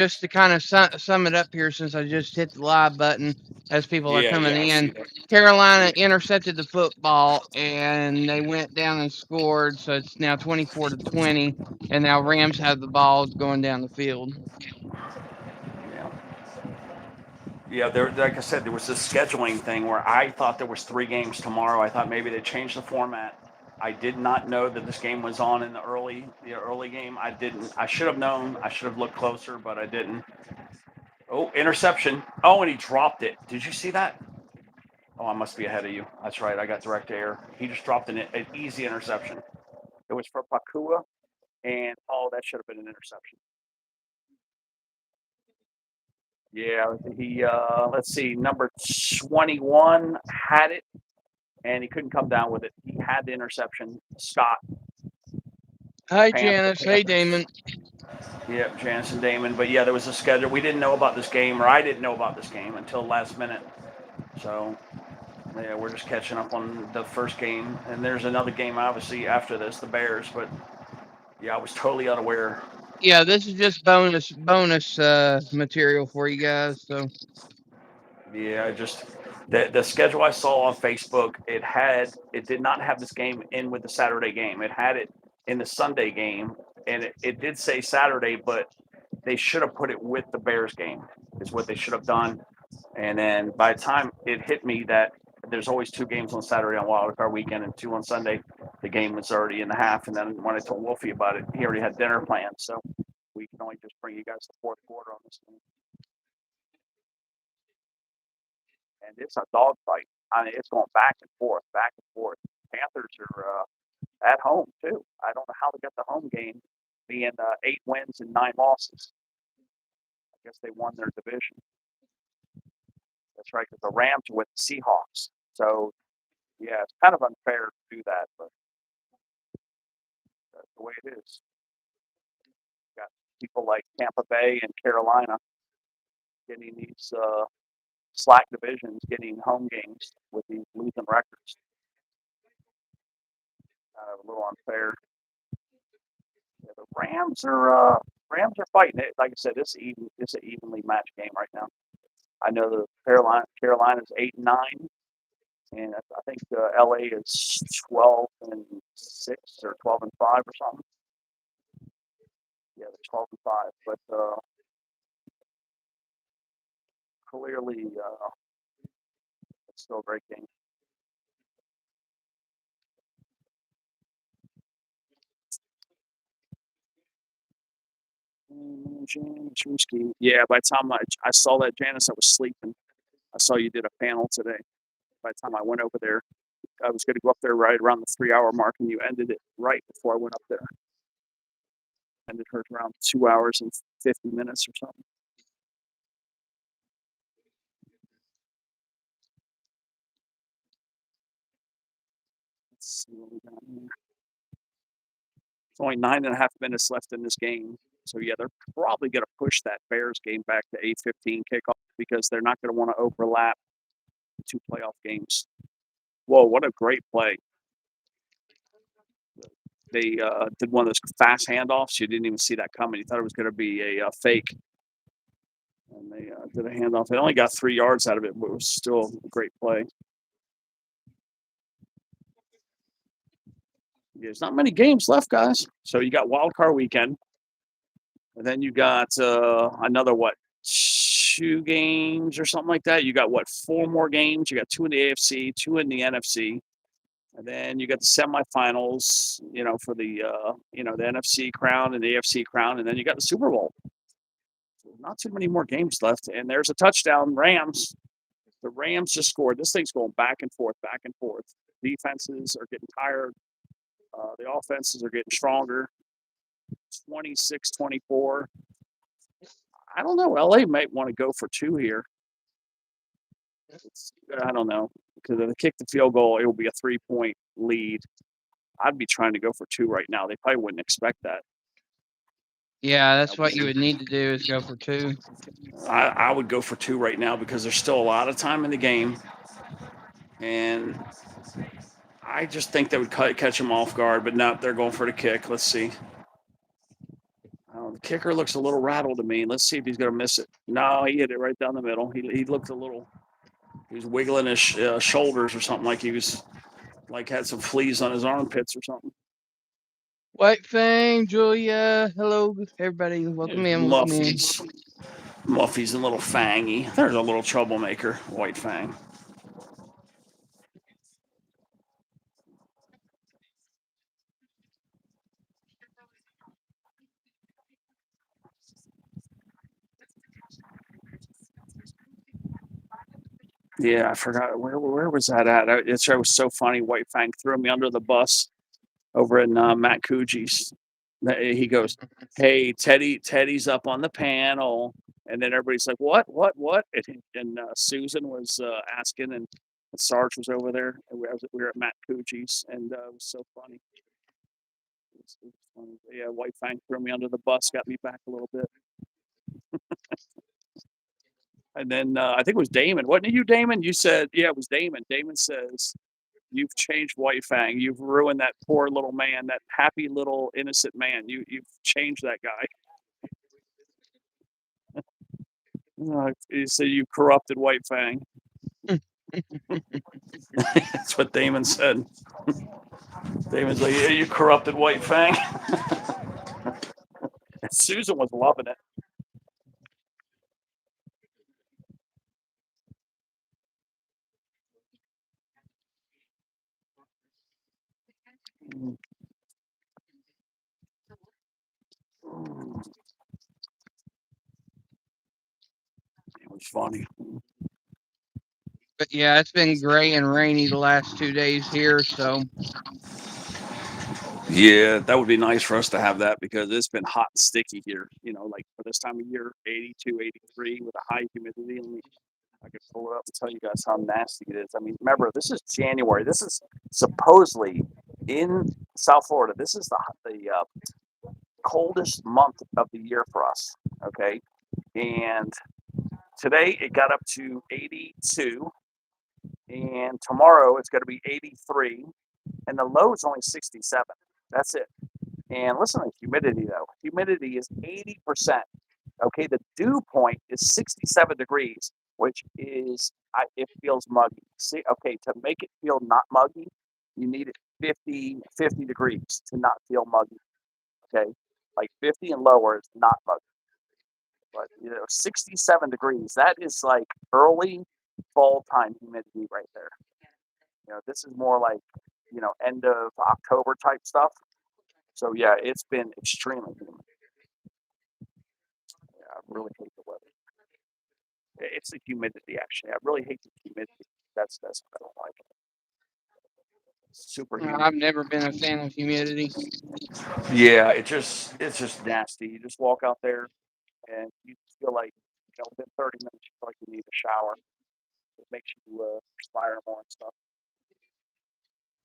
just to kind of sum it up here, since I just hit the live button as people are coming I see in, that. Carolina intercepted the football and they went down and scored. So it's now 24-20, and now Rams have the ball going down the field. Yeah. Yeah, there, like I said, there was this scheduling thing where I thought there was 3 games tomorrow. I thought maybe they changed the format. I did not know that this game was on in the early game. I didn't. I should have known. I should have looked closer, but I didn't. Oh, interception. Oh, and he dropped it. Did you see that? Oh, I must be ahead of you. That's right. I got direct air. He just dropped an easy interception. It was for Pakua, and oh, that should have been an interception. Yeah, he. Let's see, number 21 had it, and he couldn't come down with it. He had the interception. Scott, Hi, The Janice. Hey, Panthers. Damon. Yep, Janice and Damon. But yeah, there was a schedule. We didn't know about this game, or I didn't know about this game until last minute. So yeah, we're just catching up on the first game, and there's another game obviously after this, the Bears. But yeah, I was totally unaware. Yeah, this is just bonus material for you guys. So Yeah, just the schedule I saw on Facebook, it did not have this game in with the Saturday game. It had it in the Sunday game, and it did say Saturday, but they should have put it with the Bears game. Is what they should have done. And then by the time it hit me that there's always 2 games on Saturday on Wild Card Weekend and 2 on Sunday, the game was already in the half. And then when I told Wolfie about it, he already had dinner planned. So we can only just bring you guys the fourth quarter on this game. And it's a dogfight. I mean, it's going back and forth, back and forth. Panthers are at home too. I don't know how they got the home game, being 8 wins and 9 losses. I guess they won their division. That's right, because the Rams are with the Seahawks. So yeah, it's kind of unfair to do that, but that's the way it is. Got people like Tampa Bay and Carolina getting these slack divisions, getting home games with these losing records. A little unfair. Yeah, the Rams are fighting it. Like I said, it's an evenly matched game right now. I know the Carolina's 8-9, and I think LA is 12-6 or 12-5 or something. Yeah, they're 12-5, but clearly it's still a great game. Yeah, by the time I saw that, Janice, I was sleeping. I saw you did a panel today. By the time I went over there, I was going to go up there right around the 3-hour mark, and you ended it right before I went up there. Ended hers around 2 hours and 50 minutes or something. Let's see what we got here. There's only 9.5 minutes left in this game. So yeah, they're probably going to push that Bears game back to 8:15 kickoff because they're not going to want to overlap 2 playoff games. Whoa, what a great play! They did one of those fast handoffs. You didn't even see that coming. You thought it was going to be a fake, and they did a handoff. They only got 3 yards out of it, but it was still a great play. There's not many games left, guys. So you got Wild Card Weekend, and then you got another 2 games or something like that. You got 4 more games. You got 2 in the AFC, 2 in the NFC, and then you got the semifinals. For the the NFC crown and the AFC crown, and then you got the Super Bowl. So not too many more games left, and there's a touchdown. Rams. The Rams just scored. This thing's going back and forth, back and forth. Defenses are getting tired. The offenses are getting stronger. 26-24. I don't know. LA might want to go for 2 here. I don't know. Because if they kick the field goal, it will be a 3-point lead. I'd be trying to go for 2 right now. They probably wouldn't expect that. yeah, that's what you would need to do, is go for 2. I would go for 2 right now because there's still a lot of time in the game. And I just think they would catch them off guard. But no, they're going for the kick. Let's see. I don't The kicker looks a little rattled to me. Let's see if he's going to miss it. No, he hit it right down the middle. He looked a little. He was wiggling his shoulders or something, like he was had some fleas on his armpits or something. White Fang, Julia, hello everybody. Welcome in. Muffy's a little fangy. There's a little troublemaker, White Fang. Yeah, I forgot where was that at? It was so funny. White Fang threw me under the bus over in Matt Coogie's. He goes, "Hey, Teddy's up on the panel," and then everybody's like, "What? And Susan was asking, and Sarge was over there. And we were at Matt Coogie's, and it was so funny. It was funny. Yeah, White Fang threw me under the bus, got me back a little bit. And then I think it was Damon. Wasn't it you, Damon? You said, yeah, it was Damon. Damon says, "You've changed White Fang. You've ruined that poor little man, that happy little innocent man. You've changed that guy." He said, "You corrupted White Fang." That's what Damon said. Damon's like, "Yeah, you corrupted White Fang." Susan was loving it. It was funny. But yeah, it's been gray and rainy the last 2 days here, so. Yeah, that would be nice for us to have that because it's been hot and sticky here. Like for this time of year, 82, 83 with a high humidity. I could pull it up and tell you guys how nasty it is. I mean, remember, this is January. This is supposedly in South Florida. This is the coldest month of the year for us. Okay, and today it got up to 82, and tomorrow it's going to be 83, and the low is only 67. That's it. And listen to the humidity, though. Humidity is 80%. Okay, the dew point is 67 degrees, which is, it feels muggy. See, okay, to make it feel not muggy, you need it 50 degrees to not feel muggy. Okay, like 50 and lower is not muggy. But 67 degrees, that is like early fall time humidity right there. This is more like end of October type stuff. So yeah, it's been extremely humid. Yeah, I really hate the weather. It's the humidity, actually. I really hate the humidity. That's what I don't like. Super humid. I've never been a fan of humidity. Yeah, it's just nasty. You just walk out there and you feel like within 30 minutes you feel like you need a shower. It makes you perspire more and stuff.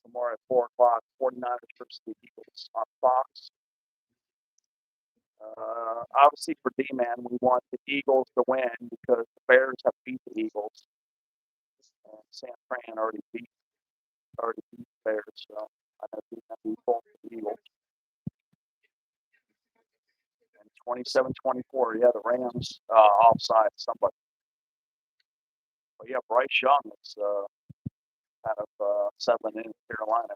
Tomorrow at 4:00, 49ers versus the Eagles on Fox. Obviously for D-Man, we want the Eagles to win because the Bears have beat the Eagles. And San Fran already beat the Bears, so I know D-Man beat both the Eagles. And 27-24, yeah, the Rams offside somebody. But yeah, Bryce Young is kind of settling in Carolina.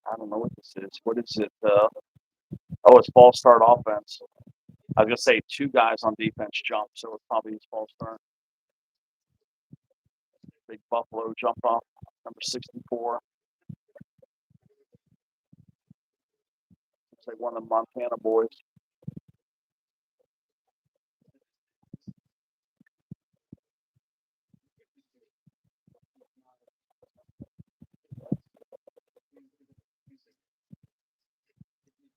I don't know what this is. What is it? It's false start offense. I was going to say 2 guys on defense jumped, so it's probably his false start. Big Buffalo jump off, number 64. It's like one of the Montana boys.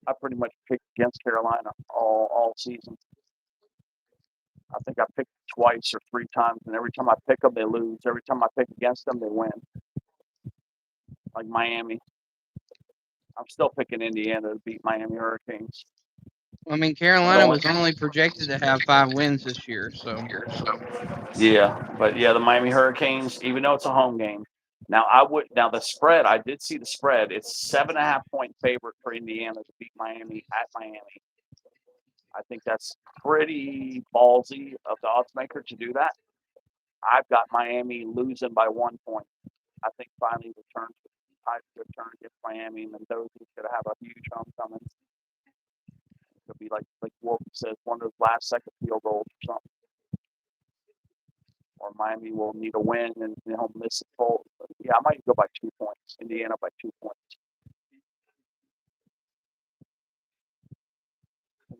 I pretty much picked against Carolina all season. I think I picked twice or 3 times, and every time I pick them, they lose. Every time I pick against them, they win. Like Miami. I'm still picking Indiana to beat Miami Hurricanes. I mean, Carolina was only projected to have 5 wins this year, so. Yeah, but yeah, the Miami Hurricanes, even though it's a home game, Now the spread, I did see the spread. It's 7.5-point favorite for Indiana to beat Miami at Miami. I think that's pretty ballsy of the odds maker to do that. I've got Miami losing by 1 point. I think finally returns return against Miami, and Mendoza's going to have a huge homecoming. It'll be like Wolf says, one of those last second field goals or something. Or Miami will need a win and he'll miss a goal. But yeah, I might go by 2 points. Indiana by 2 points.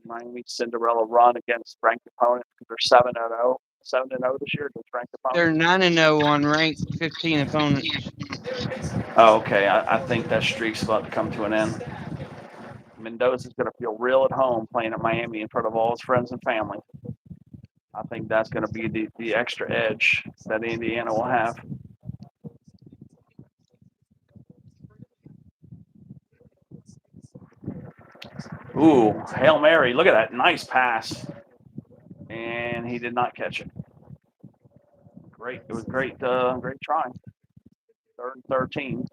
Miami Cinderella run against ranked opponents because they're 7-0. 7-0 this year against ranked opponents. They're 9-0 on ranked 15 opponents. Oh, okay. I think that streak's about to come to an end. Mendoza's going to feel real at home playing at Miami in front of all his friends and family. I think that's going to be the extra edge that Indiana will have. Ooh, Hail Mary. Look at that. Nice pass. And he did not catch it. Great. It was great. Great try. 3rd and 13.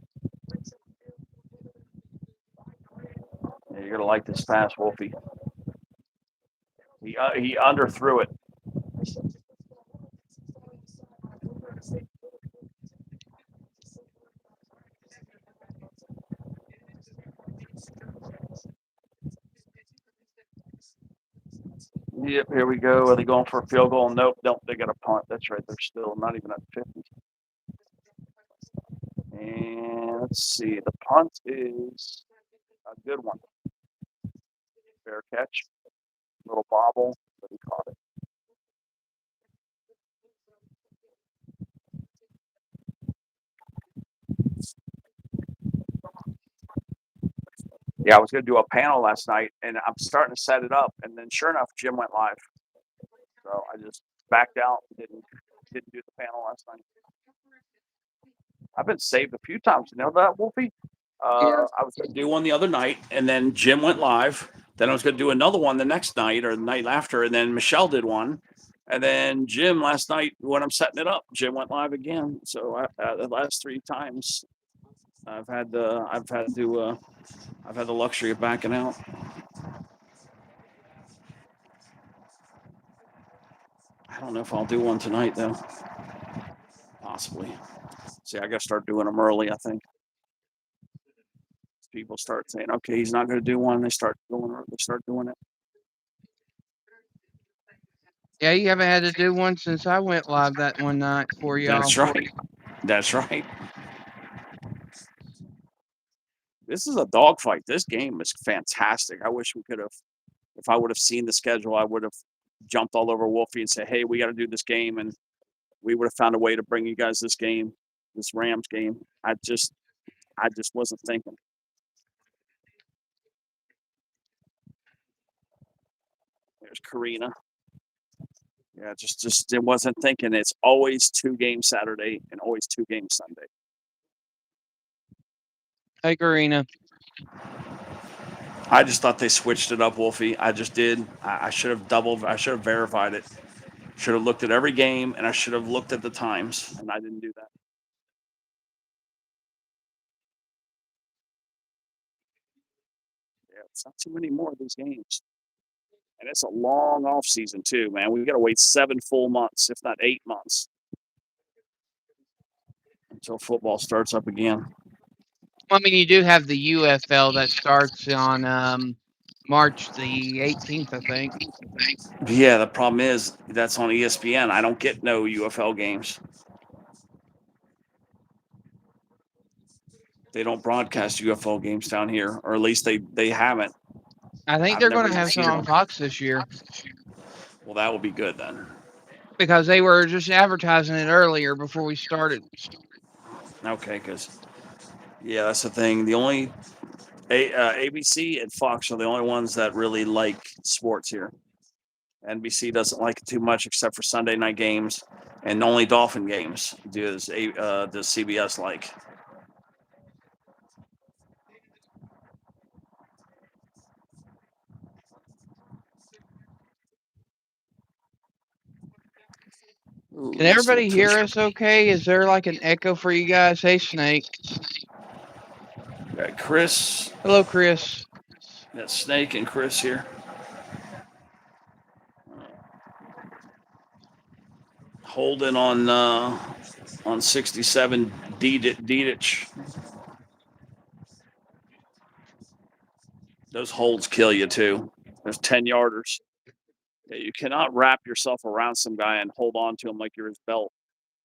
Yeah, you're going to like this pass, Wolfie. He underthrew it. Yep, here we go. Are they going for a field goal? Nope, they got a punt. That's right. They're still not even at 50. And let's see. The punt is a good one. Fair catch. Little bobble, but he caught it. Yeah, I was going to do a panel last night, and I'm starting to set it up, and then sure enough, Jim went live. So I just backed out and didn't do the panel last night. I've been saved a few times. You know that, Wolfie? Yeah. I was going to do one the other night, and then Jim went live. Then I was going to do another one the next night or the night after, and then Michelle did one. And then Jim last night, when I'm setting it up, Jim went live again. So the last 3 times, I've had the luxury of backing out. I don't know if I'll do one tonight though. Possibly. See, I got to start doing them early. I think people start saying, "Okay, he's not going to do one." They start doing it. Yeah, you haven't had to do one since I went live that one night for y'all. That's right. That's right. This is a dogfight. This game is fantastic. I wish we could have. If I would have seen the schedule, I would have jumped all over Wolfie and said, "Hey, we got to do this game," and we would have found a way to bring you guys this game, this Rams game. I just wasn't thinking. There's Karina. Yeah, just it wasn't thinking. It's always 2 games Saturday and always 2 games Sunday. Hey, Karina. I just thought they switched it up, Wolfie. I just did. I should have I should have verified it. Should have looked at every game, and I should have looked at the times, and I didn't do that. Yeah, it's not too many more of these games. And it's a long off season too, man. We got to wait 7 full months, if not 8 months, until football starts up again. I mean, you do have the UFL that starts on March the 18th, I think. Yeah, the problem is that's on ESPN. I don't get no UFL games. They don't broadcast UFL games down here, or at least they haven't. I think they're going to have some on Fox this year. Well, that will be good then. Because they were just advertising it earlier before we started. Okay, because yeah, that's the thing. The only ABC and Fox are the only ones that really like sports here. NBC doesn't like it too much, except for Sunday night games, and only Dolphin games does CBS like. Ooh, Can everybody hear us okay? Is there like an echo for you guys? Hey, Snake. Got Chris. Hello, Chris. Got Snake and Chris here. Holding on 67 Dedich. Those holds kill you too. There's 10-yarders. Yeah, you cannot wrap yourself around some guy and hold on to him like you're his belt.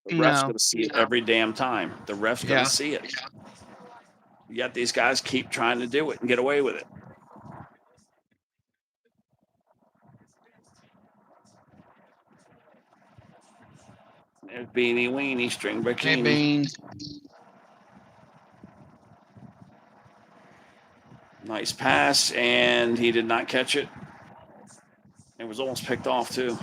The ref's going to see it every damn time. The ref's going to see it. Yet these guys keep trying to do it and get away with it. There's Beanie Weenie, string bikini. Hey, Bean. Nice pass, and he did not catch it. It was almost picked off, too.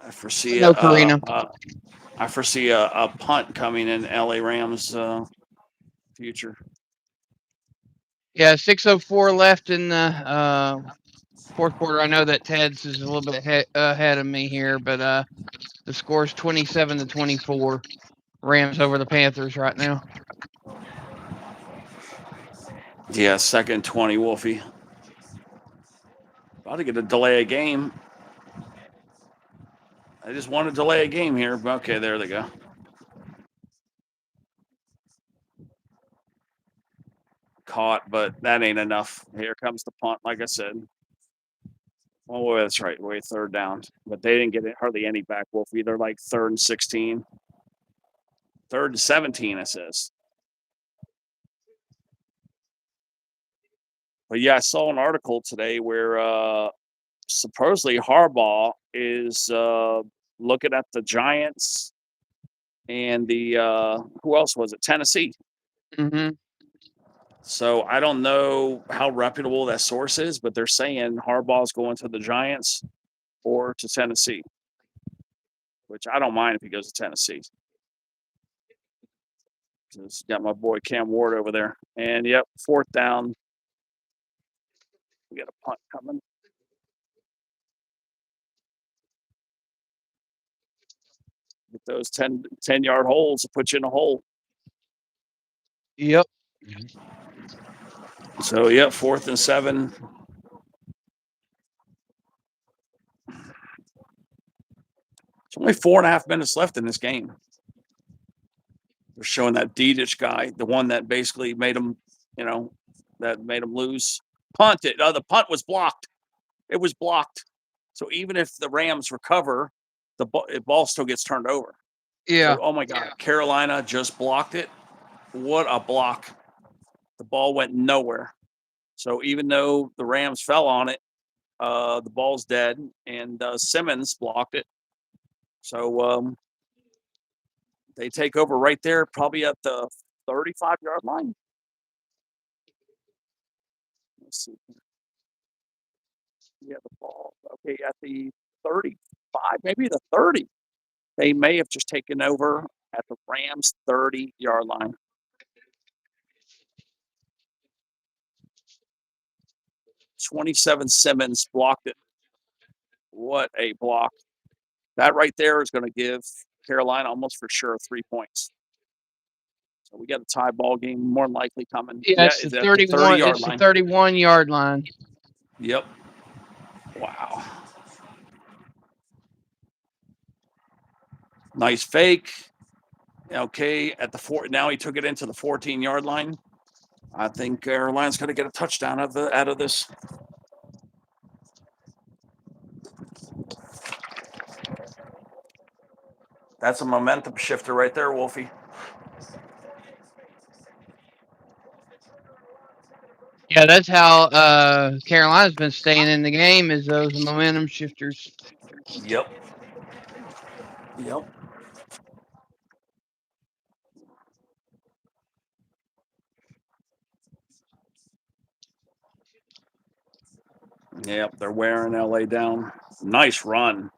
I foresee I foresee a punt coming in LA Rams future. Yeah, 6:04 left in the fourth quarter. I know that Ted's is a little bit ahead of me here, but the score's 27-24. Rams over the Panthers right now. Yeah, 2nd 20, Wolfie. About to get a delay a game. I just want to delay a game here. Okay, there they go. Caught, but that ain't enough. Here comes the punt, like I said. Oh, that's right. Way 3rd down. But they didn't get hardly any back, Wolfie. They're like 3rd and 16. 3rd and 17, it says. But yeah, I saw an article today where supposedly Harbaugh is looking at the Giants and the who else was it? Tennessee. Mm-hmm. So I don't know how reputable that source is, but they're saying Harbaugh's going to the Giants or to Tennessee, which I don't mind if he goes to Tennessee. Just got my boy Cam Ward over there. And yep, 4th down. We got a punt coming. Get those 10-yard holes to put you in a hole. Yep. So, yep, 4th and 7. It's only 4.5 minutes left in this game. They're showing that Dedich guy, the one that basically made him, that made him lose. Punted. The punt was blocked. It was blocked. So even if the Rams recover, the ball still gets turned over. Yeah. So, oh, my God. Yeah. Carolina just blocked it. What a block. The ball went nowhere. So even though the Rams fell on it, the ball's dead, and Simmons blocked it. So they take over right there, probably at the 35-yard line. Let's see. Yeah, the ball. Okay, at the 35, maybe the 30. They may have just taken over at the Rams' 30-yard line. Simmons blocked it. What a block. That right there is going to give Carolina almost for sure 3 points. So we got a tie ball game more than likely coming. Yeah, it's the 31. It's the 31-yard line. Yep. Wow. Nice fake. Okay, at the 4. Now he took it into the 14-yard line. I think Carolina's going to get a touchdown out of this. That's a momentum shifter right there, Wolfie. Yeah, that's how Carolina's been staying in the game, is those momentum shifters. Yep. Yep, they're wearing LA down. Nice run.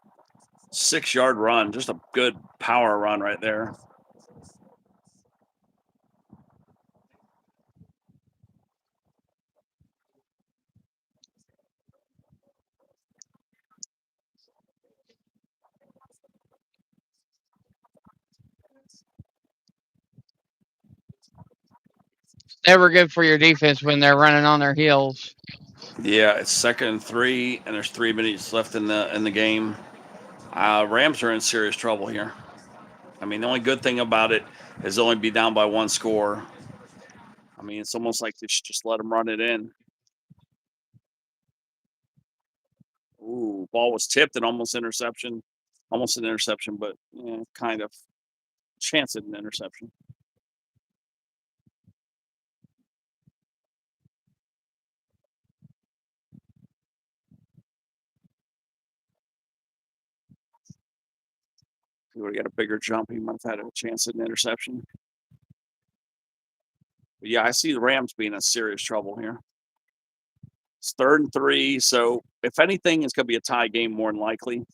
6-yard run. Just a good power run right there. Never good for your defense when they're running on their heels. Yeah, it's 2nd and 3, and there's 3 minutes left in the game. Rams are in serious trouble here. I mean, the only good thing about it is only be down by 1 score. I mean, it's almost like they should just let them run it in. Ooh, ball was tipped and almost interception. Almost an interception, but kind of chance at an interception. If he would have got a bigger jump, he might have had a chance at an interception. But yeah, I see the Rams being in serious trouble here. It's 3rd and 3, so if anything, it's going to be a tie game more than likely.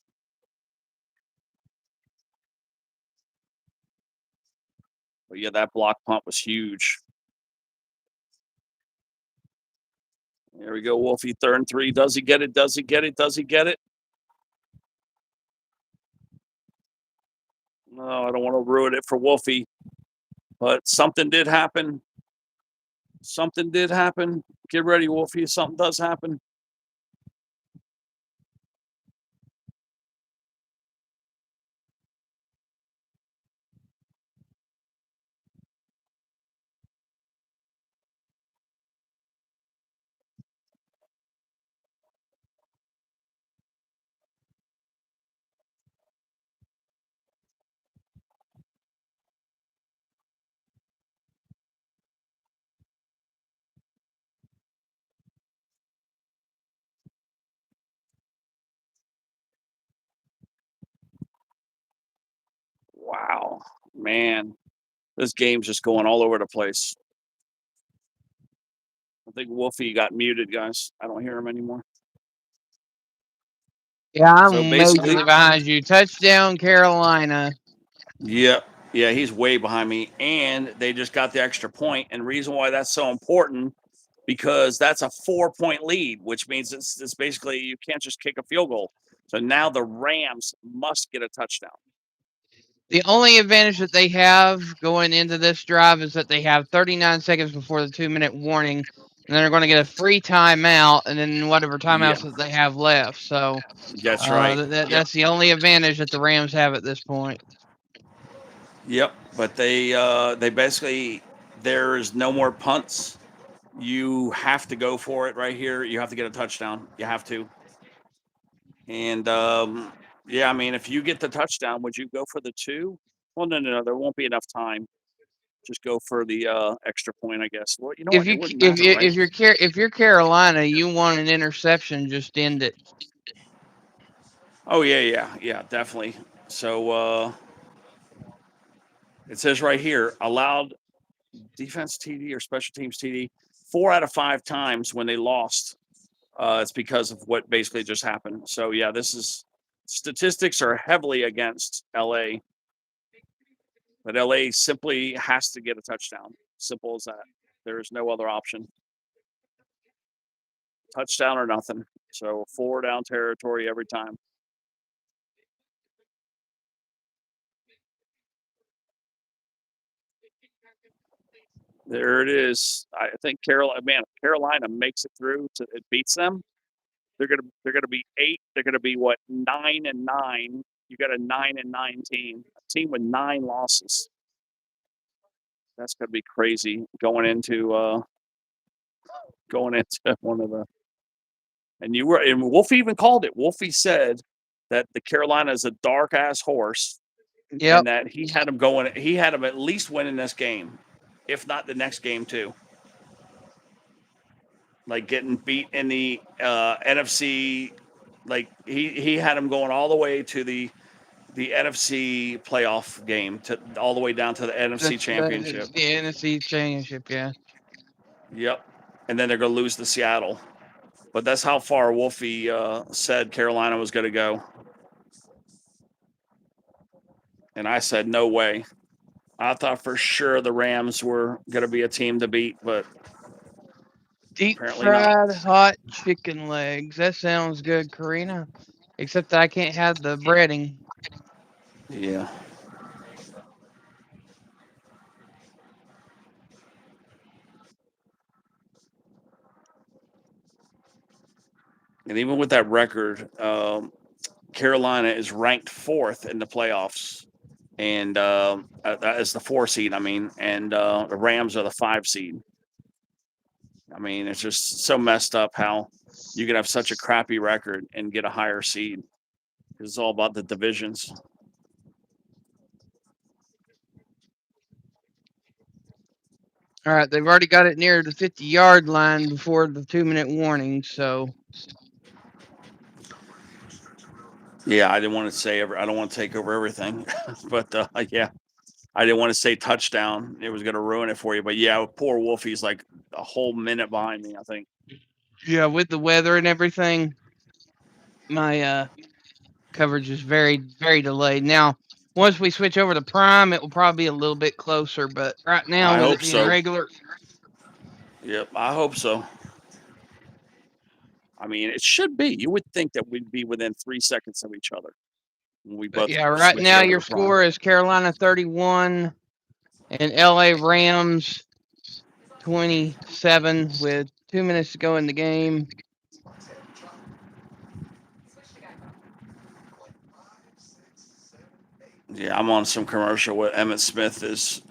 But yeah, that block punt was huge. There we go, Wolfie. 3rd and 3. Does he get it? Does he get it? Does he get it? No, I don't want to ruin it for Wolfie. But something did happen. Something did happen. Get ready, Wolfie. Something does happen. Wow, man. This game's just going all over the place. I think Wolfie got muted, guys. I don't hear him anymore. Yeah, I'm So basically- majorly behind you. Touchdown, Carolina. Yeah, he's way behind me. And they just got the extra point. And the reason why that's so important, because that's a 4-point lead, which means it's basically you can't just kick a field goal. So now the Rams must get a touchdown. The only advantage that they have going into this drive is that they have 39 seconds before the 2-minute warning, and they're going to get a free timeout, and then whatever timeouts that they have left. So that's right. That's the only advantage that the Rams have at this point. Yep, but they basically, there's no more punts. You have to go for it right here. You have to get a touchdown. You have to. And yeah, I mean, if you get the touchdown, would you go for the 2? Well, no. There won't be enough time. Just go for the extra point, I guess. Well, you know what? It wouldn't matter, right? If you're Carolina, you want an interception, just end it. Oh yeah, definitely. So it says right here, allowed defense TD or special teams TD 4 out of 5 times when they lost. It's because of what basically just happened. So yeah, this is statistics are heavily against LA, but LA simply has to get a touchdown. Simple as that. There is no other option. Touchdown or nothing. So 4 down territory every time. There it is. I think Carolina makes it through. It beats them. They're gonna be 8. They're gonna be what, 9 and 9. You got a 9 and 9 team. A team with 9 losses. That's gonna be crazy going into one of the. And Wolfie even called it. Wolfie said that the Carolina is a dark ass horse. Yep. And that he had him going. He had him at least winning this game, if not the next game too. Like getting beat in the NFC, like he had him going all the way to the NFC playoff game, to all the way down to the NFC championship. The NFC championship, yeah. Yep. And then they're going to lose to Seattle. But that's how far Wolfie said Carolina was going to go. And I said, no way. I thought for sure the Rams were going to be a team to beat, but deep apparently fried not. hot chicken legs. That sounds good, Karina. Except that I can't have the breading. Yeah. And even with that record, Carolina is ranked 4th in the playoffs, and as the 4 seed, I mean, and the Rams are the 5 seed. I mean, it's just so messed up how you can have such a crappy record and get a higher seed. It's all about the divisions. All right, they've already got it near the 50-yard line before the 2-minute warning. So Yeah, I didn't want to say I don't want to take over everything, but yeah, I didn't want to say touchdown. It was going to ruin it for you. But yeah, poor Wolfie's like a whole minute behind me, I think. yeah, with the weather and everything, my coverage is very, very delayed. Now, once we switch over to Prime, it will probably be a little bit closer. But right now, I with hope it being so. regular, Yep, I hope so. I mean, it should be. You would think that we'd be within 3 seconds of each other when we both yeah, right switch now over your to Prime. score is Carolina 31 and LA Rams 27 with 2 minutes to go in the game. Yeah, I'm on some commercial where Emmett Smith is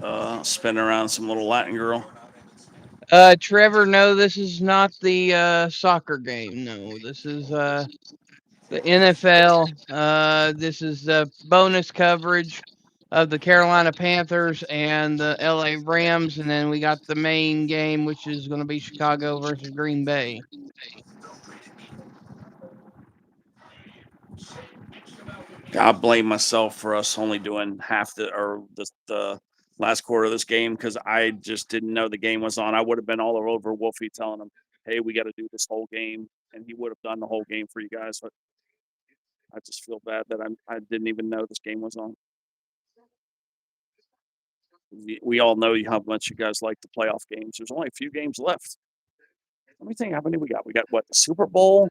spinning around some little Latin girl. Trevor, no, this is not the soccer game. No, this is the NFL. This is the bonus coverage of the Carolina Panthers and the LA Rams, and then we got the main game, which is going to be Chicago versus Green Bay. I blame myself for us only doing half the last quarter of this game because I just didn't know the game was on. I would have been all over Wolfie telling him, "Hey, we got to do this whole game," and he would have done the whole game for you guys. But I just feel bad that I didn't even know this game was on. We all know how much you guys like the playoff games. There's only a few games left. Let me think. How many we got? We got what? The Super Bowl.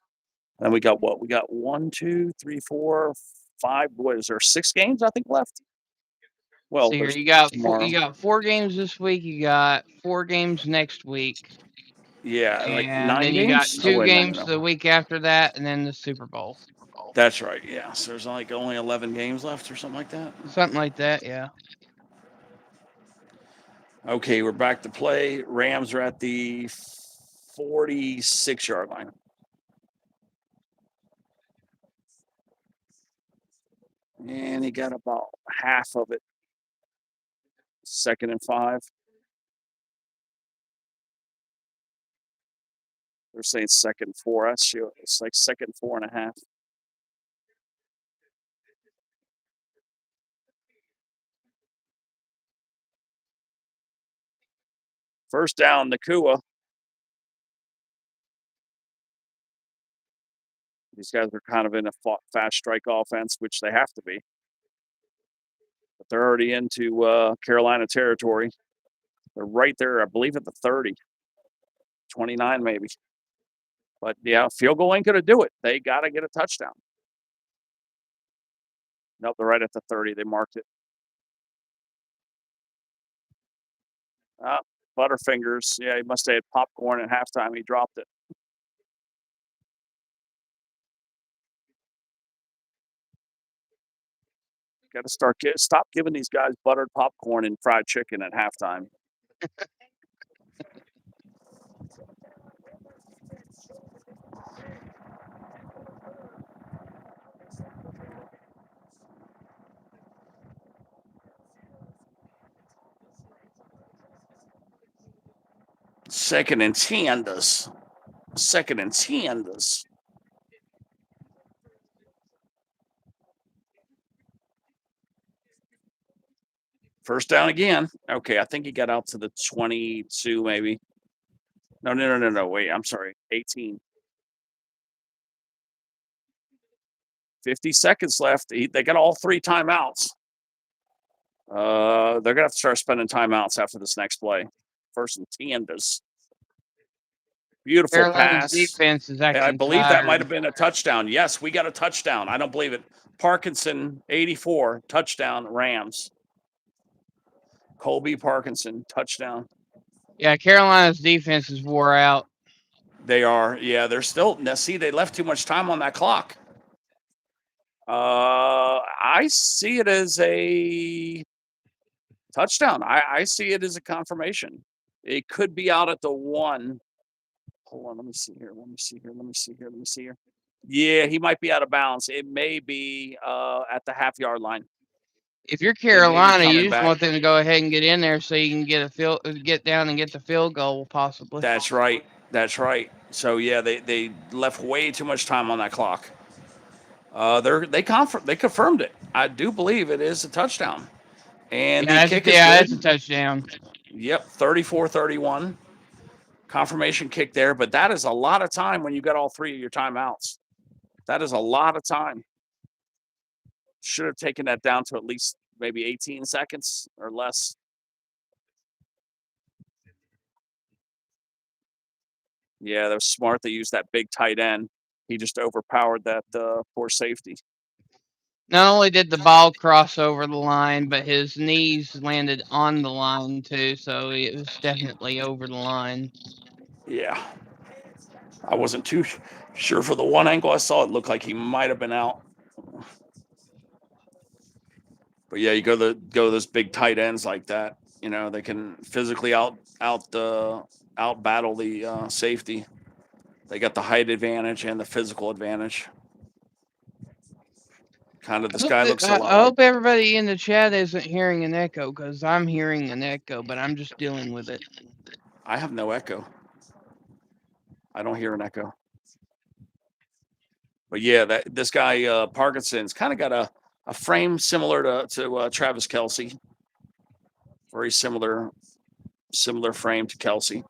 Then we got what? We got 1, 2, 3, 4, 5. What is there? 6 games I think left. Well, So here there's you got tomorrow. you got 4 games this week. You got 4 games next week. Yeah, like And 9 then you got games. 2 wait, games no. the week after that, and then the Super Bowl. That's right. Yeah. So there's like only 11 games left or something like that. Something like that, yeah. Okay, we're back to play. Rams are at the 46-yard line. And he got about half of it. 2nd and 5. They're saying 2nd and 4. It's like 2nd and 4.5. First down, Nakua. These guys are kind of in a fast strike offense, which they have to be. But they're already into Carolina territory. They're right there, I believe, at the 30, 29 maybe. But yeah, field goal ain't going to do it. They got to get a touchdown. Nope, they're right at the 30. They marked it. Butterfingers. Yeah, he must have had popcorn at halftime. He dropped it. Got to stop giving these guys buttered popcorn and fried chicken at halftime. Second and 10. Second and 10. First down again. Okay, I think he got out to the 22 maybe. No. Wait, I'm sorry. 18. 50 seconds left. They got all 3 timeouts. They're going to have to start spending timeouts after this next play. First and 10. Beautiful Carolina's pass. defense is acting I believe that might tired. have been a touchdown. Yes, we got a touchdown. I don't believe it. Parkinson, 84, touchdown, Rams. Colby Parkinson, touchdown. Yeah, Carolina's defense is wore out. They are. Yeah, they're still. Now, see, they left too much time on that clock. I see it as a touchdown. I see it as a confirmation. It could be out at the 1. Hold on, let me see here. Let me see here. Let me see here. Let me see here. Yeah, he might be out of bounds. It may be at the half-yard line. If you're They may be Carolina, coming you just back. want them to go ahead and get in there so you can get down and get the field goal possibly. That's right. That's right. So yeah, they left way too much time on that clock. They confirmed it. I do believe it is a touchdown, and the kick is that's a good. touchdown. Yep, 34-31. Confirmation kick there, but that is a lot of time when you got all 3 of your timeouts. That is a lot of time. Should have taken that down to at least maybe 18 seconds or less. Yeah, that was smart. They used that big tight end. He just overpowered that poor safety. Not only did the ball cross over the line, but his knees landed on the line too, so it was definitely over the line. Yeah. I wasn't too sure for the one angle I saw. It looked like he might have been out. But yeah, you go those big tight ends like that. You know, they can physically out battle the safety. They got the height advantage and the physical advantage. Kind of, this guy looks a lot I like. hope everybody in the chat isn't hearing an echo, because I'm hearing an echo, but I'm just dealing with it. I have no echo. I don't hear an echo. But yeah, this guy Parkinson's kind of got a frame similar to Travis Kelce. Very similar frame to Kelce.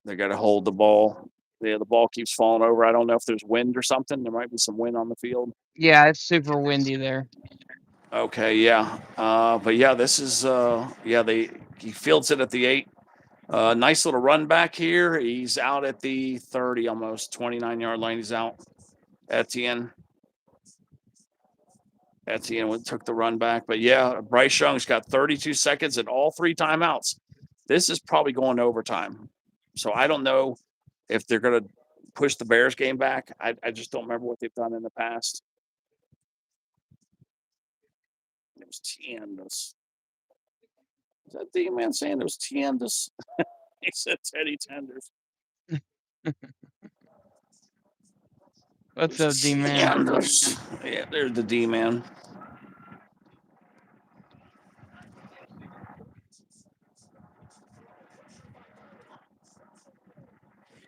They got to hold the ball. Yeah, the ball keeps falling over. I don't know if there's wind or something. There might be some wind on the field. Yeah, it's super windy there. Okay, yeah. But yeah, this is he fields it at the 8. Nice little run back here. He's out at the 30, almost 29-yard line. He's out. Etienne took the run back. But yeah, Bryce Young's got 32 seconds and all 3 timeouts. This is probably going to overtime. So I don't know if they're going to push the Bears game back. I just don't remember what they've done in the past. It was Tiendas. Is that the man saying it was Tiendas? He said Teddy Tenders. What's up, D-Man? Yeah, there's the D-Man.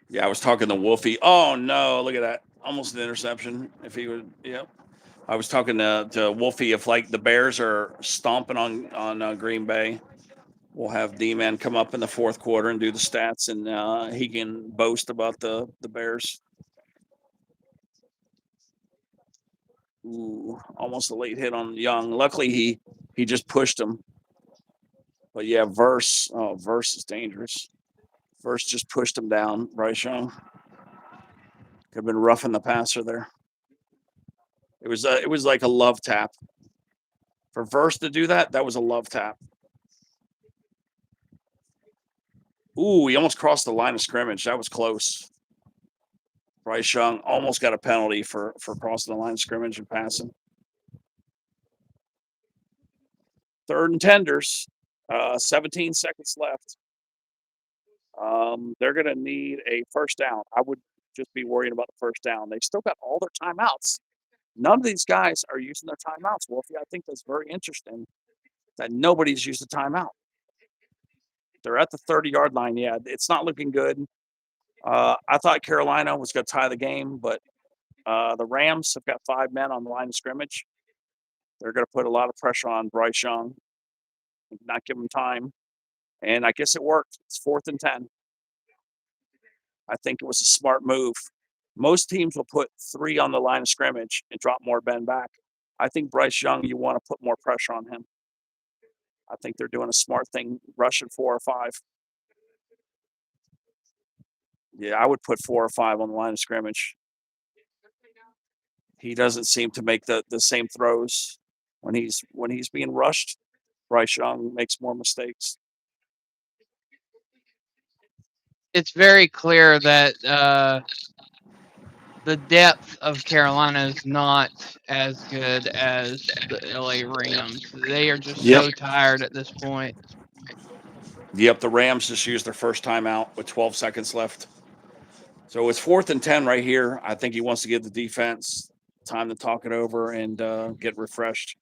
Yeah, I was talking to Wolfie. Oh, no, look at that. Almost an interception. If he would, yep. I was talking to Wolfie. If, like, the Bears are stomping on Green Bay, we'll have D-Man come up in the 4th quarter and do the stats, and he can boast about the Bears. Ooh, almost a late hit on Young. Luckily, he just pushed him. But yeah, Verse is dangerous. Verse just pushed him down. Bryce Young could have been roughing the passer there. It was like a love tap. For Verse to do that, that was a love tap. Ooh, he almost crossed the line of scrimmage. That was close. Bryce Young almost got a penalty for crossing the line of scrimmage and passing. 3rd and tenders. 17 seconds left. They're going to need a first down. I would just be worried about the first down. They've still got all their timeouts. None of these guys are using their timeouts, Wolfie. I think that's very interesting that nobody's used a timeout. They're at the 30-yard line. Yeah, it's not looking good. I thought Carolina was going to tie the game, but the Rams have got 5 men on the line of scrimmage. They're going to put a lot of pressure on Bryce Young, not give him time. And I guess it worked. It's 4th and 10. I think it was a smart move. Most teams will put 3 on the line of scrimmage and drop more men back. I think Bryce Young, you want to put more pressure on him. I think they're doing a smart thing, rushing 4 or 5. Yeah, I would put 4 or 5 on the line of scrimmage. He doesn't seem to make the same throws when he's being rushed. Bryce Young makes more mistakes. it's very clear that the depth of Carolina is not as good as the LA Rams. They are just Yep. so tired at this point. Yep, the Rams just used their first timeout with 12 seconds left. So it's 4th and 10 right here. I think he wants to give the defense time to talk it over and get refreshed.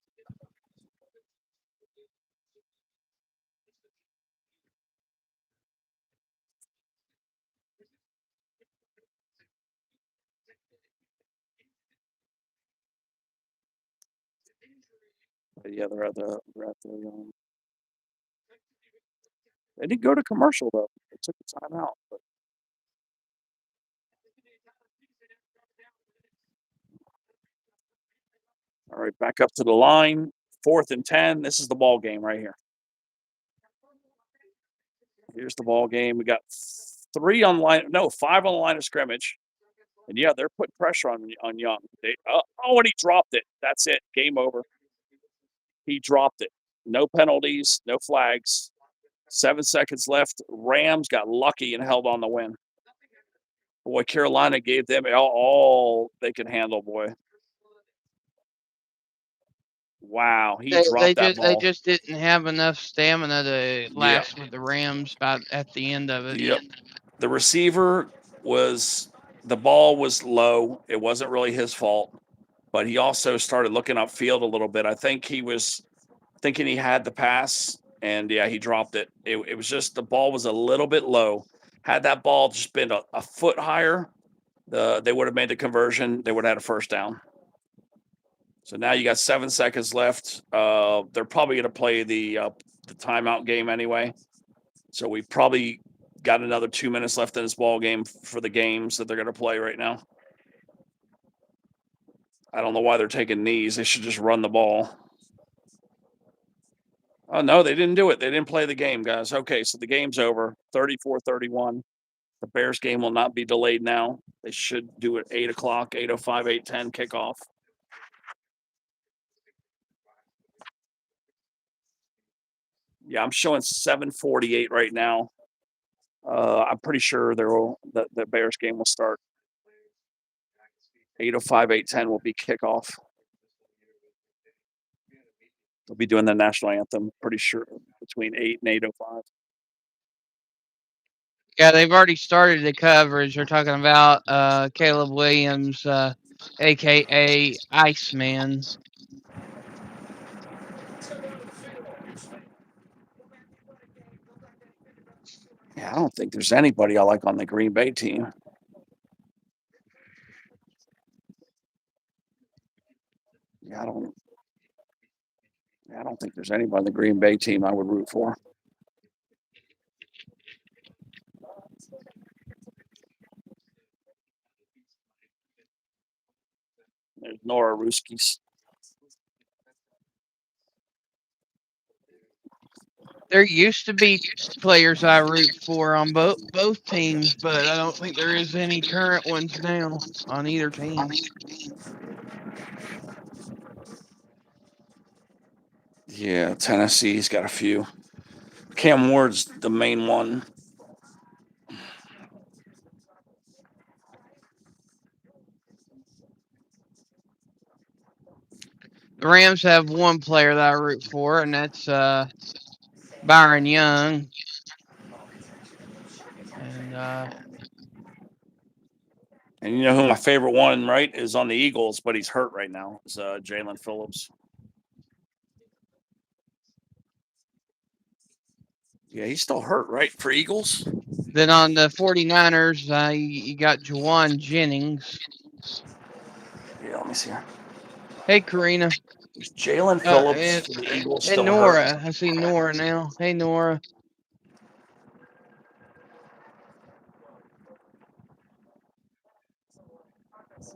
Yeah, they're at the they didn't go to commercial though. They took the timeout. But all right, back up to the line. 4th and 10. This is the ball game right here. Here's the ball game. We got 5 on the line of scrimmage. And yeah, they're putting pressure on Young. And he dropped it. That's it. Game over. He dropped it. No penalties, no flags. 7 seconds left. Rams got lucky and held on the win. Boy, Carolina gave them all they could handle, boy. Wow, he dropped that ball. They just didn't have enough stamina to last with the Rams at the end of it. Yep. The receiver the ball was low. It wasn't really his fault, but he also started looking upfield a little bit. I think he was thinking he had the pass, and yeah, he dropped it. It was just the ball was a little bit low. Had that ball just been a foot higher, they would have made the conversion. They would have had a first down. So now you got 7 seconds left. They're probably going to play the timeout game anyway. So we probably got another 2 minutes left in this ball game for the games that they're going to play right now. I don't know why they're taking knees. They should just run the ball. Oh, no, they didn't do it. They didn't play the game, guys. Okay, so the game's over. 34-31. The Bears game will not be delayed now. They should do it 8 o'clock, 8:05, 8:10 kickoff. Yeah, I'm showing 7:48 right now. I'm pretty sure the Bears game will start 8:05, 8:10 will be kickoff. They'll be doing the national anthem, pretty sure, between 8 and 8:05. Yeah, they've already started the coverage. They're talking about Caleb Williams, aka Iceman. Yeah, I don't think there's anybody I like on the Green Bay team. Yeah, I don't think there's anybody on the Green Bay team I would root for. There's Nora Ruskis. There used to be players I root for on both teams, but I don't think there is any current ones now on either team. Yeah, Tennessee's got a few. Cam Ward's the main one. The Rams have one player that I root for, and that's Byron Young. And you know who my favorite one, right, is on the Eagles, but he's hurt right now. It's Jalen Phillips. Yeah, he's still hurt, right, for Eagles? Then on the 49ers, you got Juwan Jennings. Yeah, let me see here. Hey, Karina. Jalen Phillips for the Eagles and still Nora. hurt. I see Nora now. Hey, Nora.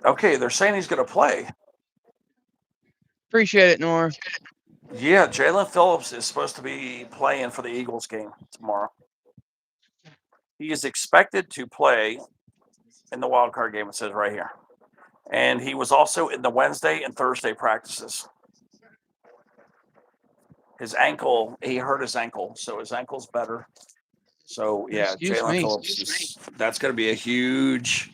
Okay, they're saying he's going to play. Appreciate it, Nora. Yeah, Jalen Phillips is supposed to be playing for the Eagles game tomorrow. He is expected to play in the wild card game, it says right here. And he was also in the Wednesday and Thursday practices. His ankle, he hurt his ankle, so his ankle's better. So yeah, Excuse Jalen me. Phillips that's going to be a huge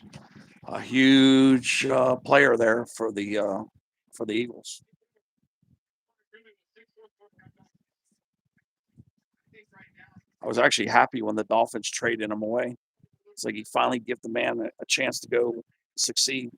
player there for the Eagles. I was actually happy when the Dolphins traded him away. It's like he finally give the man a chance to go succeed.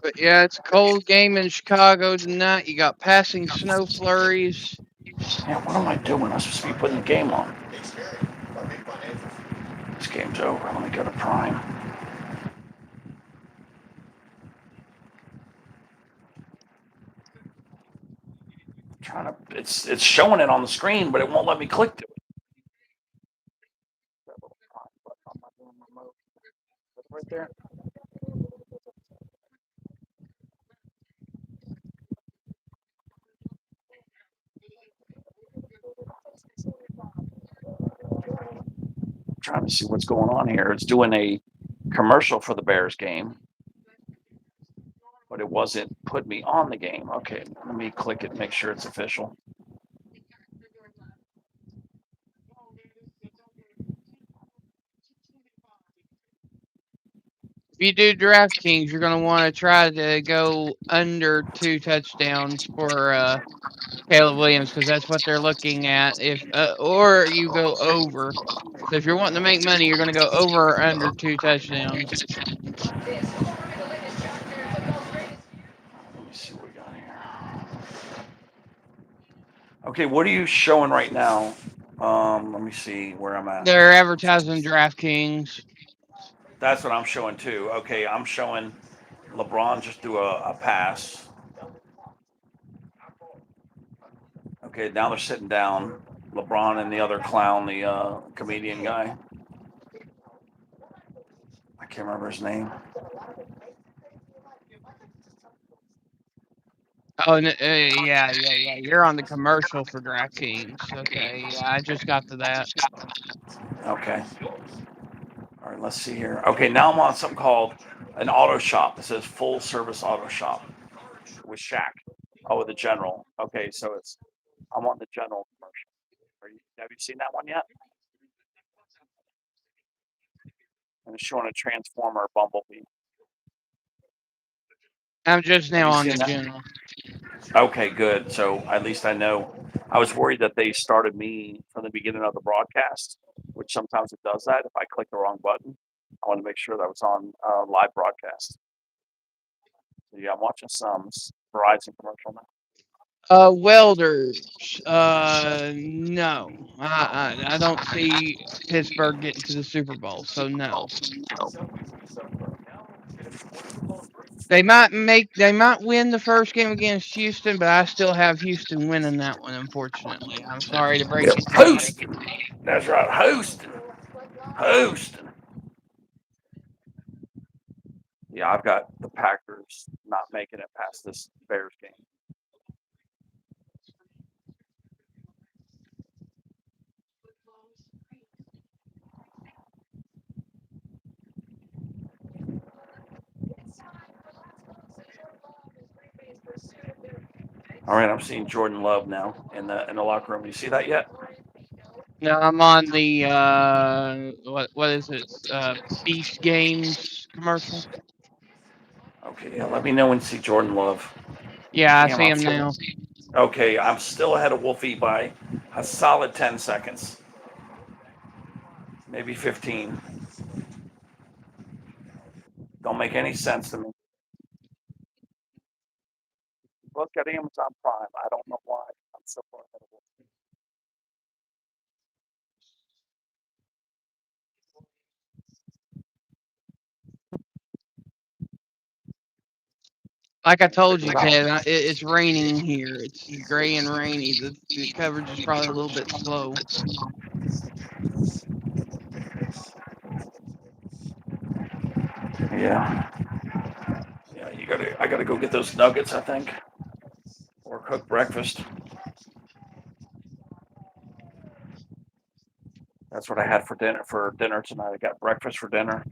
But yeah, it's a cold game in Chicago tonight. You got passing snow flurries. Man, what am I doing? I'm supposed to be putting the game on. This game's over. Let me go to Prime. Trying to, it's showing it on the screen, but it won't let me click to it. That little Prime button on my little remote. Right there. Trying to see what's going on here. It's doing a commercial for the Bears game, but it wasn't put me on the game. Okay, let me click it and make sure it's official. If you do DraftKings, you're going to want to try to go under 2 touchdowns for Caleb Williams because that's what they're looking at. If or you go over. So if you're wanting to make money, you're going to go over or under 2 touchdowns. Let me see what we got here. Okay, what are you showing right now? Let me see where I'm at. They're advertising DraftKings. That's what I'm showing too. Okay, I'm showing LeBron just threw a pass. Okay, now they're sitting down. LeBron and the other clown, the comedian guy. I can't remember his name. Oh, yeah. You're on the commercial for DraftKings. Okay, yeah, I just got to that. Okay. All right, let's see here. Okay, now I'm on something called an auto shop. It says full service auto shop with Shaq. Oh, with the general. Okay, so I'm on the general commercial. Have you seen that one yet? And it's showing a transformer bumblebee. I'm just now on the general. Okay, good. So at least I know. I was worried that they started me from the beginning of the broadcast, which sometimes it does that if I click the wrong button. I want to make sure that was on live broadcast. So yeah, I'm watching some Verizon commercial now. Welders. No, I don't see Pittsburgh getting to the Super Bowl, so no. They might win the first game against Houston, but I still have Houston winning that one. Unfortunately, I'm sorry to break it to you. Houston. That's right, Houston. Houston. Yeah, I've got the Packers not making it past this Bears game. All right, I'm seeing Jordan Love now in the locker room. You see that yet? No, I'm on the what is it? Beast Games commercial. Okay, yeah, let me know when you see Jordan Love. Yeah, I see him now. Okay, I'm still ahead of Wolfie by a solid 10 seconds. Maybe 15. Don't make any sense to me. Look at Amazon Prime. I don't know why. I'm so far ahead of Wolfie. Like I told you, Ted, it's raining here. It's gray and rainy. The coverage is probably a little bit slow. Yeah. Yeah, I gotta go get those nuggets, I think. Or cook breakfast. That's what I had for dinner tonight. I got breakfast for dinner.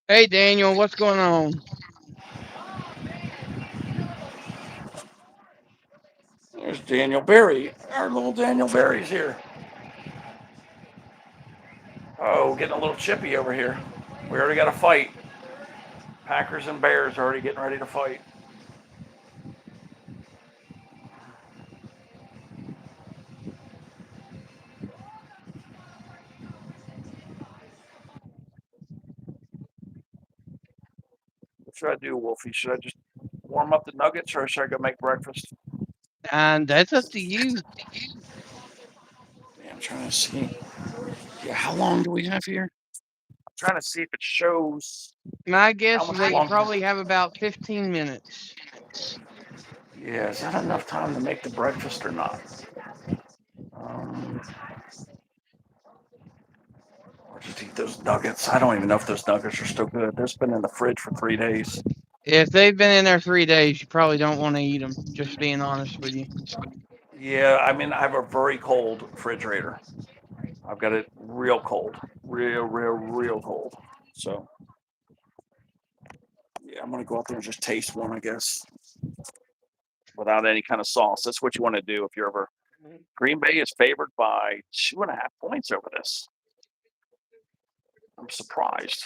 Hey, Daniel, what's going on? There's Daniel Berry. Our little Daniel Berry's here. Oh, getting a little chippy over here. We already got a fight. Packers and Bears are already getting ready to fight. What should I do, Wolfie? Should I just warm up the nuggets or should I go make breakfast? And that's up to you. Yeah, I'm trying to see. Yeah, how long do we have here? I'm trying to see if it shows My how guess is much that you longer. probably have about 15 minutes. Yeah, is that enough time to make the breakfast or not? Or just eat those nuggets. I don't even know if those nuggets are still good. They've been in the fridge for 3 days. If they've been in there 3 days, you probably don't want to eat them. Just being honest with you. Yeah, I mean, I have a very cold refrigerator. I've got it real cold, real cold. So, yeah, I'm gonna go out there and just taste one, I guess, without any kind of sauce. That's what you want to do if you're ever. Green Bay is favored by 2.5 points over this. I'm surprised.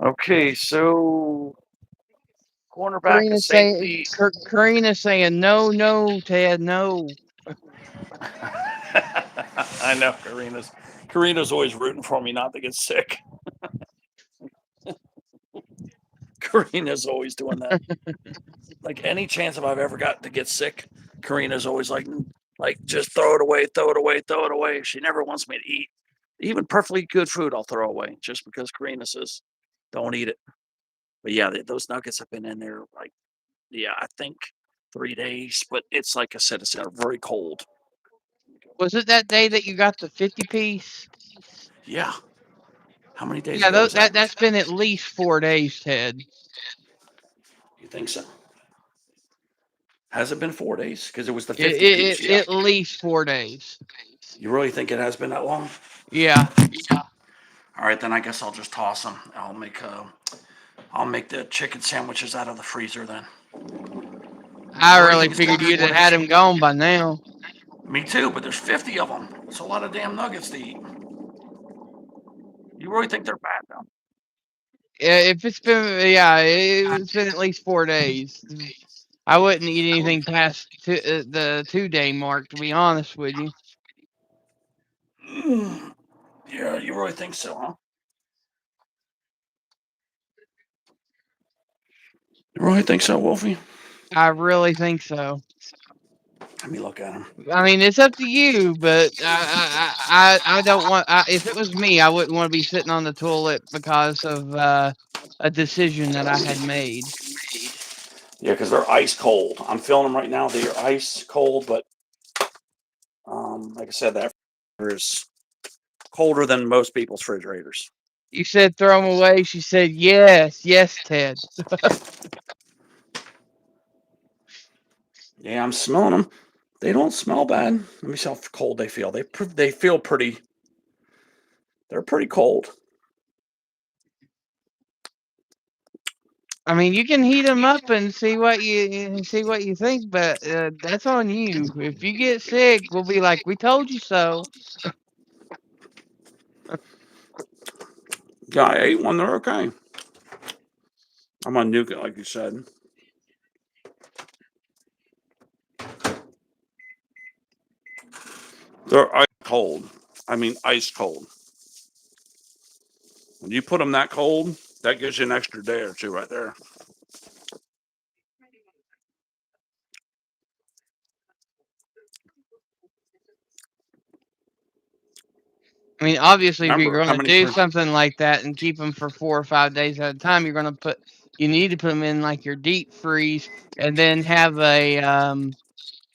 Okay, so cornerback and safety. Karina's saying, no, Ted, no. I know Karina's always rooting for me not to get sick. Karina's always doing that. Like any chance if I've ever got to get sick, Karina's always like just throw it away, throw it away, throw it away. She never wants me to eat. Even perfectly good food I'll throw away just because Karina says don't eat it. But yeah, those nuggets have been in there like I think 3 days. But it's like I said, it's very cold. Was it that day that you got the 50 piece? Yeah. How many days Yeah, ago was that? that's been at least 4 days, Ted. You think so? Has it been 4 days? Because it was the 50 piece. Yeah. At least 4 days. You really think it has been that long? Yeah. All right, then I guess I'll just toss them. I'll make the chicken sandwiches out of the freezer then. I really figured you'd have had them gone by now. Me too, but there's 50 of them. It's a lot of damn nuggets to eat. You really think they're bad though? If it's been, it's been at least 4 days. I wouldn't eat anything past the 2-day mark, to be honest with you. Yeah, you really think so, huh? You really think so, Wolfie? I really think so. Let me look at them. I mean, it's up to you, but I don't want. If it was me, I wouldn't want to be sitting on the toilet because of a decision that I had made. Yeah, because they're ice cold. I'm feeling them right now. They are ice cold, but like I said, that is colder than most people's refrigerators. You said throw them away. She said yes, Ted. Yeah, I'm smelling them. They don't smell bad. Let me see how cold they feel. They feel pretty. They're pretty cold. I mean, you can heat them up and see what you think, but that's on you. If you get sick, we'll be like, we told you so. Yeah, I ate one. They're okay. I'm gonna nuke it, like you said. They're ice cold. I mean, ice cold. When you put them that cold, that gives you an extra day or two right there. I mean, obviously, if Remember you're how going to many do fridge- something like that and keep them for 4 or 5 days at a time, you need to put them in like your deep freeze, and then have a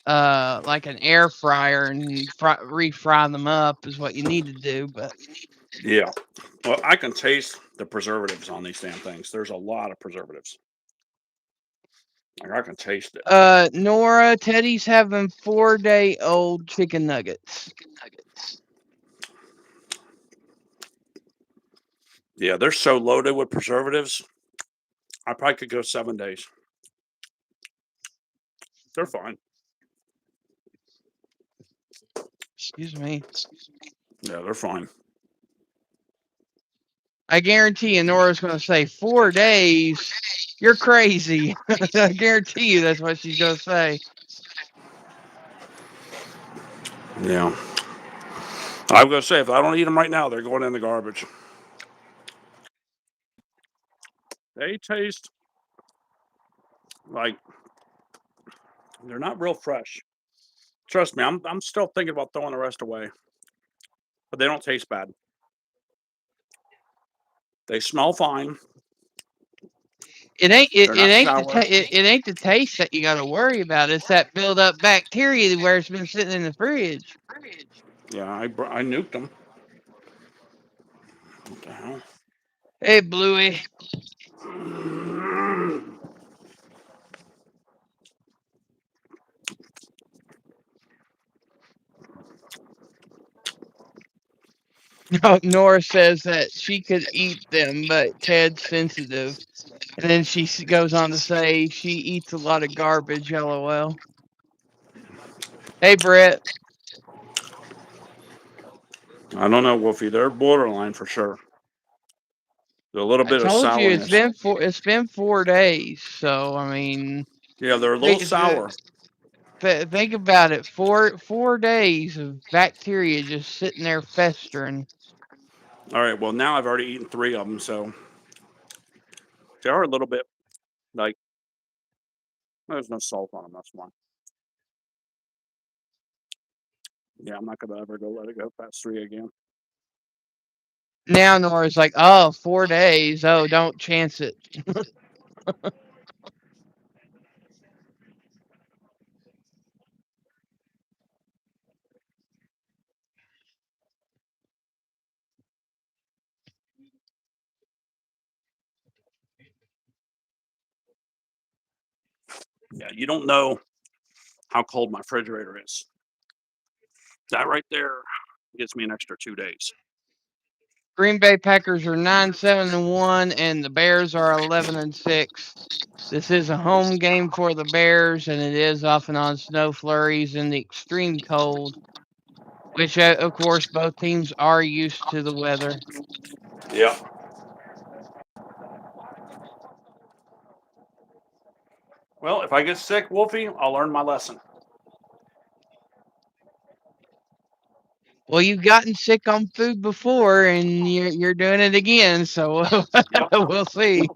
like an air fryer and refry them up is what you need to do. But Yeah. Well, I can taste the preservatives on these damn things. There's a lot of preservatives. Like I can taste it. Nora, Teddy's having 4-day-old chicken nuggets. Yeah, they're so loaded with preservatives. I probably could go 7 days. They're fine. Excuse me. Yeah, they're fine. I guarantee you, Nora's going to say 4 days. You're crazy. I guarantee you that's what she's going to say. Yeah. I'm going to say, if I don't eat them right now, they're going in the garbage. They taste like they're not real fresh. Trust me, I'm still thinking about throwing the rest away. But they don't taste bad. They smell fine. It ain't it, They're it not ain't the sour. it ain't the taste that you got to worry about. It's that build up bacteria where it's been sitting in the fridge. Yeah, I nuked them. What the hell? Hey, Bluey. No, Nora says that she could eat them, but Ted's sensitive. And then she goes on to say she eats a lot of garbage, lol. Hey, Brett. I don't know, Wolfie. They're borderline for sure. There's a little I bit of told you sourness. it's been 4 days, so I mean, Yeah, they're a little think, sour. think about it. 4 days of bacteria just sitting there festering. All right, well, now I've already eaten 3 of them, so they are a little bit like there's no salt on them. That's why. Yeah, I'm not going to ever go let it go past 3 again. Now Nora's like, oh, 4 days. Oh, don't chance it. Yeah, you don't know how cold my refrigerator is. That right there gives me an extra 2 days. Green Bay Packers are 9-7-1, and the Bears are 11-6. This is a home game for the Bears, and it is off and on snow flurries in the extreme cold, which, of course, both teams are used to the weather. Yeah. Well, if I get sick, Wolfie, I'll learn my lesson. Well, you've gotten sick on food before, and you're doing it again, so we'll see.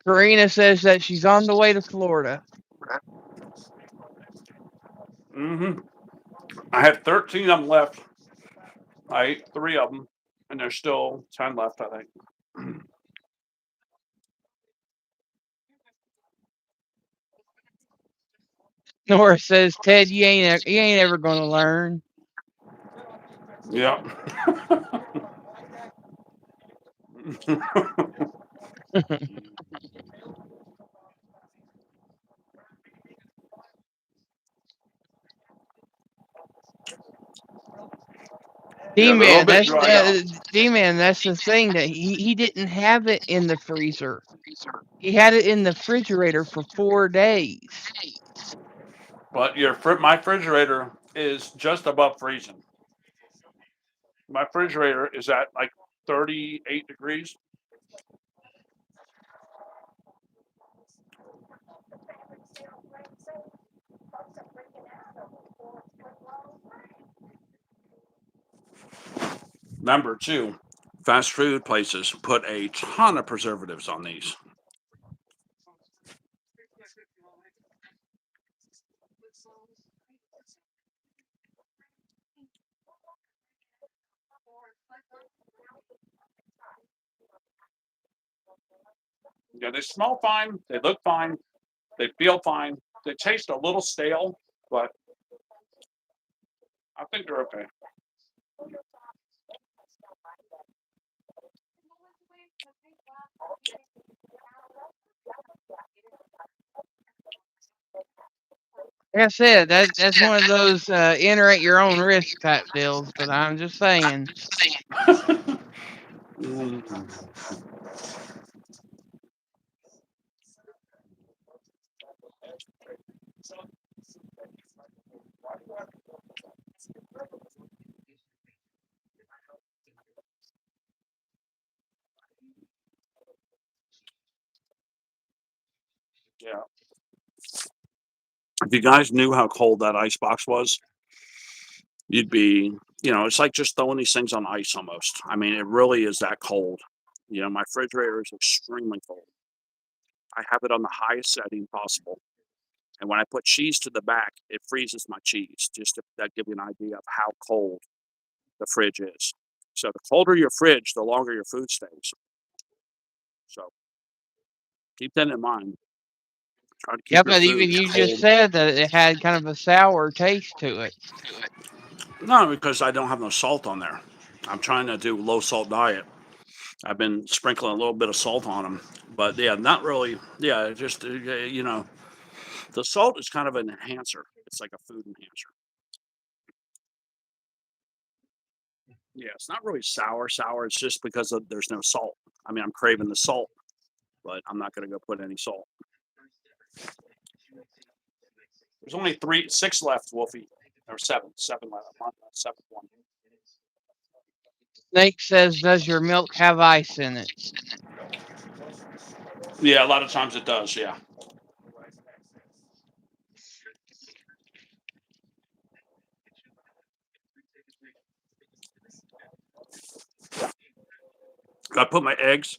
Karina says that she's on the way to Florida. Mm-hmm. I had 13 of them left. I ate 3 of them, and there's still 10 left, I think. Nora says, Ted, you ain't ever gonna learn. Yeah. Yeah, they're a little D-Man, bit dried out. D-Man, that's the thing that he didn't have it in the freezer. He had it in the refrigerator for 4 days. But my refrigerator is just above freezing. My refrigerator is at like 38 degrees. Number 2, fast food places put a ton of preservatives on these. Yeah, they smell fine. They look fine. They feel fine. They taste a little stale, but I think they're okay. Like I said, that's one of those enter at your own risk type deals. But I'm just saying. Yeah. If you guys knew how cold that ice box was, you'd be, it's like just throwing these things on ice almost. I mean, it really is that cold. My refrigerator is extremely cold. I have it on the highest setting possible. And when I put cheese to the back, it freezes my cheese, just to that give you an idea of how cold the fridge is. So the colder your fridge, the longer your food stays. So keep that in mind. Try to keep Yeah, your but food even you just cold. said that it had kind of a sour taste to it. No, because I don't have no salt on there. I'm trying to do low salt diet. I've been sprinkling a little bit of salt on them, but yeah, not really. Yeah, just the salt is kind of an enhancer. It's like a food enhancer. Yeah, it's not really sour. Sour. It's just because there's no salt. I mean, I'm craving the salt, but I'm not going to go put any salt. There's only 6 left, Wolfie. Or 7 left. I'm on the 7th one. Snake says, "Does your milk have ice in it?" Yeah, a lot of times it does. Yeah. I put my eggs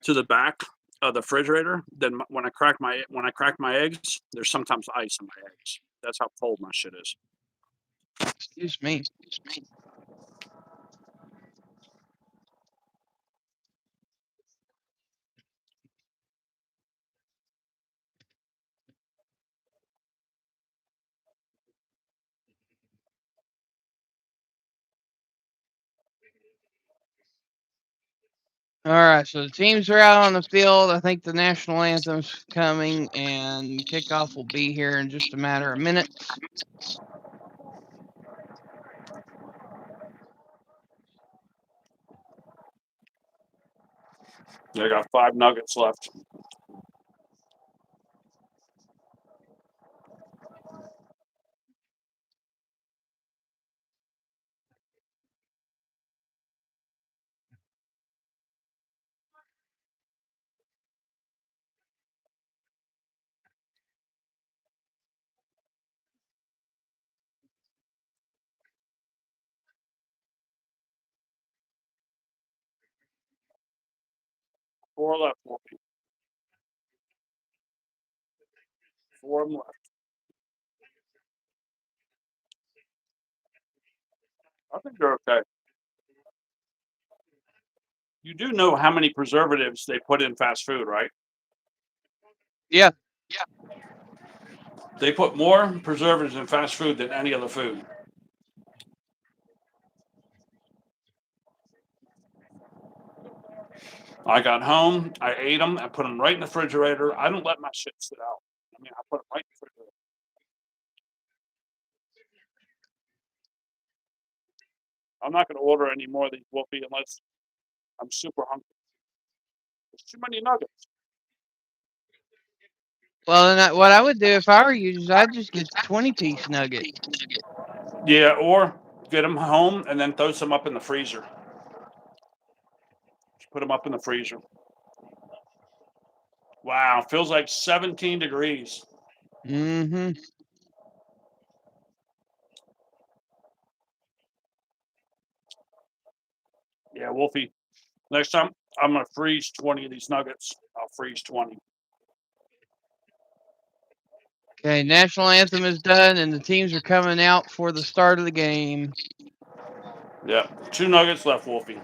to the back of the refrigerator. Then when I crack my eggs, there's sometimes ice in my eggs. That's how cold my shit is. Excuse me. All right, so the teams are out on the field. I think the national anthem's coming, and kickoff will be here in just a matter of minutes. I got 5 nuggets left. Four left, Wolfie. 4 of them left. I think they're okay. You do know how many preservatives they put in fast food, right? Yeah. They put more preservatives in fast food than any other food. I got home, I ate them, I put them right in the refrigerator. I don't let my shit sit out. I mean, I put them right in the refrigerator. I'm not going to order any more of these, Wolfie, unless I'm super hungry. There's too many nuggets. Well, then what I would do if I were you is I'd just get the 20-piece nugget. Yeah, or get them home and then throw some up in the freezer. Just put them up in the freezer. Wow, feels like 17 degrees. Mm-hmm. Yeah, Wolfie. Next time I'm gonna freeze 20 of these nuggets. I'll freeze 20. Okay, national anthem is done, and the teams are coming out for the start of the game. Yeah, 2 nuggets left, Wolfie.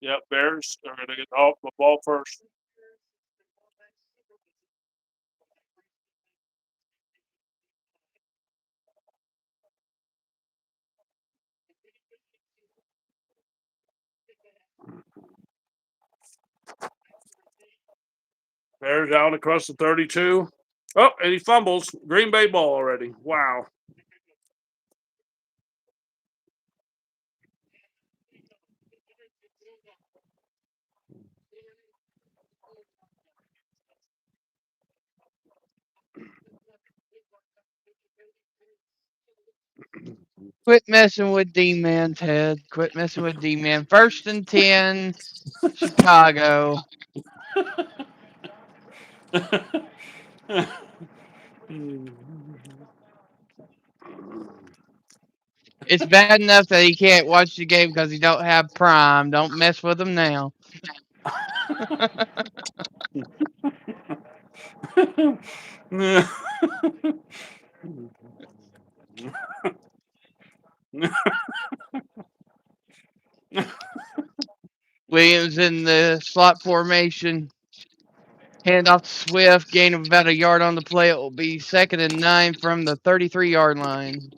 Yep, Bears are going to get the ball first. Bears down across the 32. Oh, and he fumbles. Green Bay ball already. Wow. Quit messing with D-Man, Ted. Quit messing with D-Man. 1st and 10, Chicago. It's bad enough that he can't watch the game because he don't have Prime. Don't mess with him now. Williams in the slot formation. Hand off to Swift. Gain of about a yard on the play. It will be 2nd and 9 from the 33-yard line.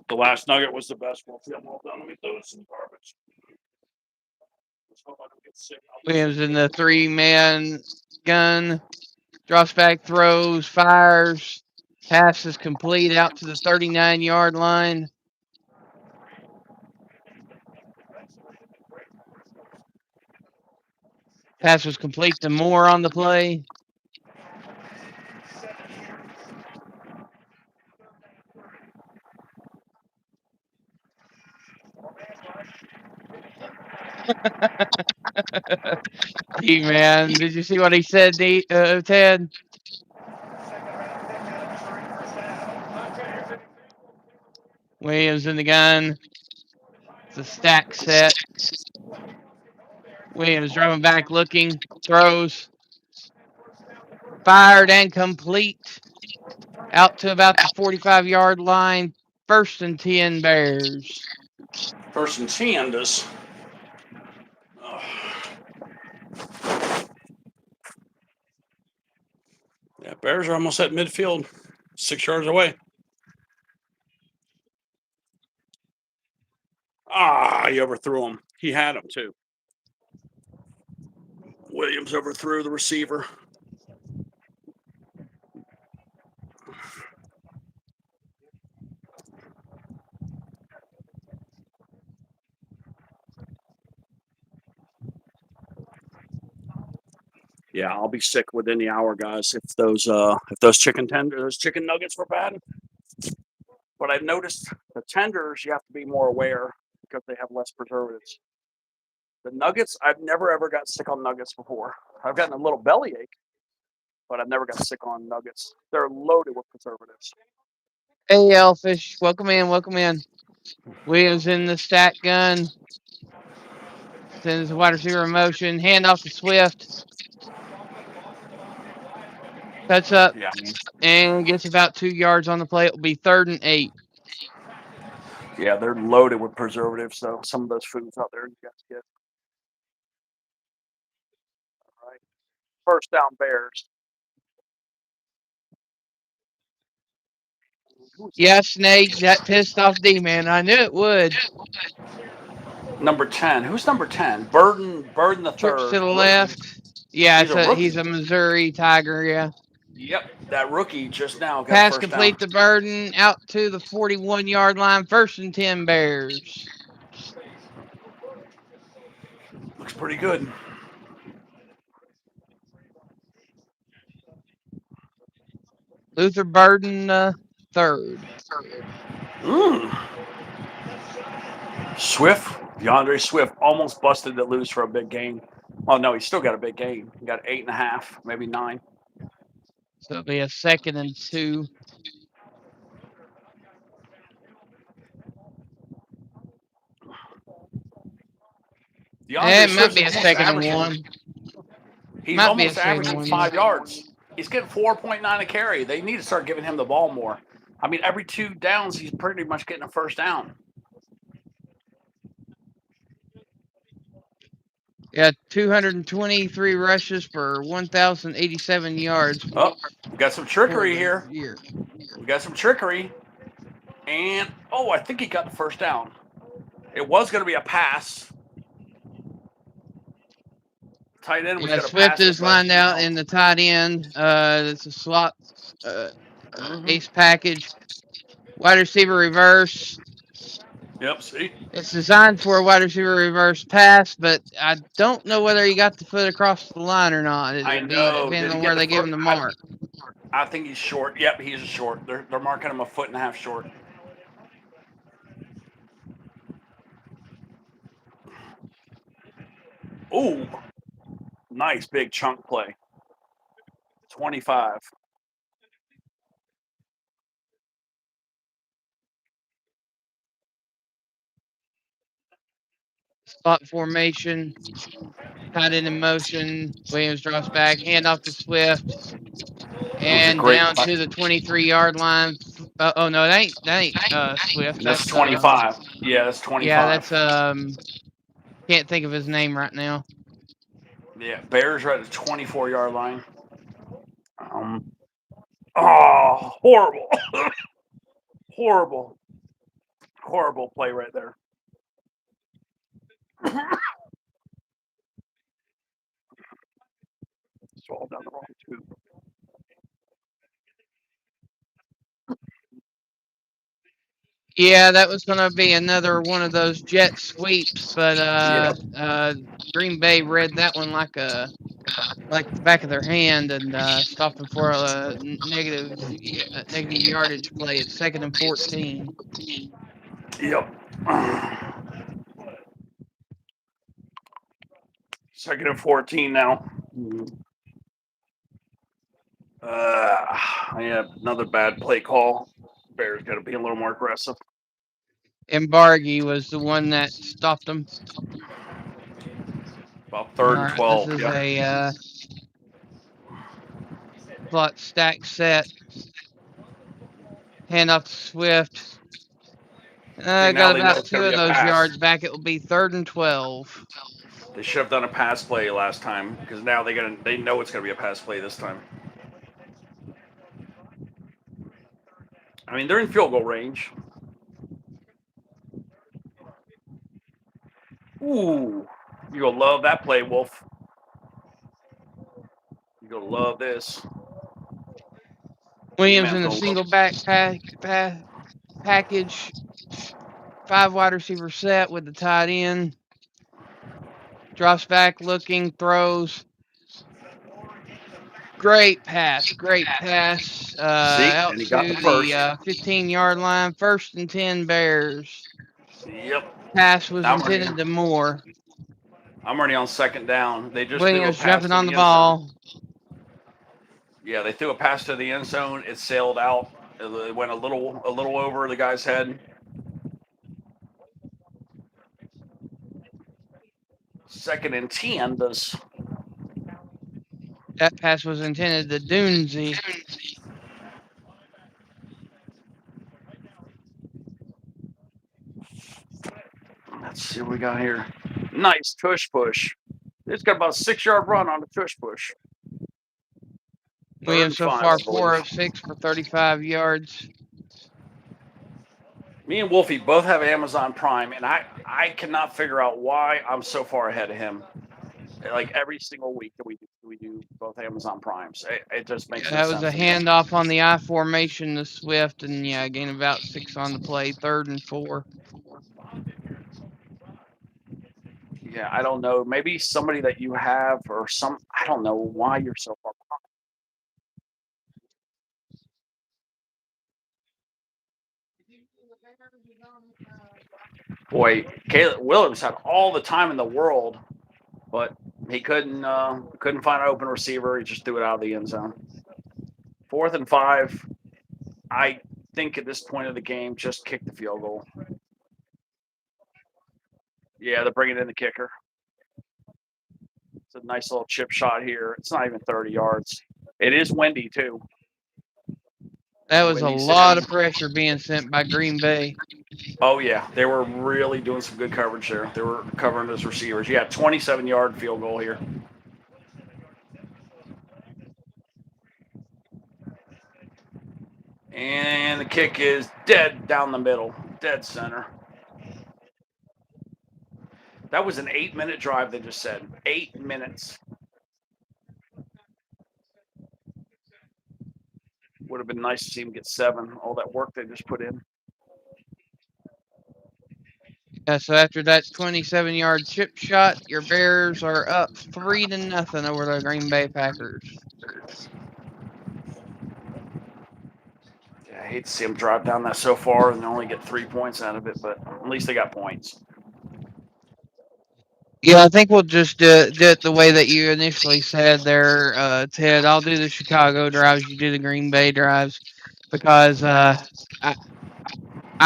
The last nugget was the best. Well done. Let me throw this in the garbage. Williams in the 3-man gun. Drops back, throws, fires. Pass is complete out to the 39-yard line. Pass was complete to Moore on the play. D-Man, did you see what he said, Ted? Williams in the gun. It's a stack set. Williams driving back, looking, throws. Fired and complete. Out to about the 45-yard line. 1st and 10 Bears. 1st and 10 does. Yeah, Bears are almost at midfield. 6 yards away. He overthrew him. He had him too. Williams overthrew the receiver. Yeah, I'll be sick within the hour, guys. If those chicken nuggets were bad. But I've noticed the tenders, you have to be more aware because they have less preservatives. The nuggets, I've never ever got sick on nuggets before. I've gotten a little bellyache, but I've never got sick on nuggets. They're loaded with preservatives. Hey, Elfish, welcome in, welcome in. Williams in the stack gun. Sends the wide receiver in motion. Hand off to Swift. Cuts up and gets about 2 yards on the play. It will be 3rd and 8. Yeah, they're loaded with preservatives, so some of those foods out there you got to get. All right. 1st down Bears. Yeah, Snake, that pissed off D-Man. I knew it would. Number 10. Who's number 10? Burden the Trips third. to the left. Yeah, he's a Missouri Tiger, yeah. Yep, that rookie just now got Pass first complete down. to Burden out to the 41-yard line. 1st and 10 Bears. Looks pretty good. Luther Burden, 3rd. Swift, DeAndre Swift, almost busted it loose for a big game. Oh no, he's still got a big game. He got 8.5, maybe 9. So it'll be a 2nd and 2. DeAndre It might Swift's be a almost second and averaging. one. He's Might be a almost second averaging one. 5 yards. He's getting 4.9 a carry. They need to start giving him the ball more. I mean, every 2 downs, he's pretty much getting a first down. Yeah, 223 rushes for 1,087 yards. Oh, we got some trickery for here. the year. We got some trickery. And, I think he got the first down. It was going to be a pass. Tight end was Yeah, going to Swift pass it, is but lined out in the tight end. It's a slot ace package. Wide receiver reverse. Yep, see? It's designed for a wide receiver reverse pass, but I don't know whether he got the foot across the line or not. I It'll be know. depending Did he on get where the they give foot? him the mark. I think he's short. Yep, he's short. They're marking him a 1.5 foot short. Ooh, nice big chunk play. 25. Spot formation, tight end in motion. Williams drops back, hand off to Swift, and down to the 23-yard line. Oh no, that ain't Swift. That's That's 25. Yeah, that's 25. Yeah, that's can't think of his name right now. Yeah, Bears are at the 24-yard line. Horrible. Horrible play right there. It's all down the wrong tube. Yeah, that was going to be another one of those jet sweeps, but Green Bay read that one like the back of their hand and stopped them for a negative yardage play. It's 2nd and 14. Yep. 2nd and 14 now. Yeah, another bad play call. Bears got to be a little more aggressive. Embargi was the one that stopped them. About 3rd and 12. This is a plot stack set. Hand off to Swift. Got about 2 of those yards back. It will be 3rd and 12. They should have done a pass play last time because now they know it's going to be a pass play this time. I mean, they're in field goal range. Ooh, you're going to love that play, Wolf. You're going to love this. Williams in a single package. 5 wide receiver set with the tight end. Drops back looking, throws. Great pass. Out to the 15-yard line. 1st and 10 Bears. Yep. Pass was intended to Moore. I'm already on 2nd down. They just Williams jumping on the ball. Yeah, they threw a pass to the end zone. It sailed out. It went a little over the guy's head. 2nd and 10. That pass was intended to Dunzy. Let's see what we got here. Nice tush push. It's got about a 6-yard run on the tush push. Williams so far 4 of 6 for 35 yards. Me and Wolfie both have Amazon Prime, and I cannot figure out why I'm so far ahead of him. Like every single week that we do both Amazon Primes, it just makes that was a handoff on the I formation to Swift, and gain about 6 on the play, 3rd and 4. Yeah, I don't know. Maybe somebody that you have or I don't know why you're so far behind. Boy, Caleb Williams had all the time in the world, but he couldn't find an open receiver. He just threw it out of the end zone. 4th and 5. I think at this point of the game, just kick the field goal. Yeah, they're bringing in the kicker. a nice little chip shot here. It's not even 30 yards. It is windy too. That was a Windy lot City. of pressure being sent by Green Bay. Oh yeah, they were really doing some good coverage there. They were covering those receivers. Yeah, 27-yard field goal here. And the kick is dead down the middle, dead center. That was an 8-minute drive, they just said. 8 minutes. Would have been nice to see him get 7, all that work they just put in. Yeah, so after that 27-yard chip shot, your Bears are up 3-0 over the Green Bay Packers. Yeah, I hate to see them drive down that so far and only get 3 points out of it, but at least they got points. Yeah, I think we'll just do it the way that you initially said there, Ted. I'll do the Chicago drives, you do the Green Bay drives, because I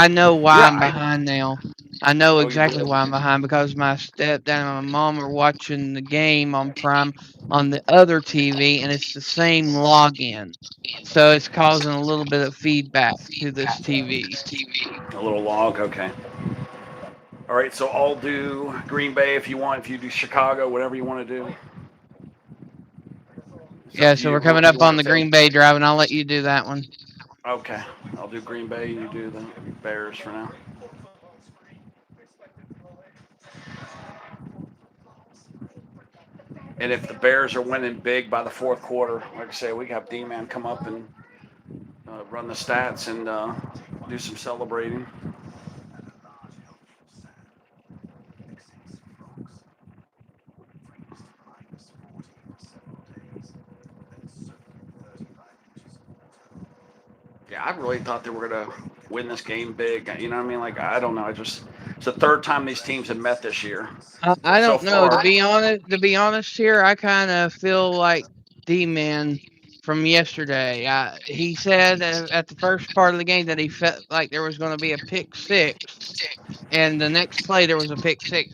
know why Yeah, I'm behind now. I know Oh, you exactly do? why I'm behind, because my stepdad and my mom are watching the game on Prime on the other TV, and it's the same login. So it's causing a little bit of feedback to this TV. A little log, okay. All right, so I'll do Green Bay if you want. If you do Chicago, whatever you want to do. It's up Yeah, to so you. we're coming Who you up on want the to take? Green Bay drive, and I'll let you do that one. Okay, I'll do Green Bay. You do the Bears for now. And if the Bears are winning big by the fourth quarter, like I say, we have D-Man come up and run the stats and do some celebrating. Yeah, I really thought they were gonna win this game big. You know what I mean? Like I don't know. It's the third time these teams have met this year. I So don't know. To far, be honest, here, I kind of feel like D-Man from yesterday. He said at the first part of the game that he felt like there was going to be a pick six, and the next play there was a pick six.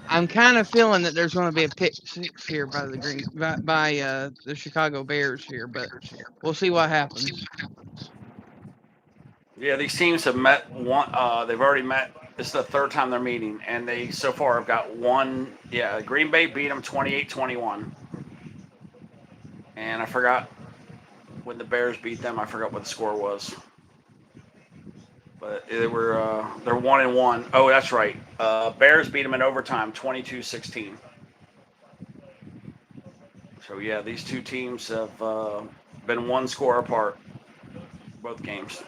I'm kind of feeling that there's going to be a pick six here by the Chicago Bears here, but we'll see what happens. yeah, these teams have met one. They've already met. This is the third time they're meeting, and they so far have got one. Yeah, Green Bay beat them 28-21. And I forgot when the Bears beat them. I forgot what the score was. But they were they're 1-1. Oh, that's right. Bears beat them in overtime, 22-16. So yeah, these two teams have been one score apart, both games.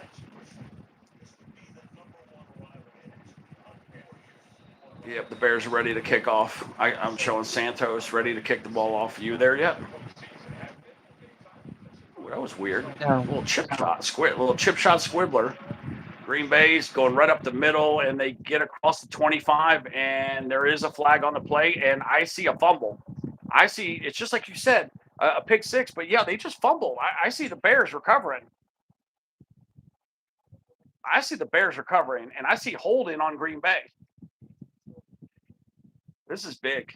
Yep, the Bears are ready to kick off. I'm showing Santos ready to kick the ball off. You there yet? Ooh, that was weird. No. Little chip shot, squibbler. Green Bay's going right up the middle, and they get across the 25, and there is a flag on the play, and I see a fumble. I see it's just like you said, a pick six, but yeah, they just fumble. I see the Bears recovering. And I see holding on Green Bay. This is big.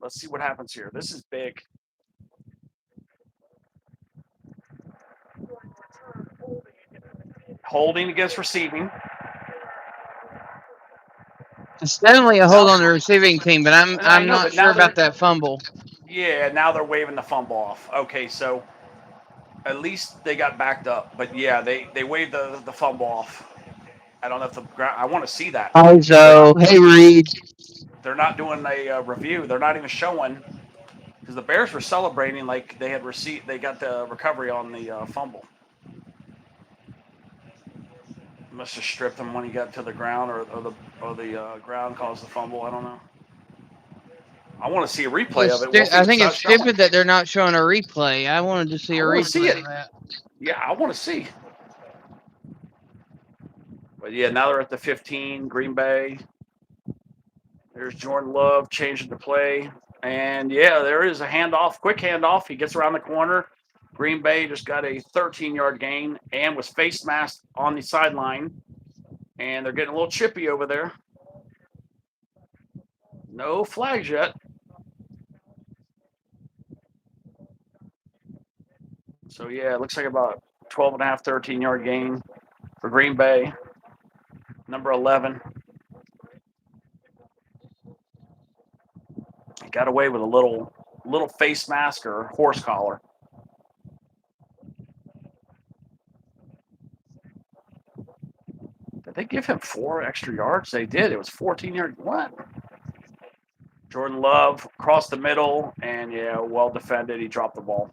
Let's see what happens here. This is big. Holding against receiving. It's definitely a hold on the receiving team, but I'm know, not but sure now about that fumble. Yeah, now they're waving the fumble off. Okay, so at least they got backed up. But yeah, they waved the fumble off. I don't know if the ground. I want to see that. So, hey Reed. They're not doing a review. They're not even showing because the Bears were celebrating like they had received. They got the recovery on the fumble. Must have stripped him when he got to the ground, or the ground caused the fumble. I don't know. I want to see a replay of it. We'll see I if think it's showing. stupid that they're not showing a replay. I wanted to see a want to see replay it. of that. Yeah, I want to see. But yeah, now they're at the 15, Green Bay. There's Jordan Love changing the play. And yeah, there is a handoff, quick handoff. He gets around the corner. Green Bay just got a 13-yard gain and was face masked on the sideline. And they're getting a little chippy over there. No flags yet. So, yeah, it looks like about 12 and a half, 13-yard gain for Green Bay. Number 11. He got away with a little face mask or horse collar. Did they give him 4 extra yards? They did. It was 14 yards. What? Jordan Love across the middle, and yeah, well defended. He dropped the ball.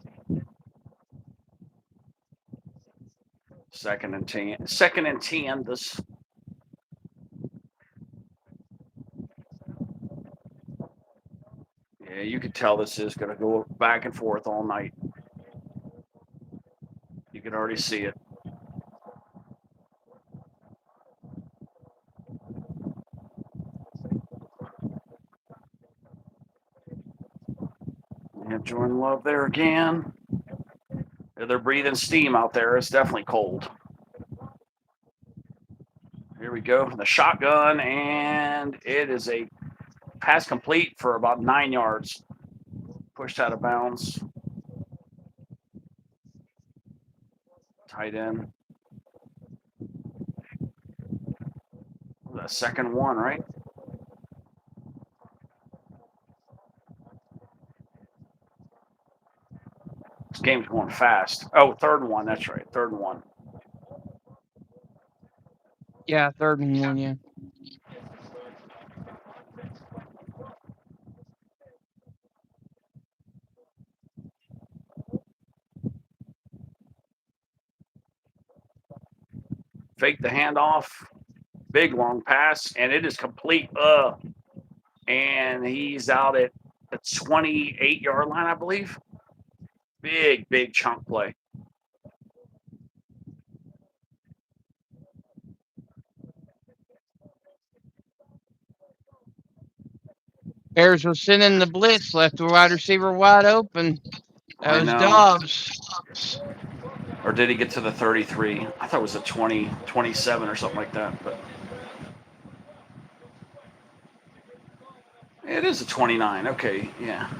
Second and 10. This. Yeah, you could tell this is going to go back and forth all night. You can already see it. You have Jordan Love there again. They're breathing steam out there. It's definitely cold. Here we go from the shotgun, and it is a pass complete for about 9 yards. Pushed out of bounds. Tight end. That second one, right? This game's going fast. Oh, third one. That's right. Third one. Yeah, 3rd and 1, yeah. Fake the handoff. Big long pass, and it is complete. And he's out at the 28-yard line, I believe. Big chunk play. Bears was sending the blitz, left the wide receiver wide open. That was Dobbs. Or did he get to the 33? I thought it was a 20, 27 or something like that. But it is a 29. Okay, yeah.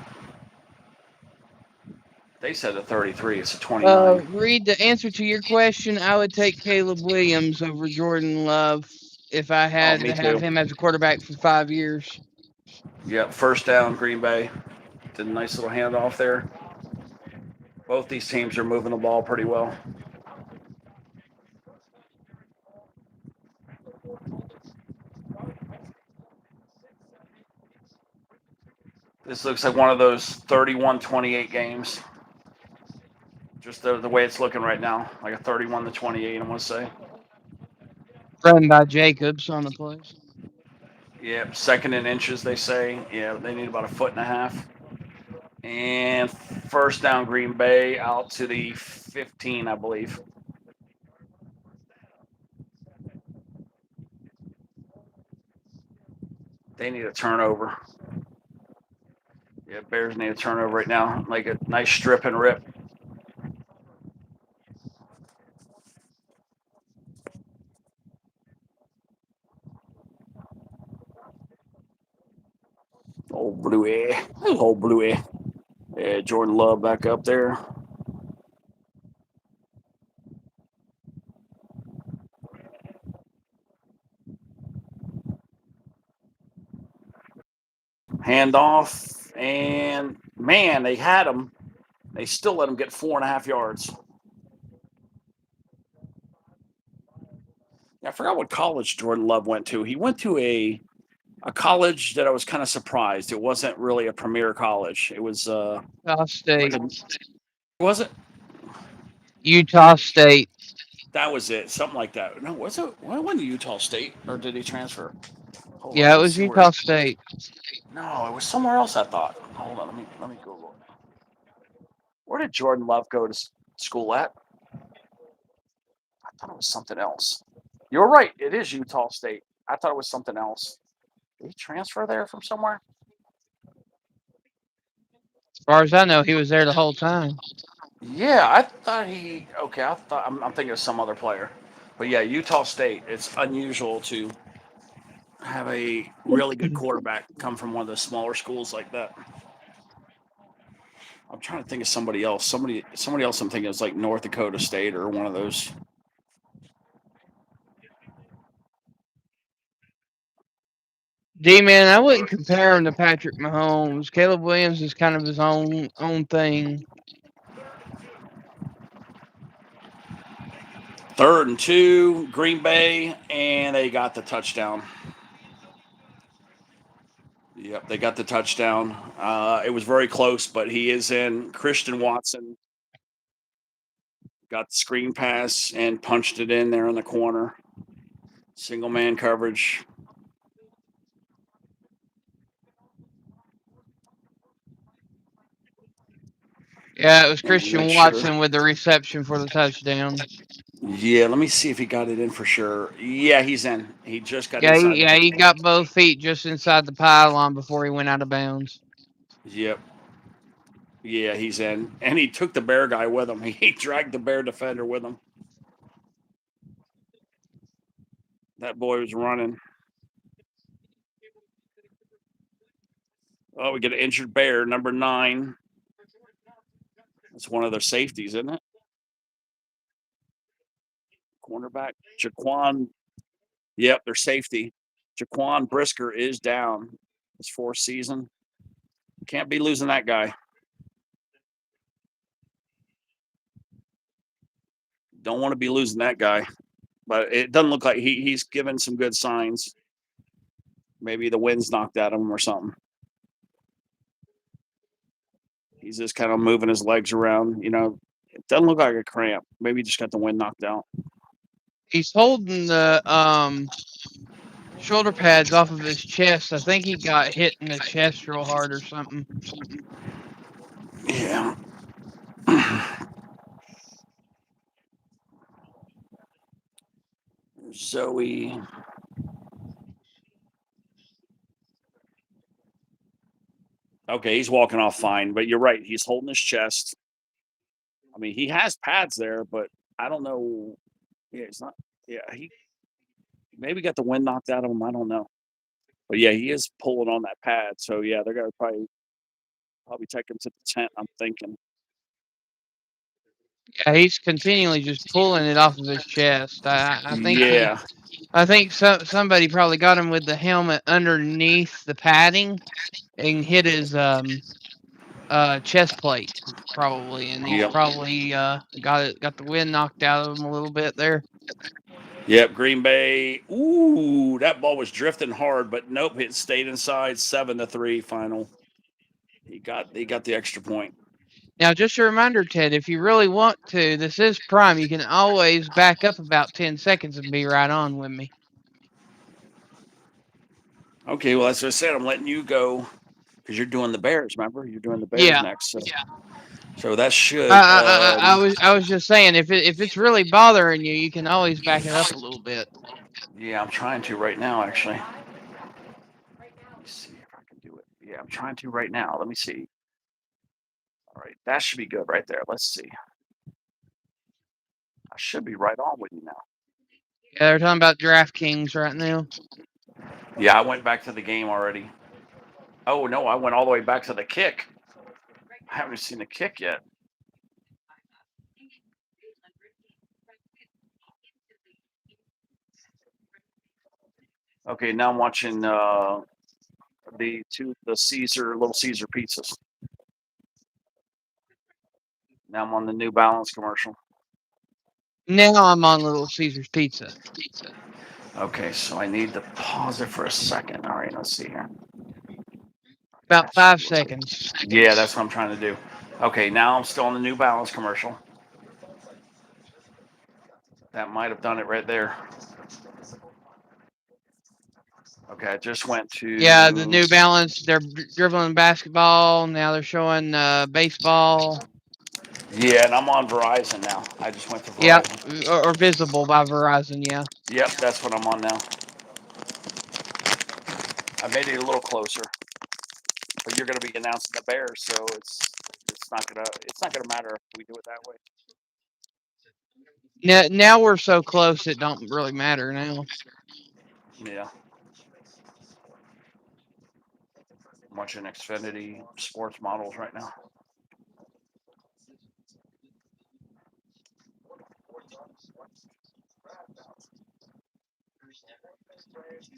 They said a 33. It's a 29. Reed, the answer to your question, I would take Caleb Williams over Jordan Love if I had to have him as a quarterback for 5 years. Yep, first down, Green Bay. Did a nice little handoff there. Both these teams are moving the ball pretty well. This looks like one of those 31-28 games. Just the way it's looking right now, like a 31-28, I'm going to say. Run by Jacobs on the plays. Yep, second in inches, they say. Yeah, they need about 1.5 feet. And first down, Green Bay, out to the 15, I believe. They need a turnover. Yeah, Bears need a turnover right now. Like a nice strip and rip. Old Bluey. Old Bluey. Yeah, Jordan Love back up there. Handoff. And, man, they had him. They still let him get 4.5 yards. I forgot what college Jordan Love went to. He went to a college that I was kind of surprised. It wasn't really a premier college. It was Utah State. Was it? Utah State. That was it. Something like that. No, was it? When went to Utah State, or did he transfer? Yeah, it was Utah State. No, it was somewhere else, I thought. Hold on, let me Google it. Where did Jordan Love go to school at? I thought it was something else. You're right. It is Utah State. I thought it was something else. Did he transfer there from somewhere? As far as I know, he was there the whole time. Yeah, I thought he. Okay, I'm thinking of some other player. But yeah, Utah State. It's unusual to have a really good quarterback come from one of the smaller schools like that. I'm trying to think of somebody else. Somebody else I'm thinking is like North Dakota State or one of those. D-Man, I wouldn't compare him to Patrick Mahomes. Caleb Williams is kind of his own thing. 3rd and 2, Green Bay, and they got the touchdown. Yep, they got the touchdown. It was very close, but he is in. Christian Watson got the screen pass and punched it in there in the corner. Single man coverage. Yeah, it was Christian Watson with the reception for the touchdown. Yeah, let me see if he got it in for sure. Yeah, he's in. He just got Yeah, inside. he got both feet just inside the pylon before he went out of bounds. Yep. Yeah, he's in. And he took the Bear guy with him. He dragged the Bear defender with him. That boy was running. Oh, we get an injured Bear, number 9. That's one of their safeties, isn't it? Cornerback. Jaquan. Yep, their safety. Jaquan Brisker is down. His 4th season. Can't be losing that guy. Don't want to be losing that guy. But it doesn't look like he's given some good signs. Maybe the wind's knocked out of him or something. He's just kind of moving his legs around. It doesn't look like a cramp. Maybe he just got the wind knocked out. He's holding the shoulder pads off of his chest. I think he got hit in the chest real hard or something. Yeah. Zoe. Okay, he's walking off fine, but you're right. He's holding his chest. I mean, he has pads there, but I don't know. Yeah, it's not. Yeah, he maybe got the wind knocked out of him. I don't know. But yeah, he is pulling on that pad. So yeah, they're gonna probably take him to the tent. I'm thinking. Yeah, he's continually just pulling it off of his chest. I think Yeah. I think somebody probably got him with the helmet underneath the padding and hit his chest plate probably, and he's probably got the wind knocked out of him a little bit there. Yep, Green Bay. Ooh, that ball was drifting hard, but nope, it stayed inside. 7-3 final. He got the extra point. Now, just a reminder, Ted, if you really want to, this is Prime. You can always back up about 10 seconds and be right on with me. Okay, well, that's what I said. I'm letting you go because you're doing the Bears. Remember, you're doing the Bears next. So that should. I was just saying, if it's really bothering you, you can always back it up a little bit. Yeah, I'm trying to right now, actually. Let me see if I can do it. Yeah, I'm trying to right now. Let me see. All right, that should be good right there. Let's see. I should be right on with you now. Yeah, they're talking about DraftKings right now. Yeah, I went back to the game already. Oh, no, I went all the way back to the kick. I haven't seen the kick yet. Okay, now I'm watching the Little Caesar pizzas. Now I'm on the New Balance commercial. Now I'm on Little Caesar's Pizza. Okay, so I need to pause it for a second. All right, let's see here. About 5 seconds. Yeah, that's what I'm trying to do. Okay, now I'm still on the New Balance commercial. That might have done it right there. Okay, I just went to. Yeah, the New Balance. They're dribbling basketball. Now they're showing baseball. Yeah, and I'm on Verizon now. I just went to Verizon. Yeah, or Visible by Verizon, yeah. Yep, that's what I'm on now. I made it a little closer. But you're going to be announcing the Bears, so it's not gonna matter if we do it that way. Now we're so close it don't really matter now. Yeah. I'm watching Xfinity sports models right now.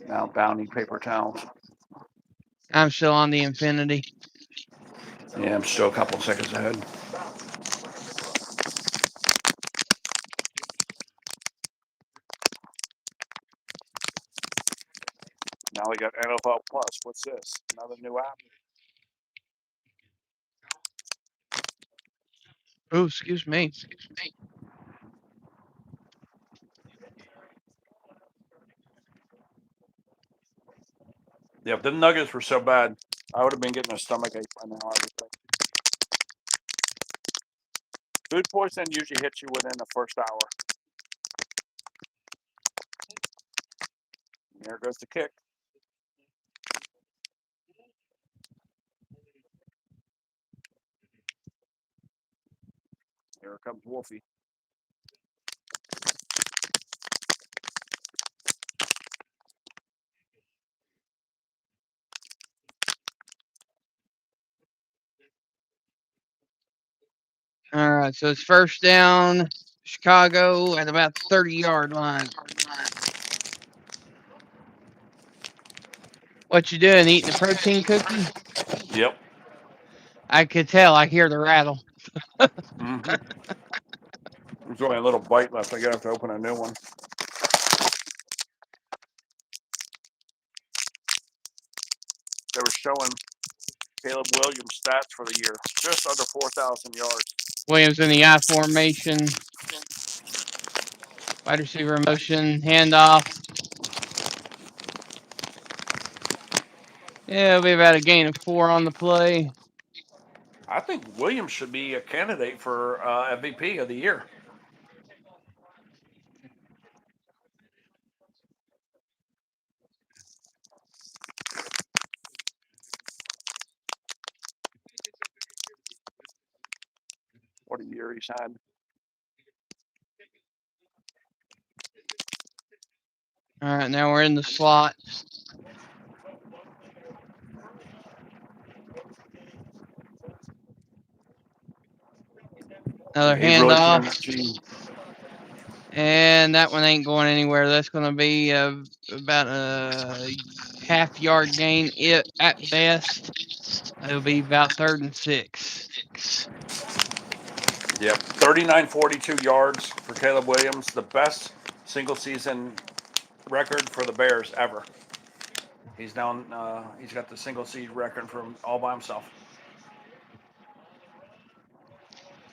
Now Bounty paper towels. I'm still on the Infinity. Yeah, I'm still a couple seconds ahead. Now we got NFL Plus. What's this? Another new app? Oh, excuse me. Yeah, if the Nuggets were so bad, I would have been getting a stomach ache by now, I would think. Food poisoning usually hits you within the first hour. There goes the kick. Here comes Wolfie. All right, so it's first down, Chicago at about the 30-yard line. What you doing? Eating a protein cookie? Yep. I could tell. I hear the rattle. Mm-hmm. There's only a little bite left. I gotta have to open a new one. They were showing Caleb Williams' stats for the year. Just under 4,000 yards. Williams in the I formation. Wide receiver motion, handoff. Yeah, it'll be about a gain of 4 on the play. I think Williams should be a candidate for MVP of the year. What a year he's had. All right, now we're in the slot. Another handoff. And that one ain't going anywhere. That's going to be about a half-yard gain at best. It'll be about 3rd and 6. Yep, 39-42 yards for Caleb Williams, the best single-season record for the Bears ever. He's down. He's got the single-season record from all by himself.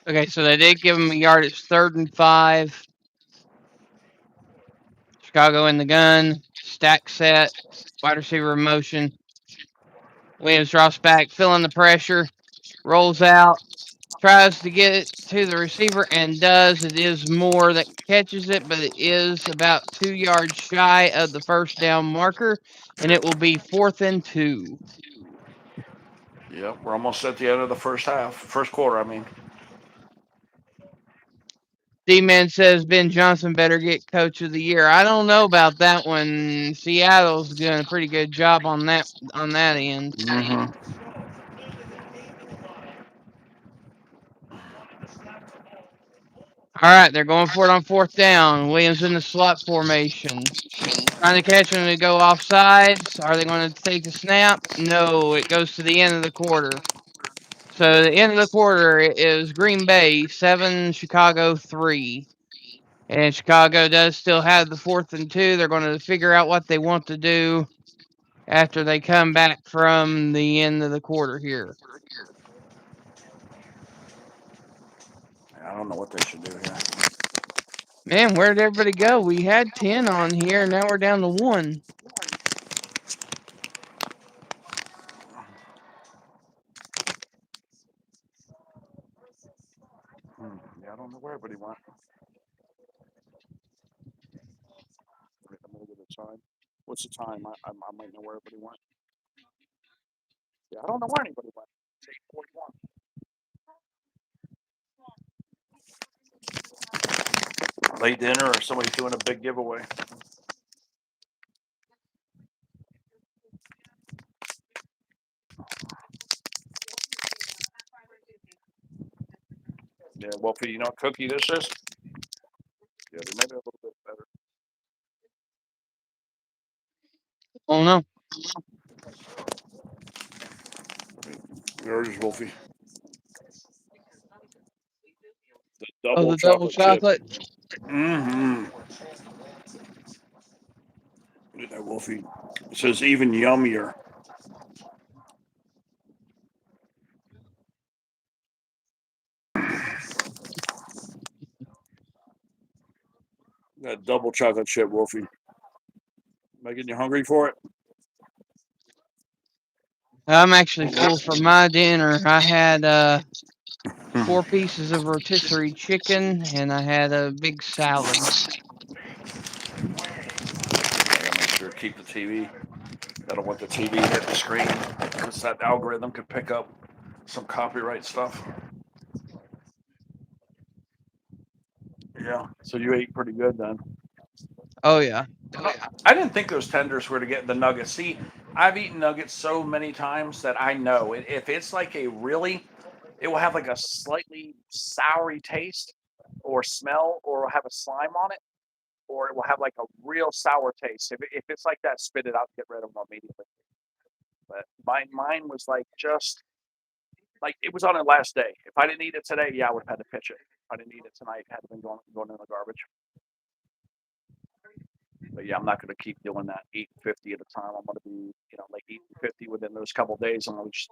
Okay, so they did give him a yard. It's 3rd and 5. Chicago in the gun. Stack set. Wide receiver motion. Williams drops back, feeling the pressure. Rolls out. Tries to get it to the receiver and does. It is Moore that catches it, but it is about 2 yards shy of the first down marker, and it will be 4th and 2. Yep, we're almost at the end of the first quarter, I mean. D-Man says Ben Johnson better get coach of the year. I don't know about that one. Seattle's doing a pretty good job on that end. Mm-hmm. All right, they're going for it on 4th down. Williams in the slot formation. Trying to catch him to go off sides. Are they going to take the snap? No, it goes to the end of the quarter. So the end of the quarter is Green Bay 7, Chicago 3. And Chicago does still have the 4th and 2. They're going to figure out what they want to do after they come back from the end of the quarter here. I don't know what they should do here. Man, where did everybody go? We had 10 on here, now we're down to 1. Yeah, I don't know where everybody went. I'm gonna get the time. What's the time? I might know where everybody went. Yeah, I don't know where anybody went. It's 8:41. Late dinner or somebody's doing a big giveaway. Yeah, Wolfie, you know what cookie this is? Yeah, they made There's Wolfie. The Oh, double the double chocolate. Mm-hmm. Look at that Wolfie. It says even yummier. That double chocolate chip, Wolfie. Am I getting you hungry for it? I'm actually full for my dinner. I had 4 pieces of rotisserie chicken, and I had a big salad. I gotta make sure to keep the TV. I don't want the TV to hit the screen because that algorithm could pick up some copyright stuff. Yeah. So you ate pretty good then. Oh yeah. I didn't think those tenders were to get the nuggets. See, I've eaten nuggets so many times that I know if it's like it will have like a slightly soury taste or smell, or have a slime on it, or it will have like a real sour taste. If it's like that, spit it out, get rid of them immediately. But mine was like just like it was on the last day. If I didn't eat it today, yeah, I would have had to pitch it. If I didn't eat it tonight, it had been going in the garbage. But yeah, I'm not going to keep doing that. Eating 50 at a time. I'm going to be, like eating 50 within those couple of days. I'm going to just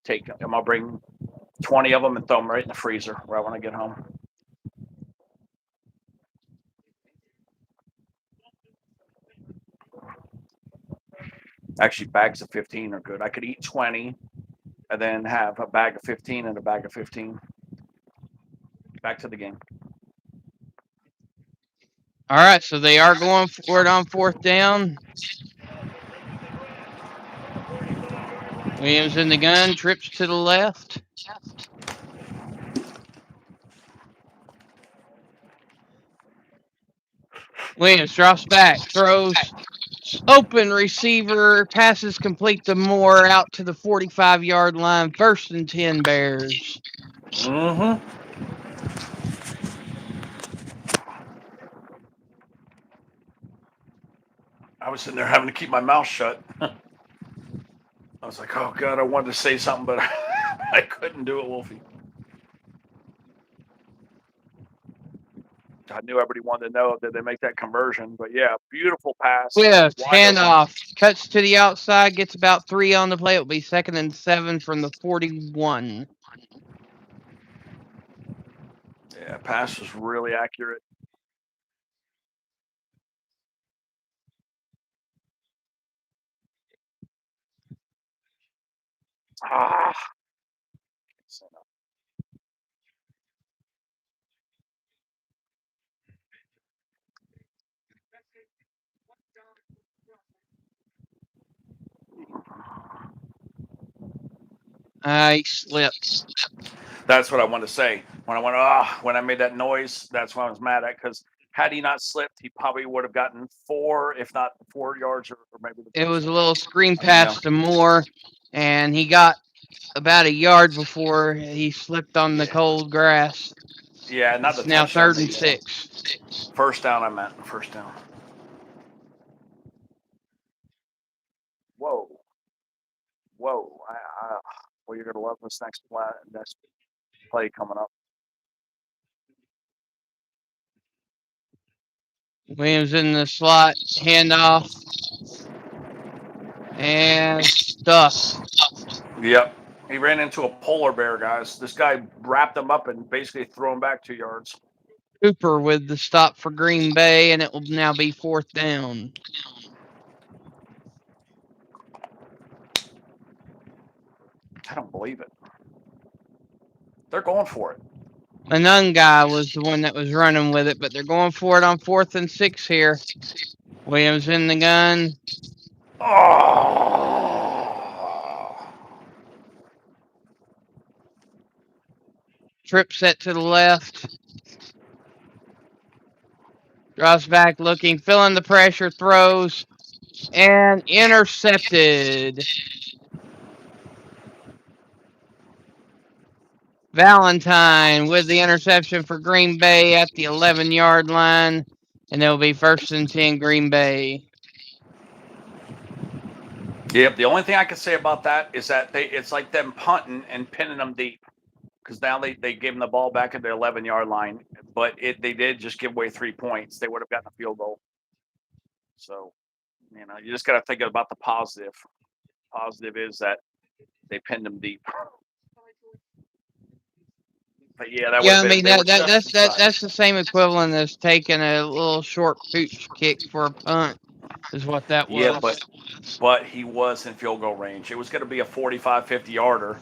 I'm going to bring 20 of them and throw them right in the freezer right when I get home. Actually, bags of 15 are good. I could eat 20 and then have a bag of 15 and a bag of 15. Back to the game. All right, so they are going for it on 4th down. Williams in the gun, trips to the left. Williams drops back, throws, open receiver, passes complete to Moore out to the 45-yard line. 1st and 10 Bears. Mm-hmm. I was sitting there having to keep my mouth shut. I was like, oh, God, I wanted to say something, but I couldn't do it, Wolfie. I knew everybody wanted to know that they make that conversion. But, yeah, beautiful pass. Swift, handoff, cuts to the outside, gets about 3 on the play. It'll be 2nd and 7 from the 41. Yeah, pass was really accurate. Ah. He slipped. That's what I want to say. When I made that noise, that's what I was mad at, because had he not slipped, he probably would have gotten 4, if not 4 yards, or maybe. It was a little screen pass to Moore, and he got about a yard before he slipped on the cold grass. Yeah, not the now touchdown. 3rd and 6. First down, I meant. First down. Whoa. Well, you're going to love this next play coming up. Williams in the slot, handoff, and stuffed. Yep. He ran into a polar bear, guys. This guy wrapped him up and basically threw him back 2 yards. Cooper with the stop for Green Bay, and it will now be 4th down. I don't believe it. They're going for it. The nun guy was the one that was running with it, but they're going for it on 4th and 6 here. Williams in the gun. Oh. Trip set to the left. Drops back looking, feeling the pressure, throws, and intercepted. Valentine with the interception for Green Bay at the 11-yard line, and it'll be 1st and 10 Green Bay. Yep. The only thing I can say about that is that it's like them punting and pinning them deep because now they gave them the ball back at the 11-yard line, but they did just give away 3 points. They would have gotten a field goal. So, you just got to think about the positive. Positive is that they pinned them deep. But yeah, that would Yeah, have I been. mean They were just that's the same equivalent as taking a little short pooch kick for a punt, is what that Yeah, was. but he was in field goal range. It was going to be a 45, 50-yarder,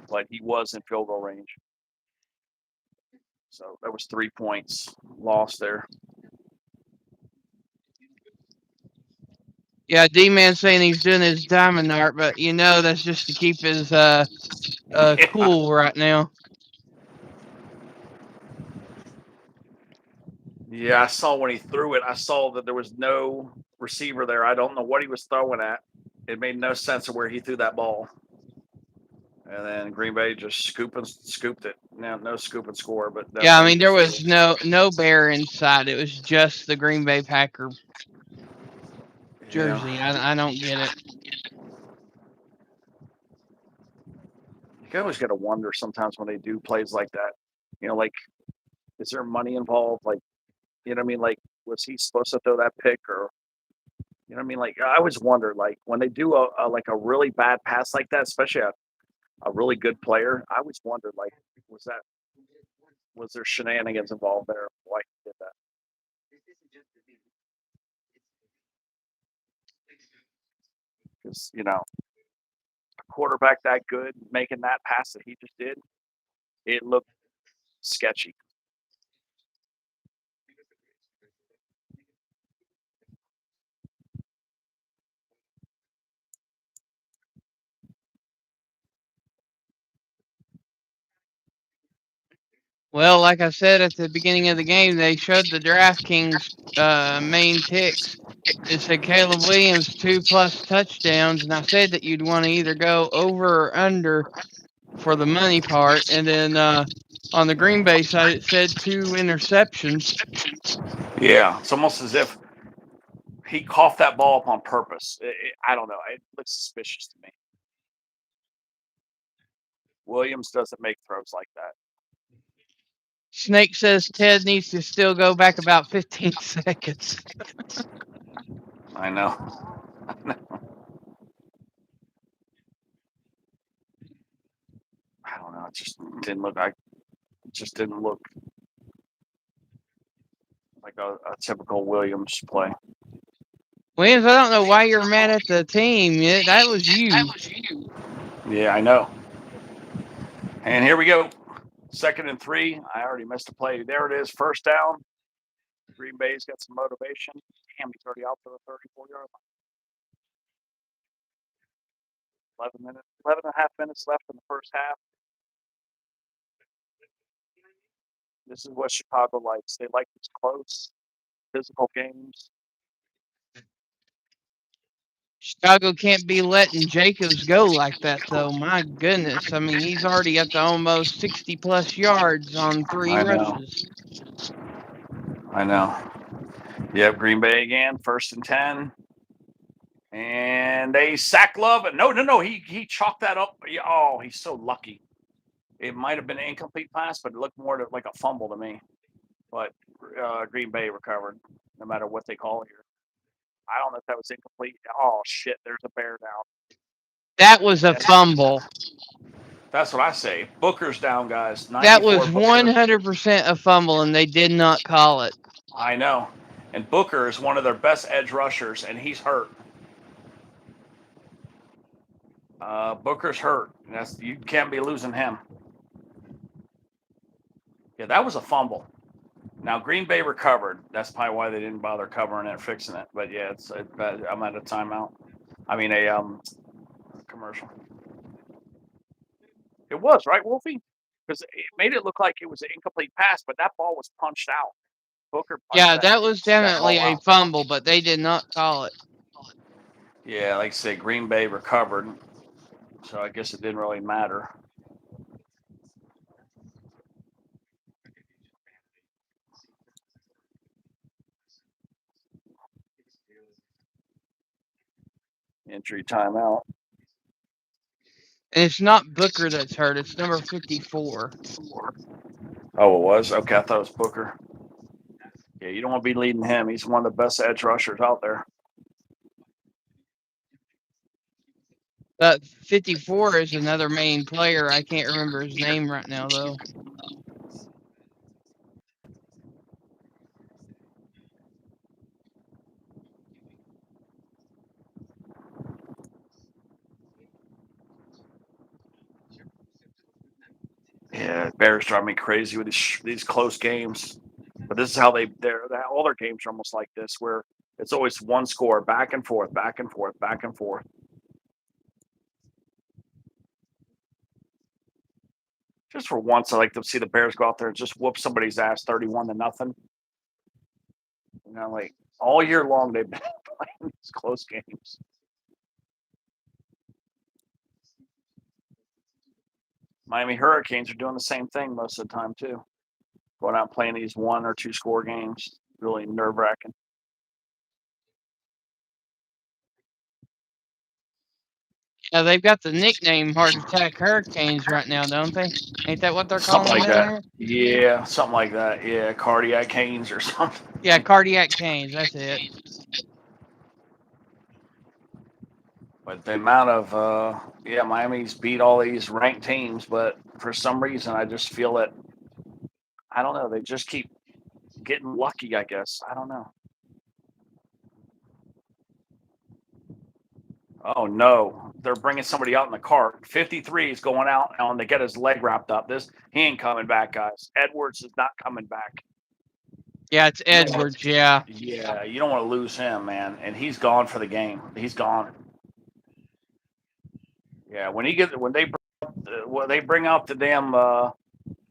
but he was in field goal range. So that was 3 points lost there. Yeah, D-Man saying he's doing his diamond art, but that's just to keep his cool right now. Yeah, I saw when he threw it, I saw that there was no receiver there. I don't know what he was throwing at. It made no sense of where he threw that ball. And then Green Bay just scooped it. No scoop and score, but Yeah, I mean there was no bear inside. It was just the Green Bay Packer jersey. Yeah. I don't get it. You always got to wonder sometimes when they do plays like that. Like, is there money involved? Like, you know what I mean? Like, was he supposed to throw that pick or? You know what I mean? Like, I always wonder, like, when they do a really bad pass like that, especially a really good player, I always wondered, like, was there shenanigans involved there? Why he did that? Because a quarterback that good making that pass that he just did, it looked sketchy. Well, like I said at the beginning of the game, they showed the DraftKings main picks. It said Caleb Williams 2+ touchdowns, and I said that you'd want to either go over or under for the money part, and then on the Green Bay side, it said 2 interceptions. Yeah, it's almost as if he coughed that ball up on purpose. I don't know. It looks suspicious to me. Williams doesn't make throws like that. Snake says Ted needs to still go back about 15 seconds. I know. I don't know. It just didn't look like. It just didn't look like a typical Williams play. Williams, I don't know why you're mad at the team. That was you. Yeah, I know. And here we go. 2nd and 3. I already missed a play. There it is. First down. Green Bay's got some motivation. Damn, he's already out for the 34-yard line. 11 and a half minutes left in the first half. This is what Chicago likes. They like these close, physical games. Chicago can't be letting Jacobs go like that, though. My goodness. I mean, he's already up to almost 60+ yards on 3 rushes. I know. Yep, Green Bay again, 1st and 10. And they sack Love. No. He chalked that up. Oh, he's so lucky. It might have been an incomplete pass, but it looked more like a fumble to me. But Green Bay recovered, no matter what they call it here. I don't know if that was incomplete. Oh, shit, there's a bear down. That was a fumble. That's what I say. Booker's down, guys. That was 100% a fumble, and they did not call it. I know. And Booker is one of their best edge rushers, and he's hurt. Booker's hurt. You can't be losing him. Yeah, that was a fumble. Now Green Bay recovered. That's probably why they didn't bother covering it or fixing it. But yeah, I'm at a timeout. I mean a commercial. It was right, Wolfie, because it made it look like it was an incomplete pass, but that ball was punched out. Booker. Yeah, that was definitely a fumble, but they did not call it. Yeah, like I say, Green Bay recovered, so I guess it didn't really matter. Injury timeout. And it's not Booker that's hurt. It's number 54. Oh, it was? Okay, I thought it was Booker. Yeah, you don't want to be leading him. He's one of the best edge rushers out there. But 54 is another main player. I can't remember his name right now, though. Yeah, Bears drive me crazy with these close games. But this is how all their games are almost like this, where it's always one score, back and forth, back and forth, back and forth. Just for once, I like to see the Bears go out there and just whoop somebody's ass 31-0. You know, like all year long they've been playing these close games. Miami Hurricanes are doing the same thing most of the time too. Going out and playing these 1 or 2 score games. Really nerve-wracking. Yeah, they've got the nickname Heart Attack Hurricanes right now, don't they? Ain't that what they're calling Something like them that. Yeah, something like that. Yeah, cardiac canes or something. Yeah, Cardiac Canes. That's it. But the amount of Miami's beat all these ranked teams, but for some reason I just feel that I don't know, they just keep getting lucky, I guess. I don't know. Oh no, they're bringing somebody out in the cart. 53 is going out and they get his leg wrapped up. He ain't coming back, guys. Edwards is not coming back. Yeah, it's Edwards. Yeah. Yeah, you don't want to lose him, man. And he's gone for the game. He's gone. Yeah, when they bring out the damn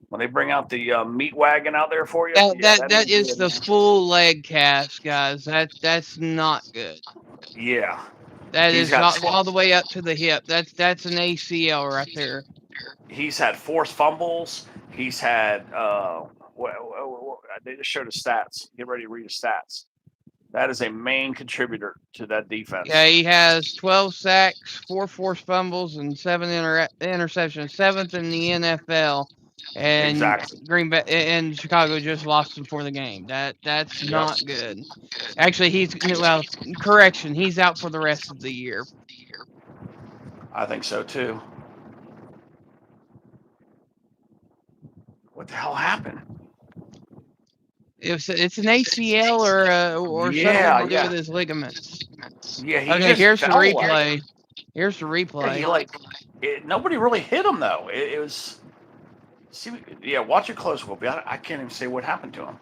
when they bring out the meat wagon out there for you. That is the full leg cast, guys. That's not good. Yeah. That is all the way up to the hip. That's an ACL right there. He's had forced fumbles. He's had they just showed his stats. Get ready to read his stats. That is a main contributor to that defense. Yeah, he has 12 sacks, 4 forced fumbles, and 7 interceptions, 7th in the NFL. And exactly. Green Bay and Chicago just lost him for the game. That's not good. Actually, correction, he's out for the rest of the year. I think so too. What the hell happened? It's an ACL or something to do with his ligaments. Yeah, here's the replay. Here's the replay. Nobody really hit him though. It was. Watch it close, Whoopi. I can't even say what happened to him.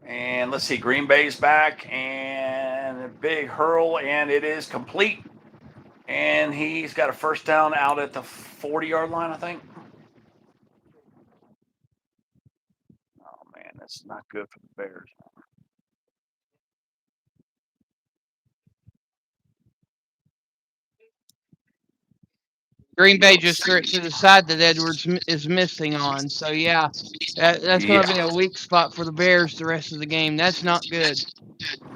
And let's see, Green Bay's back and a big hurl, and it is complete. And he's got a first down out at the 40-yard line, I think. Oh man, that's not good for the Bears. Green Bay just threw it to the side that Edwards is missing on. So, yeah, that's going to be a weak spot for the Bears the rest of the game. That's not good.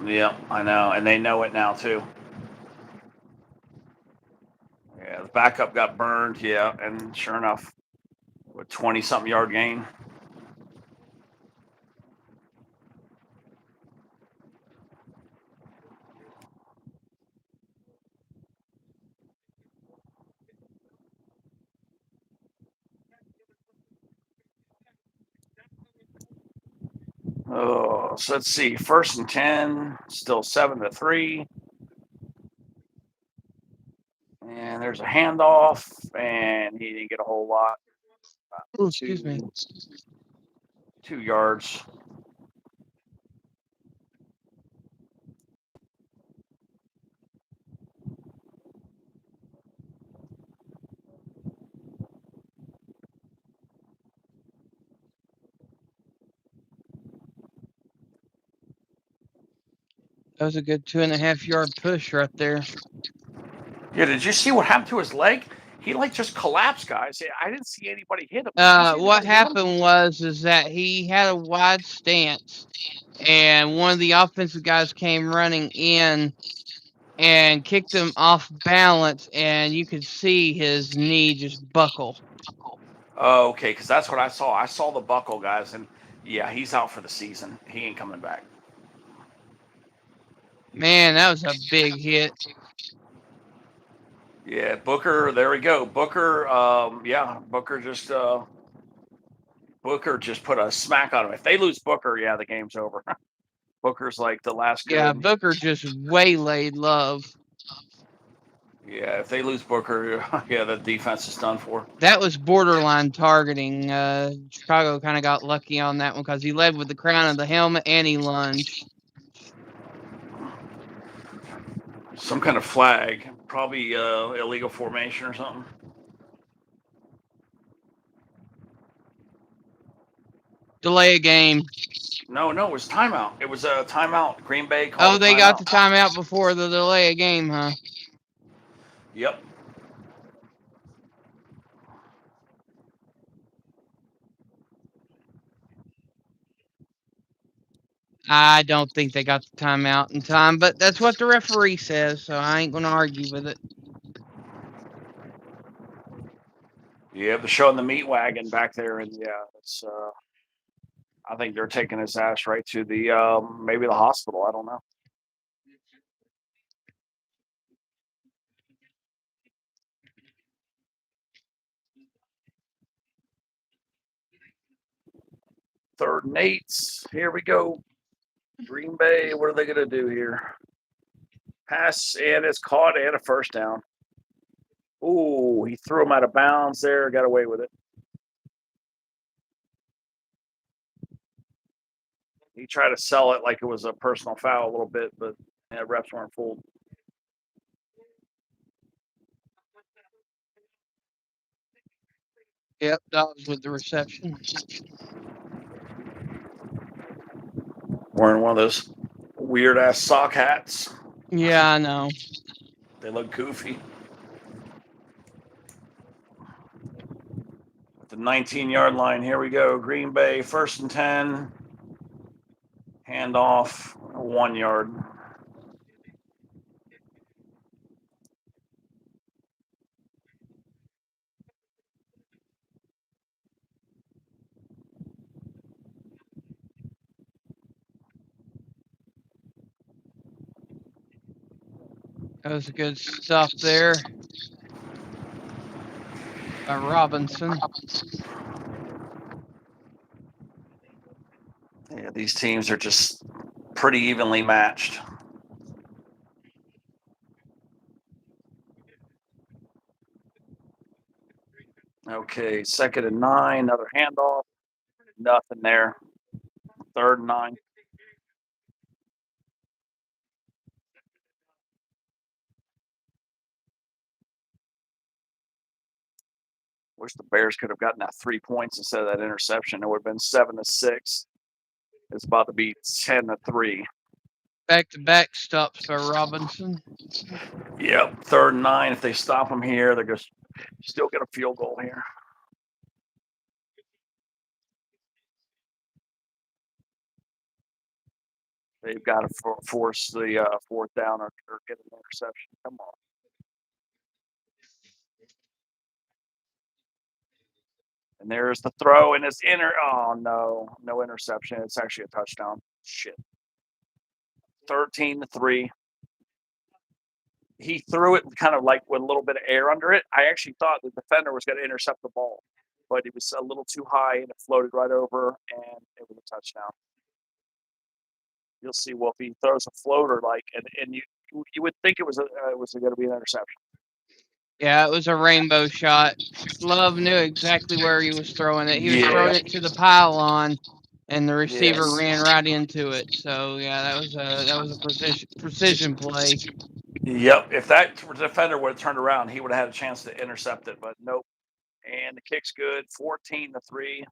Yeah, I know. And they know it now, too. Yeah, the backup got burned. Yeah, and sure enough, with 20-something yard gain. Oh, so let's see. 1st and 10, still 7-3. And there's a handoff, and he didn't get a whole lot. Excuse me. 2 yards. That was a good 2.5-yard push right there. Yeah, did you see what happened to his leg? He just collapsed, guys. I didn't see anybody hit him. What happened is that he had a wide stance, and one of the offensive guys came running in, and kicked him off balance, and you could see his knee just buckle. Oh, okay, because that's what I saw. I saw the buckle, guys, and yeah, he's out for the season. He ain't coming back. Man, that was a big hit. Yeah, Booker. There we go. Booker. Booker just put a smack on him. If they lose Booker, yeah, the game's over. Booker's like the last good. Yeah, Booker just waylaid Love. Yeah, if they lose Booker, yeah, the defense is done for. That was borderline targeting. Chicago kind of got lucky on that one because he led with the crown of the helmet and he lunged. Some kind of flag, probably illegal formation or something. Delay a game. No, it was timeout. It was a timeout. Green Bay called. Oh, they got the timeout before the delay a game, huh? Yep. I don't think they got the timeout in time, but that's what the referee says, so I ain't going to argue with it. Yeah, they're showing the meat wagon back there, and yeah, it's. I think they're taking his ass right to the maybe the hospital. I don't know. Third and 8. Here we go. Green Bay. What are they going to do here? Pass, and it's caught, and a first down. Ooh, he threw him out of bounds there. Got away with it. He tried to sell it like it was a personal foul a little bit, but yeah, refs weren't fooled. Yep, Dobbs with the reception. Wearing one of those weird ass sock hats. Yeah, I know. They look goofy. At the 19-yard line, here we go. Green Bay, 1st and 10. Handoff, 1 yard. That was a good stuff there by Robinson. Yeah, these teams are just pretty evenly matched. Okay, 2nd and 9, another handoff. Nothing there. 3rd and 9. Wish the Bears could have gotten that 3 points instead of that interception. It would have been 7-6. It's about to be 10-3. Back-to-back stops by Robinson. Yep, 3rd and 9. If they stop them here, they're going to still get a field goal here. They've got to force the 4th down or get an interception. Come on. And there's the throw, and it's oh, no interception. It's actually a touchdown. Shit. 13-3. He threw it kind of like with a little bit of air under it. I actually thought the defender was going to intercept the ball, but it was a little too high, and it floated right over, and it was a touchdown. You'll see Wolfie throws a floater and you would think it was going to be an interception. Yeah, it was a rainbow shot. Love knew exactly where he was throwing it. He was throwing it to the pylon, and the receiver ran right into it. So yeah, that was a precision play. Yep. If that defender would have turned around, he would have had a chance to intercept it, but nope. And the kick's good. 14-3.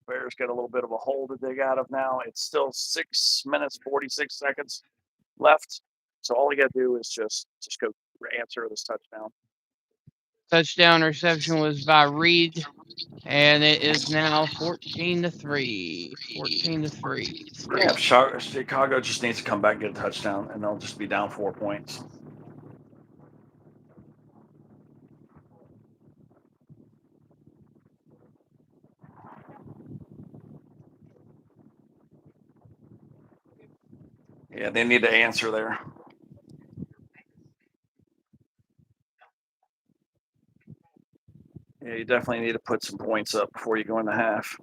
Bears get a little bit of a hole to dig out of now. It's still 6 minutes 46 seconds left. So all you got to do is just go answer this touchdown. Touchdown reception was by Reed, and it is now 14-3. 14-3. Yeah, Chicago just needs to come back and get a touchdown, and they'll just be down 4 points. Yeah, they need to answer there. Yeah, you definitely need to put some points up before you go into half.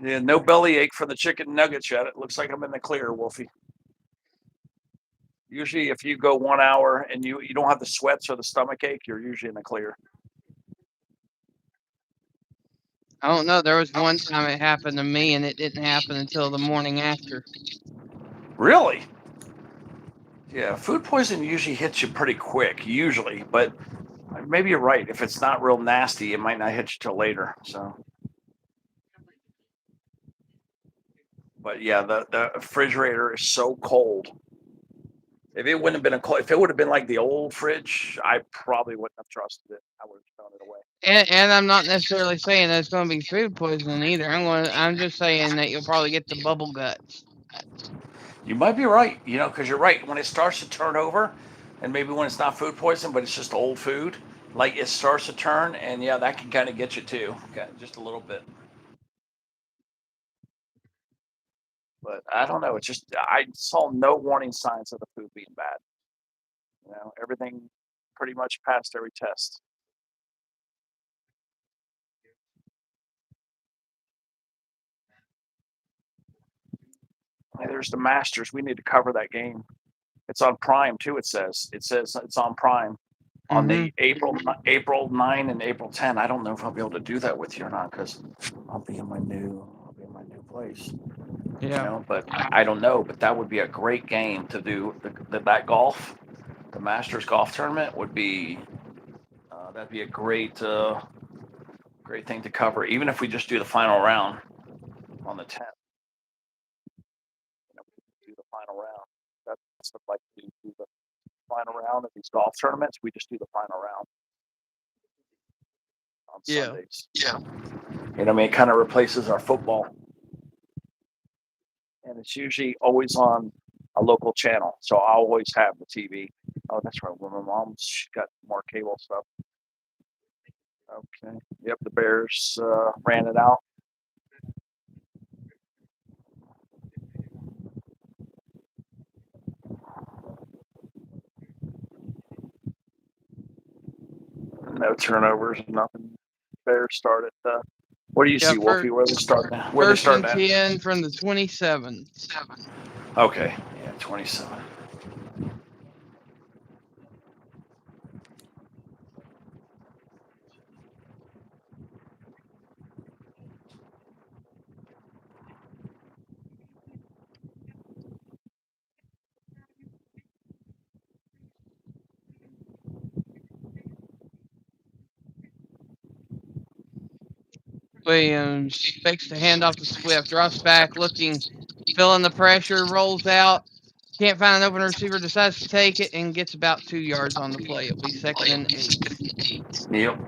Yeah, no bellyache for the chicken nuggets yet. It looks like I'm in the clear, Wolfie. Usually, if you go 1 hour and you don't have the sweats or the stomach ache, you're usually in the clear. I don't know. There was one time it happened to me, and it didn't happen until the morning after. Really? Yeah, food poisoning usually hits you pretty quick, usually, but maybe you're right. If it's not real nasty, it might not hit you till later. So, but yeah, the refrigerator is so cold. If it wouldn't have been if it would have been like the old fridge, I probably wouldn't have trusted it. I would have thrown it away. And I'm not necessarily saying that it's going to be food poisoning either. I'm just saying that you'll probably get the bubble guts. You might be right, because you're right. When it starts to turn over, and maybe when it's not food poisoning, but it's just old food, like it starts to turn, and yeah, that can kind of get you too, just a little bit. But I don't know. It's just I saw no warning signs of the food being bad. Everything pretty much passed every test. Hey, there's the Masters. We need to cover that game. It's on Prime too. It says it's on Prime on the April 9 and April 10. I don't know if I'll be able to do that with you or not because I'll be in my new place. Yeah. But I don't know. But that would be a great game to do. That golf, the Masters golf tournament would be. That'd be a great thing to cover. Even if we just do the final round on the 10th. Do the final round. That's what I'd like to do the final round of these golf tournaments. We just do the final round on Sundays. Yeah. It kind of replaces our football. And it's usually always on a local channel. So I always have the TV. Oh, that's right. Well, my mom's got more cable stuff. Okay. Yep, the Bears ran it out. No turnovers, nothing. Bears started. What do you see, Wolfie? Where they starting? Where they starting at? 10 from the 27. Okay, yeah, 27. Williams fakes the handoff to Swift, drops back, looking, feeling the pressure, rolls out. Can't find an open receiver, decides to take it, and gets about 2 yards on the play. It'll be 2nd and 8. Yep.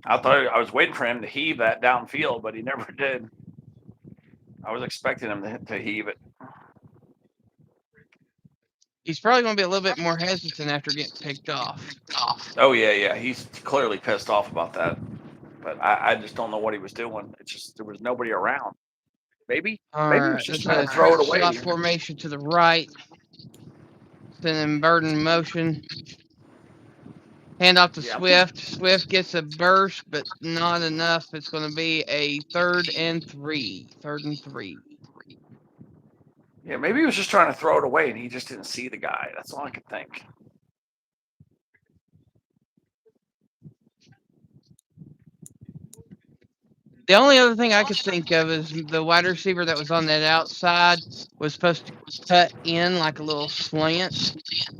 I was waiting for him to heave that downfield, but he never did. I was expecting him to heave it. He's probably going to be a little bit more hesitant after getting picked off. Oh, yeah. He's clearly pissed off about that. But I just don't know what he was doing. It's just there was nobody around. Maybe he was just trying to throw it away. Slot formation to the right. Sending Burden motion. Hand off to Swift. Swift gets a burst, but not enough. It's going to be a 3rd and 3. 3rd and 3. Yeah, maybe he was just trying to throw it away and he just didn't see the guy. That's all I could think. The only other thing I could think of is the wide receiver that was on that outside was supposed to cut in like a little slant,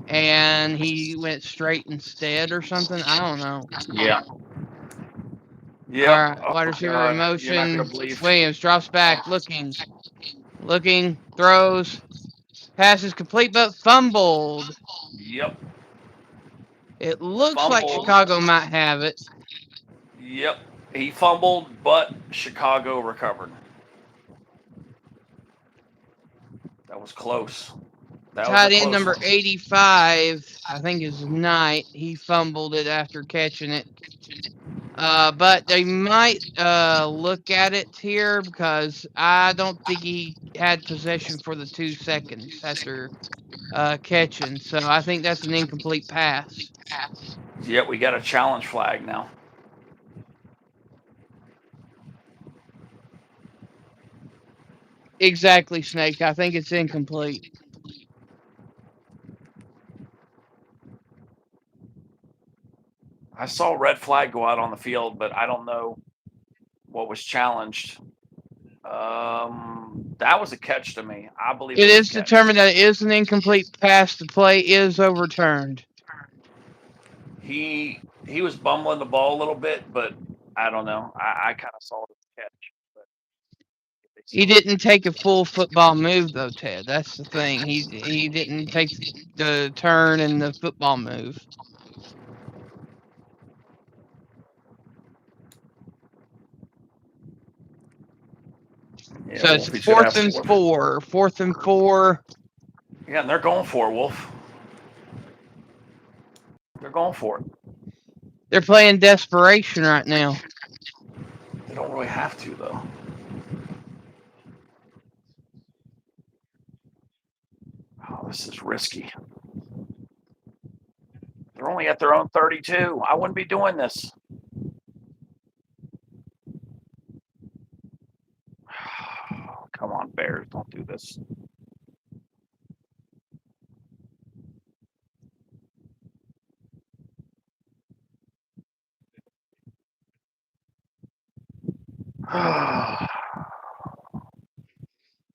and he went straight instead or something. I don't know. Yeah. All Yep. right, wide Oh receiver in God, you're not gonna motion. believe. Williams drops back, looking, throws, passes complete, but fumbled. Yep. It looks like Fumbled. Chicago might have it. Yep. He fumbled, but Chicago recovered. That was close. That was a Tight end close number one. 85, I think is Knight. He fumbled it after catching it. But they might look at it here because I don't think he had possession for the 2 seconds after catching. So I think that's an incomplete pass. Yep, we got a challenge flag now. Exactly, Snake. I think it's incomplete. I saw a red flag go out on the field, but I don't know what was challenged. That was a catch to me. I believe It it was is a catch. determined that it is an incomplete pass. The play is overturned. He was bumbling the ball a little bit, but I don't know. I kind of saw it as a catch. But He didn't take a full football move though, Ted. That's the thing. He didn't take the turn and the football move. Yeah, So it's Wolfie's gonna have 4th and 4. 4th and 4. Yeah, and they're going for it, Wolf. They're going for it. They're playing desperation right now. They don't really have to though. Oh, this is risky. They're only at their own 32. I wouldn't be doing this. Come on, Bears, don't do this.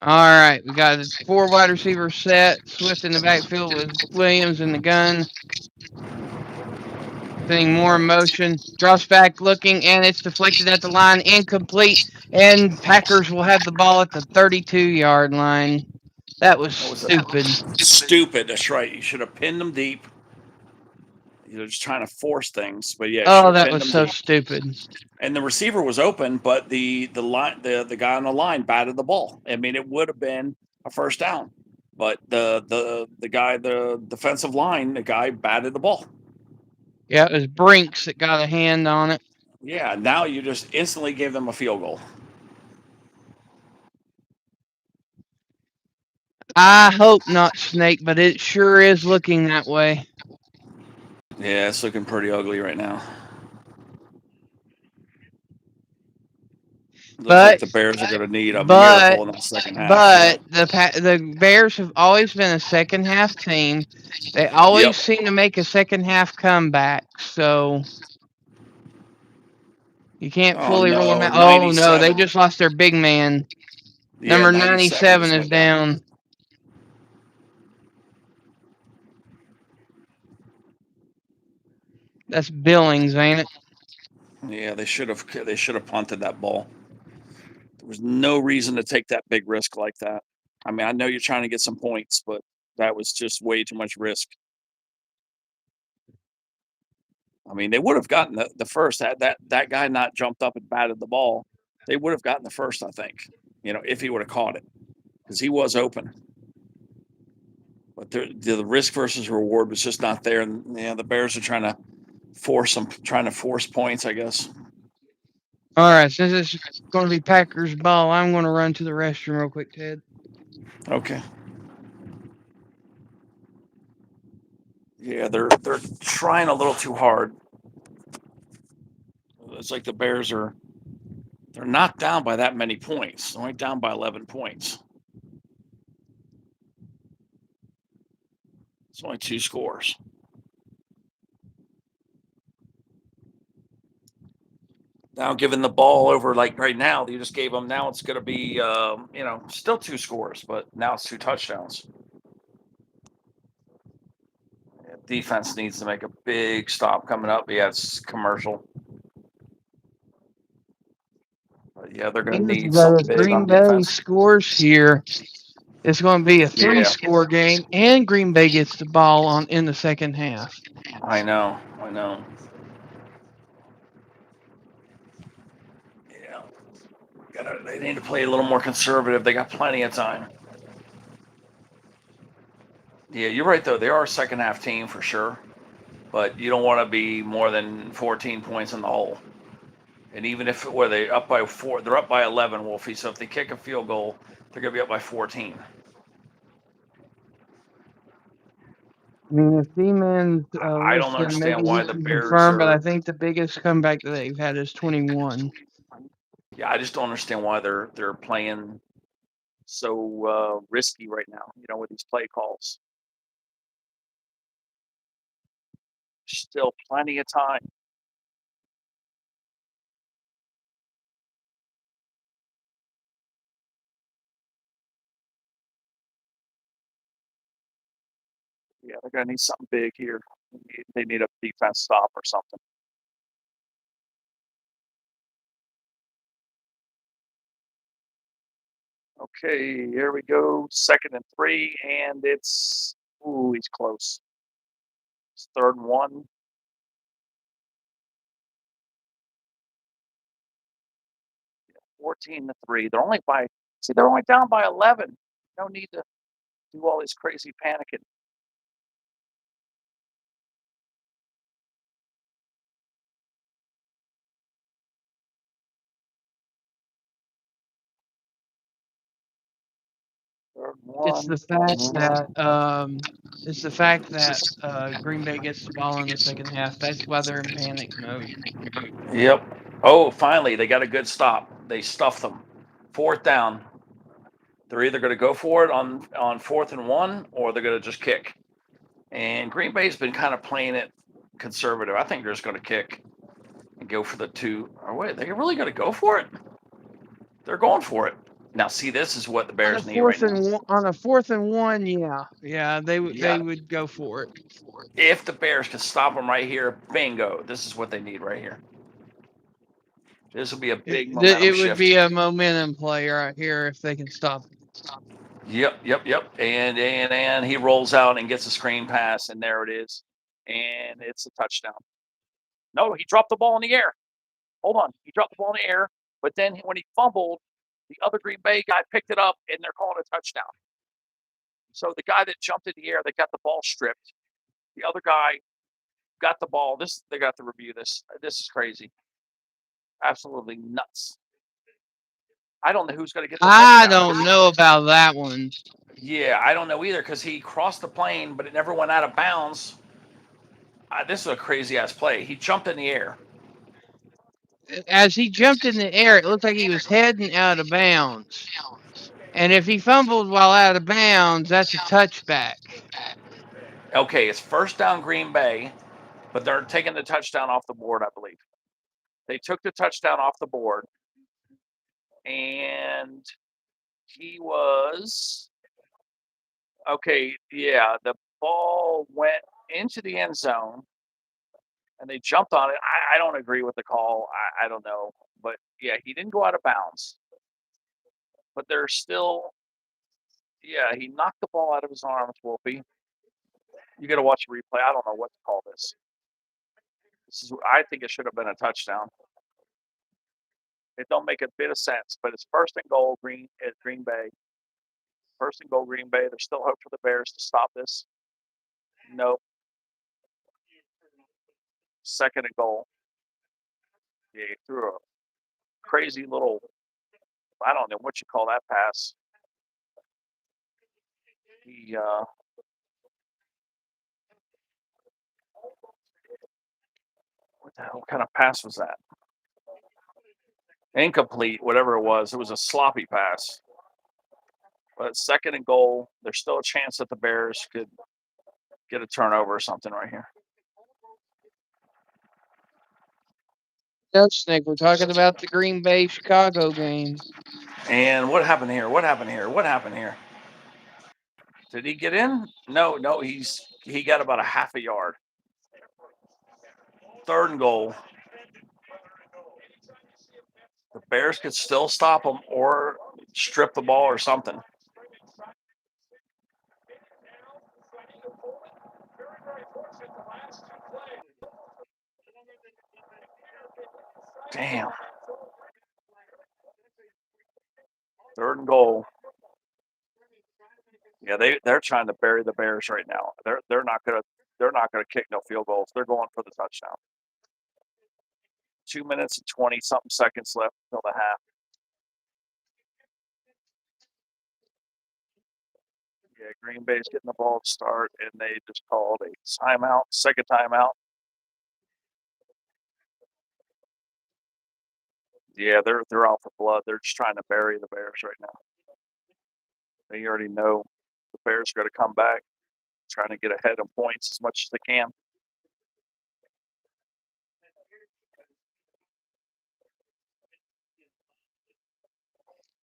All right, we got a 4 wide receiver set. Swift in the backfield with Williams in the gun. Sending more motion. Drops back looking, and it's deflected at the line. Incomplete. And Packers will have the ball at the 32-yard line. That was stupid. Stupid. That's right. You should have pinned them deep. You're just trying to force things, but yeah. Oh, that was so stupid. And the receiver was open, but the guy on the line batted the ball. I mean, it would have been a first down, but the defensive line, the guy batted the ball. Yeah, it was Brinks that got a hand on it. Yeah, now you just instantly gave them a field goal. I hope not, Snake, but it sure is looking that way. Yeah, it's looking pretty ugly right now. Looks like the Bears are going to need a miracle in the second half. But the Bears have always been a second half team. They always seem to make a second half comeback. So you can't fully rule them out. Oh no, they just lost their big man. Yeah, Number 97 is down. That's Billings, ain't it? Yeah, they should have punted that ball. There was no reason to take that big risk like that. I mean, I know you're trying to get some points, but that was just way too much risk. I mean, they would have gotten the first. That guy not jumped up and batted the ball, they would have gotten the first, I think. If he would have caught it, because he was open. But the risk versus reward was just not there, and the Bears are trying to force points, I guess. All right, since it's going to be Packers ball, I'm going to run to the restroom real quick, Ted. Okay. Yeah, they're trying a little too hard. It's like the Bears they're not down by that many points. They're only down by 11 points. It's only 2 scores. Now giving the ball over like right now, you just gave them. Now it's going to be, still 2 scores, but now it's 2 touchdowns. Defense needs to make a big stop coming up. Yeah, it's commercial. But yeah, they're going to need something big Green on Bay defense. scores here. It's going to be a 3-score game, and Green Bay gets the ball in the second half. I know. Yeah, they need to play a little more conservative. They got plenty of time. Yeah, you're right though. They are a second half team for sure, but you don't want to be more than 14 points in the hole. And even if they up by 4, they're up by 11, Wolfie. So if they kick a field goal, they're going to be up by 14. I mean, if D-Man's I don't listening, understand maybe why he the can Bears confirm, but are. I think the biggest comeback that they've had is 21. Yeah, I just don't understand why they're playing so risky right now. With these play calls. Still plenty of time. Yeah, they're going to need something big here. They need a defense stop or something. Okay, here we go. 2nd and 3, and it's he's close. It's 3rd and 1. Yeah, 14-3. They're only down by 11. No need to do all this crazy panicking. It's the fact that Green Bay gets the ball in the second half. That's why they're in panic mode. Yep. Oh, finally, they got a good stop. They stuffed them. 4th down. They're either going to go for it on 4th and 1, or they're going to just kick. And Green Bay's been kind of playing it conservative. I think they're just going to kick and go for the 2. Or wait, they're really going to go for it? They're going for it. Now, see, this is what the Bears need right now. On a 4th and 1, they would go for it. If the Bears can stop them right here, bingo. This is what they need right here. This will be a big momentum shift. It would be a momentum play right here if they can stop it. Yep. And he rolls out and gets a screen pass, and there it is. And it's a touchdown. No, he dropped the ball in the air. Hold on. He dropped the ball in the air, but then when he fumbled, the other Green Bay guy picked it up, and they're calling a touchdown. So the guy that jumped in the air, that got the ball stripped, the other guy got the ball. They got to review this. This is crazy. Absolutely nuts. I don't know who's going to get the I don't know about that one. Yeah, I don't know either, because he crossed the plane, but it never went out of bounds. This is a crazy-ass play. He jumped in the air. As he jumped in the air, it looked like he was heading out of bounds. And if he fumbled while out of bounds, that's a touchback. Okay, it's 1st down Green Bay, but they're taking the touchdown off the board, I believe. They took the touchdown off the board, and he was... Okay, yeah, the ball went into the end zone, and they jumped on it. I don't agree with the call. I don't know. But, yeah, he didn't go out of bounds. But they're still... Yeah, he knocked the ball out of his arms, Wolfie. You got to watch the replay. I don't know what to call this. I think it should have been a touchdown. It don't make a bit of sense, but it's 1st and goal at Green Bay. 1st and goal Green Bay. There's still hope for the Bears to stop this. Nope. 2nd and goal. Yeah, he threw a crazy little... I don't know what you call that pass. What the hell? What kind of pass was that? Incomplete, whatever it was. It was a sloppy pass. But 2nd and goal. There's still a chance that the Bears could get a turnover or something right here. No, Snake, we're talking about the Green Bay Chicago game. And what happened here? What happened here? What happened here? Did he get in? No, he got about a half a yard. 3rd and goal. The Bears could still stop him or strip the ball or something. Damn. 3rd and goal. Yeah, they're trying to bury the Bears right now. They're not gonna kick no field goals. They're going for the touchdown. 2 minutes and 20 something seconds left until the half. Yeah, Green Bay's getting the ball to start, and they just called a timeout, second timeout. Yeah, they're out for blood. They're just trying to bury the Bears right now. They already know the Bears are going to come back, trying to get ahead of points as much as they can.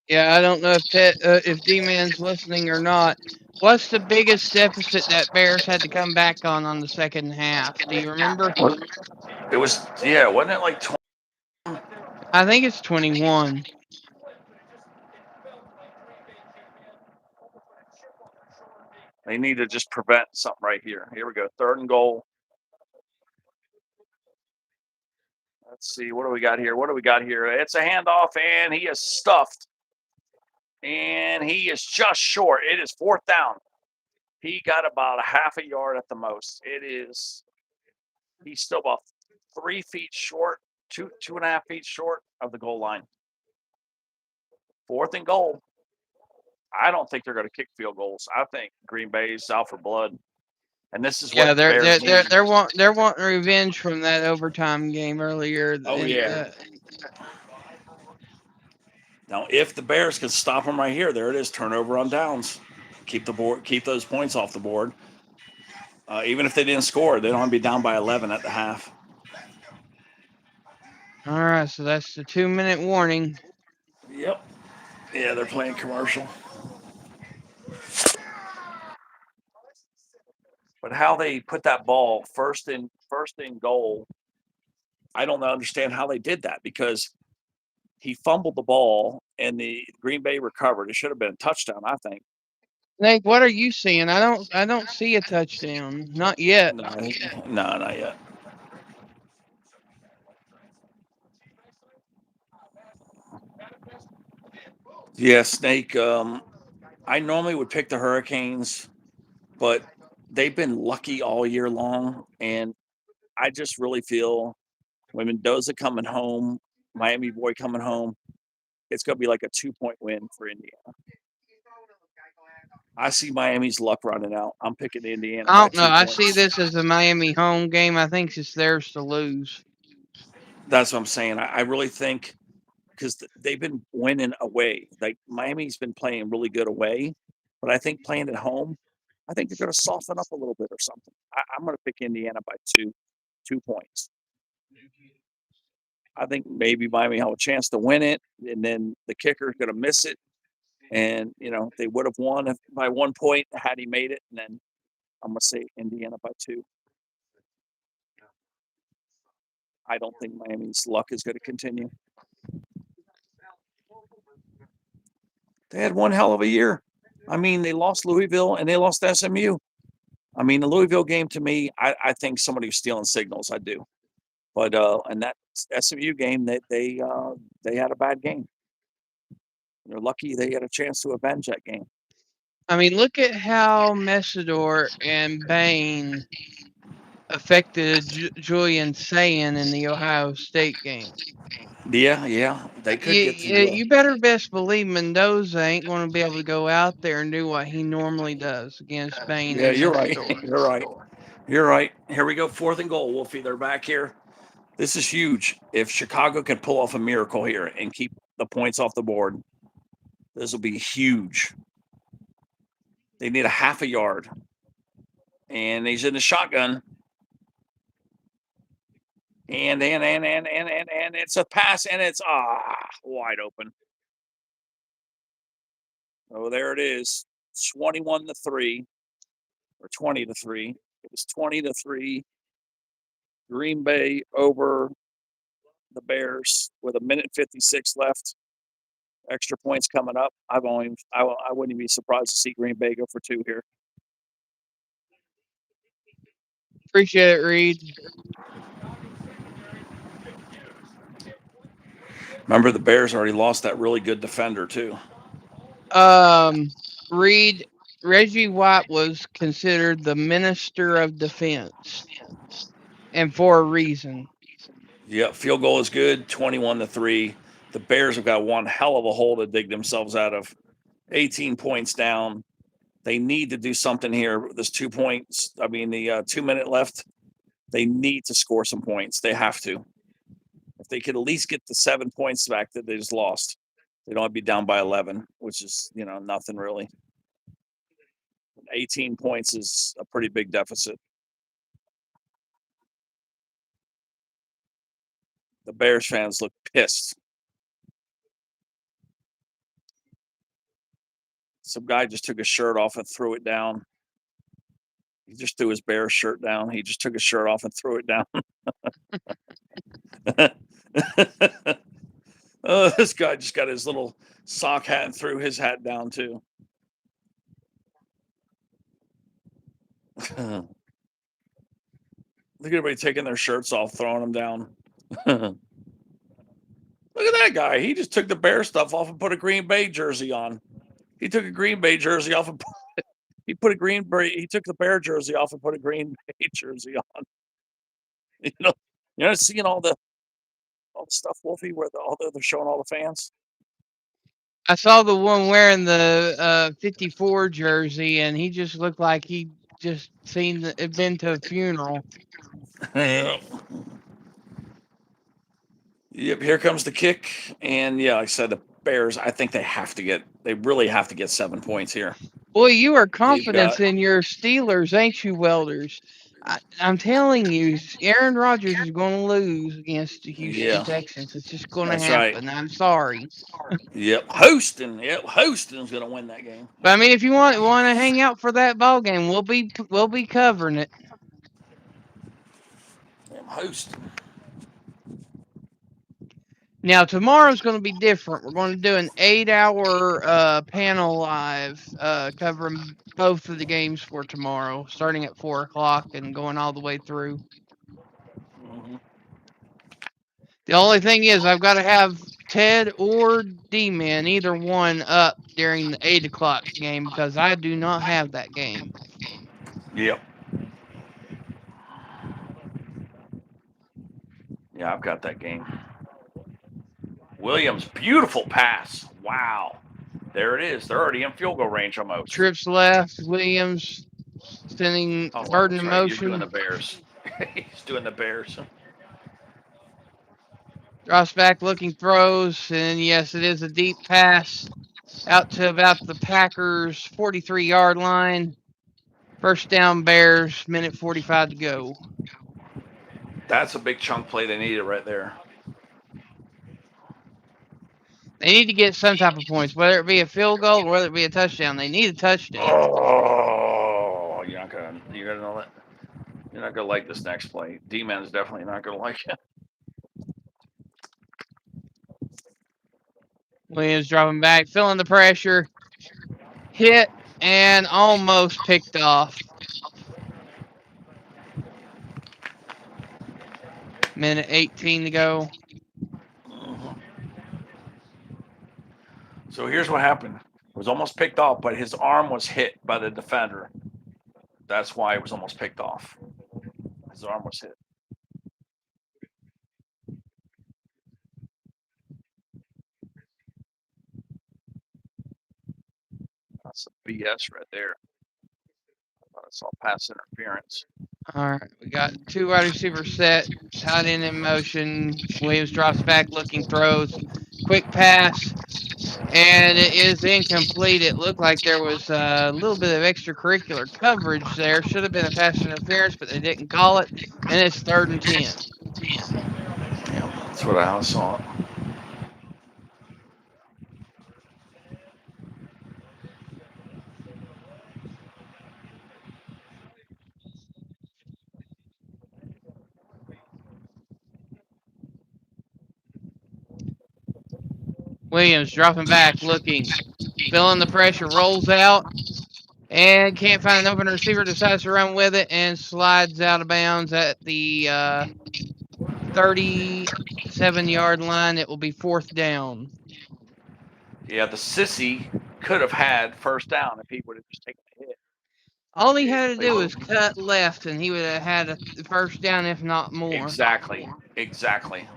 Yeah, I don't know if D-Man's listening or not. What's the biggest deficit that Bears had to come back on the second half? Do you remember? It was, yeah, wasn't it like 20? I think it's 21. They need to just prevent something right here. Here we go. 3rd and goal. Let's see. What do we got here? What do we got here? It's a handoff, and he is stuffed. And he is just short. It is 4th down. He got about a half a yard at the most. He's still about 3 feet short, 2.5 feet short of the goal line. 4th and goal. I don't think they're going to kick field goals. I think Green Bay's out for blood, and this is what they're wanting revenge from that overtime game earlier. Oh yeah. Now, if the Bears can stop them right here, there it is. Turnover on downs. Keep those points off the board. Even if they didn't score, they don't want to be down by 11 at the half. All right, so that's the 2-minute warning. Yep. Yeah, they're playing commercial. But how they put that ball first in goal, I don't understand how they did that, because he fumbled the ball and the Green Bay recovered. It should have been a touchdown, I think. Nate, what are you seeing? I don't see a touchdown. Not yet. No, not yet. Yeah, Snake. I normally would pick the Hurricanes, but they've been lucky all year long, and I just really feel when Mendoza coming home, Miami boy coming home, it's going to be like a 2-point win for Indiana. I see Miami's luck running out. I'm picking Indiana. I don't know. I see this as a Miami home game. I think it's theirs to lose. That's what I'm saying. I really think, because they've been winning away. Like Miami's been playing really good away, but I think playing at home, I think they're going to soften up a little bit or something. I'm going to pick Indiana by 2 points. I think maybe Miami have a chance to win it, and then the kicker is going to miss it. And, they would have won by 1 point had he made it. And then I'm going to say Indiana by 2. I don't think Miami's luck is going to continue. They had one hell of a year. I mean, they lost Louisville and they lost SMU. I mean, the Louisville game, to me, I think somebody was stealing signals. I do. But and that SMU game, they had a bad game. They're lucky they had a chance to avenge that game. I mean, look at how Messidor and Bain affected Julian Sayin in the Ohio State game. Yeah, they could get to. You better best believe Mendoza ain't going to be able to go out there and do what he normally does against Bain. Yeah, you're right. You're right. Here we go. 4th and goal. Wolfie, they're back here. This is huge. If Chicago can pull off a miracle here and keep the points off the board, this will be huge. They need a half a yard. And he's in the shotgun. And it's a pass, and it's wide open. Oh, there it is. 21-3 or 20-3. It was 20-3. Green Bay over the Bears with 1:56 left. Extra points coming up. I wouldn't be surprised to see Green Bay go for 2 here. Appreciate it, Reed. Remember, the Bears already lost that really good defender too. Reed, Reggie White was considered the minister of defense, and for a reason. Yep, field goal is good. 21-3. The Bears have got one hell of a hole to dig themselves out of. 18 points down. They need to do something here. There's 2 points. I mean, the 2 minute left. They need to score some points. They have to. If they could at least get the 7 points back that they just lost, they don't be down by 11, which is, nothing really. 18 points is a pretty big deficit. The Bears fans look pissed. Some guy just took his shirt off and threw it down. He just threw his Bears shirt down. He just took his shirt off and threw it down. Oh, this guy just got his little sock hat and threw his hat down too. Look at everybody taking their shirts off, throwing them down. Look at that guy. He just took the Bear stuff off and put a Green Bay jersey on. He took a Green Bay jersey off and he took the Bear jersey off and put a Green Bay jersey on. You're not seeing all the stuff, Wolfie, where they're showing all the fans. I saw the one wearing the 54 jersey, and he just looked like he just been to a funeral. Yep, here comes the kick, and like I said, the Bears. I think they really have to get 7 points here. Boy, you are confident in your Steelers, ain't you, Welders? I'm telling you, Aaron Rodgers is going to lose against the Houston Texans. It's just going to happen. Right. I'm sorry. Yep, Houston's going to win that game. But I mean, if you want to hang out for that ball game, we'll be covering it. Houston. Now tomorrow's going to be different. We're going to do an 8-hour panel live covering both of the games for tomorrow, starting at 4:00 and going all the way through. Mm-hmm. The only thing is, I've got to have Ted or D-Man, either one, up during the 8:00 game because I do not have that game. Yep. Yeah, I've got that game. Williams, beautiful pass. Wow. There it is. They're already in field goal range almost. Trips left. Williams sending Burden in motion. You're doing the Bears. He's doing the Bears. Drops back, looking, throws, and yes, it is a deep pass out to about the Packers' 43-yard line. First down, Bears, 1:45 to go. That's a big chunk play they needed right there. They need to get some type of points, whether it be a field goal or whether it be a touchdown. They need a touchdown. Oh, you're not gonna know that. You're not gonna like this next play. D-Man's definitely not gonna like it. Williams dropping back, feeling the pressure. Hit and almost picked off. 1:18 to go. So here's what happened. It was almost picked off, but his arm was hit by the defender. That's why it was almost picked off. His arm was hit. That's some BS right there. I thought I saw pass interference. All right, we got 2 wide receivers set, tight end in motion. Williams drops back, looking, throws, quick pass, and it is incomplete. It looked like there was a little bit of extracurricular coverage there. Should have been a pass interference, but they didn't call it, and it's 3rd and 10. Yeah, that's what I saw. Williams dropping back, looking, feeling the pressure, rolls out, and can't find an open receiver, decides to run with it, and slides out of bounds at the 37-yard line. It will be 4th down. Yeah, the sissy could have had first down if he would have just taken a hit. All he had to do was cut left, and he would have had a first down, if not more. Exactly.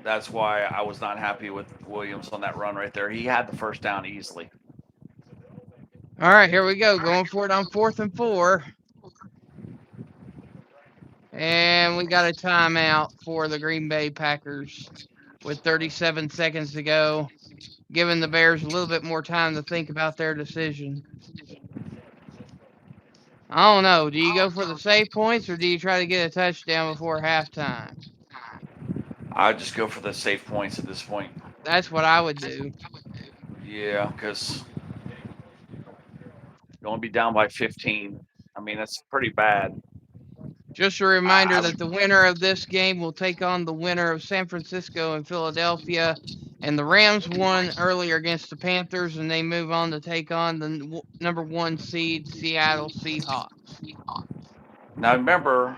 That's why I was not happy with Williams on that run right there. He had the first down easily. All right, here we go. Going for it on 4th and 4. And we got a timeout for the Green Bay Packers with 37 seconds to go, giving the Bears a little bit more time to think about their decision. I don't know. Do you go for the save points, or do you try to get a touchdown before halftime? I'd just go for the safe points at this point. That's what I would do. Yeah, because you want to be down by 15. I mean, that's pretty bad. Just a reminder that the winner of this game will take on the winner of San Francisco and Philadelphia. And the Rams won earlier against the Panthers, and they move on to take on the number 1 seed Seattle Seahawks. Now remember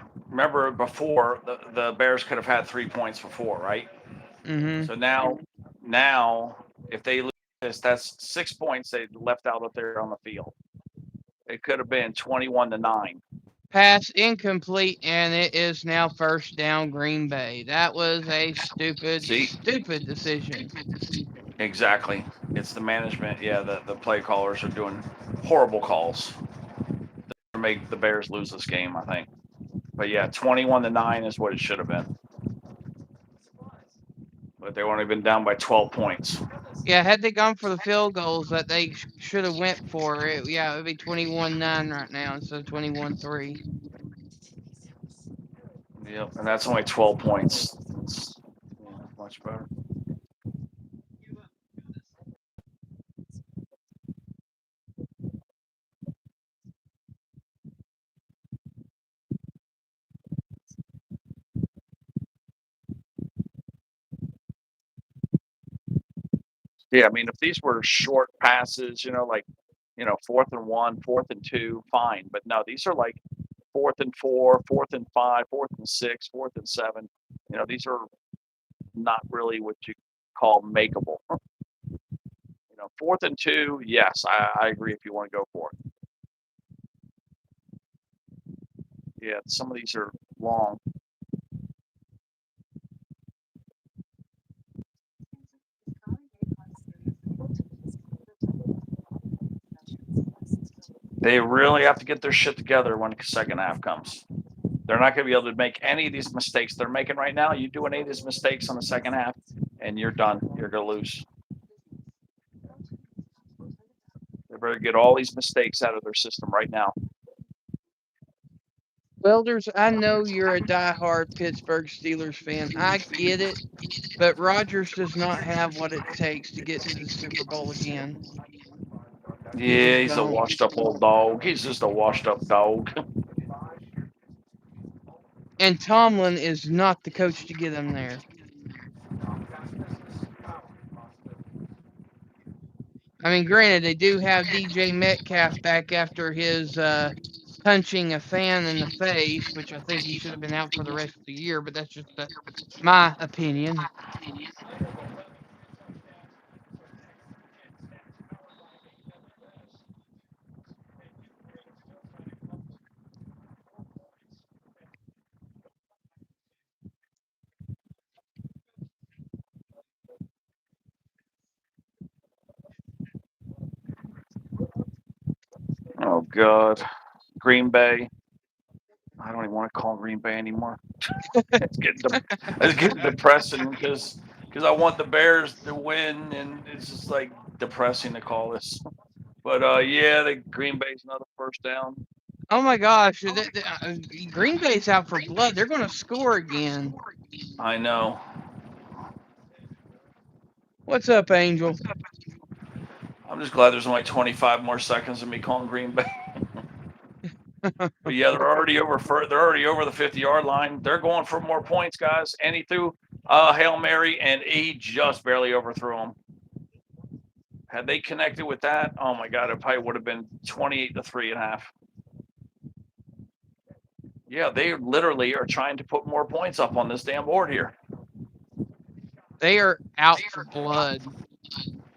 before the Bears could have had 3 points before, right? Mm-hmm. So now if they lose this, that's 6 points they left out there on the field. It could have been 21-9. Pass incomplete, and it is now first down Green Bay. That was a stupid decision. Exactly. It's the management. Yeah, the play callers are doing horrible calls to make the Bears lose this game, I think. But yeah, 21-9 is what it should have been. But they only been down by 12 points. Yeah, had they gone for the field goals that they should have went for, it would be 21-9 right now instead of 21-3. Yep, and that's only 12 points. It's much better. Yeah, I mean, if these were short passes, like 4th and 1, 4th and 2, fine. But no, these are like 4th and 4, 4th and 5, 4th and 6, 4th and 7. These are not really what you call makeable. 4th and 2, yes, I agree if you want to go for it. Yeah, some of these are long. They really have to get their shit together when the second half comes. They're not going to be able to make any of these mistakes they're making right now. You do any of these mistakes on the second half, and you're done. You're going to lose. They better get all these mistakes out of their system right now. Welders, I know you're a diehard Pittsburgh Steelers fan. I get it, but Rodgers does not have what it takes to get to the Super Bowl again. Yeah, he's a washed-up old dog. He's just a washed-up dog. And Tomlin is not the coach to get him there. I mean, granted, they do have DJ Metcalf back after his punching a fan in the face, which I think he should have been out for the rest of the year, but that's just my opinion. Oh, God. Green Bay. I don't even want to call Green Bay anymore. It's getting depressing because I want the Bears to win, and it's just like depressing to call this. But yeah, the Green Bay's another first down. Oh my gosh, Green Bay's out for blood. They're going to score again. I know. What's up, Angel? I'm just glad there's only 25 more seconds of me calling Green Bay. But yeah, they're already over. They're already over the 50-yard line. They're going for more points, guys. And he threw Hail Mary, and he just barely overthrew him. Had they connected with that, oh my God, it probably would have been 28 to 3.5. Yeah, they literally are trying to put more points up on this damn board here. They are out for blood.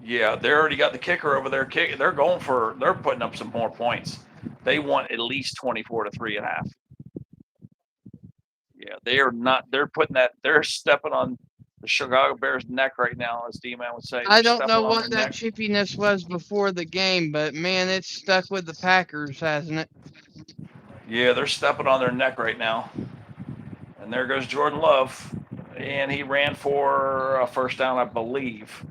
Yeah, they already got the kicker over there. They're going for. They're putting up some more points. They want at least 24 to 3.5. Yeah, they are not. They're putting that. They're stepping on the Chicago Bears' neck right now, as D-Man would say. I They're don't stepping know on what their that neck. chippiness was before the game, but man, it's stuck with the Packers, hasn't it? Yeah, they're stepping on their neck right now. And there goes Jordan Love, and he ran for a first down, I believe.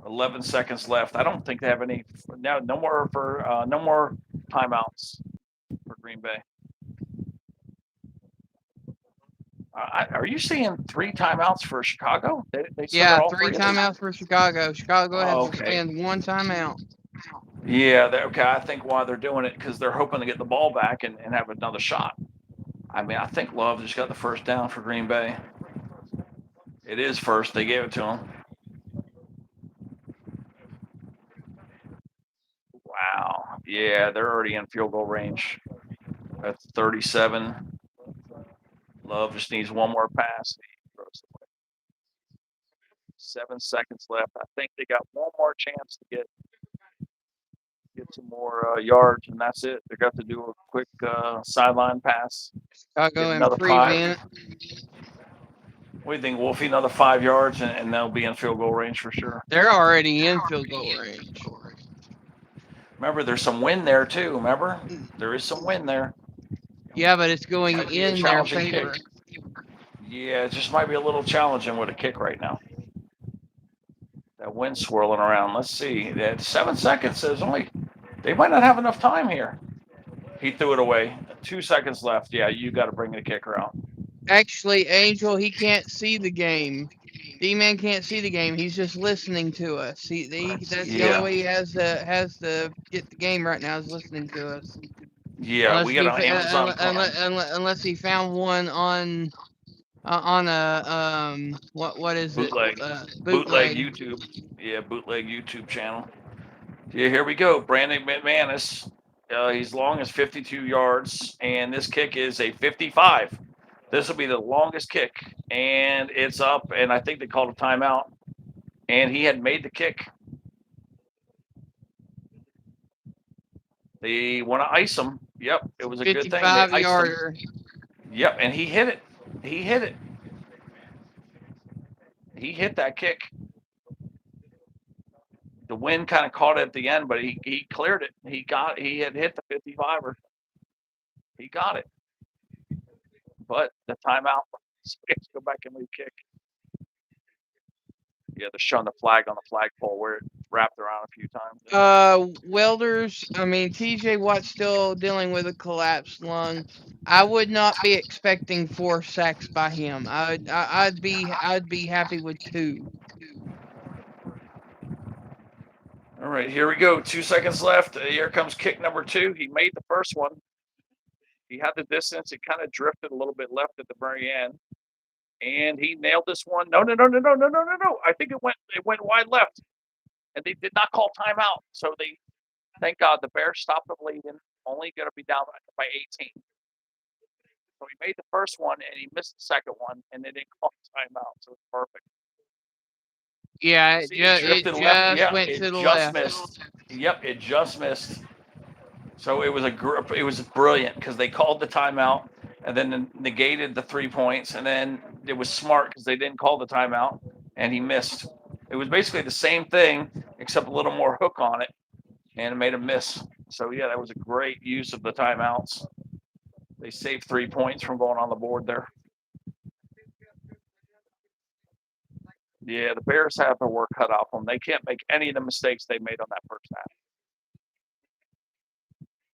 11 seconds left. I don't think they have any. No more for no more timeouts for Green Bay. Are you seeing 3 timeouts for Chicago? They still got Yeah, all 3 3 of them? timeouts for Chicago. Chicago has Oh, to okay. spend 1 timeout. Yeah, okay. I think why they're doing it because they're hoping to get the ball back and have another shot. I mean, I think Love just got the first down for Green Bay. It is first. They gave it to him. Wow. Yeah, they're already in field goal range. That's 37. Love just needs one more pass. He throws it away. 7 seconds left. I think they got one more chance to get some more yards, and that's it. They got to do a quick sideline pass. Chicago Get and another 5. prevent. What do you think, Wolfie? Another 5 yards, and they'll be in field goal range for sure. They're already in field goal range. Remember, there's some wind there too. Remember, there is some wind there. Yeah, but it's going Gotta be a in their challenging favor. kick. Yeah, it just might be a little challenging with a kick right now. That wind swirling around. Let's see. At 7 seconds, there's only. They might not have enough time here. He threw it away. 2 seconds left. Yeah, you got to bring the kicker out. Actually, Angel, he can't see the game. D-Man can't see the game. He's just listening to us. That's the only way he has to get the game right now is listening to us. Yeah, we got an Amazon Prime. Unless he found one on a what is Bootleg. it Bootleg bootleg. YouTube. Yeah, bootleg YouTube channel. Yeah, here we go. Brandon McManus. He's long as 52 yards, and this kick is a 55. This will be the longest kick, and it's up, and I think they called a timeout, and he had made the kick. They want to ice him. Yep, it was a good thing. They 55-yarder. Yep, and he hit it. He hit it. He hit that kick. The wind kind of caught it at the end, but he cleared it. He had hit the 55er. He got it. But the timeout. So he has to go back and re-kick. Yeah, they're showing the flag on the flagpole where it wrapped around a few times. TJ Watt's still dealing with a collapsed lung. I would not be expecting 4 sacks by him. I'd be happy with 2. All right, here we go. 2 seconds left. Here comes kick number 2. He made the first one. He had the distance. It kind of drifted a little bit left at the very end. And he nailed this one. No. I think it went wide left. And they did not call timeout. So thank God the Bears stopped them leading. Only going to be down by 18. So he made the first one and he missed the second one, and they didn't call timeout. So it's perfect. Yeah, it drifted left. Yeah, went it to the just left. missed. Yep, it just missed. So it was brilliant because they called the timeout and then negated the 3 points, and then it was smart because they didn't call the timeout and he missed. It was basically the same thing except a little more hook on it, and it made him miss. So yeah, that was a great use of the timeouts. They saved 3 points from going on the board there. Yeah, the Bears have their work cut out for them. They can't make any of the mistakes they made on that first half.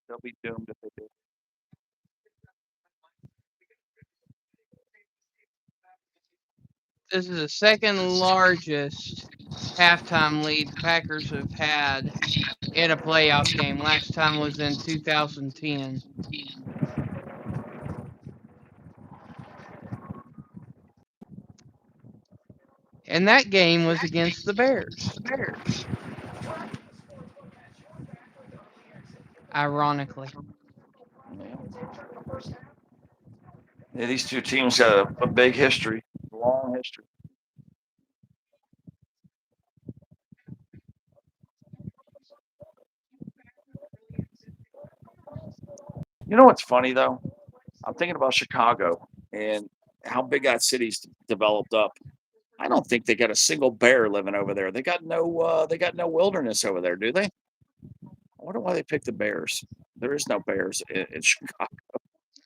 They'll be doomed if they do. This is the second largest halftime lead the Packers have had in a playoff game. Last time was in 2010. And that game was against the Bears. Ironically. Yeah, these two teams got a big history, a long history. You know what's funny though? I'm thinking about Chicago and how big that city's developed up. I don't think they got a single bear living over there. They got no wilderness over there, do they? I wonder why they picked the Bears. There is no bears in Chicago.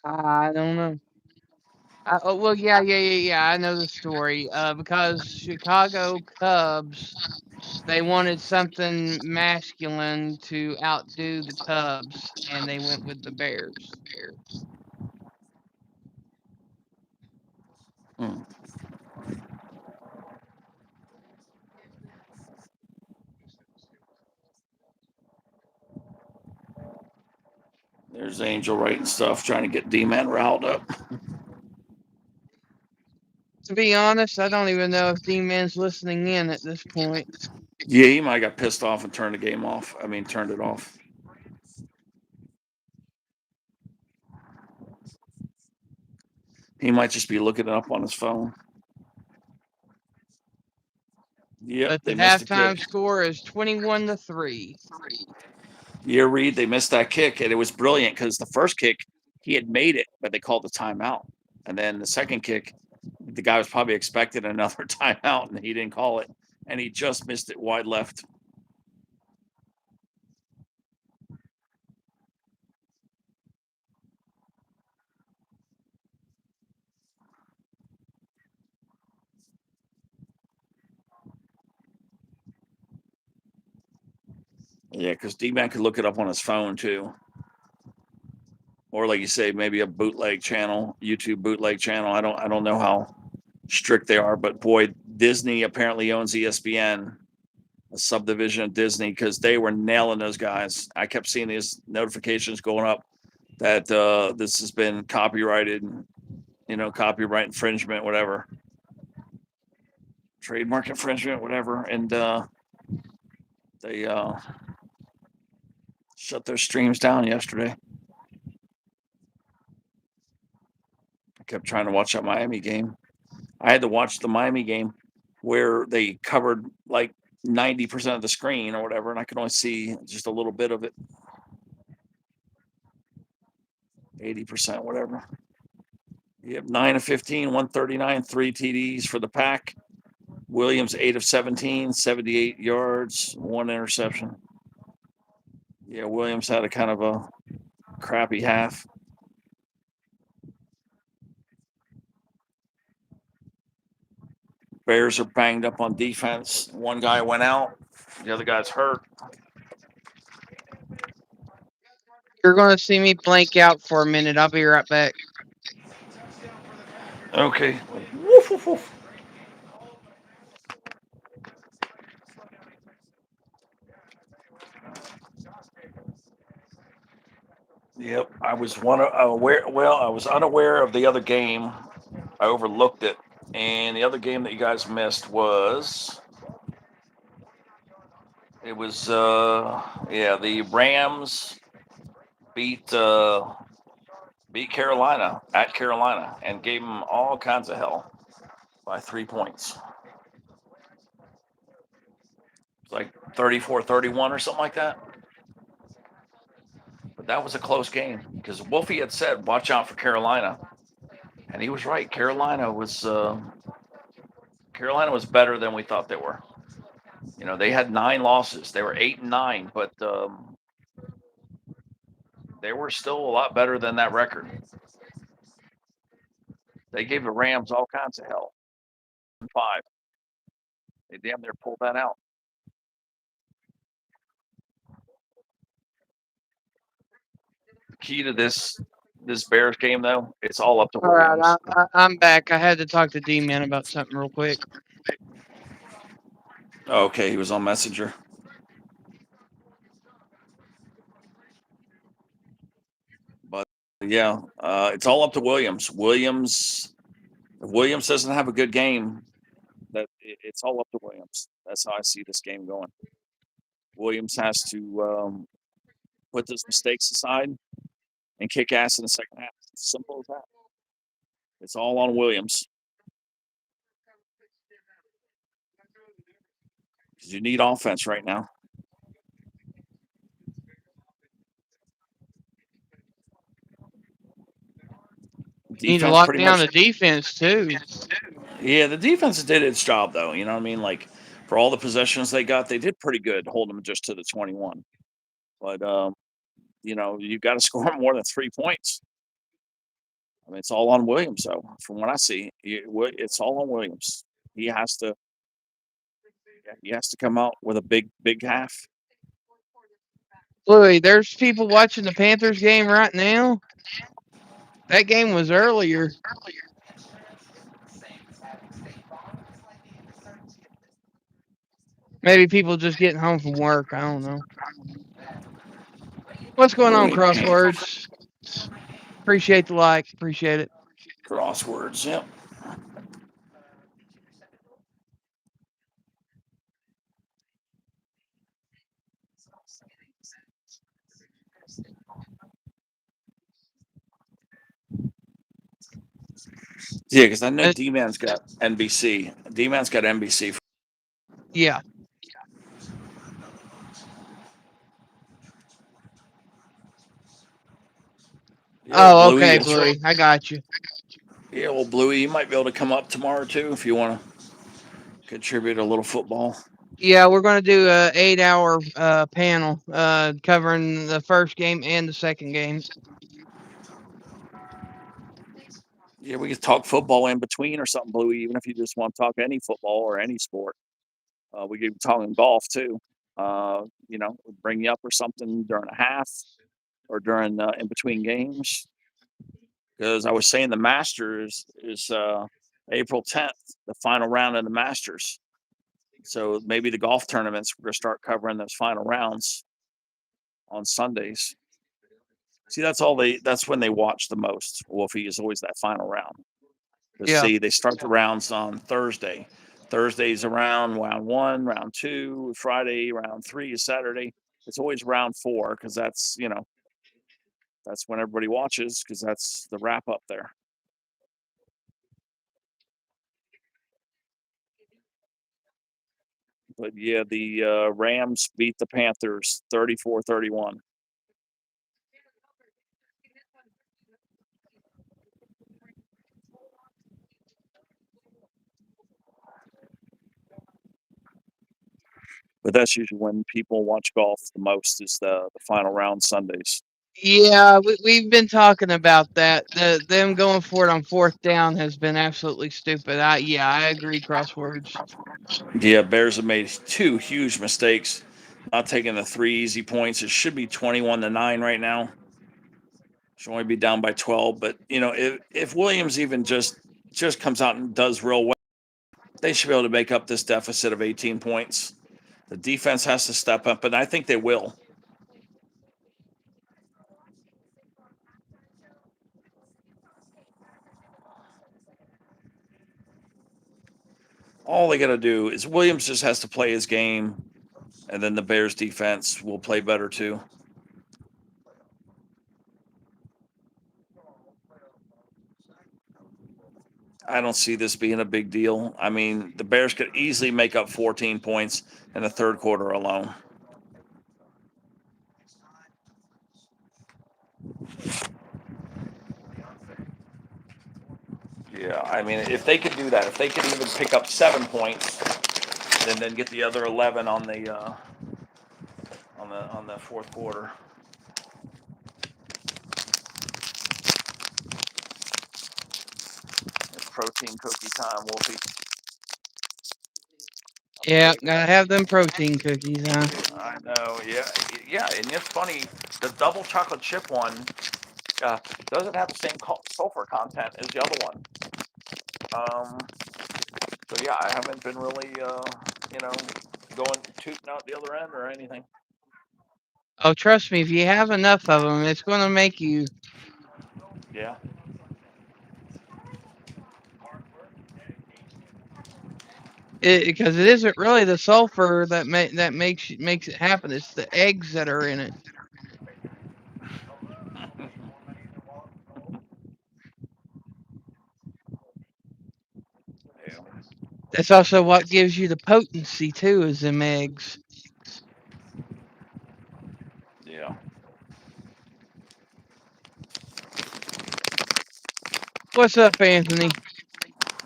I don't know. Oh, well, yeah. I know the story. Because Chicago Cubs, they wanted something masculine to outdo the Cubs, and they went with the Bears. Hmm. There's Angel writing stuff, trying to get D-Man riled up. To be honest, I don't even know if D-Man's listening in at this point. Yeah, he might have got pissed off and turned the game off. Turned it off. He might just be looking it up on his phone. Yep, But the they missed the halftime kick. score is 21-3. Yeah, Reed, they missed that kick, and it was brilliant because the first kick he had made it, but they called the timeout, and then the second kick, the guy was probably expecting another timeout, and he didn't call it, and he just missed it wide left. Yeah, because D-Man could look it up on his phone too, or like you say, maybe a bootleg channel, YouTube bootleg channel. I don't know how strict they are, but boy, Disney apparently owns ESPN, a subdivision of Disney, because they were nailing those guys. I kept seeing these notifications going up that this has been copyrighted, copyright infringement, whatever, trademark infringement, whatever, and they shut their streams down yesterday. I kept trying to watch that Miami game. I had to watch the Miami game where they covered like 90% of the screen or whatever, and I could only see just a little bit of it. 80%, whatever. You have 9 of 15, 139, 3 TDs for the Pack. Williams, 8 of 17, 78 yards, 1 interception. Yeah, Williams had a kind of a crappy half. Bears are banged up on defense. One guy went out, the other guy's hurt. You're going to see me blank out for a minute. I'll be right back. Okay. Woof, woof, woof. Yep, I was aware. Well, I was unaware of the other game. I overlooked it, and the other game that you guys missed was the Rams beat Carolina at Carolina and gave them all kinds of hell by 3 points. It's like 34-31 or something like that. But that was a close game because Wolfie had said, "Watch out for Carolina," and he was right. Carolina was better than we thought they were. They had 9 losses. They were 8-9, but they were still a lot better than that record. They gave the Rams all kinds of hell. 5. They damn near pulled that out. The key to this this Bears game though, it's all up to All right, Williams. I'm back. I had to talk to D-Man about something real quick. Okay, he was on Messenger. But yeah, it's all up to Williams. If Williams doesn't have a good game, it's all up to Williams. That's how I see this game going. Williams has to put those mistakes aside and kick ass in the second half. It's simple as that. It's all on Williams. Because you need offense right now. Need to lock down the defense too. Yeah, the defense did its job though. You know what I mean? Like for all the possessions they got, they did pretty good holding them just to the 21. But you know, you got to score more than 3 points. I mean, it's all on Williams though. From what I see, it's all on Williams. He has to come out with a big half. Louis, there's people watching the Panthers game right now. That game was earlier. Maybe people just getting home from work. I don't know. What's going on, Crosswords? Appreciate the like. Appreciate it. Crosswords, yep. Yeah, because I know D-Man's got NBC. D-Man's got NBC. Yeah. Oh, okay, Bluey. I got you. Yeah, well, Bluey, you might be able to come up tomorrow too if you want to contribute a little football. Yeah, we're going to do a 8-hour panel covering the first game and the second game. Yeah, we could talk football in between or something, Bluey. Even if you just want to talk any football or any sport, we could be talking golf too. You know, bring you up or something during a half or during in between games. Because I was saying the Masters is April 10th, the final round of the Masters. So maybe the golf tournaments, we're going to start covering those final rounds on Sundays. See, that's when they watch the most. Wolfie is always that final round. See, they start the rounds on Thursday. Thursday's around round 1, round 2, Friday, round 3 is Saturday. It's always round 4 because that's, you know, that's when everybody watches because that's the wrap up there. But yeah, the Rams beat the Panthers 34-31. But that's usually when people watch golf the most is the final round Sundays. Yeah, we've been talking about that. Them going for it on 4th down has been absolutely stupid. I agree, Crosswords. Yeah, Bears have made 2 huge mistakes. Not taking the 3 easy points. It should be 21-9 right now. Should only be down by 12. But you know, if Williams even just comes out and does real well, they should be able to make up this deficit of 18 points. The defense has to step up, and I think they will. All they got to do is Williams just has to play his game, and then the Bears defense will play better too. I don't see this being a big deal. I mean, the Bears could easily make up 14 points in the third quarter alone. Yeah, I mean, if they could do that, if they could even pick up 7 points, and then get the other 11 on the fourth quarter. It's protein cookie time, Wolfie. Yeah, gotta have them protein cookies, huh? I know, yeah, and it's funny. The double chocolate chip one Doesn't have the same sulfur content as the other one. So yeah, I haven't been really, going tooting out the other end or anything. Oh, trust me, if you have enough of them, it's going to make you. Yeah. Because it isn't really the sulfur that makes it happen. It's the eggs that are in it. Yeah. That's also what gives you the potency too, is them eggs. Yeah. What's up, Anthony?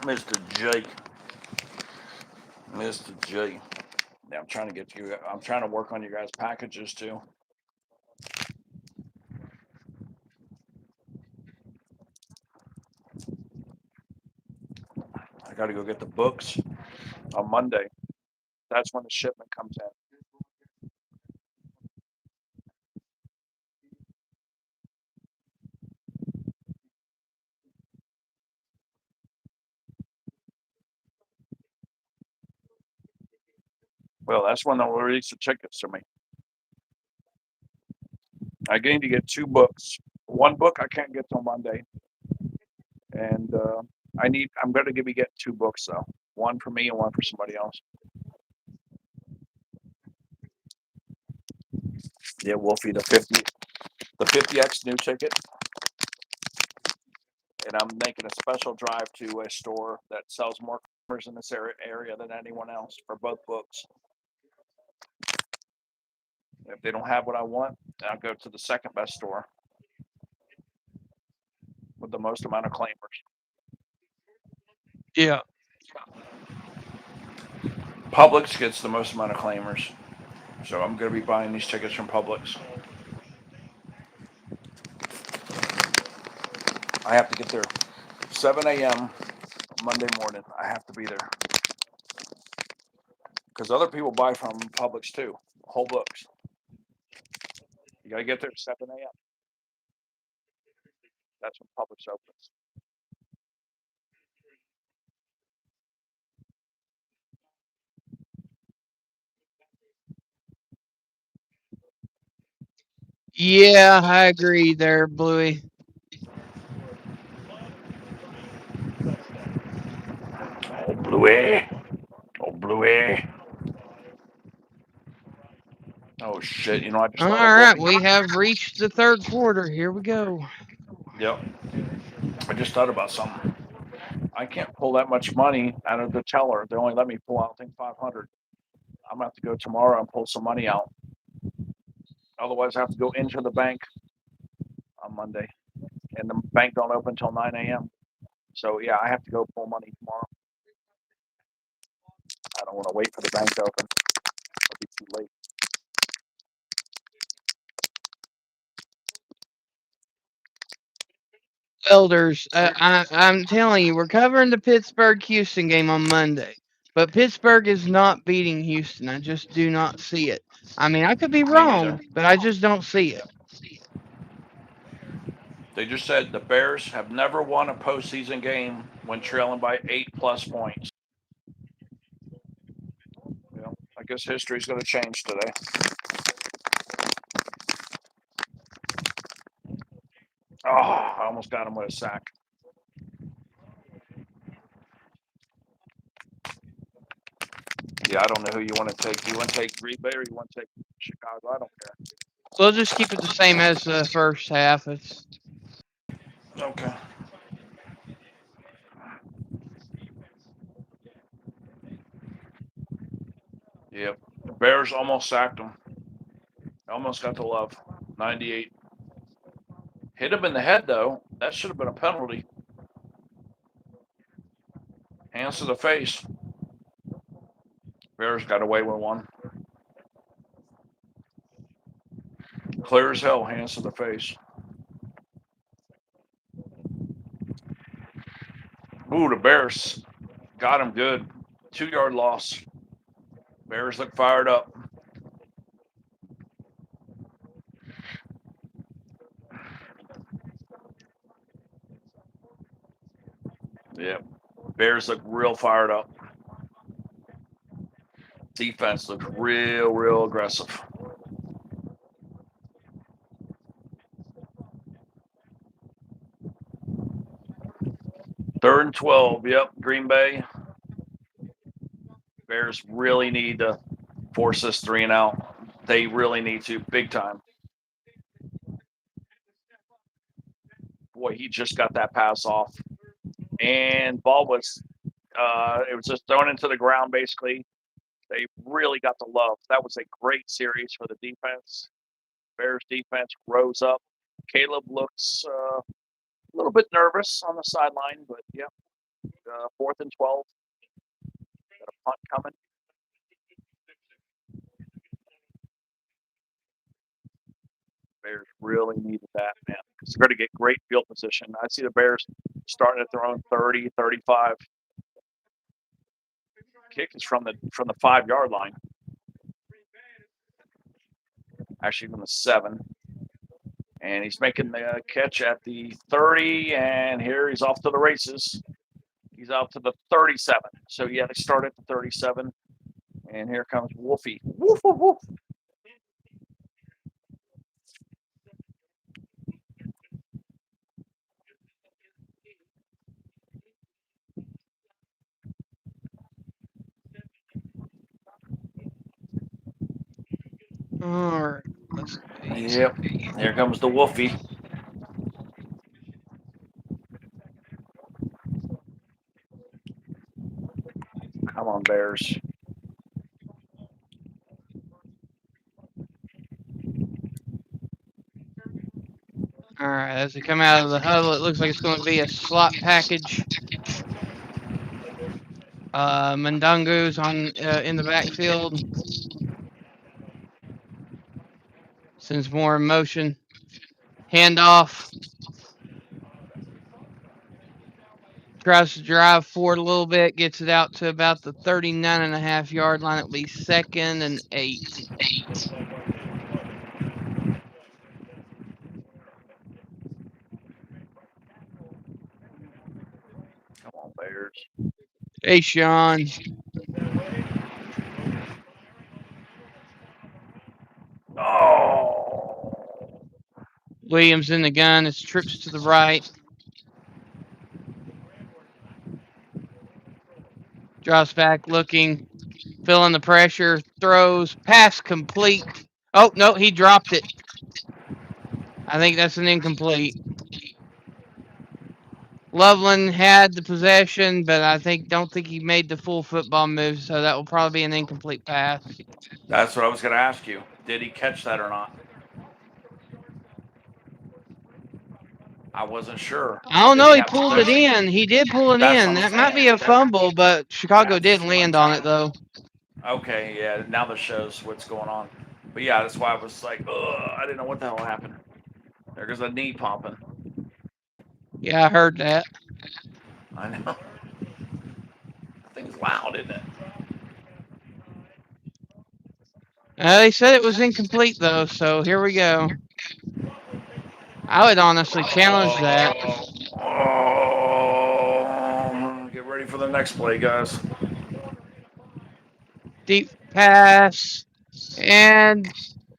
Mr. J. Mr. J. Yeah, I'm trying to get you. I'm trying to work on you guys' packages too. I got to go get the books on Monday. That's when the shipment comes in. Well, that's when they'll release the tickets to me. I need to get 2 books. One book I can't get till Monday, and I'm going to be getting 2 books though. One for me and one for somebody else. Yeah, Wolfie, the 50X new ticket, and I'm making a special drive to a store that sells more covers in this area than anyone else for both books. If they don't have what I want, I'll go to the second best store with the most amount of claimers. Yeah. Publix gets the most amount of claimers, so I'm going to be buying these tickets from Publix. I have to get there 7 a.m. Monday morning. I have to be there because other people buy from Publix too, whole books. You got to get there at 7 a.m. That's when Publix opens. Yeah, I agree there, Bluey. Oh, Bluey. Oh, Bluey. Oh, shit. I just All thought of right, Wolfie. we have reached the third quarter. Here we go. Yep. I just thought about something. I can't pull that much money out of the teller. They only let me pull out, I think, 500. I'm going to have to go tomorrow and pull some money out. Otherwise, I have to go into the bank on Monday. And the bank don't open until 9 a.m. So, yeah, I have to go pull money tomorrow. I don't want to wait for the bank to open. It'll be too late. Elders, I'm telling you, we're covering the Pittsburgh Houston game on Monday, but Pittsburgh is not beating Houston. I just do not see it. I mean, I could be Me neither. wrong, but I just don't see it. They just said the Bears have never won a postseason game when trailing by 8+ points. I guess history's going to change today. Oh, I almost got him with a sack. Yeah, I don't know who you want to take. Do you want to take Green Bay or you want to take Chicago? I don't care. We'll just keep it the same as the first half. It's Okay. Yep. The Bears almost sacked him. Almost got the love. 98. Hit him in the head, though. That should have been a penalty. Hands to the face. Bears got away with one. Clear as hell, hands to the face. Ooh, the Bears got him good. 2-yard loss. Bears look fired up. Bears look real fired up. Defense looks real aggressive. Third and 12. Yep, Green Bay. Bears really need to force this 3 and out. They really need to, big time. Boy, he just got that pass off, and ball was it was just thrown into the ground basically. They really got the love. That was a great series for the defense. Bears defense rose up. Caleb looks a little bit nervous on the sideline, but yeah, 4th and 12. Got a punt coming. Bears really needed that, man, because they're going to get great field position. I see the Bears starting at their own 30, 35. Kick is from the 5-yard line. Actually, from the 7. And he's making the catch at the 30, and here he's off to the races. He's out to the 37. So, yeah, they start at the 37. And here comes Wolfie. Woof, woof, woof. All right. Let's Yep. Here comes the Wolfie. Come on, Bears. All right. As they come out of the huddle, it looks like it's going to be a slot package. Mundungu's on in the backfield. Sends more in motion. Handoff. Tries to drive forward a little bit. Gets it out to about the 39.5-yard line. It'll be 2nd and 8. Come on, Bears. Hey, Sean. Oh. Williams in the gun. It's trips to the right. Drops back looking. Feeling the pressure. Throws. Pass complete. Oh, no, he dropped it. I think that's an incomplete. Loveland had the possession, but I don't think he made the full football move, so that will probably be an incomplete pass. That's what I was going to ask you. Did he catch that or not? I wasn't sure. I don't know. He pulled it in. He did pull it in. That might be a fumble, but Chicago did land on it, though. Okay, yeah. Now this shows what's going on. But yeah, that's why I was like, I didn't know what the hell happened. There goes a knee pumping. Yeah, I heard that. I know. That thing's loud, isn't it? They said it was incomplete, though, so here we go. I would honestly challenge that. Oh, get ready for the next play, guys. Deep pass. And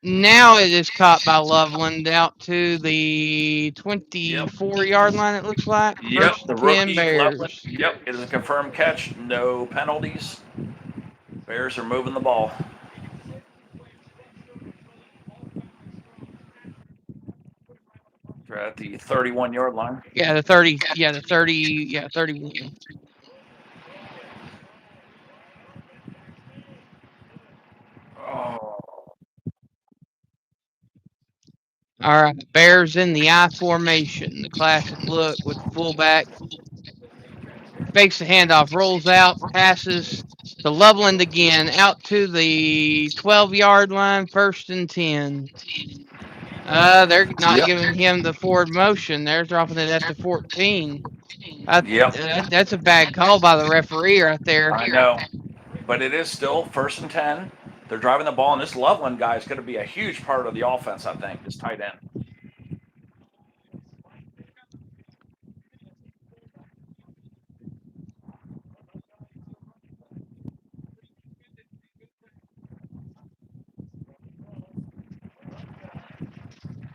now it is caught by Loveland out to the 24-yard line, it looks like. Yep, First the 10 rookie Bears. Loveland. Yep, it is a confirmed catch. No penalties. Bears are moving the ball. They're at the 31-yard line. Yeah, the 30. Yeah, the 30. Yeah, 31. Oh. All right, Bears in the I formation, the classic look with the fullback. Fakes the handoff, rolls out, passes to Loveland again, out to the 12-yard line, 1st and 10. They're not giving him the forward motion. They're dropping it at the 14. That's a bad call by the referee right there. I know, but it is still 1st and 10. They're driving the ball, and this Loveland guy is going to be a huge part of the offense, I think, this tight end.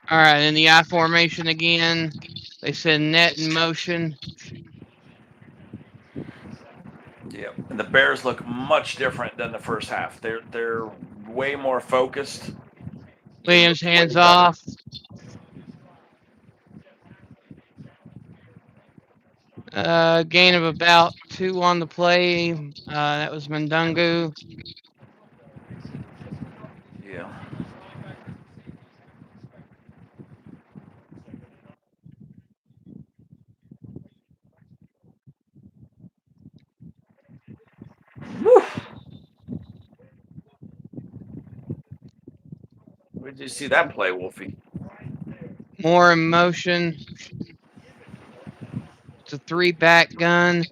All right, in the I formation again. They said net in motion. Yeah, and the Bears look much different than the first half. They're way more focused. They look Williams way hands better. off. Gain of about 2 on the play. That was Mundungu. Yeah. Woo. Where did you see that play, Wolfie? More in motion. It's a 3-back gun.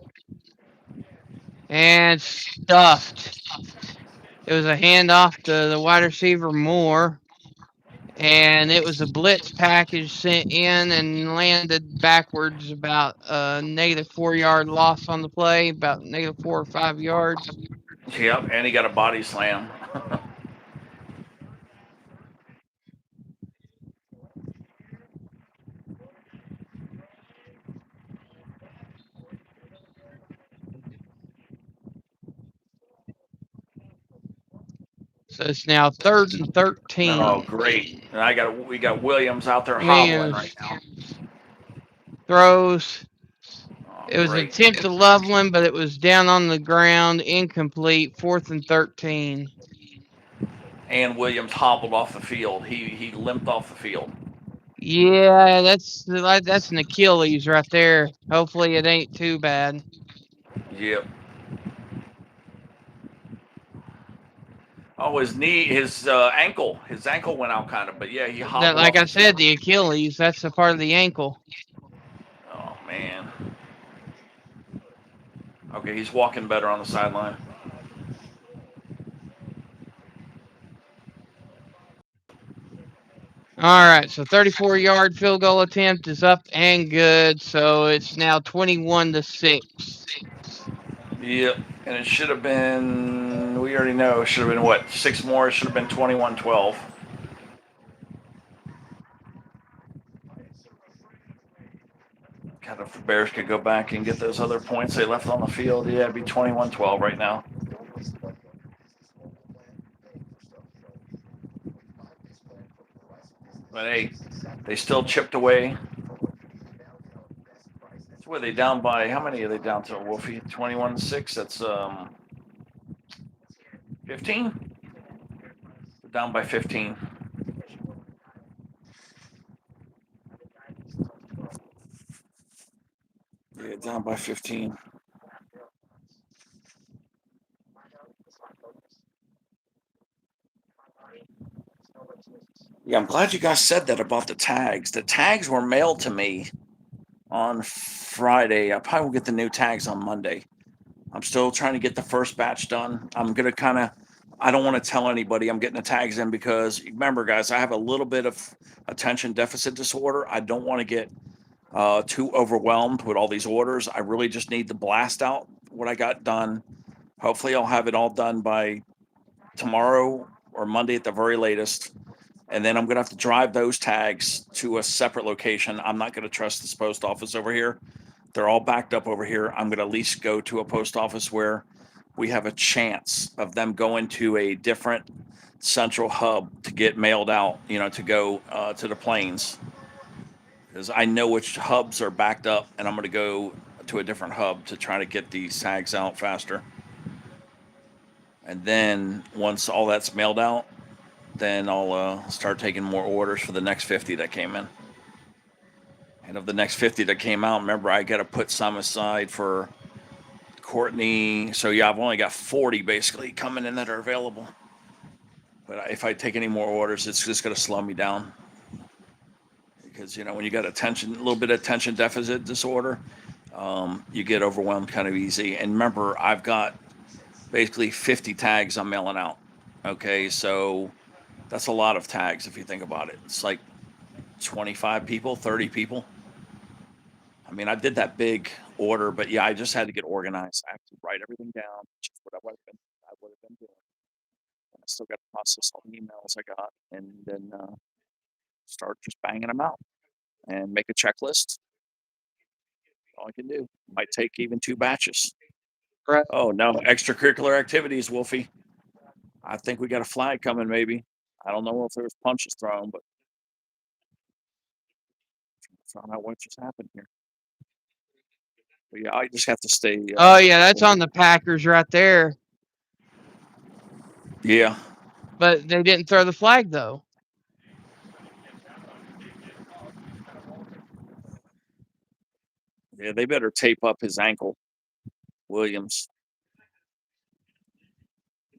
And stuffed. It was a handoff to the wide receiver Moore. And it was a blitz package sent in and landed backwards about a -4-yard loss on the play, about -4 or 5 yards. Yep, and he got a body slam. So it's now 3rd and 13. Oh, great! And we got Williams out there hobbling right Williams now. throws. Oh, It was an great! attempt to Loveland, but it was down on the ground, incomplete, 4th and 13. And Williams hobbled off the field. He limped off the field. Yeah, that's an Achilles right there. Hopefully it ain't too bad. Yep. Oh, his knee, his ankle went out kind of, but yeah, he That, hobbled like off I the said, field. the Achilles, that's a part of the ankle. Oh man. Okay, he's walking better on the sideline. All right, so 34-yard field goal attempt is up and good. So it's now 21-6. Yep. And it should have been, we already know, it should have been what, 6 more? It should have been 21-12. God, if the Bears could go back and get those other points they left on the field, yeah, it'd be 21-12 right now. But hey, they still chipped away. So were they down by, how many are they down to, Wolfie? 21-6? That's 15? They're down by 15. Yeah, down by 15. Yeah, I'm glad you guys said that about the tags. The tags were mailed to me on Friday. I probably will get the new tags on Monday. I'm still trying to get the first batch done. I'm going to kind of, I don't want to tell anybody I'm getting the tags in because remember, guys, I have a little bit of attention deficit disorder. I don't want to get too overwhelmed with all these orders. I really just need to blast out what I got done. Hopefully, I'll have it all done by tomorrow or Monday at the very latest. And then I'm going to have to drive those tags to a separate location. I'm not going to trust this post office over here. They're all backed up over here. I'm going to at least go to a post office where we have a chance of them going to a different central hub to get mailed out, to go to the planes. Because I know which hubs are backed up, and I'm going to go to a different hub to try to get these tags out faster. And then once all that's mailed out, then I'll start taking more orders for the next 50 that came in. And of the next 50 that came out, remember, I got to put some aside for Courtney. So, yeah, I've only got 40 basically coming in that are available. But if I take any more orders, it's just going to slow me down. Because, when you got a little bit of attention deficit disorder, you get overwhelmed kind of easy. And remember, I've got basically 50 tags I'm mailing out. Okay, so that's a lot of tags if you think about it. It's like 25 people, 30 people. I mean, I did that big order, but yeah, I just had to get organized. I have to write everything down, which is what I would have been doing. And I still got to process all the emails I got, and then start just banging them out and make a checklist. All I can do. Might take even 2 batches. Right. Oh no, extracurricular activities, Wolfie. I think we got a flag coming. Maybe I don't know if there's punches thrown, but find out what just happened here. But yeah, I just have to stay. Oh yeah, that's on the Packers right there. Yeah. But they didn't throw the flag though. Yeah, they better tape up his ankle, Williams.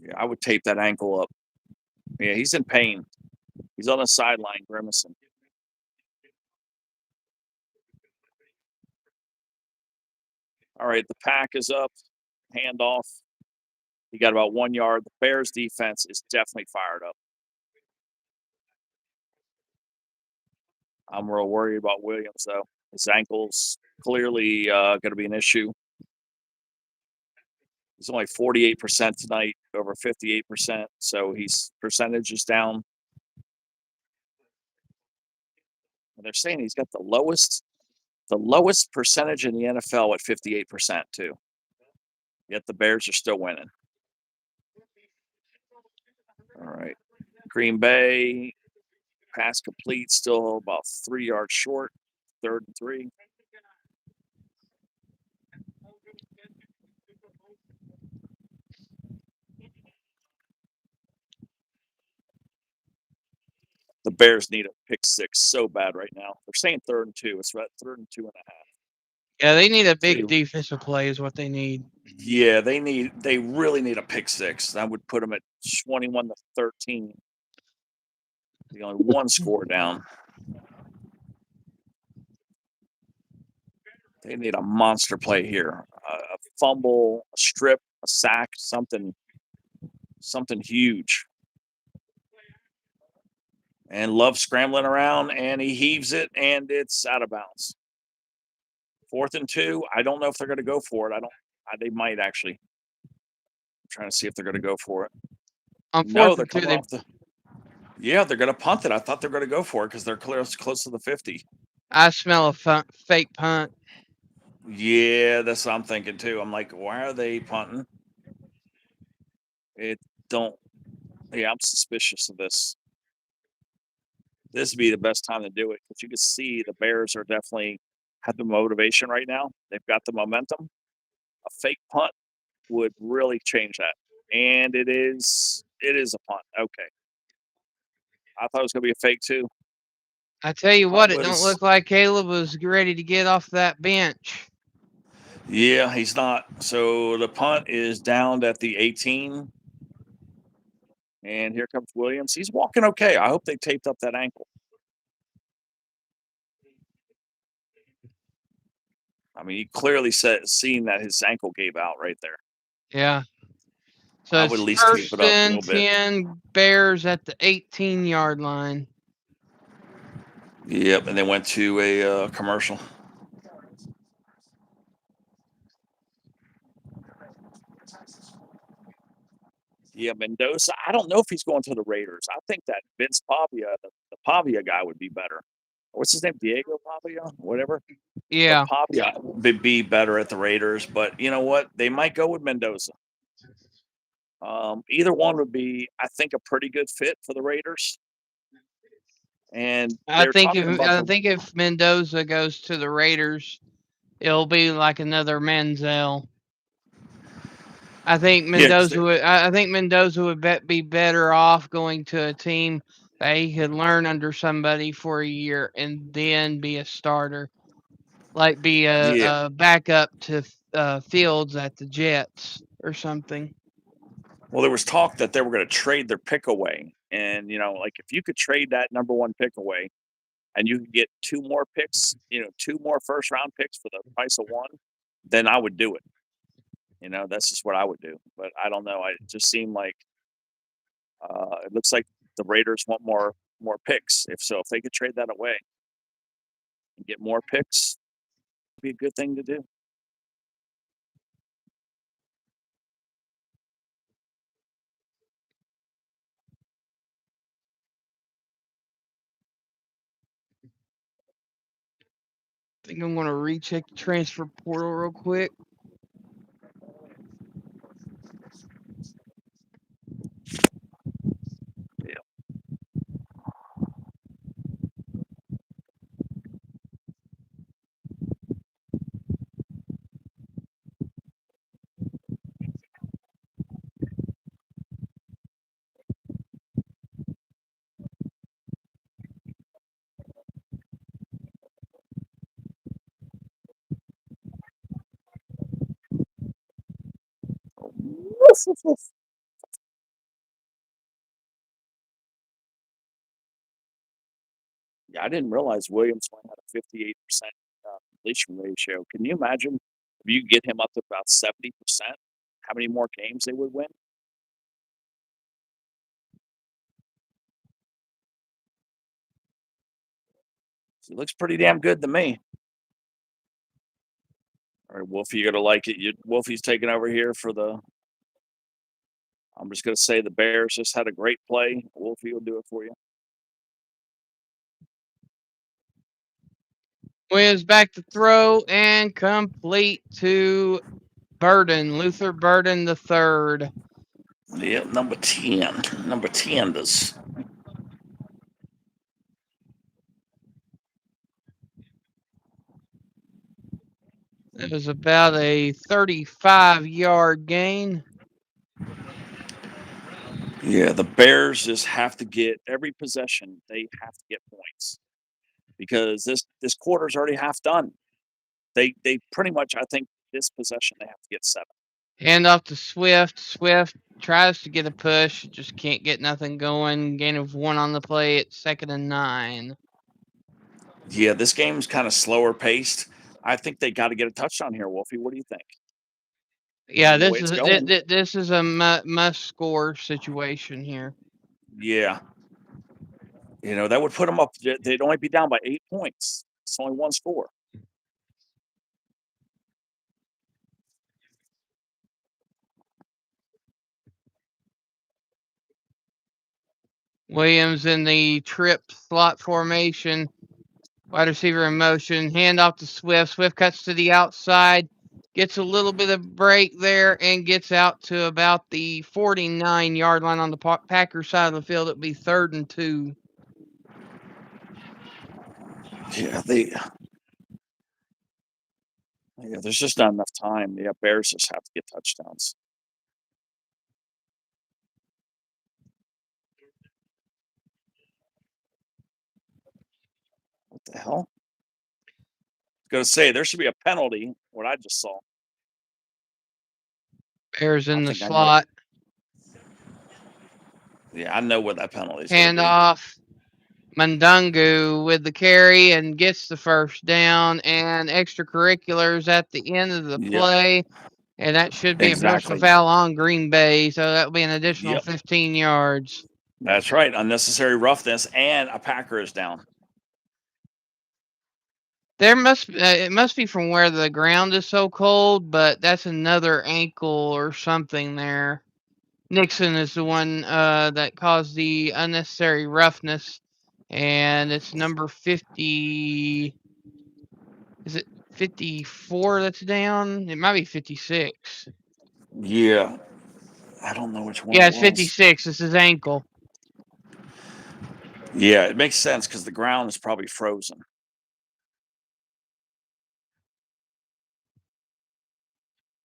Yeah, I would tape that ankle up. Yeah, he's in pain. He's on the sideline grimacing. All right, the pack is up. Handoff. He got about 1 yard. The Bears defense is definitely fired up. I'm real worried about Williams, though. His ankle's clearly going to be an issue. He's only 48% tonight, over 58%. So his percentage is down. And they're saying he's got the lowest percentage in the NFL at 58% too. Yet the Bears are still winning. All right. Green Bay, pass complete, still about 3 yards short, 3rd and 3. The Bears need a pick 6 so bad right now. They're saying 3rd and 2. It's about 3rd and 2.5. Yeah, they need a big defensive play is what they need. Yeah, they really need a pick 6. That would put them at 21-13. The only 1 score down. They need a monster play here. A fumble, a strip, a sack, something huge. And Love scrambling around, and he heaves it, and it's out of bounds. 4th and 2. I don't know if they're going to go for it. They might actually. I'm trying to see if they're going to go for it. On 4th No, they're and 2, coming off the. Yeah, they're going to punt it. I thought they were going to go for it because they're close to the 50. I smell a fake punt. Yeah, that's what I'm thinking too. I'm like, why are they punting? I'm suspicious of this. This would be the best time to do it because you can see the Bears are definitely have the motivation right now. They've got the momentum. A fake punt would really change that. And it is a punt. Okay. I thought it was going to be a fake too. I tell you what, it don't look like Caleb was ready to get off that bench. Yeah, he's not. So the punt is downed at the 18. And here comes Williams. He's walking okay. I hope they taped up that ankle. I mean, he clearly seen that his ankle gave out right there. Yeah. So I would at least tape it up a little bit. 10 Bears at the 18-yard line. Yep, and they went to a commercial. Yeah, Mendoza. I don't know if he's going to the Raiders. I think that Vince Pavia, the Pavia guy, would be better. What's his name? Diego Pavia? Whatever. Yeah. Pavia would be better at the Raiders, but you know what? They might go with Mendoza. Either one would be, I think, a pretty good fit for the Raiders. And I think if Mendoza goes to the Raiders, it'll be like another Manziel. I think Mendoza would be better off going to a team that he could learn under somebody for a year and then be a starter, like be a backup to Fields at the Jets or something. Well, there was talk that they were going to trade their pick away, and like if you could trade that number 1 pick away, and you could get 2 more picks, 2 more first-round picks for the price of 1, then I would do it. That's just what I would do. But I don't know. It just seemed like it looks like the Raiders want more picks. If they could trade that away and get more picks, it'd be a good thing to do. I think I'm going to recheck the transfer portal real quick. Yeah, I didn't realize Williams only had a 58% completion ratio. Can you imagine if you get him up to about 70%, how many more games they would win? He looks pretty damn good to me. All right, Wolfie, you're gonna like it. Wolfie's taking over here for the. I'm just gonna say the Bears just had a great play. Wolfie will do it for you. Williams back to throw and complete to Burden, Luther Burden the third. Yeah, number 10. Number 10 does. It was about a 35-yard gain. Yeah, the Bears just have to get every possession. They have to get points because this quarter's already half done. They pretty much, I think, this possession they have to get 7. Hand off to Swift. Swift tries to get a push, just can't get nothing going. Gain of 1 on the play at 2nd and 9. Yeah, this game's kind of slower paced. I think they got to get a touchdown here, Wolfie. What do you think? Yeah, The way it's going. this is a must score situation here. Yeah. You know, that would put them up. They'd only be down by 8 points. It's only 1 score. Williams in the trip slot formation. Wide receiver in motion. Hand off to Swift. Swift cuts to the outside. Gets a little bit of break there and gets out to about the 49-yard line on the Packers side of the field. It'll be 3rd and 2. Yeah, there's just not enough time. Yeah, Bears just have to get touchdowns. What the hell? Gonna say there should be a penalty. What I just saw. Bears in the slot. Yeah, I know what that penalty is. Hand off. Mundungu with the carry and gets the first down, and extracurriculars at the end of the play. And that should be a personal foul on Green Bay, so that will be an additional 15 yards. That's right. Unnecessary roughness, and a Packer is down. It must be from where the ground is so cold, but that's another ankle or something there. Nixon is the one that caused the unnecessary roughness, and it's number 50. Is it 54 that's down? It might be 56. Yeah. I don't know which one. Yeah, it's 56. It's his ankle. Yeah, it makes sense because the ground is probably frozen.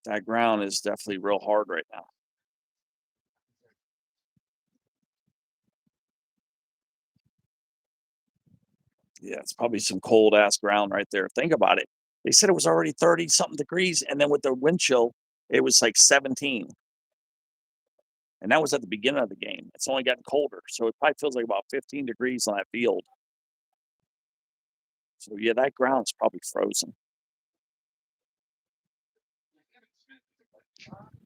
That ground is definitely real hard right now. Yeah, it's probably some cold ass ground right there. Think about it. They said it was already 30 something degrees, and then with the wind chill, it was like 17. And that was at the beginning of the game. It's only gotten colder, so it probably feels like about 15 degrees on that field. So yeah, that ground's probably frozen.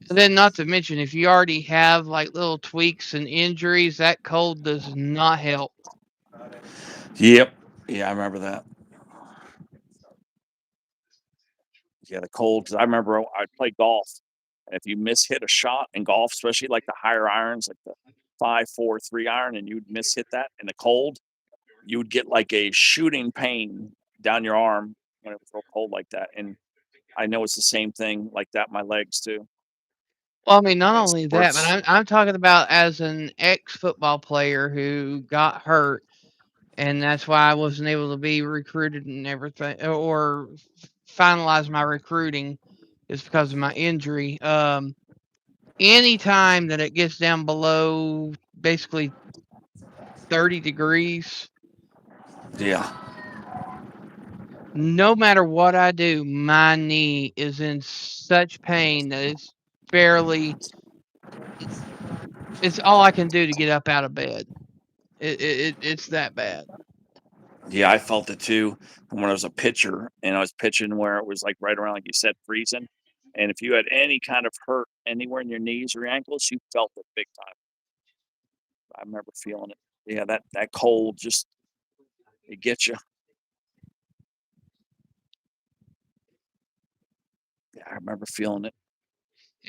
And then, not to mention, if you already have like little tweaks and injuries, that cold does not help. Yep. Yeah, I remember that. Yeah, the cold. I remember I played golf, and if you hit a shot in golf, especially like the higher irons, like the 5, 4, 3 iron, and you'd hit that in the cold, you would get like a shooting pain down your arm, when it was real cold like that. And I know it's the same thing like that. My legs too. Well, I mean, not It only that, but hurts. I'm talking about as an ex-football player who got hurt, and that's why I wasn't able to be recruited and everything, or finalize my recruiting, is because of my injury. Any time that it gets down below basically 30 degrees, Yeah. no matter what I do, my knee is in such pain that it's all I can do to get up out of bed. It's that bad. Yeah, I felt it too when I was a pitcher, and I was pitching where it was like right around, like you said, freezing. And if you had any kind of hurt anywhere in your knees or your ankles, you felt it big time. I remember feeling it. Yeah, that cold just it gets you. Yeah, I remember feeling it.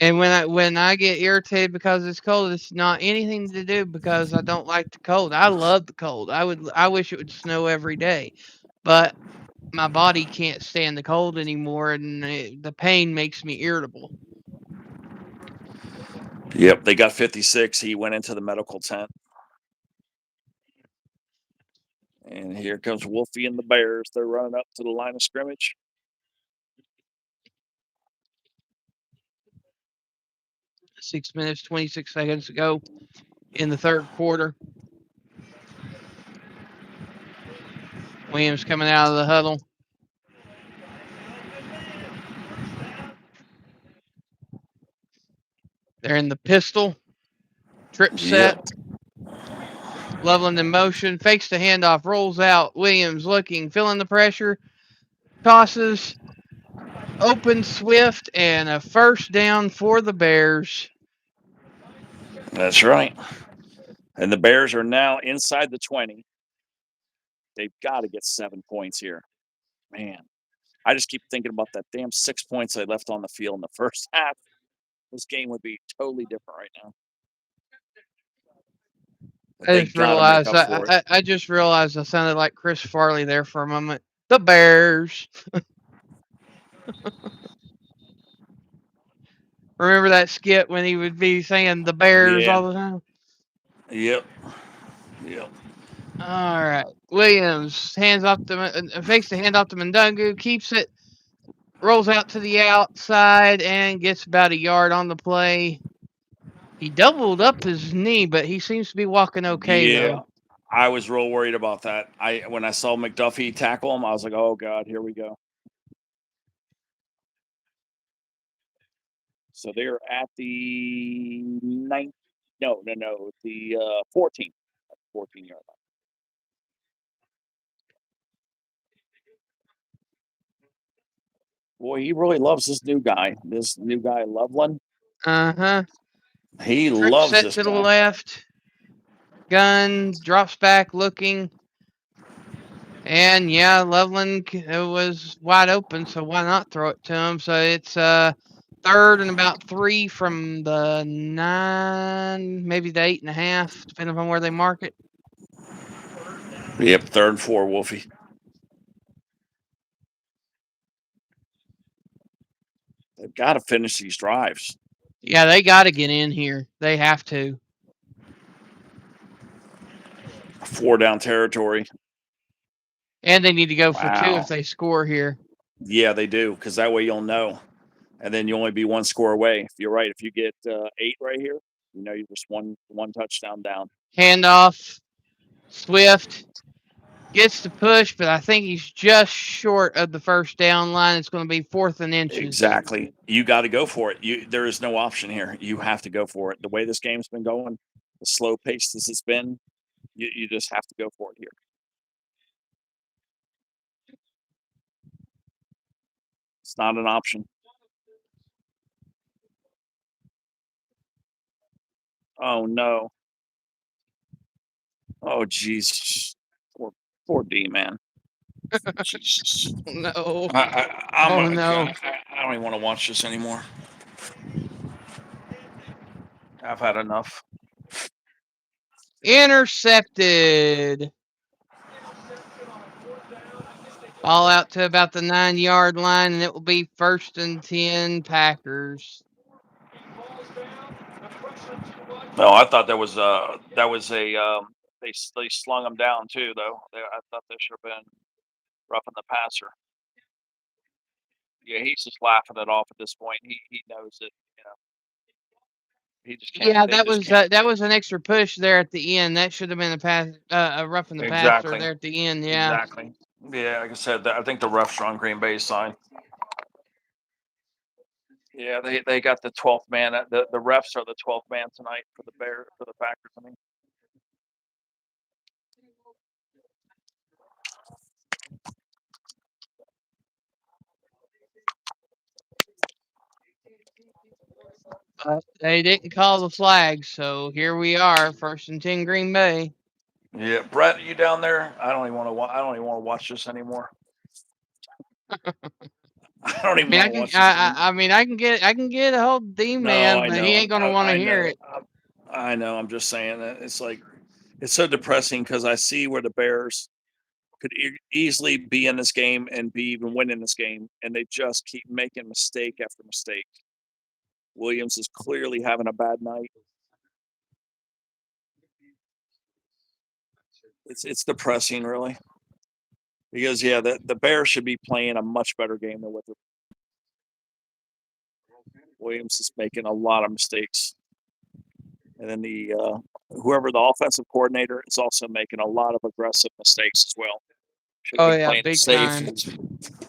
And when I get irritated because it's cold, it's not anything to do because I don't like the cold. I love the cold. I wish it would snow every day, but my body can't stand the cold anymore, and the pain makes me irritable. Yep, they got 56. He went into the medical tent. And here comes Wolfie and the Bears. They're running up to the line of scrimmage. 6 minutes, 26 seconds to go in the third quarter. Williams coming out of the huddle. They're in the pistol. Trip set. Yep. Loveland in motion. Fakes the handoff. Rolls out. Williams looking. Feeling the pressure. Tosses. Open swift. And a first down for the Bears. That's right. And the Bears are now inside the 20. They've got to get 7 points here. Man, I just keep thinking about that damn 6 points they left on the field in the first half. This game would be totally different right now. But they got to make up for it. I just realized I sounded like Chris Farley there for a moment. The Bears. Remember that skit when he would be saying the Bears all the time? Yep. Yep. All right. Williams fakes the hand off to Mundungu, keeps it, rolls out to the outside, and gets about a yard on the play. He doubled up his knee, but he seems to be walking okay, though. I was real worried about that. When I saw McDuffie tackle him, I was like, oh, God, here we go. So they're at the 9. No, the 14. 14-yard line. Boy, he really loves this new guy. This new guy, Loveland. He Trip loves set this to guy. the left. Gun drops back looking. And yeah, Loveland was wide open, so why not throw it to him? So it's third and about 3 from the 9, maybe the 8.5, depending on where they mark it. Yep, 3rd and 4, Wolfie. They've got to finish these drives. Yeah, they got to get in here. They have to. 4 down territory. And they need to go for 2 if they score here. Yeah, they do, because that way you'll know. And then you only be 1 score away. If you're right, if you get 8 right here, you know you're just one touchdown down. Handoff. Swift gets the push, but I think he's just short of the first down line. It's going to be 4th and inches. Exactly. You got to go for it. There is no option here. You have to go for it. The way this game's been going, the slow pace as it's been, you just have to go for it here. It's not an option. Oh, no. Oh, Jesus. Poor D, man. Jesus. No. I don't even want to watch this anymore. I've had enough. Intercepted. Ball out to about the 9-yard line, and it will be 1st and 10 Packers. No, I thought that was a they slung him down too though. I thought they should have been roughing the passer. Yeah, he's just laughing it off at this point. He knows it. He just can't. Yeah, that was an extra push there at the end. That should have been a roughing the passer there at the end. Yeah, exactly. Yeah, like I said, I think the refs are on Green Bay's side. Yeah, they got the 12th man. The refs are the 12th man tonight for the Packers. I mean. they didn't call the flag, so here we are, 1st and 10 Green Bay. Yeah, Brett, are you down there? I don't even want to watch this anymore. I don't even want to watch this. I mean, I can get a hold of D-Man, but he ain't gonna want to hear it. I know. I'm just saying that it's like it's so depressing because I see where the Bears could easily be in this game and be even winning this game, and they just keep making mistake after mistake. Williams is clearly having a bad night. It's depressing, really, because the Bears should be playing a much better game than what they're. Williams is making a lot of mistakes, and then whoever the offensive coordinator is also making a lot of aggressive mistakes as well. Big time.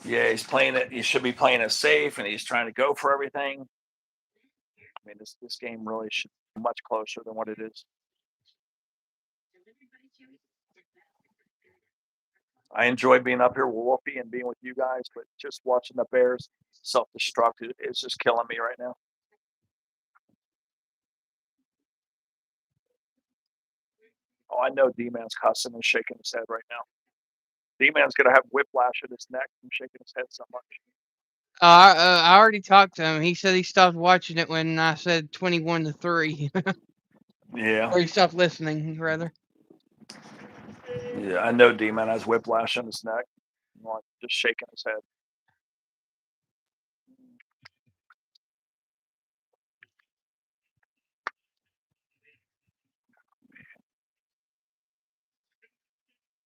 Yeah, he's playing it. He should be playing it safe, and he's trying to go for everything. I mean, this game really should be much closer than what it is. I enjoy being up here with Wolfie and being with you guys, but just watching the Bears self-destruct is just killing me right now. Oh, I know D-Man's cussing and shaking his head right now. D-Man's going to have whiplash in his neck from shaking his head so much. I already talked to him. He said he stopped watching it when I said 21-3. Yeah. Or he stopped listening, rather. Yeah, I know D-Man has whiplash in his neck. Just shaking his head.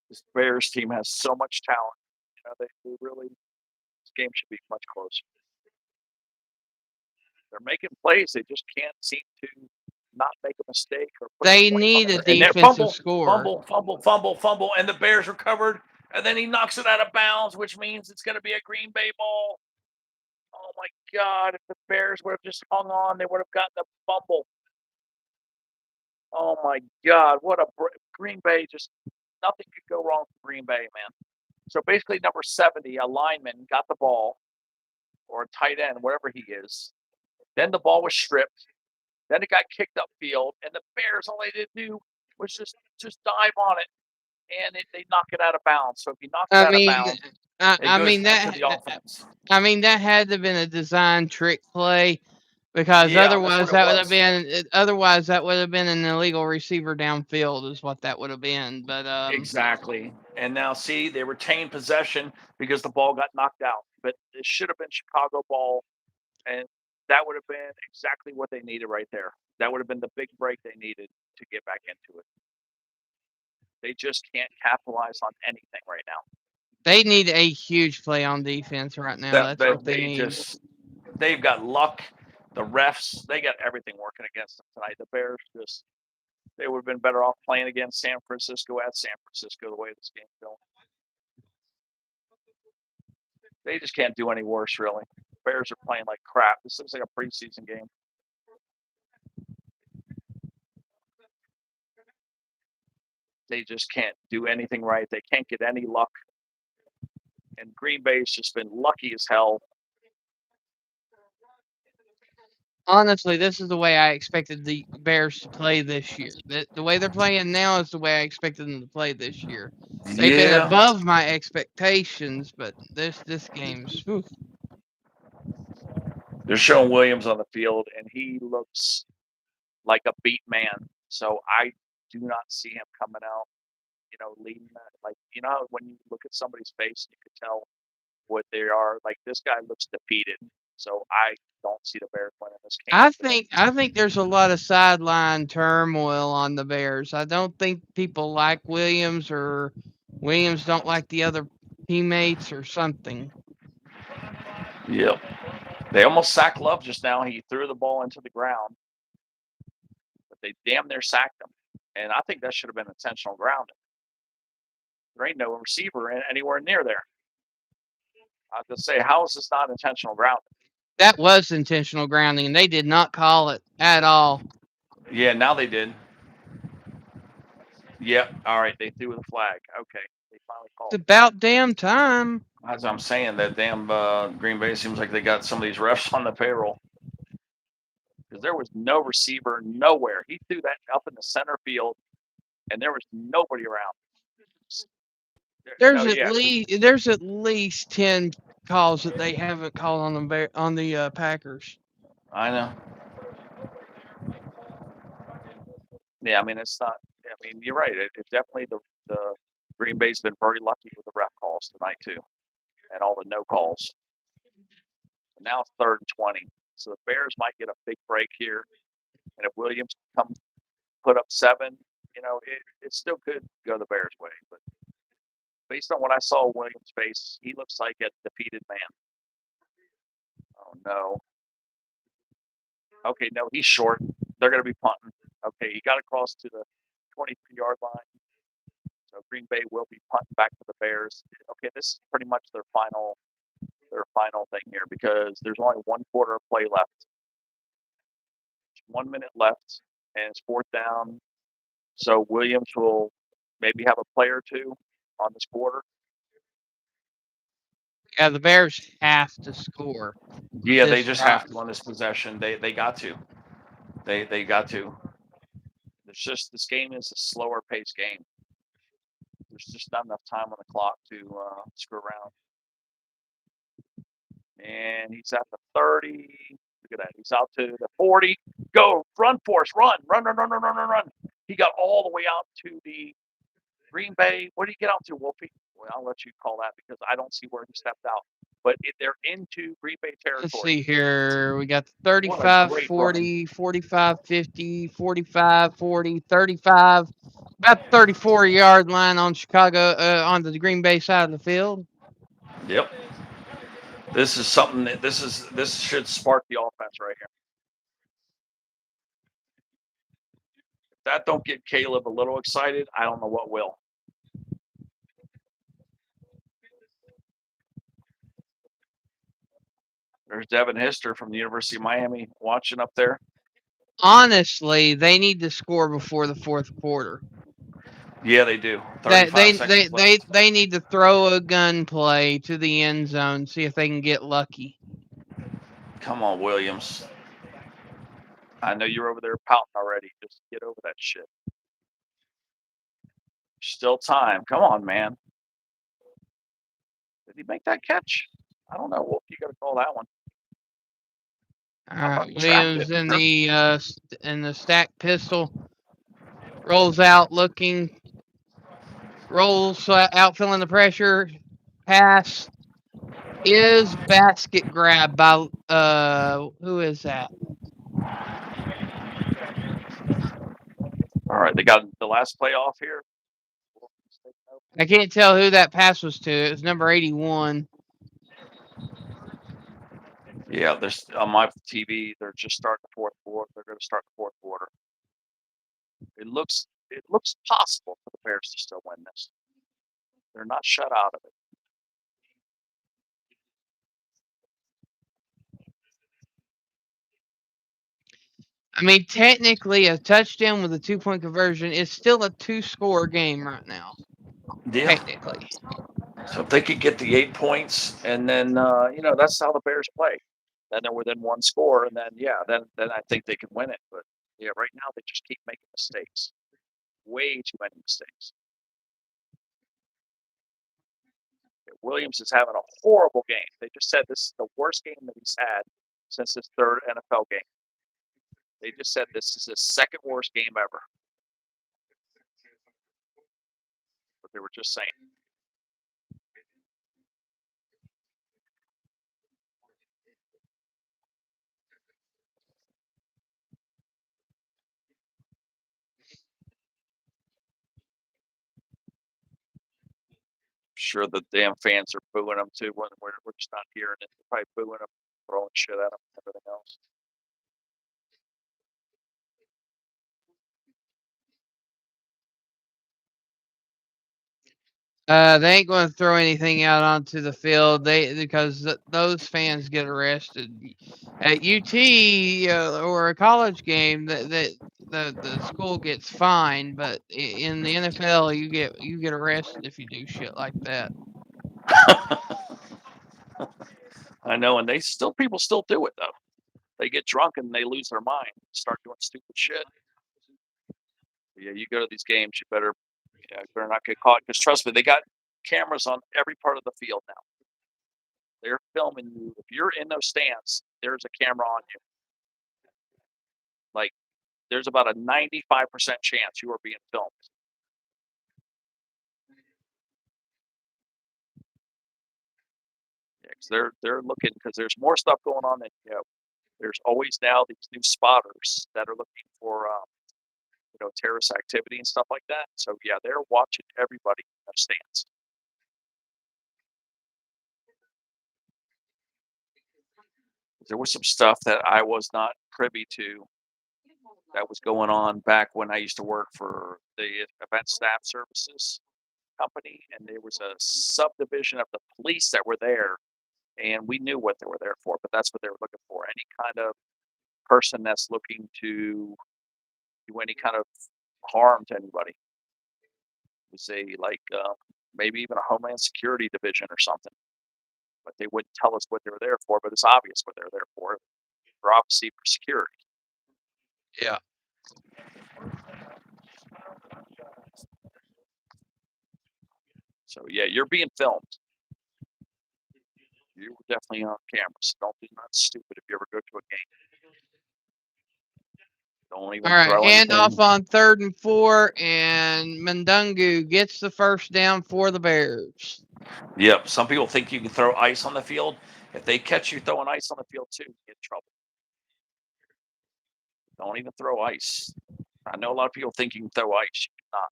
This Bears team has so much talent. They really, this game should be much closer. They're making plays. They just can't seem to not make a mistake. They need a defensive score. Fumble, and the Bears recovered, and then he knocks it out of bounds, which means it's going to be a Green Bay ball. Oh, my God. If the Bears would have just hung on, they would have gotten the fumble. Oh, my God. What a Green Bay, just nothing could go wrong for Green Bay, man. So basically, number 70, a lineman, got the ball, or a tight end, whatever he is. Then the ball was stripped. Then it got kicked upfield, and the Bears, all they did do was just dive on it, and they knock it out of bounds. So if you knock it out of bounds, I mean that had to have been a design trick play, because otherwise that would have been an illegal receiver downfield, is what that would have been. But exactly. And now see, they retained possession because the ball got knocked out, but it should have been Chicago ball, and that would have been exactly what they needed right there. That would have been the big break they needed to get back into it. They just can't capitalize on anything right now. They need a huge play on defense right now. That's what they need. They've got luck. The refs, they got everything working against them tonight. The Bears they would have been better off playing against San Francisco at San Francisco the way this game's going. They just can't do any worse, really. Bears are playing like crap. This looks like a preseason game. They just can't do anything right. They can't get any luck. And Green Bay's just been lucky as hell. Honestly, this is the way I expected the Bears to play this year. The way they're playing now is the way I expected them to play this year. They've been above my expectations, but this game's... Whew. They're showing Williams on the field, and he looks like a beat man. So I do not see him coming out, leading that. Like, how when you look at somebody's face, you can tell what they are. Like, this guy looks defeated. So I don't see the Bears winning this game. I think there's a lot of sideline turmoil on the Bears. I don't think people like Williams, or Williams don't like the other teammates or something. Yep. They almost sacked Love just now. He threw the ball into the ground, but they damn near sacked him. And I think that should have been intentional grounding. There ain't no receiver anywhere near there. I have to say, how is this not intentional grounding? That was intentional grounding, and they did not call it at all. Yeah, now they did. Yep. All right, they threw the flag. Okay, they finally called. It's about damn time. As I'm saying, that damn Green Bay seems like they got some of these refs on the payroll. Because there was no receiver nowhere. He threw that up in the center field, and there was nobody around. There's at least 10 calls that they haven't called on the Packers. I know. Yeah, I mean, it's not. I mean, you're right. It definitely the Green Bay's been very lucky with the ref calls tonight too, and all the no calls. And now it's 3rd and 20, so the Bears might get a big break here, and if Williams comes put up 7, it still could go the Bears' way. But based on what I saw Williams' face, he looks like a defeated man. Oh no. Okay, no, he's short. They're going to be punting. Okay, he got across to the 23-yard line. So Green Bay will be punting back to the Bears. Okay, this is pretty much their final thing here, because there's only 1 quarter of play left. 1 minute left, and it's 4th down. So Williams will maybe have a play or two on this quarter. Yeah, the Bears have to score. Yeah, they just have to on this possession. They got to. They got to. There's just, this game is a slower paced game. There's just not enough time on the clock to screw around. And he's at the 30. Look at that. He's out to the 40. Go, run, Force, run. He got all the way out to the Green Bay. What did he get out to, Wolfie? Well, I'll let you call that, because I don't see where he stepped out. But they're into Green Bay territory. Let's see here. We got 35, 40, 45, 50, 45, 40, 35. About 34-yard line on Chicago, on the Green Bay side of the field. Yep. This is something that this should spark the offense right here. If that don't get Caleb a little excited, I don't know what will. There's Devin Hister from the University of Miami watching up there. Honestly, they need to score before the 4th quarter. Yeah, they do. They need to throw a gun play to the end zone, see if they can get lucky. Come on, Williams. I know you're over there pouting already. Just get over that shit. Still time. Come on, man. Did he make that catch? I don't know. Wolf, you got to call that one. Williams in the stack pistol, rolls out looking, rolls out feeling the pressure, pass is basket grab by who is that? All right, they got the last play off here. I can't tell who that pass was to. It was number 81. Yeah, there's on my TV. They're just starting the 4th quarter. They're going to start the 4th quarter. It looks possible for the Bears to still win this. They're not shut out of it. I mean, technically, a touchdown with a 2-point conversion is still a 2-score game right now. Yeah. Technically. So if they could get the 8 points, and then that's how the Bears play. Then they're within 1 score, and then I think they can win it. But yeah, right now they just keep making mistakes. Way too many mistakes. Williams is having a horrible game. They just said this is the worst game that he's had since his 3rd NFL game. They just said this is his 2nd worst game ever. what they were just saying. Sure, the damn fans are booing them too when we're just not hearing it. They're probably booing them, throwing shit at them, and everything else. They ain't going to throw anything out onto the field. Because those fans get arrested at UT or a college game. The school gets fined, but in the NFL, you get arrested if you do shit like that. I know, and people still do it though. They get drunk and they lose their mind, start doing stupid shit. Yeah, you go to these games, you better not get caught. Because trust me, they got cameras on every part of the field now. They're filming you. If you're in those stands, there's a camera on you. Like, there's about a 95% chance you are being filmed. Yeah, because they're looking, because there's more stuff going on than there's always now these new spotters that are looking for terrorist activity and stuff like that. So yeah, they're watching everybody in those stands. There was some stuff that I was not privy to that was going on back when I used to work for the event staff services company, and there was a subdivision of the police that were there, and we knew what they were there for, but that's what they were looking for. Any kind of person that's looking to do any kind of harm to anybody. It was maybe even a Homeland Security division or something. But they wouldn't tell us what they were there for, but it's obvious what they're there for. They're obviously for security. Yeah. So yeah, you're being filmed. You're definitely on camera, so don't do nothing stupid if you ever go to a game. Don't even throw anything. Handoff on 3rd and 4, and Mundungu gets the first down for the Bears. Yep. Some people think you can throw ice on the field. If they catch you throwing ice on the field too, you get in trouble. Don't even throw ice. I know a lot of people think you can throw ice. You cannot.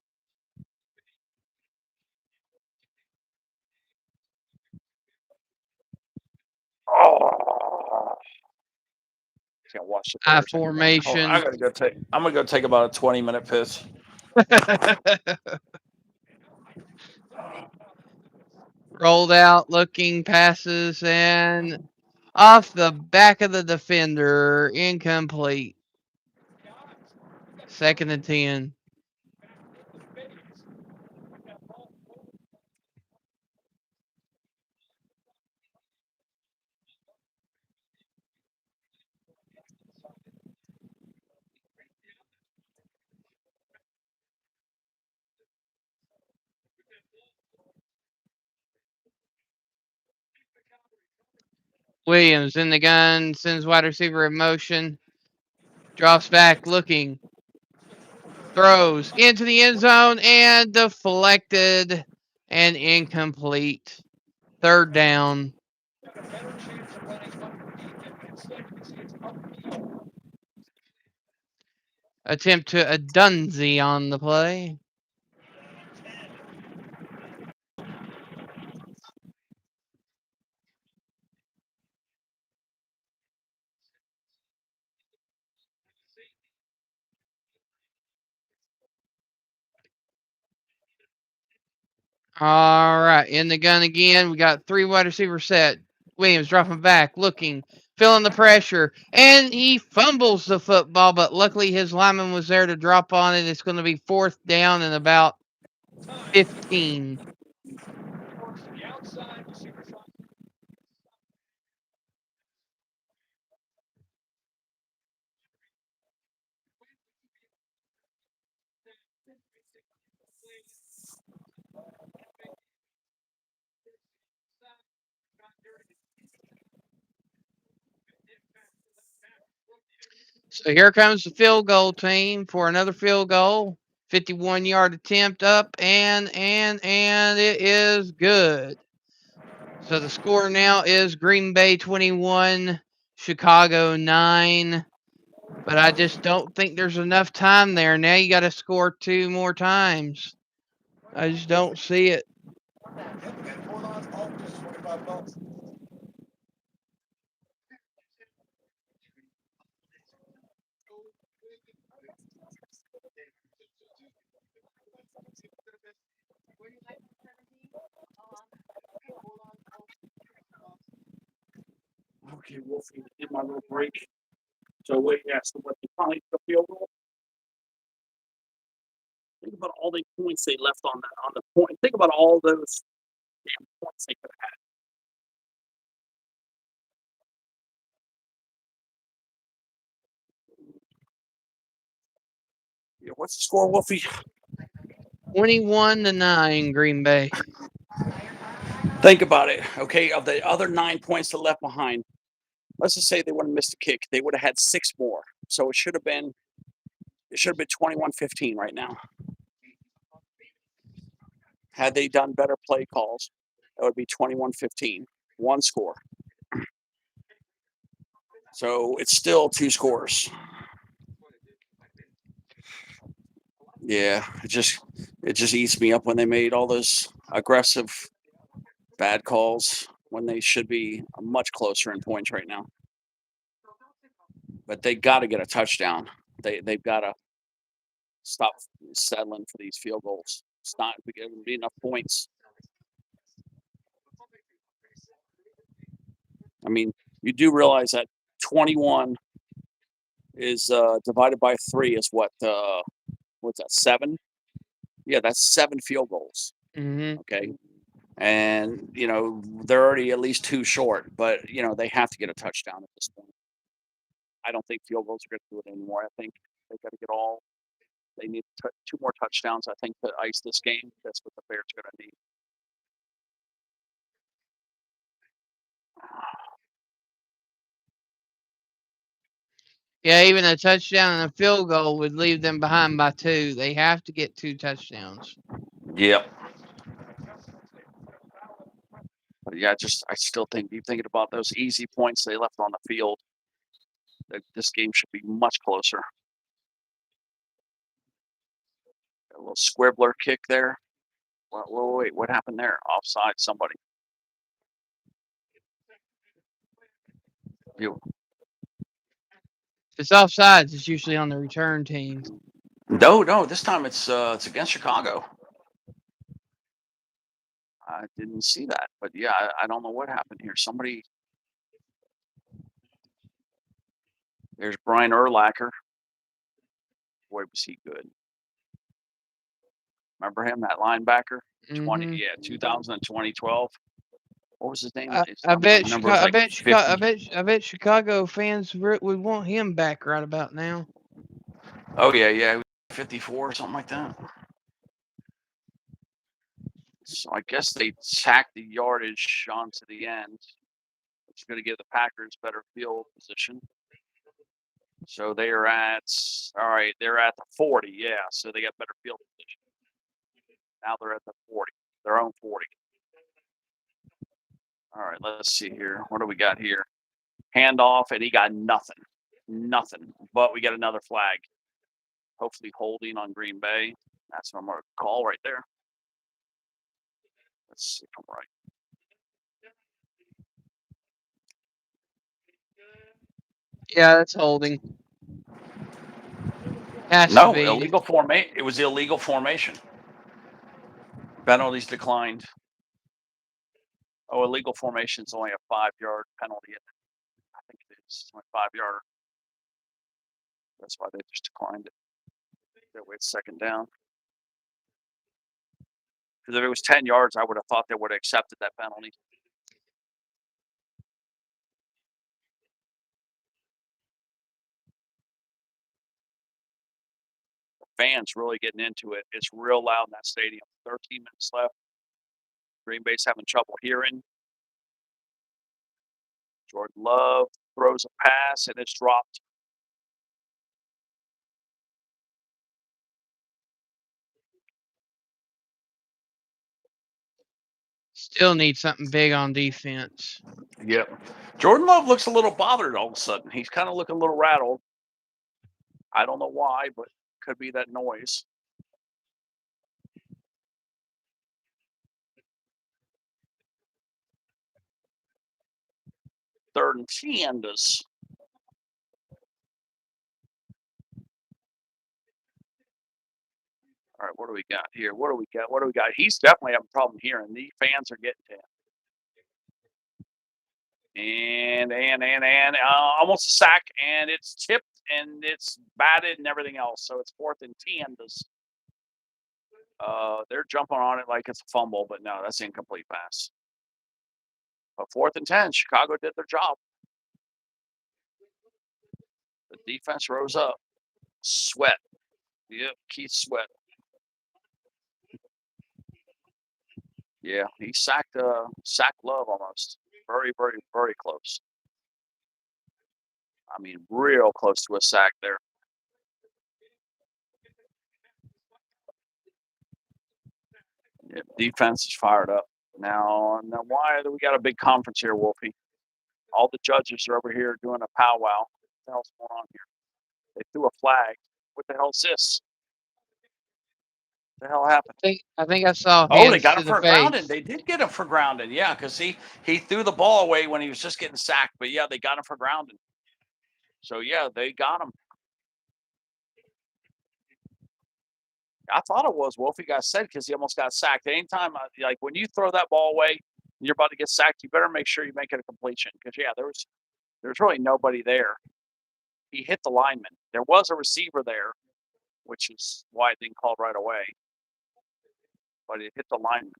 Oh. Can't watch the Bears formation. I'm gonna go take about a 20-minute piss. Rolled out, looking, passes, and off the back of the defender, incomplete. 2nd and 10. Williams in the gun, sends wide receiver in motion, drops back, looking, throws into the end zone, and deflected and incomplete. 3rd down. Attempt to a Dunzy on the play. All right, in the gun again. We got 3 wide receiver set. Williams dropping back, looking, feeling the pressure, and he fumbles the football, but luckily his lineman was there to drop on it. It's going to be 4th down and about 15. So here comes the field goal team for another field goal. 51-yard attempt up, and it is good. So the score now is Green Bay 21, Chicago 9. But I just don't think there's enough time there. Now you got to score 2 more times. I just don't see it. Okay, Wolfie, get my little break. So wait, yeah, so what they finally took the field goal. Think about all the points they left on the point. Think about all those damn points they could have had. Yeah, what's the score, Wolfie? 21-9, Green Bay. Think about it, okay? Of the other 9 points they left behind, let's just say they would have missed a kick. They would have had 6 more. So it should have been 21-15 right now. Had they done better play calls, it would be 21-15. One score. So it's still 2 scores. Yeah, it just eats me up when they made all those aggressive bad calls when they should be much closer in points right now. But they got to get a touchdown. They've got to stop settling for these field goals. It's not going to be enough points. I mean, you do realize that 21 is divided by 3 is what? What's that? 7? Yeah, that's 7 field goals. Mm-hmm. Okay, and they're already at least 2 short, but they have to get a touchdown at this point. I don't think field goals are going to do it anymore. I think they got to get all. They need 2 more touchdowns, I think, to ice this game. That's what the Bears are going to need. Yeah, even a touchdown and a field goal would leave them behind by 2. They have to get 2 touchdowns. Yep. But yeah, I still think, you thinking about those easy points they left on the field, that this game should be much closer. A little squibbler kick there. Wait, what happened there? Offside, somebody. You. If it's offsides, it's usually on the return team. No, this time it's against Chicago. I didn't see that, but yeah, I don't know what happened here. Somebody. There's Brian Urlacher. Boy, was he good. Remember him, that linebacker? Mm-hmm. 2012. What was his name? I bet Chicago. Chicago fans would want him back right about now. Oh yeah, 54 or something like that. So I guess they tacked the yardage onto the end, which is going to give the Packers better field position. So they are at they're at the 40, yeah. So they got better field position. Now they're at the 40, their own 40. All right, let's see here. What do we got here? Handoff, and he got nothing. But we got another flag. Hopefully holding on Green Bay. That's what I'm going to call right there. Let's see if I'm right. Yeah, that's holding. No, illegal formation. It was illegal formation. Penalties declined. Oh, illegal formation is only a 5-yard penalty. I think it is. It's only 5-yard. That's why they just declined it. That way it's second down. Because if it was 10 yards, I would have thought they would have accepted that penalty. The fans really getting into it. It's real loud in that stadium. 13 minutes left. Green Bay's having trouble hearing. Jordan Love throws a pass, and it's dropped. Still need something big on defense. Yep. Jordan Love looks a little bothered all of a sudden. He's kind of looking a little rattled. I don't know why, but could be that noise. Third and 10. All right, what do we got here? What do we got? He's definitely having a problem hearing. The fans are getting to him. And almost a sack, and it's tipped, and it's batted, and everything else. So it's 4th and 10. They're jumping on it like it's a fumble, but no, that's incomplete pass. But 4th and 10, Chicago did their job. The defense rose up. Sweat. Yep, Keith Sweat. Yeah, he sacked Love almost. Very, very, very close. I mean, real close to a sack there. Yeah, defense is fired up. Now, why do we got a big conference here, Wolfie? All the judges are over here doing a powwow. What the hell's going on here? They threw a flag. What the hell is this? What the hell happened? I think I saw. Oh, they got him for grounding. They did get him for grounding. Yeah, because he threw the ball away when he was just getting sacked. But yeah, they got him for grounding. So yeah, they got him. I thought it was Wolfie got said because he almost got sacked. Anytime, like when you throw that ball away, and you're about to get sacked, you better make sure you make it a completion. Because yeah, there's really nobody there. He hit the lineman. There was a receiver there, which is why it didn't call right away. But it hit the lineman.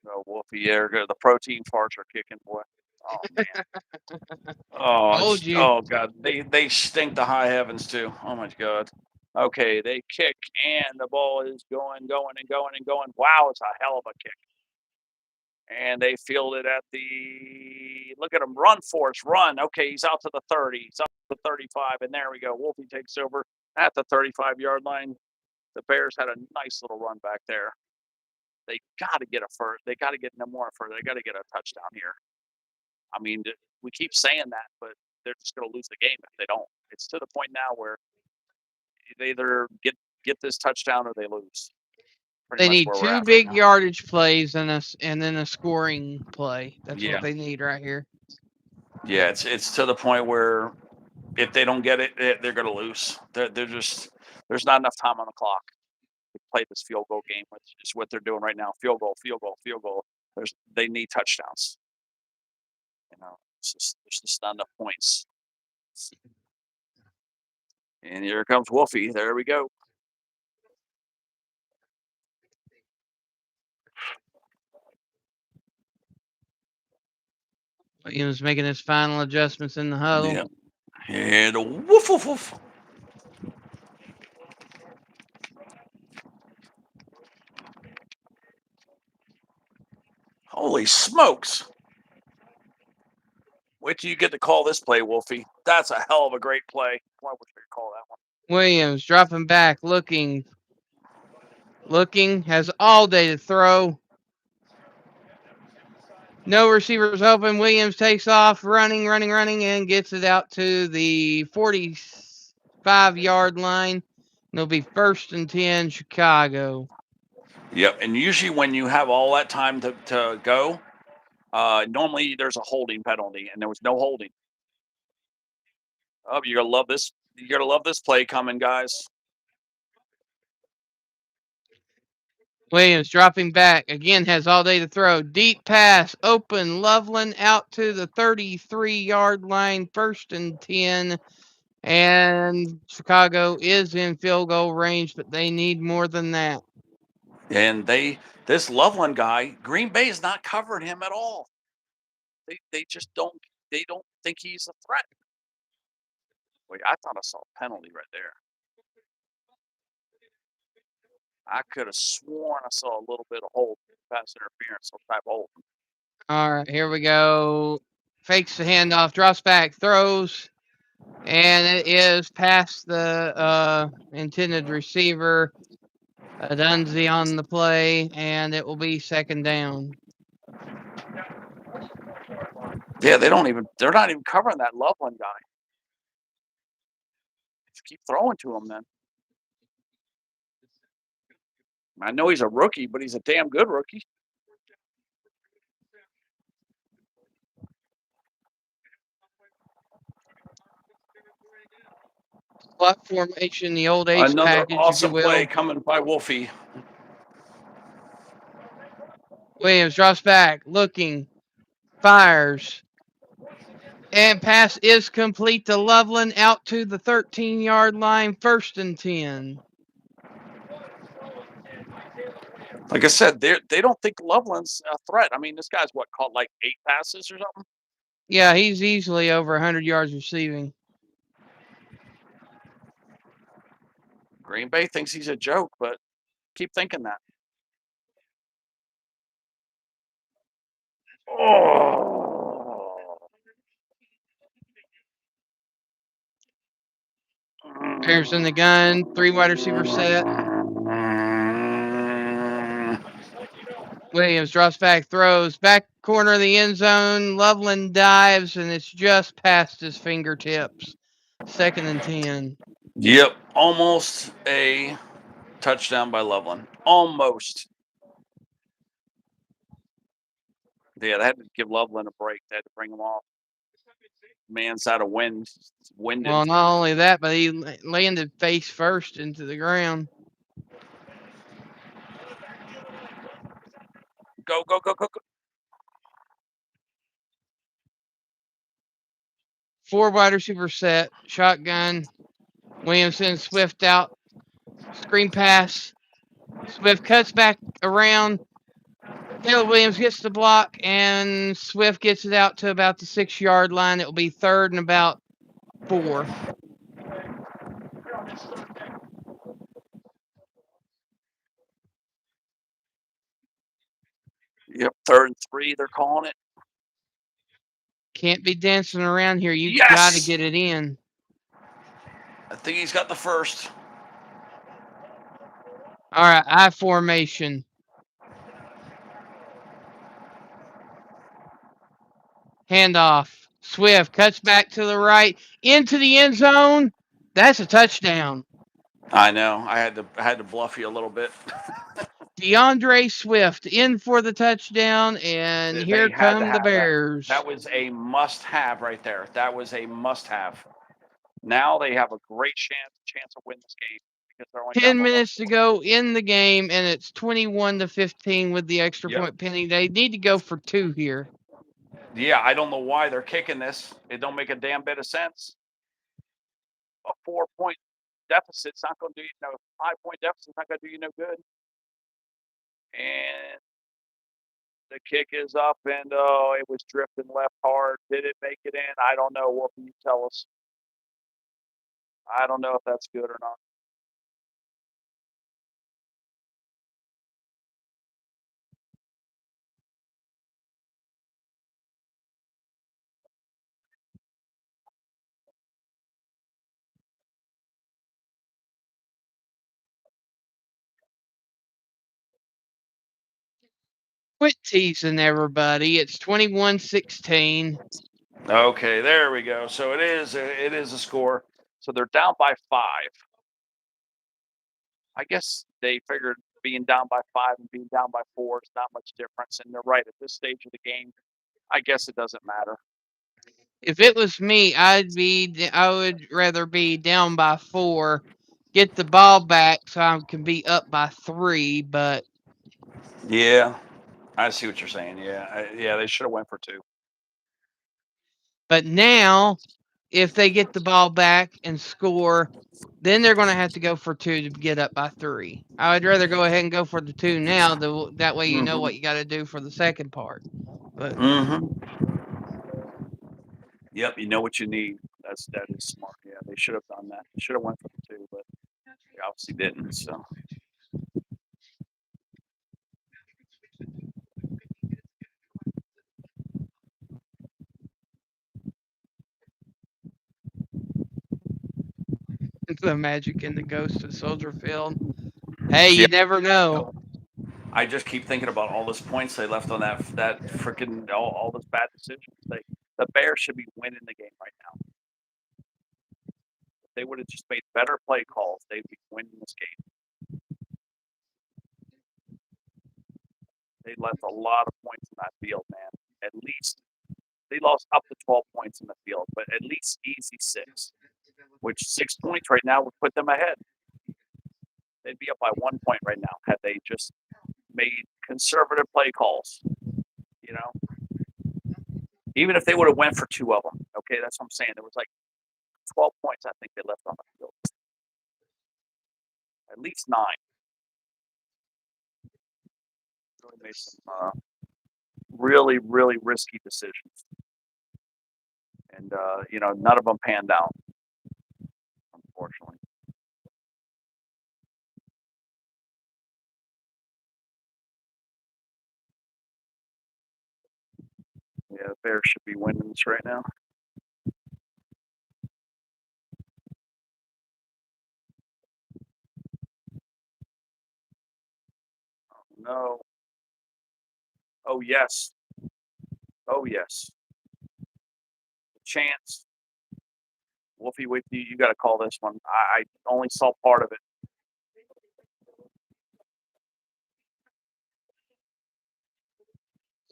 Oh, Wolfie, the protein farts are kicking, boy. Oh man. Oh God, they stink to high heavens too. Oh my God. Okay, they kick and the ball is going. Wow, it's a hell of a kick. And they field it at the, look at him, run force, run. Okay, he's out to the 30, he's out to the 35, and there we go. Wolfie takes over at the 35-yard line. The Bears had a nice little run back there. They got to get a first. They got to get no more first. They got to get a touchdown here. I mean, we keep saying that, but they're just going to lose the game if they don't. It's to the point now where they either get this touchdown or they lose. They need 2 big yardage plays and then a scoring play. That's what they need right here. Yeah, it's to the point where if they don't get it, they're going to lose. They're just, there's not enough time on the clock to play this field goal game, which is what they're doing right now. Field goal. They need touchdowns. You know, there's just not enough points. And here comes Wolfie. There we go. Williams making his final adjustments in the huddle. Yeah. And a woof, woof, woof. Holy smokes. Wait till you get to call this play, Wolfie. That's a hell of a great play. Why would you call that one? Williams dropping back, looking, has all day to throw. No receivers open. Williams takes off, running, and gets it out to the 45-yard line. It'll be 1st and 10, Chicago. Yep, and usually when you have all that time to go, normally there's a holding penalty, and there was no holding. Oh, you're gonna love this. You're gonna love this play coming, guys. Williams dropping back. Again, has all day to throw. Deep pass. Open. Loveland out to the 33-yard line. 1st and 10. And Chicago is in field goal range, but they need more than that. And this Loveland guy, Green Bay is not covering him at all. They just don't think he's a threat. Wait, I thought I saw a penalty right there. I could have sworn I saw a little bit of hold, pass interference, some type of hold. All right, here we go. Fakes the handoff, drops back, throws, and it is past the intended receiver. A Dunsey on the play, and it will be second down. Yeah, they're not even covering that Loveland guy. Just keep throwing to him then. I know he's a rookie, but he's a damn good rookie. Slot formation, the old ace Another package, awesome if you play will. coming by Wolfie. Williams drops back, looking, fires. And pass is complete to Loveland out to the 13-yard line, 1st and 10. Like I said, they don't think Loveland's a threat. I mean, this guy's caught like 8 passes or something. Yeah, he's easily over 100 yards receiving. Green Bay thinks he's a joke, but keep thinking that. Oh. Bears in the gun, 3 wide receiver set. Williams drops back, throws, back corner of the end zone. Loveland dives, and it's just past his fingertips. 2nd and 10. Yep, almost a touchdown by Loveland. Almost. Yeah, they had to give Loveland a break. They had to bring him off. Man's out of wind. Winded. Well, not only that, but he landed face first into the ground. Go, go, go, go, go. 4 wide receiver set, shotgun. Williamson, Swift out, screen pass. Swift cuts back around. Caleb Williams gets the block, and Swift gets it out to about the 6-yard line. It will be 3rd and about 4. Yep, 3rd and 3, they're calling it. Can't be dancing around here. You Yes! got to get it in. I think he's got the first. All right, I formation. Handoff. Swift cuts back to the right into the end zone. That's a touchdown. I know. I had to bluff you a little bit. DeAndre Swift in for the touchdown, and here come the Bears. That was a must-have right there. That was a must-have. Now they have a great chance to win this game because they're only 10 minutes to go in the game, and it's 21-15 with the extra point pending. They need to go for 2 here. Yeah, I don't know why they're kicking this. It don't make a damn bit of sense. A 4-point deficit's not going to do you no 5-point deficit's not going to do you no good. And the kick is up, and it was drifting left hard. Did it make it in? I don't know. What can you tell us? I don't know if that's good or not. Quit teasing everybody. It's 21-16. Okay, there we go. So it is a score. So they're down by 5. I guess they figured being down by 5 and being down by 4 is not much difference. And they're right at this stage of the game. I guess it doesn't matter. If it was me, I would rather be down by 4, get the ball back so I can be up by 3. But yeah, I see what you're saying. Yeah, they should have went for 2. But now, if they get the ball back and score, then they're going to have to go for 2 to get up by 3. I would rather go ahead and go for the 2 now. That way you know what you got to do for the second part. But Yep, you know what you need. That is smart. Yeah, they should have done that. They should have went for the 2, but they obviously didn't. So. the magic and the ghost of Soldier Field. Hey, See, you never know. I just keep thinking about all those points they left on that freaking all those bad decisions. The Bears should be winning the game right now. If they would have just made better play calls, they'd be winning this game. They left a lot of points in that field, man. At least they lost up to 12 points in the field, but at least easy 6. Which 6 points right now would put them ahead. They'd be up by 1 point right now had they just made conservative play calls. You know, even if they would have went for 2 of them. Okay, that's what I'm saying. There was like 12 points I think they left on the field. At least 9. Really made some really, really risky decisions, and none of them panned out, unfortunately. Yeah, the Bears should be winning this right now. Oh, no. Oh, yes. Oh, yes. Chance. Wolfie, wait, you got to call this one. I only saw part of it.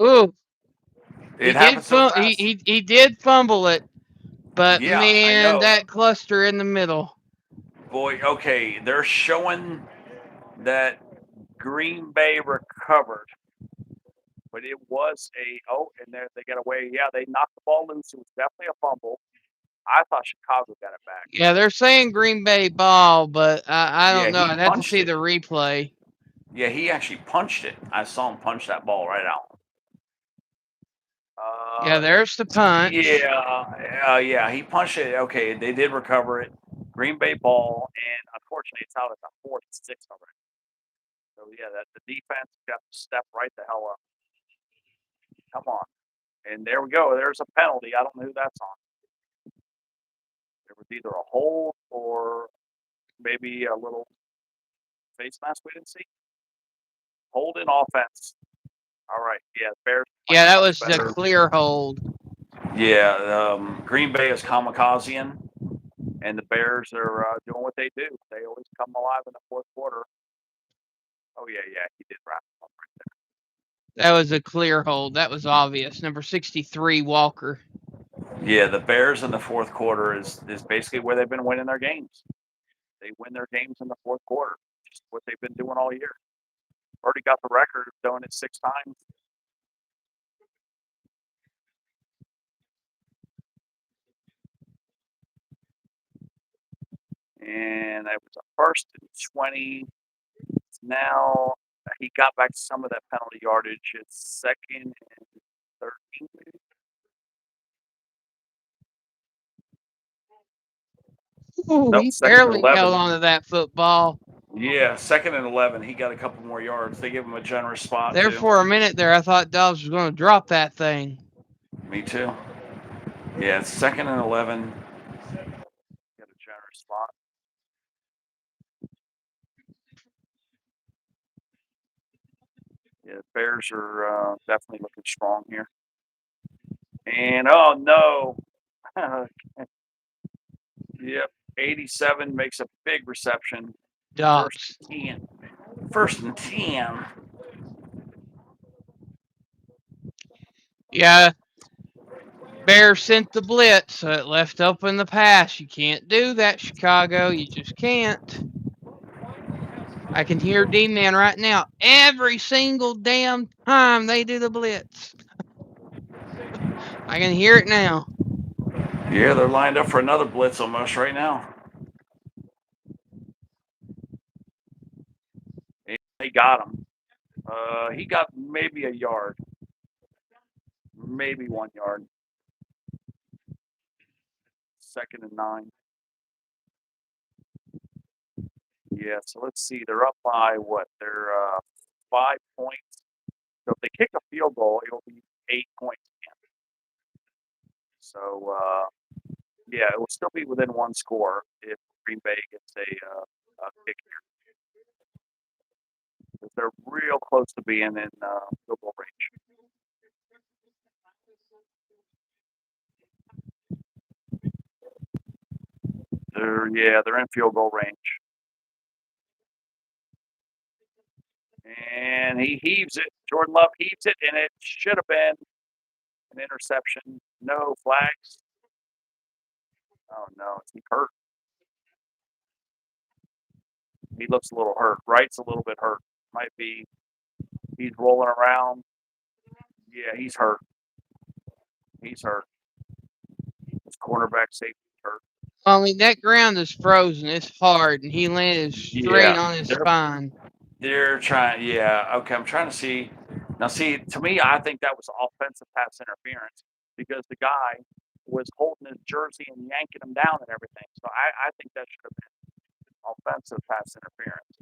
Ooh, It happened so fast. he did fumble it, but Yeah, I man, know. that cluster in the middle. Boy, okay, they're showing that Green Bay recovered, but it was and they got away. Yeah, they knocked the ball loose. It was definitely a fumble. I thought Chicago got it back. Yeah, they're saying Green Bay ball, but I don't know. he I'd have to punched see it. the replay. Yeah, he actually punched it. I saw him punch that ball right out. Yeah, there's the punch. Yeah, he punched it. Okay, they did recover it. Green Bay ball, and unfortunately, it's out at the 4th and 6 already. So yeah, that the defense got to step right the hell up. Come on, and there we go. There's a penalty. I don't know who that's on. There was either a hold or maybe a little face mask we didn't see. Hold in offense. All right, yeah, Bears. Yeah, that was a clear hold. Yeah, Green Bay is kamikazeing, and the Bears are doing what they do. They always come alive in the 4th quarter. Oh yeah, he did wrap up right there. That was a clear hold. That was obvious. Number 63, Walker. Yeah, the Bears in the 4th quarter is basically where they've been winning their games. They win their games in the 4th quarter. Just what they've been doing all year. Already got the record of doing it 6 times. And that was a 1st and 20. Now he got back some of that penalty yardage. It's 2nd and 13. Ooh, he barely held onto that football. Yeah, 2nd and 11. He got a couple more yards. They gave him a generous spot. There too. for a minute there, I thought Dobbs was going to drop that thing. Me too. Yeah, it's 2nd and 11. Got a generous spot. Yeah, the Bears are definitely looking strong here. And oh no. Yep, 87 makes a big reception. Dobbs. 1st and 10. Yeah. Bears sent the blitz, so it left open the pass. You can't do that, Chicago. You just can't. I can hear D-Man right now. Every single damn time they do the blitz. I can hear it now. Yeah, they're lined up for another blitz almost right now. They got him. He got maybe a yard. Maybe 1 yard. 2nd and 9. Yeah, so let's see. They're up by what? They're 5 points. So if they kick a field goal, it'll be 8 points again. So yeah, it will still be within 1 score if Green Bay gets a kick here. because they're real close to being in field goal range. They're in field goal range. And he heaves it. Jordan Love heaves it, and it should have been an interception. No flags. Oh, no. Is he hurt? He looks a little hurt. Wright's a little bit hurt. Might be. He's rolling around. Yeah, he's hurt. He's hurt. His cornerback safety hurt. I mean, that ground is frozen. It's hard, and he landed straight on his spine. They're trying. Yeah. Okay. I'm trying to see. Now, see, to me, I think that was offensive pass interference because the guy was holding his jersey and yanking him down and everything. So I think that should have been offensive pass interference.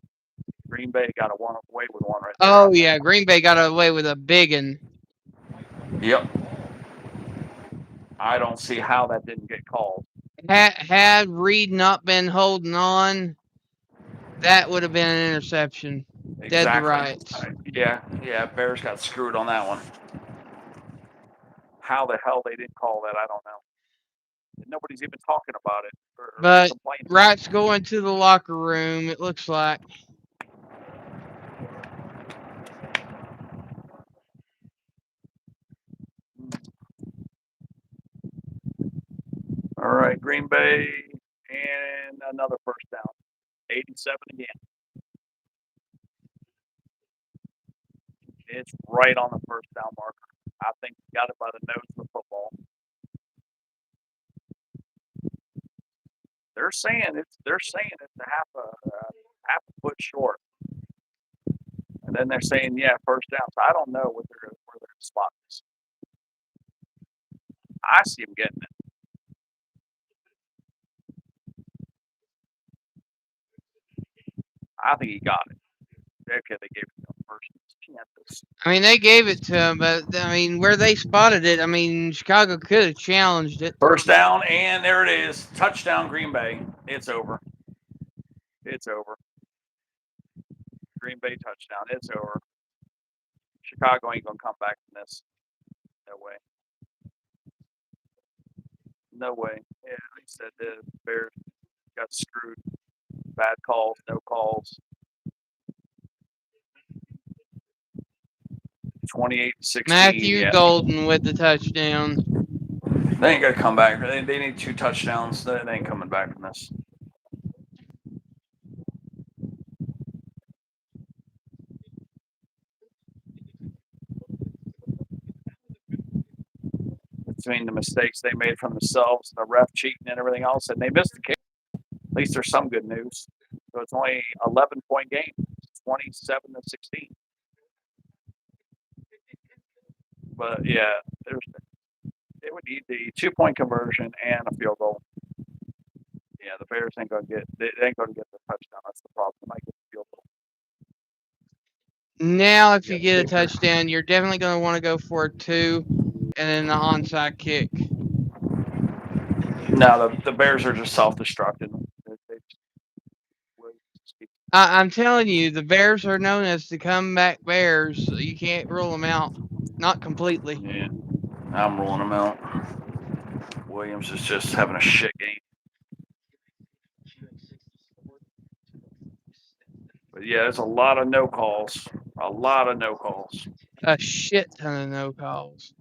Green Bay got away with one right there. Oh, yeah. Green Bay got away with a big one. Yep. I don't see how that didn't get called. Had Reed not been holding on, that would have been an interception. Exactly. Dead to rights. Yeah. Bears got screwed on that one. How the hell they didn't call that, I don't know. Nobody's even talking about it. But Wright's going to the locker room, it looks like. All right, Green Bay, and another first down. 87 again. It's right on the first down marker. I think he got it by the nose of the football. They're saying it's a half a foot short, and then they're saying first down. So I don't know where their spot is. I see him getting it. I think he got it. Okay, they gave it to him first. I mean, they gave it to him, but I mean, where they spotted it, I mean, Chicago could have challenged it. First down, and there it is. Touchdown, Green Bay. It's over. It's over. Green Bay touchdown. It's over. Chicago ain't gonna come back from this. No way. No way. Yeah, like I said, the Bears got screwed. Bad calls, no calls. 28-16. Matthew Golden with the touchdown. They ain't got to come back. They need 2 touchdowns. They ain't coming back from this. Between the mistakes they made from themselves, the ref cheating and everything else, and they missed the kick. At least there's some good news. So it's only 11-point game, 27-16. But yeah, they would need the 2-point conversion and a field goal. Yeah, the Bears ain't gonna get the touchdown. That's the problem. They might get the field goal. Now, if you get a touchdown, you're definitely going to want to go for it 2, and then the onside kick. No, the Bears are just self-destructing. I'm telling you, the Bears are known as the comeback Bears. So you can't rule them out. Not completely. Yeah, I'm ruling them out. Williams is just having a shit game. But yeah, there's a lot of no calls. A lot of no calls. A shit ton of no calls.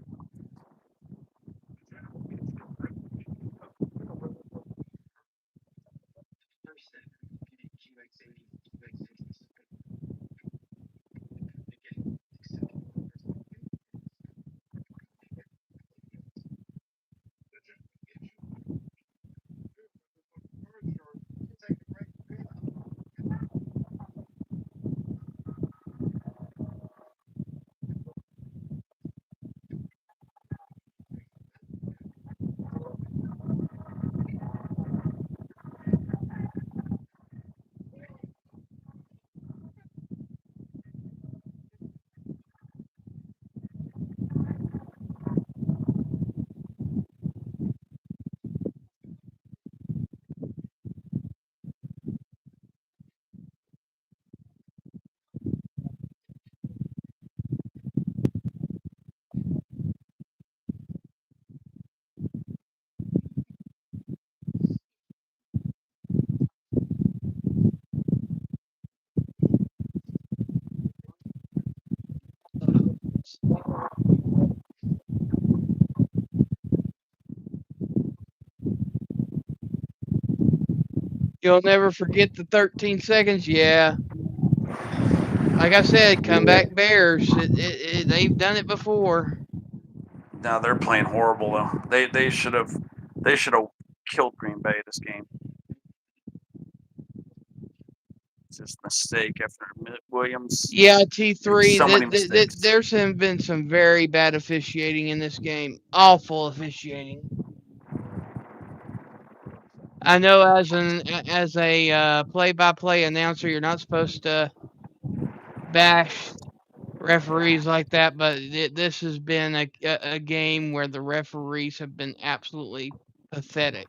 You'll never forget the 13 seconds. Yeah. Like I said, comeback Bears. They've done it before. Now they're playing horrible though. They should have killed Green Bay this game. It's just a mistake after Williams. Yeah, T3. So many mistakes. There's been some very bad officiating in this game. Awful officiating. I know as a play-by-play announcer, you're not supposed to bash referees like that, but this has been a game where the referees have been absolutely pathetic.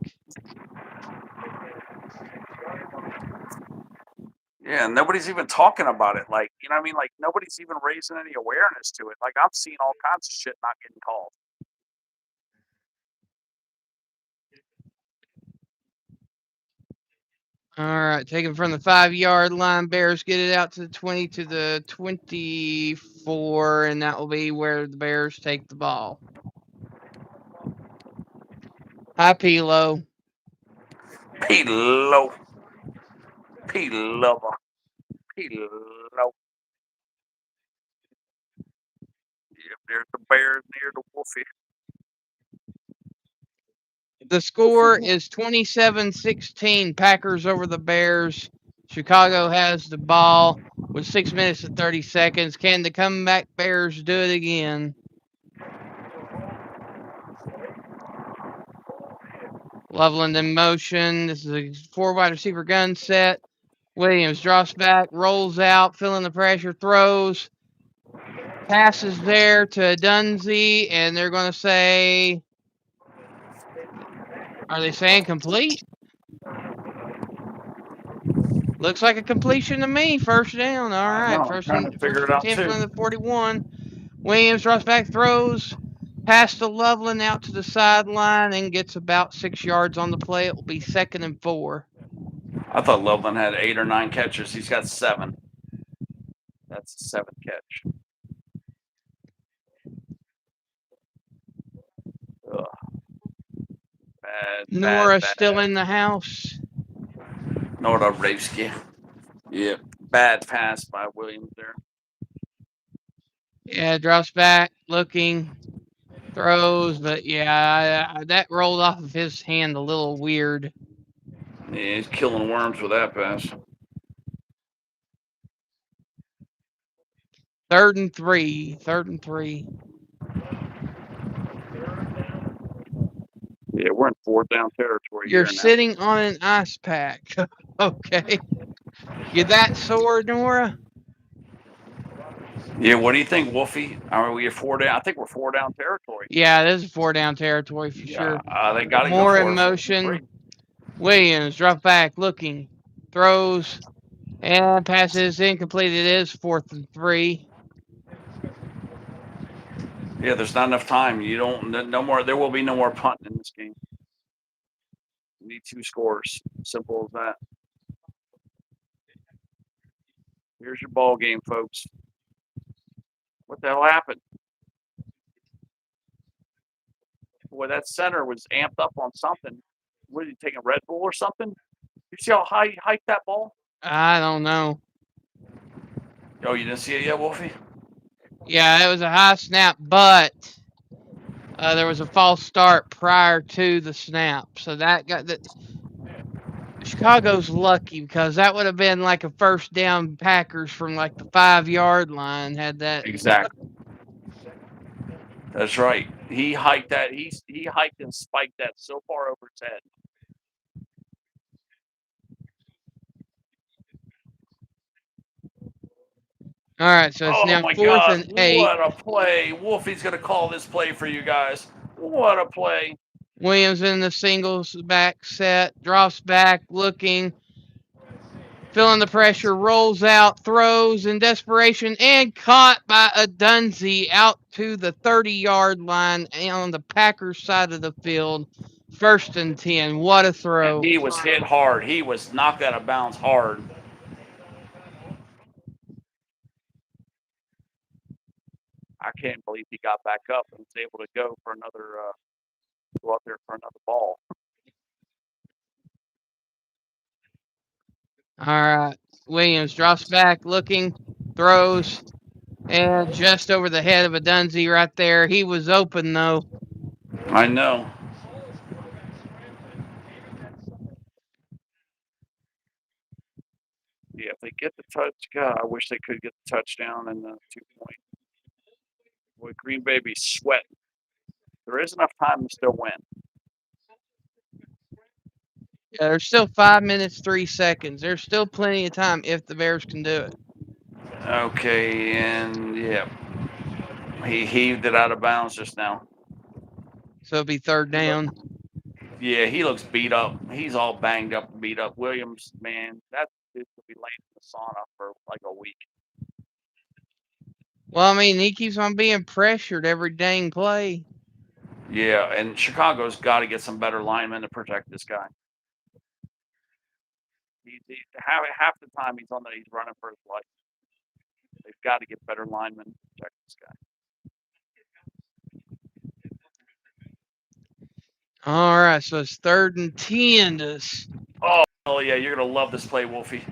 Yeah, nobody's even talking about it. Like, you know what I mean? Like, nobody's even raising any awareness to it. Like, I'm seeing all kinds of shit not getting called. All right, taken from the 5-yard line. Bears get it out to the 20 to the 24, and that will be where the Bears take the ball. Hi, Pilo. Pilo. Pilo. Pilo. Yep, there's the Bears near the Wolfie. The score is 27-16, Packers over the Bears. Chicago has the ball with 6 minutes and 30 seconds. Can the comeback Bears do it again? Loveland in motion. This is a 4-wide receiver gun set. Williams drops back, rolls out, feeling the pressure, throws. Passes there to Dunsey, and they're going to say, are they saying complete? Looks like a completion to me. First down. All right. First and 10 from the 41. Williams drops back, throws. Pass to Loveland out to the sideline and gets about 6 yards on the play. It will be 2nd and 4. I thought Loveland had 8 or 9 catches. He's got 7. That's the 7th catch. Ugh. Nora still in the house. Nora Ravsky. Yep. Bad pass by Williams there. Yeah, drops back, looking, throws, but yeah, that rolled off of his hand a little weird. Yeah, he's killing worms with that pass. 3rd and 3. 3rd and 3. Yeah, we're in 4th down territory. You're sitting on an ice pack. Okay. You that sore, Nora? Yeah, what do you think, Wolfie? Are we at 4 down? I think we're 4 down territory. Yeah, this is 4 down territory for sure. They got more in motion. Williams drop back, looking, throws, and passes incomplete. It is 4th and 3. Yeah, there's not enough time. No more. There will be no more punting in this game. We need 2 scores. Simple as that. Here's your ball game, folks. What the hell happened? Boy, that center was amped up on something. What, he taking Red Bull or something? You see how high he hiked that ball? I don't know. Oh, you didn't see it yet, Wolfie? Yeah, it was a high snap, but there was a false start prior to the snap. So that got that. Chicago's lucky because that would have been like a 1st down Packers from like the 5-yard line had that. Exactly. That's right. He hiked that. He hiked and spiked that so far over his head. All right, so it's now 4th and 8. What a play. Wolfie's going to call this play for you guys. What a play. Williams in the singles back set, drops back, looking, feeling the pressure, rolls out, throws in desperation, and caught by a Dunsey out to the 30-yard line on the Packers side of the field. 1st and 10. What a throw. And he was hit hard. He was knocked out of bounds hard. I can't believe he got back up and was able to go for another, go out there for another ball. All right. Williams drops back, looking, throws, and just over the head of a Dunsey right there. He was open, though. I know. Yeah, if they get the touch, God, I wish they could get the touchdown and the 2-point. Boy, Green Bay be sweating. There is enough time to still win. Yeah, there's still 5 minutes, 3 seconds. There's still plenty of time if the Bears can do it. Okay, and yeah, he heaved it out of bounds just now. So it'll be third down. Yeah, he looks beat up. He's all banged up and beat up. Williams, man, that dude could be laying in the sauna for like a week. Well, I mean, he keeps on being pressured every dang play. Yeah, and Chicago's got to get some better linemen to protect this guy. Half the time he's running for his life. They've got to get better linemen to protect this guy. All right, so it's 3rd and 10. Oh, hell yeah, you're going to love this play, Wolfie.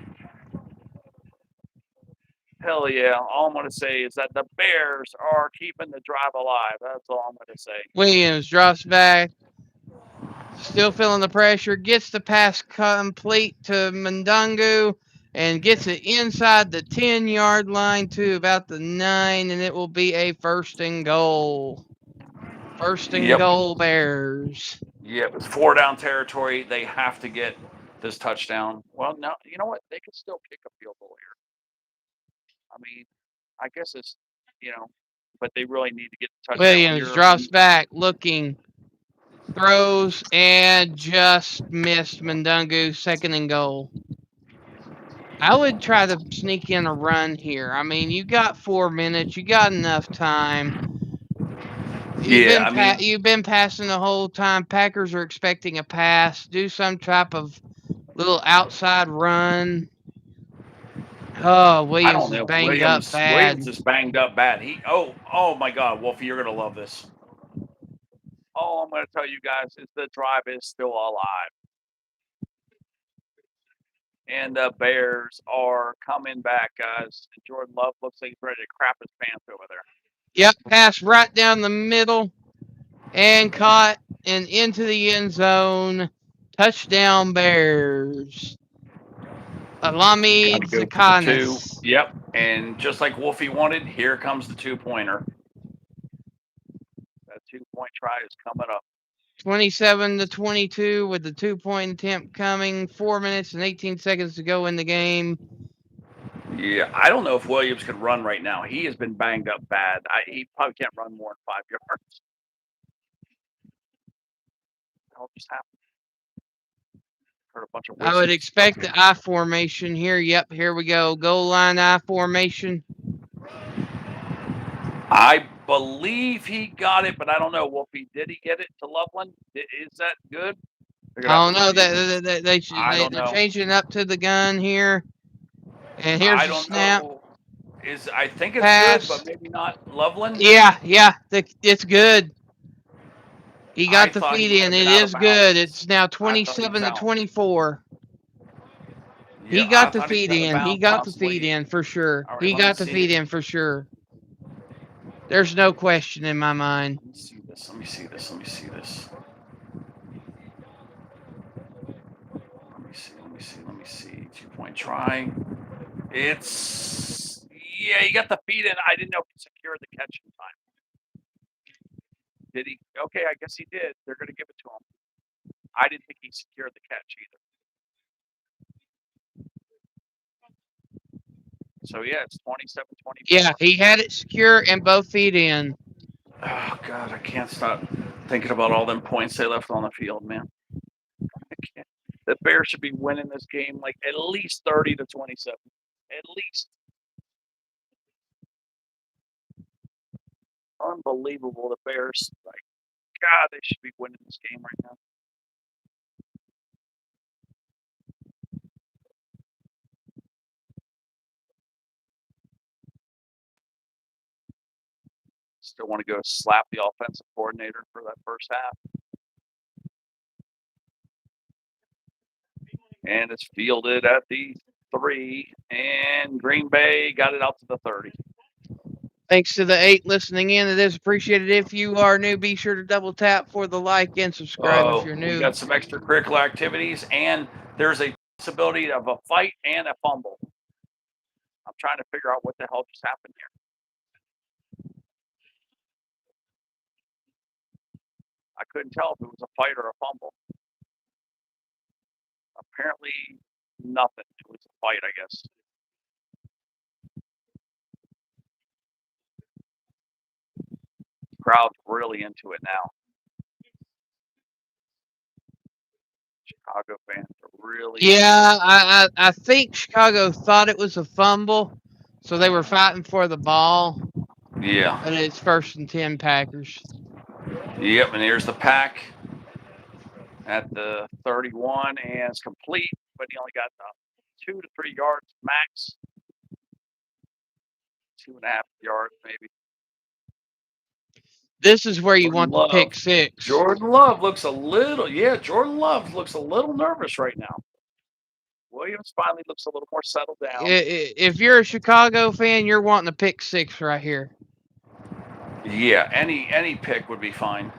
Hell yeah. All I'm going to say is that the Bears are keeping the drive alive. That's all I'm going to say. Williams drops back. Still feeling the pressure. Gets the pass complete to Mundungu and gets it inside the 10-yard line to about the 9, and it will be a 1st and goal. 1st and goal, Bears. Yep, it's 4 down territory. They have to get this touchdown. Well, no, you know what? They could still kick a field goal here. I mean, I guess it's, but they really need to get the touchdown. Williams drops back, looking, throws, and just missed Mundungu. 2nd and goal. I would try to sneak in a run here. I mean, you got 4 minutes. You got enough time. You've been passing the whole time. Packers are expecting a pass. Do some type of little outside run. Oh, Williams is banged up bad. Williams is banged up bad. Oh my God, Wolfie, you're gonna love this. All I'm gonna tell you guys is the drive is still alive. And the Bears are coming back, guys. Jordan Love looks like he's ready to crap his pants over there. Yep, pass right down the middle and caught and into the end zone. Touchdown, Bears. Alami Zakanis. Yep, and just like Wolfie wanted, here comes the 2-pointer. That 2-point try is coming up. 27-22 with the 2-point attempt coming. 4 minutes and 18 seconds to go in the game. Yeah, I don't know if Williams can run right now. He has been banged up bad. He probably can't run more than 5 yards. What just happened? Heard a bunch of whistles. I would expect the I formation here. Yep, here we go. Goal line I formation. I believe he got it, but I don't know. Wolfie, did he get it to Loveland? Is that good? I don't know. They're changing up to the gun here. And here's the snap. I think it's good, but maybe not Loveland. Yeah, it's good. He got the feed in. It is good. It's now 27-24. He got the feed in. He got the feed in for sure. He got the feed in for sure. There's no question in my mind. Let me see this. Let me see. 2-point try. He got the feed in. I didn't know if he secured the catch in time. Did he? Okay, I guess he did. They're going to give it to him. I didn't think he secured the catch either. So, yeah, it's 27-24. Yeah, he had it secure and both feet in. Oh, God, I can't stop thinking about all them points they left on the field, man. I can't. The Bears should be winning this game like at least 30-27. At least. Unbelievable. The Bears, God, they should be winning this game right now. Still want to go slap the offensive coordinator for that first half. And it's fielded at the 3, and Green Bay got it out to the 30. Thanks to the 8 listening in. It is appreciated. If you are new, be sure to double tap for the like and subscribe if you're new. We got some extracurricular activities, and there's a possibility of a fight and a fumble. I'm trying to figure out what the hell just happened here. I couldn't tell if it was a fight or a fumble. Apparently, nothing. It was a fight, I guess. Crowd's really into it now. Chicago fans are really. Yeah, I think Chicago thought it was a fumble, so they were fighting for the ball. Yeah. But it's 1st and 10 Packers. Yep, and here's the pack at the 31, and it's complete, but he only got 2 to 3 yards max. 2.5 yards, maybe. This is where you want the pick 6. Jordan Love looks a little nervous right now. Williams finally looks a little more settled down. If you're a Chicago fan, you're wanting a pick 6 right here. Yeah, any pick would be fine.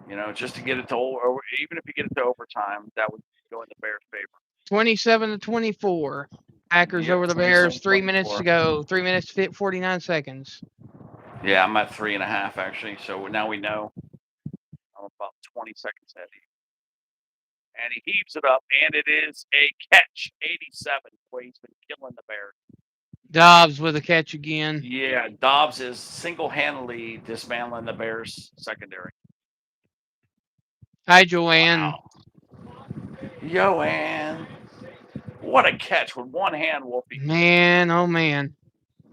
You know, just to get it to over, even if you get it to overtime, that would go in the Bears' favor. 27-24. Packers over the Bears. 3 minutes to go. 3 minutes 49 seconds. Yeah, I'm at 3.5 actually. So now we know. I'm about 20 seconds ahead. And he heaves it up, and it is a catch. 87. Boy, he's been killing the Bears. Dobbs with a catch again. Yeah, Dobbs is single-handedly dismantling the Bears' secondary. Hi, Joanne. Wow. Joanne. What a catch with one hand, Wolfie. Man, oh man.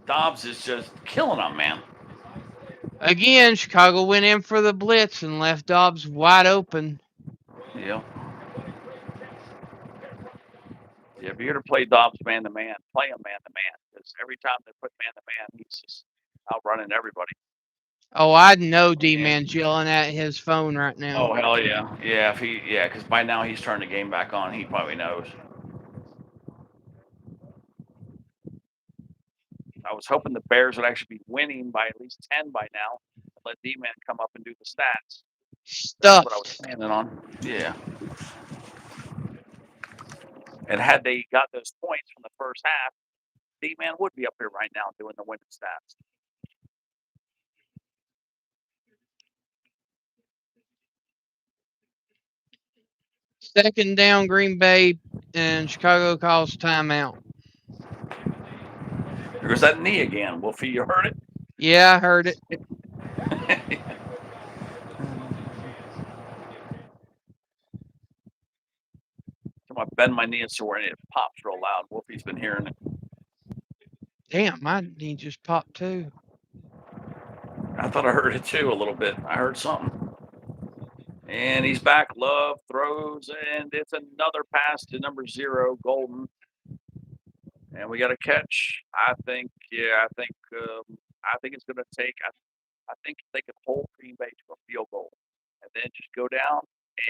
Dobbs is just killing them, man. Again, Chicago went in for the blitz and left Dobbs wide open. Yeah. Yeah, if you're going to play Dobbs man-to-man, play him man-to-man. Because every time they put man-to-man, he's just outrunning everybody. Oh, I know D-Man's yelling at his phone right now. Oh, hell yeah. Yeah, because by now he's turned the game back on. He probably knows. I was hoping the Bears would actually be winning by at least 10 by now. Let D-Man come up and do the stats. That's what I was planning on. Yeah. And had they got those points from the first half, D-Man would be up here right now doing the winning stats. Second down, Green Bay, and Chicago calls timeout. There's that knee again. Wolfie, you heard it? Yeah, I heard it. I bend my knee and so it pops real loud. Wolfie's been hearing it. Damn, my knee just popped too. I thought I heard it too a little bit. I heard something. And he's back. Love throws, and it's another pass to number 0, Golden. And we got a catch. I think it's going to take. I think they could hold Green Bay to a field goal, and then just go down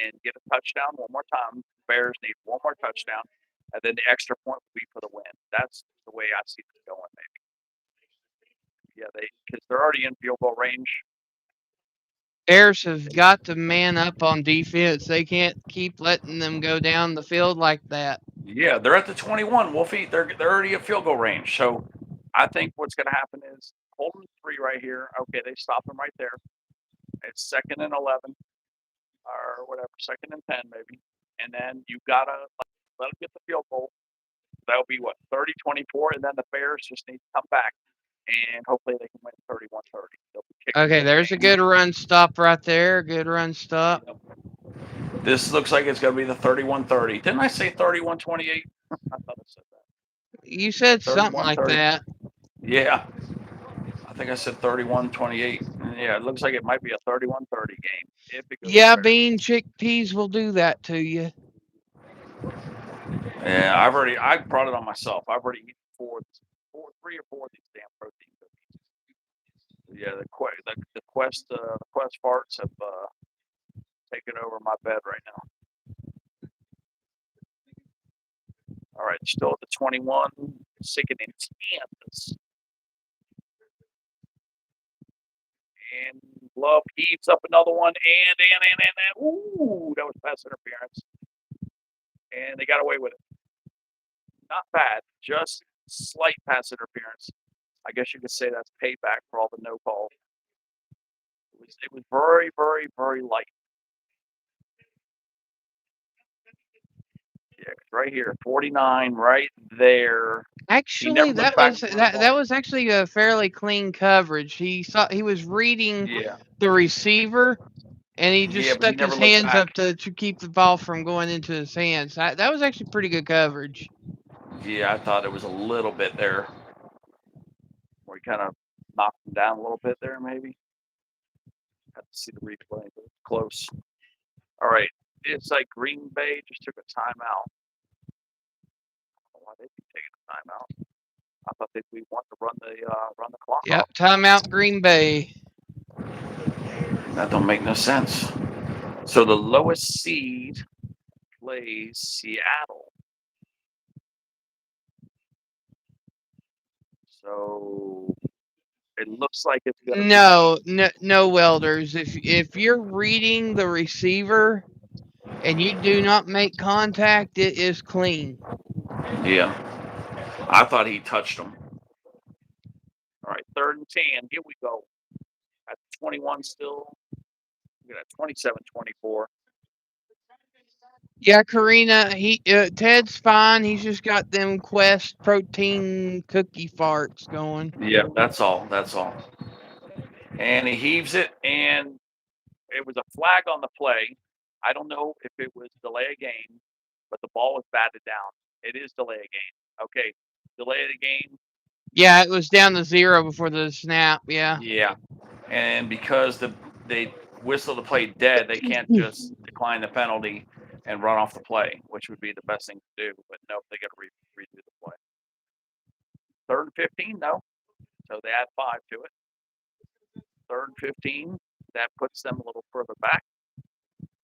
and get a touchdown one more time. Bears need one more touchdown, and then the extra point will be for the win. That's the way I see this going, maybe. Yeah, because they're already in field goal range. Bears have got to man up on defense. They can't keep letting them go down the field like that. Yeah, they're at the 21, Wolfie. They're already at field goal range. So I think what's going to happen is hold them 3 right here. Okay, they stop them right there. It's 2nd and 11 or whatever, 2nd and 10 maybe. And then you got to let them get the field goal. That'll be, 30-24, and then the Bears just need to come back. And hopefully they can win 31-30. Okay, there's a good run stop right there. Good run stop. This looks like it's going to be the 31-30. Didn't I say 31-28? I thought I said that. You said something like that. Yeah. I think I said 31-28. Yeah, it looks like it might be a 31-30 game. Yeah, bean chickpeas will do that to you. Yeah, I brought it on myself. I've already eaten 3 or 4 of these damn protein cookies. Yeah, the quest farts have taken over my bed right now. All right, still at the 21, sickening Kansas. And Love heaves up another one, and ooh, that was pass interference. And they got away with it. Not bad, just slight pass interference. I guess you could say that's payback for all the no calls. It was very, very, very light. Yeah, right here, 49, right there. Actually, that was actually a fairly clean coverage. He was reading the receiver, and he just stuck his hands up to keep the ball from going into his hands. That was actually pretty good coverage. Yeah, I thought it was a little bit there, where he kind of knocked him down a little bit there, maybe. Have to see the replay, but it's close. All right, it's like Green Bay just took a timeout. I don't know why they'd be taking a timeout. I thought we wanted to run the clock off. Yep, timeout Green Bay. That don't make no sense. So the lowest seed plays Seattle. So it looks like it's gonna no welders. If you're reading the receiver and you do not make contact, it is clean. Yeah, I thought he touched him. All right, 3rd and 10. Here we go. At 21 still. We're at 27-24. Yeah, Karina. Ted's fine. He's just got them Quest protein cookie farts going. Yeah, that's all. That's all. And he heaves it, and it was a flag on the play. I don't know if it was delay a game, but the ball was batted down. It is delay a game. Okay, delay the game. Yeah, it was down to 0 before the snap. Yeah. Yeah, and because they whistle the play dead, they can't just decline the penalty and run off the play, which would be the best thing to do. But nope, they got to redo the play. 3rd and 15, though, so they add 5 to it. 3rd and 15, that puts them a little further back.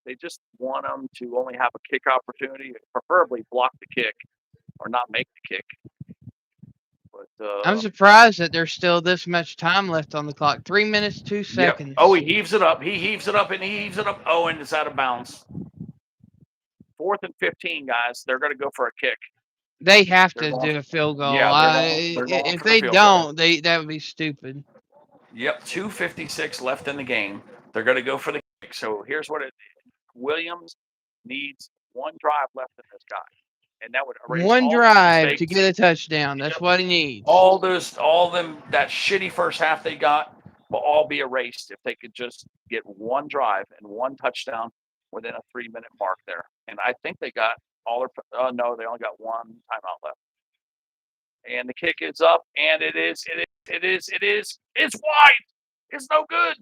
They just want them to only have a kick opportunity, preferably block the kick or not make the kick. But I'm surprised that there's still this much time left on the clock. 3 minutes, 2 seconds. Yep. Oh, he heaves it up. He heaves it up and he heaves it up. Oh, and it's out of bounds. 4th and 15, guys. They're going to go for a kick. They have to do a field goal. Yeah, they're going if they don't, that would be stupid. Yep, 2:56 left in the game. They're going to go for the kick. So here's what it is. Williams needs 1 drive left in this guy. And that would erase 1 drive to get a touchdown. That's what he needs. All them, that shitty first half they got will all be erased if they could just get 1 drive and 1 touchdown within a 3-minute mark there. And I think they got all their, no, they only got 1 timeout left. And the kick is up, and it is, it's wide. It's no good.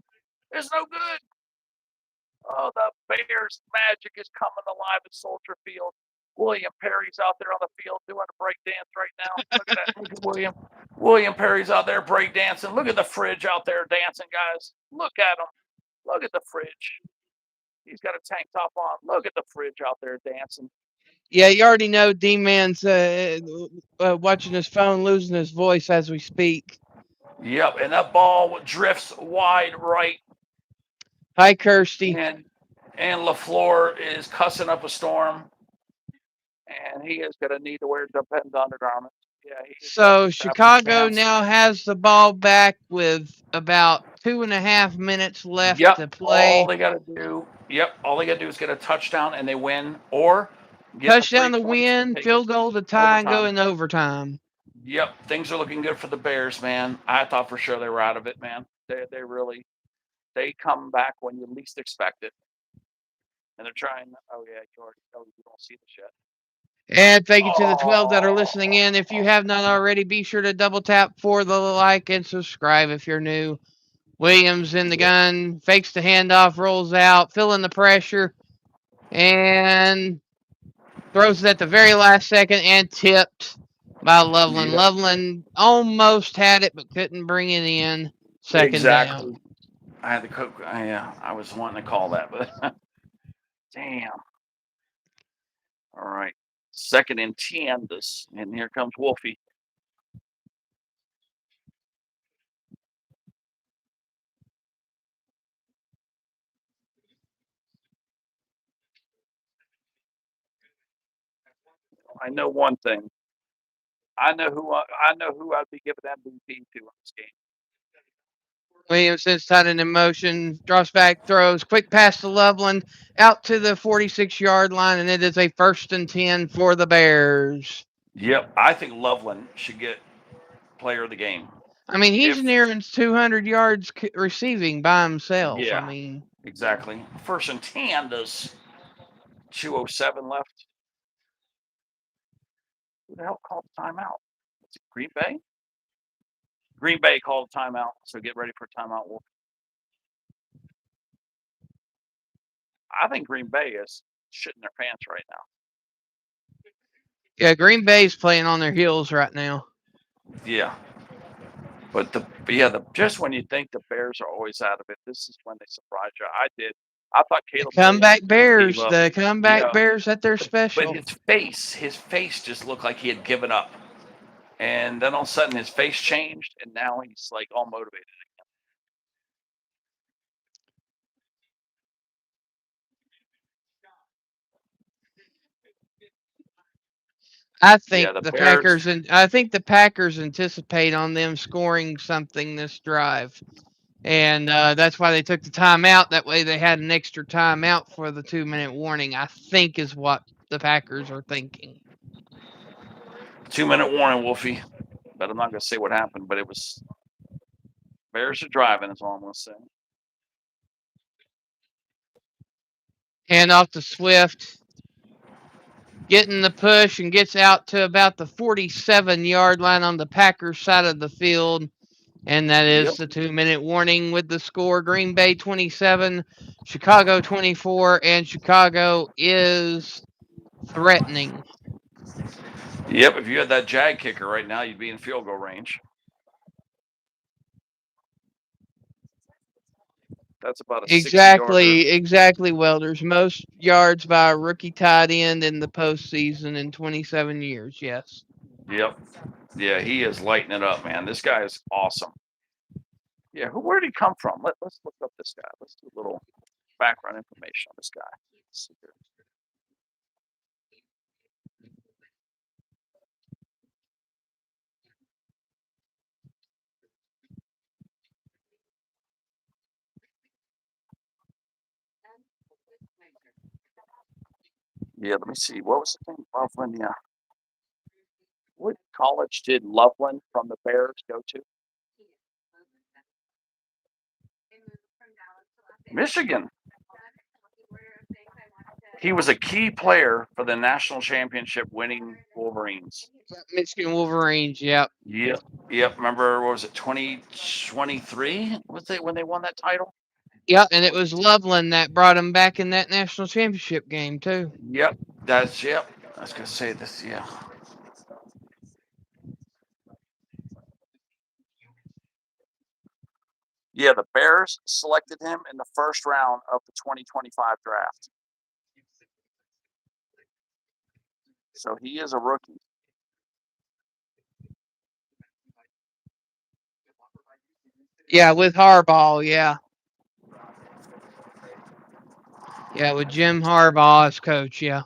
It's no good. Oh, the Bears magic is coming alive at Soldier Field. William Perry's out there on the field doing a break dance right now. Look at that. Look at William. William Perry's out there break dancing. Look at the fridge out there dancing, guys. Look at him. Look at the fridge. He's got a tank top on. Look at the fridge out there dancing. Yeah, you already know D-Man's watching his phone, losing his voice as we speak. Yep, and that ball drifts wide right. Hi, Kirsty. And LaFleur is cussing up a storm. And he is going to need to wear dependent undergarments. Yeah. So Chicago now has the ball back with about 2.5 minutes left to play. All they got to do. All they got to do is get a touchdown and they win, or get touchdown to win, field goal to tie, and go in overtime. Yep, things are looking good for the Bears, man. I thought for sure they were out of it, man. They come back when you least expect it, and they're trying. Oh yeah, George. Oh, you don't see this yet. And thank you to the 12 that are listening in. If you have not already, be sure to double tap for the like and subscribe if you're new. Williams in the gun, fakes the handoff, rolls out, feeling the pressure, and throws it at the very last second and tipped by Loveland. Loveland almost had it but couldn't bring it in. second down. I had the cook. I was wanting to call that, but damn. All right. 2nd and 10. And here comes Wolfie. I know one thing. I know who I'd be giving MVP to in this game. Williamson's tied in motion, drops back, throws, quick pass to Loveland, out to the 46-yard line, and it is a 1st and 10 for the Bears. Yep, I think Loveland should get player of the game. I mean, he's nearing 200 yards receiving by himself. Yeah, I mean, exactly. 1st and 10. Does 2:07 left? Who the hell called the timeout? Is it Green Bay? Green Bay called a timeout, so get ready for a timeout, Wolf. I think Green Bay is shitting their pants right now. Yeah, Green Bay's playing on their heels right now. Yeah. But just when you think the Bears are always out of it, this is when they surprise you. I thought Caleb. Comeback Bears, the comeback Bears at their special. But his face just looked like he had given up. And then all of a sudden his face changed, and now he's like all motivated again. I think the Packers anticipate on them scoring something this drive. And that's why they took the timeout. That way they had an extra timeout for the 2-minute warning, I think is what the Packers are thinking. 2-minute warning, Wolfie. But I'm not going to say what happened, but it was Bears are driving, is all I'm going to say. Hand off to Swift. Getting the push and gets out to about the 47-yard line on the Packers side of the field. And that is the 2-minute warning with the score. Green Bay 27, Chicago 24, and Chicago is threatening. Yep, if you had that jag kicker right now, you'd be in field goal range. That's about a 60-yarder. Exactly, Welders. Most yards by a rookie tight end in the postseason in 27 years, yes. Yep. Yeah, he is lighting it up, man. This guy is awesome. Yeah, where did he come from? Let's look up this guy. Let's do a little background information on this guy. Let's see here. Yeah, let me see. What was the thing? Loveland, yeah. What college did Loveland from the Bears go to? Michigan. He was a key player for the national championship winning Wolverines. Michigan Wolverines, yep. Yep. Remember, what was it, 2023? Was it when they won that title? Yep, and it was Loveland that brought him back in that national championship game, too. Yep. I was going to say this, yeah. Yeah, the Bears selected him in the 1st round of the 2025 draft. So he is a rookie. Yeah, with Harbaugh, yeah. Yeah, with Jim Harbaugh as coach, yeah.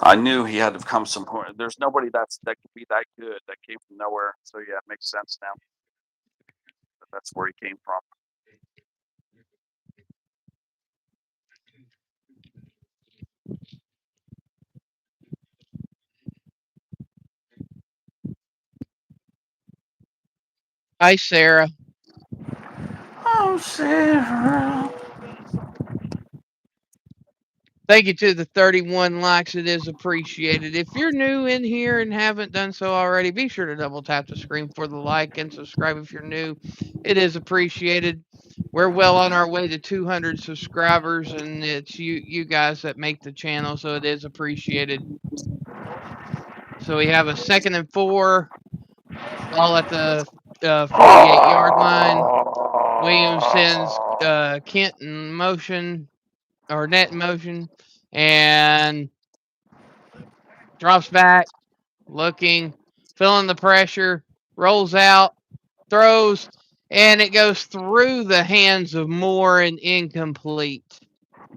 I knew he had to come some point. There's nobody that could be that good that came from nowhere. So yeah, it makes sense now. But that's where he came from. Hi, Sarah. Oh, Sarah. Thank you to the 31 likes. It is appreciated. If you're new in here and haven't done so already, be sure to double tap the screen for the like and subscribe if you're new. It is appreciated. We're well on our way to 200 subscribers, and it's you guys that make the channel, so it is appreciated. So we have a 2nd and 4, all at the 48-yard line. Williams sends Kent in motion, or net in motion, and drops back, looking, feeling the pressure, rolls out, throws, and it goes through the hands of Moore and incomplete.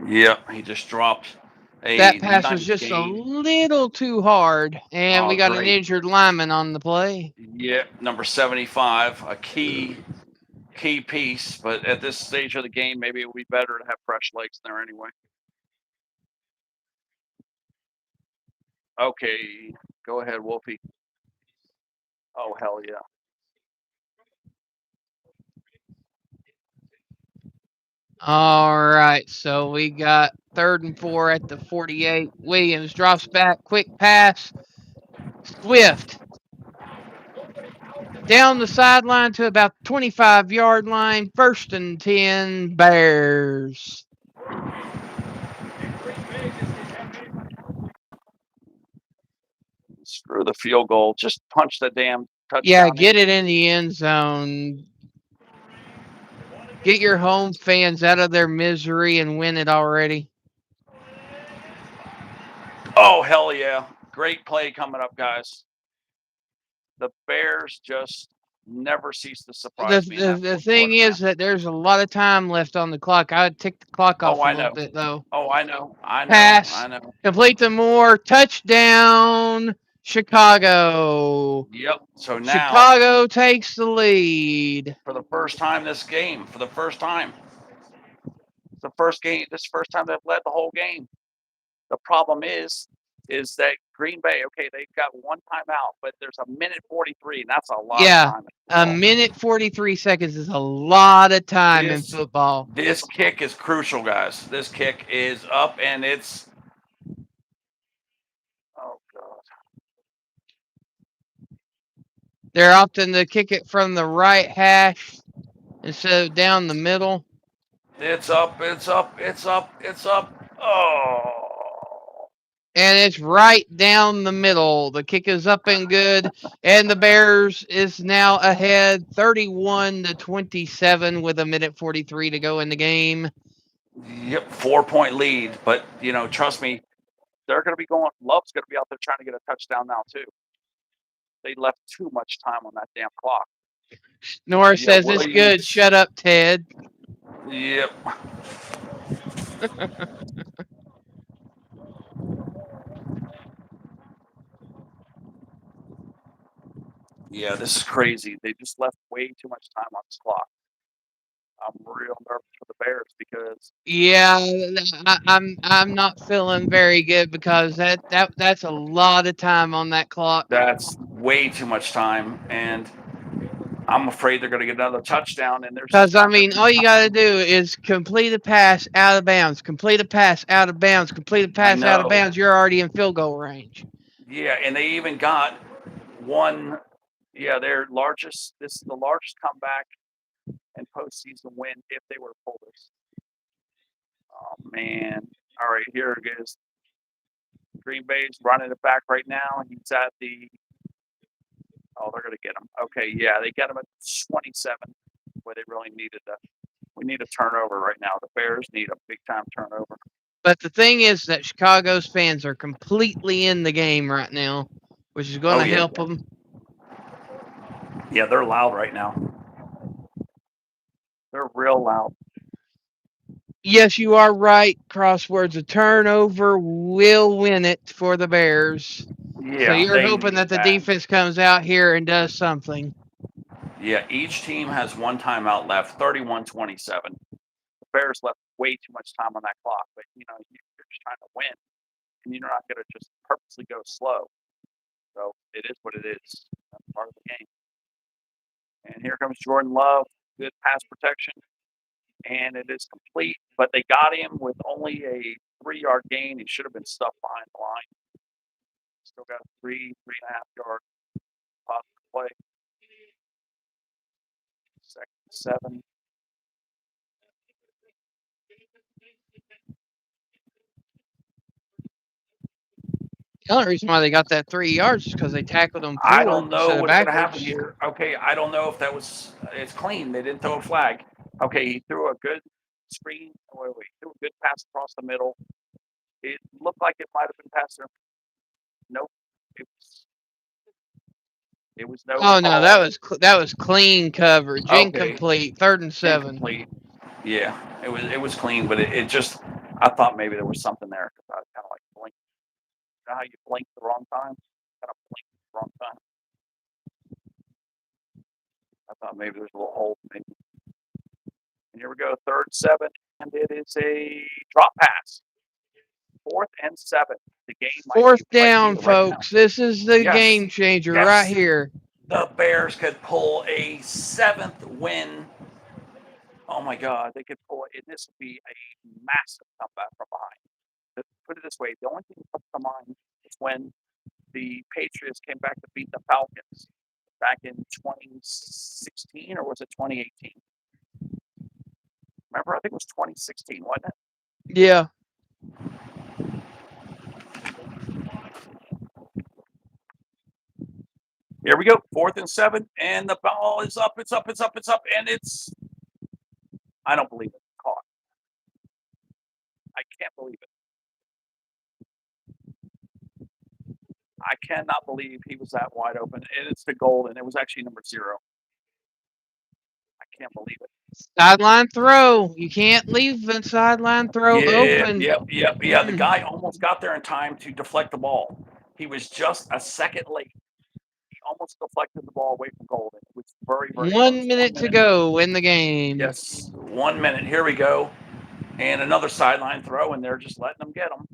Yep, he just dropped That a pass was nice just a gain. little too hard, and we got an Great. injured lineman on the play. Yep, number 75, a key piece, but at this stage of the game, maybe it would be better to have fresh legs there anyway. Okay, go ahead, Wolfie. Oh, hell yeah. All right, so we got 3rd and 4 at the 48. Williams drops back, quick pass, Swift down the sideline to about 25-yard line, 1st and 10, Bears. Screw the field goal. Just punch the damn touchdown. Yeah, get it in the end zone. Get your home fans out of their misery and win it already. Oh, hell yeah. Great play coming up, guys. The Bears just never cease to surprise me. The thing is that there's a lot of time left on the clock. I would tick the clock off a little bit, though. Oh, I know. Pass. Complete to Moore. Touchdown, Chicago. Yep. So now Chicago takes the lead. For the first time this game. For the first time. The first game. This is the first time they've led the whole game. The problem is that Green Bay, okay, they've got one timeout, but there's a minute 43, and that's a lot of time. A minute 43 seconds is a lot of time in football. This kick is crucial, guys. This kick is up, and it's... Oh, God. They're opting to kick it from the right hash instead of down the middle. It's up, it's up, it's up, it's up. Oh. And it's right down the middle. The kick is up and good, and the Bears is now ahead 31-27 with a minute 43 to go in the game. Yep, 4-point lead, but trust me, they're going to be going. Love's going to be out there trying to get a touchdown now too. They left too much time on that damn clock. Nora says it's good. Shut up, Ted. Yep. Yeah, this is crazy. They just left way too much time on this clock. I'm real nervous for the Bears because I'm not feeling very good because that's a lot of time on that clock. That's way too much time, and I'm afraid they're going to get another touchdown. And because all you got to do is complete a pass out of bounds, complete a pass out of bounds, complete a pass out of bounds. You're already in field goal range. Yeah, and they even got one. Yeah, this is the largest comeback and postseason win if they were to pull this. Oh, man. All right, here it is. Green Bay's running it back right now. He's at the... Oh, they're going to get him. Okay, yeah, they get him at 27, where they really needed we need a turnover right now. The Bears need a big-time turnover. But the thing is that Chicago's fans are completely in the game right now, which is going to help them. Yeah, they're loud right now. They're real loud. Yes, you are right, Crosswords. A turnover will win it for the Bears. Yeah, so you're hoping that the defense comes out here and does something. Yeah, each team has one timeout left, 31-27. The Bears left way too much time on that clock, but you're just trying to win, and you're not going to just purposely go slow. So it is what it is. That's part of the game. And here comes Jordan Love. Good pass protection. And it is complete. But they got him with only a 3-yard gain. He should have been stuffed behind the line. Still got a 3.5 yard positive play. 2nd and 7. The only reason why they got that 3 yards is because they tackled them I forward don't know instead of what's going to happen backwards. here. Okay, I don't know if that was. It's clean. They didn't throw a flag. Okay, he threw a good screen. Wait, threw a good pass across the middle. It looked like it might have been passed there. Nope. It was no Oh no, call. that was clean coverage, Okay, incomplete, 3rd and 7. incomplete. Yeah, it was clean, but it just. I thought maybe there was something there because I kind of like blinked. You know how you blink the wrong time? Kind of blinked the wrong time. I thought maybe there's a little hole. Maybe. And here we go, 3rd and 7, and it is a drop pass. 4th and 7. The game might be 4th right down, here, right folks. now. This is the Yes. game changer Yes. right here. The Bears could pull a 7th win. Oh my God, they could pull it. This would be a massive comeback from behind. Put it this way: the only thing that comes to mind is when the Patriots came back to beat the Falcons back in 2016, or was it 2018? Remember, I think it was 2016, wasn't it? Yeah. Here we go, 4th and 7, and the ball is up. It's up, and it's. I don't believe it. Caught. I can't believe it. I cannot believe he was that wide open. And it's the golden. It was actually number 0. I can't believe it. Sideline throw. You can't leave the sideline throw open. Yep. The guy almost got there in time to deflect the ball. He was just a second late. He almost deflected the ball away from golden. It was very, very 1 minute to go in the game. Yes, 1 minute. Here we go. And another sideline throw, and they're just letting them get them.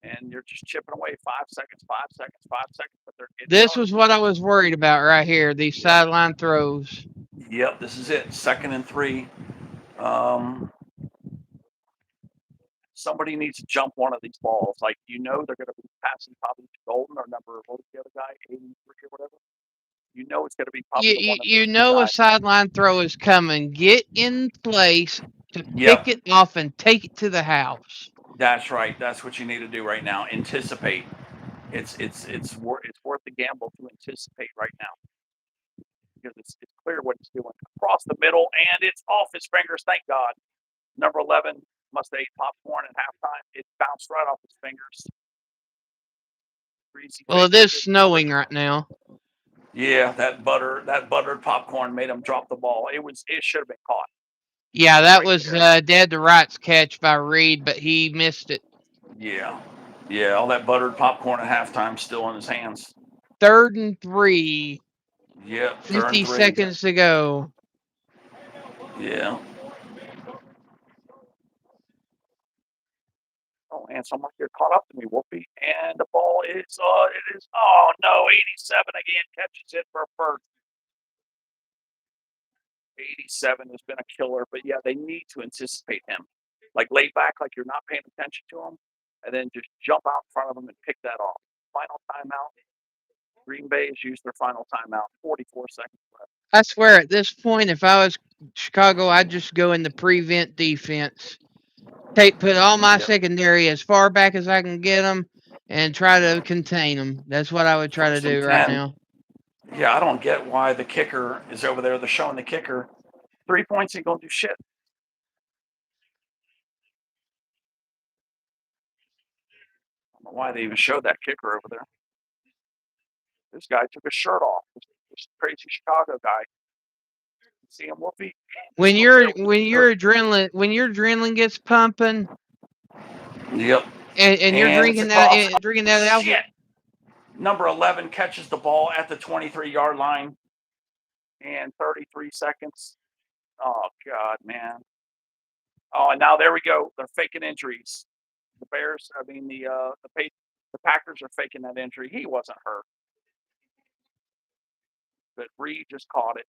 And you're just chipping away 5 seconds, 5 seconds, 5 seconds. But they're getting This was what I was worried about right here. These sideline throws. Yep, this is it. 2nd and 3. Somebody needs to jump one of these balls. Like, they're going to be passing probably to Golden or number, what was the other guy, 83 or whatever. It's going to be probably a sideline throw is coming. Get in place to pick it off and take it to the house. That's right. That's what you need to do right now. Anticipate. It's worth the gamble to anticipate right now because it's clear what he's doing across the middle, and it's off his fingers. Thank God. Number 11 must have ate popcorn at halftime. It bounced right off his fingers. Well, it is snowing right now. Yeah, that buttered popcorn made him drop the ball. It should have been caught. Yeah, that was dead to rights catch by Reed, but he missed it. Yeah, all that buttered popcorn at halftime still in his hands. 3rd and 3. Yep, 50 seconds to go. Yeah. Oh, and someone here caught up to me, Wolfie. And the ball is, it is, oh no, 87 again catches it for a first. 87 has been a killer, but yeah, they need to anticipate him. Like, lay back, like you're not paying attention to him, and then just jump out in front of him and pick that off. Final timeout. Green Bay has used their final timeout. 44 seconds left. I swear, at this point, if I was Chicago, I'd just go in the prevent defense. Put all my secondary as far back as I can get them and try to contain them. That's what I would try to do right now. Yeah, I don't get why the kicker is over there. They're showing the kicker. 3 points ain't going to do shit. I don't know why they even showed that kicker over there. This guy took his shirt off. This crazy Chicago guy. See him, Wolfie? When your adrenaline gets pumping. Yep. And you're drinking that alcohol. Shit. Number 11 catches the ball at the 23-yard line. And 33 seconds. Oh God, man. Oh, and now there we go. They're faking injuries. The Bears, the Packers are faking that injury. He wasn't hurt. But Reed just caught it.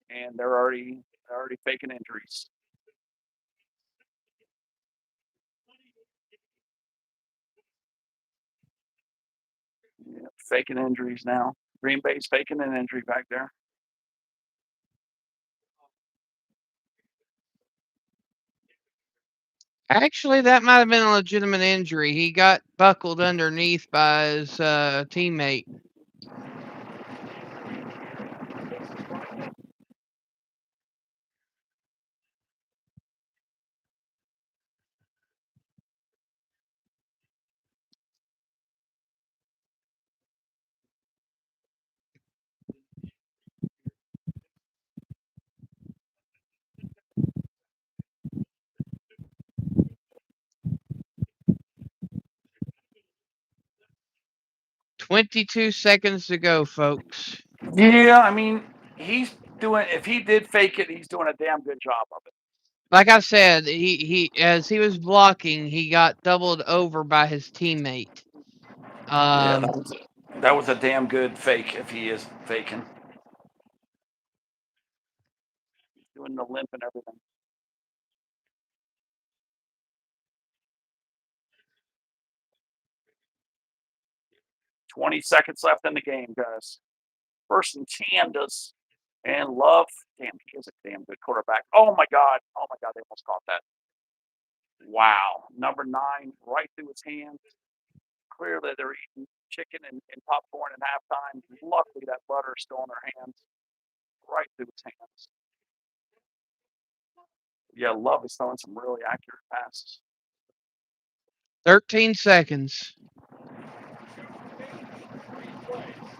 And they're already faking injuries. Yeah, faking injuries now. Green Bay's faking an injury back there. Actually, that might have been a legitimate injury. He got buckled underneath by his teammate. "22 seconds to go, folks." Yeah, I mean, he's doing. If he did fake it, he's doing a damn good job of it. Like I said, he as he was blocking, he got doubled over by his teammate. Yeah, that was a damn good fake. If he is faking, he's doing the limp and everything. 20 seconds left in the game, guys. First and 10 does. And Love, damn, he is a damn good quarterback. Oh my God, they almost caught that. Wow, number 9 right through his hands. Clearly, they're eating chicken and popcorn at halftime. Luckily, that butter's still in their hands, right through his hands. Yeah, Love is throwing some really accurate passes. 13 seconds.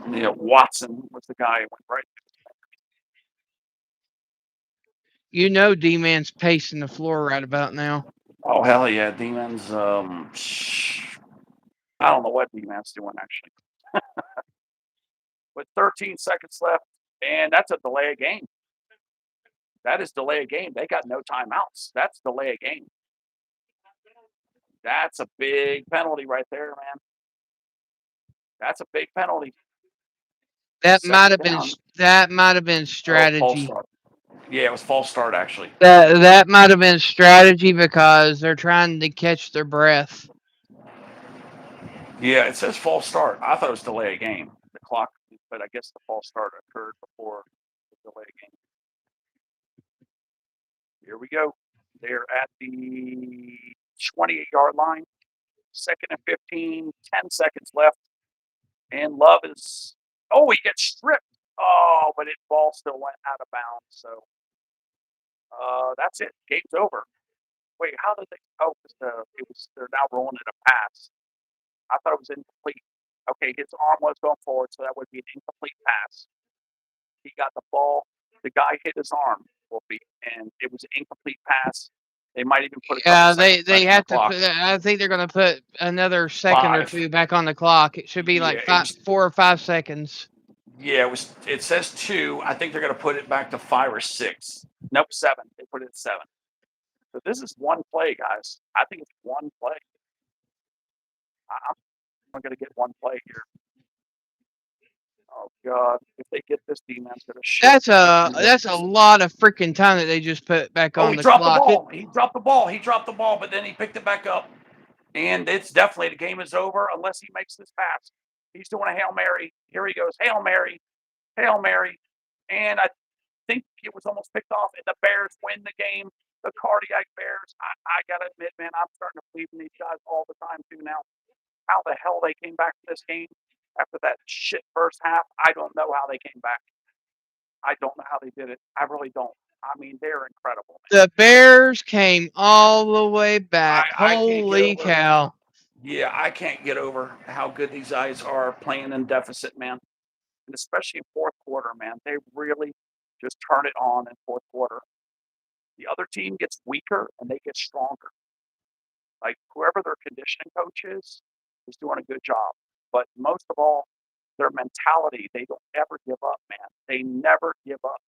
Yeah, Watson was the guy who went right. You know D-Man's pacing the floor right about now. Oh, hell yeah, D-Man's, I don't know what D-Man's doing, actually. With 13 seconds left, and that's a delay of game. That is delay of game. They got no timeouts. That's delay of game. That's a big penalty right there, man. That's a big penalty. That Second might have been false strategy. start. Yeah, it was false start, actually. That might have been strategy because they're trying to catch their breath. Yeah, it says false start. I thought it was delay of game. The clock, but I guess the false start occurred before the delay of game. Here we go. They're at the 28-yard line. Second and 15, 10 seconds left. And Love is, oh, he gets stripped. Oh, but it ball still went out of bounds. So that's it. Game's over. Wait, how did they? Oh, they're now rolling it a pass. I thought it was incomplete. Okay, his arm was going forward, so that would be an incomplete pass. He got the ball. The guy hit his arm, and it was an incomplete pass. They might even put a couple they have the clock. I think they're going to put another second or two back on the clock. It should be like 4 or 5 seconds. Yeah, it says 2. I think they're going to put it back to 5 or 6. Nope, 7. They put it at 7. So this is one play, guys. I think it's one play. I'm going to get one play here. Oh God! If they get this, D-Man's going to shit. That's a lot of freaking time that they just put back on the clock. He dropped the ball. He dropped the ball, but then he picked it back up, and it's definitely the game is over unless he makes this pass. He's doing a Hail Mary. Here he goes, Hail Mary, Hail Mary, and I think it was almost picked off, and the Bears win the game. The Cardiac Bears. I gotta admit, man, I'm starting to believe in these guys all the time too now. How the hell they came back from this game after that shit first half, I don't know how they came back. I don't know how they did it. I really don't. I mean, they're incredible. Man. The Bears came all the way back. Holy cow. Yeah, I can't get over how good these guys are playing in deficit, man. And especially in fourth quarter, man. They really just turn it on in fourth quarter. The other team gets weaker and they get stronger. Like whoever their conditioning coach is doing a good job. But most of all, their mentality, they don't ever give up, man. They never give up.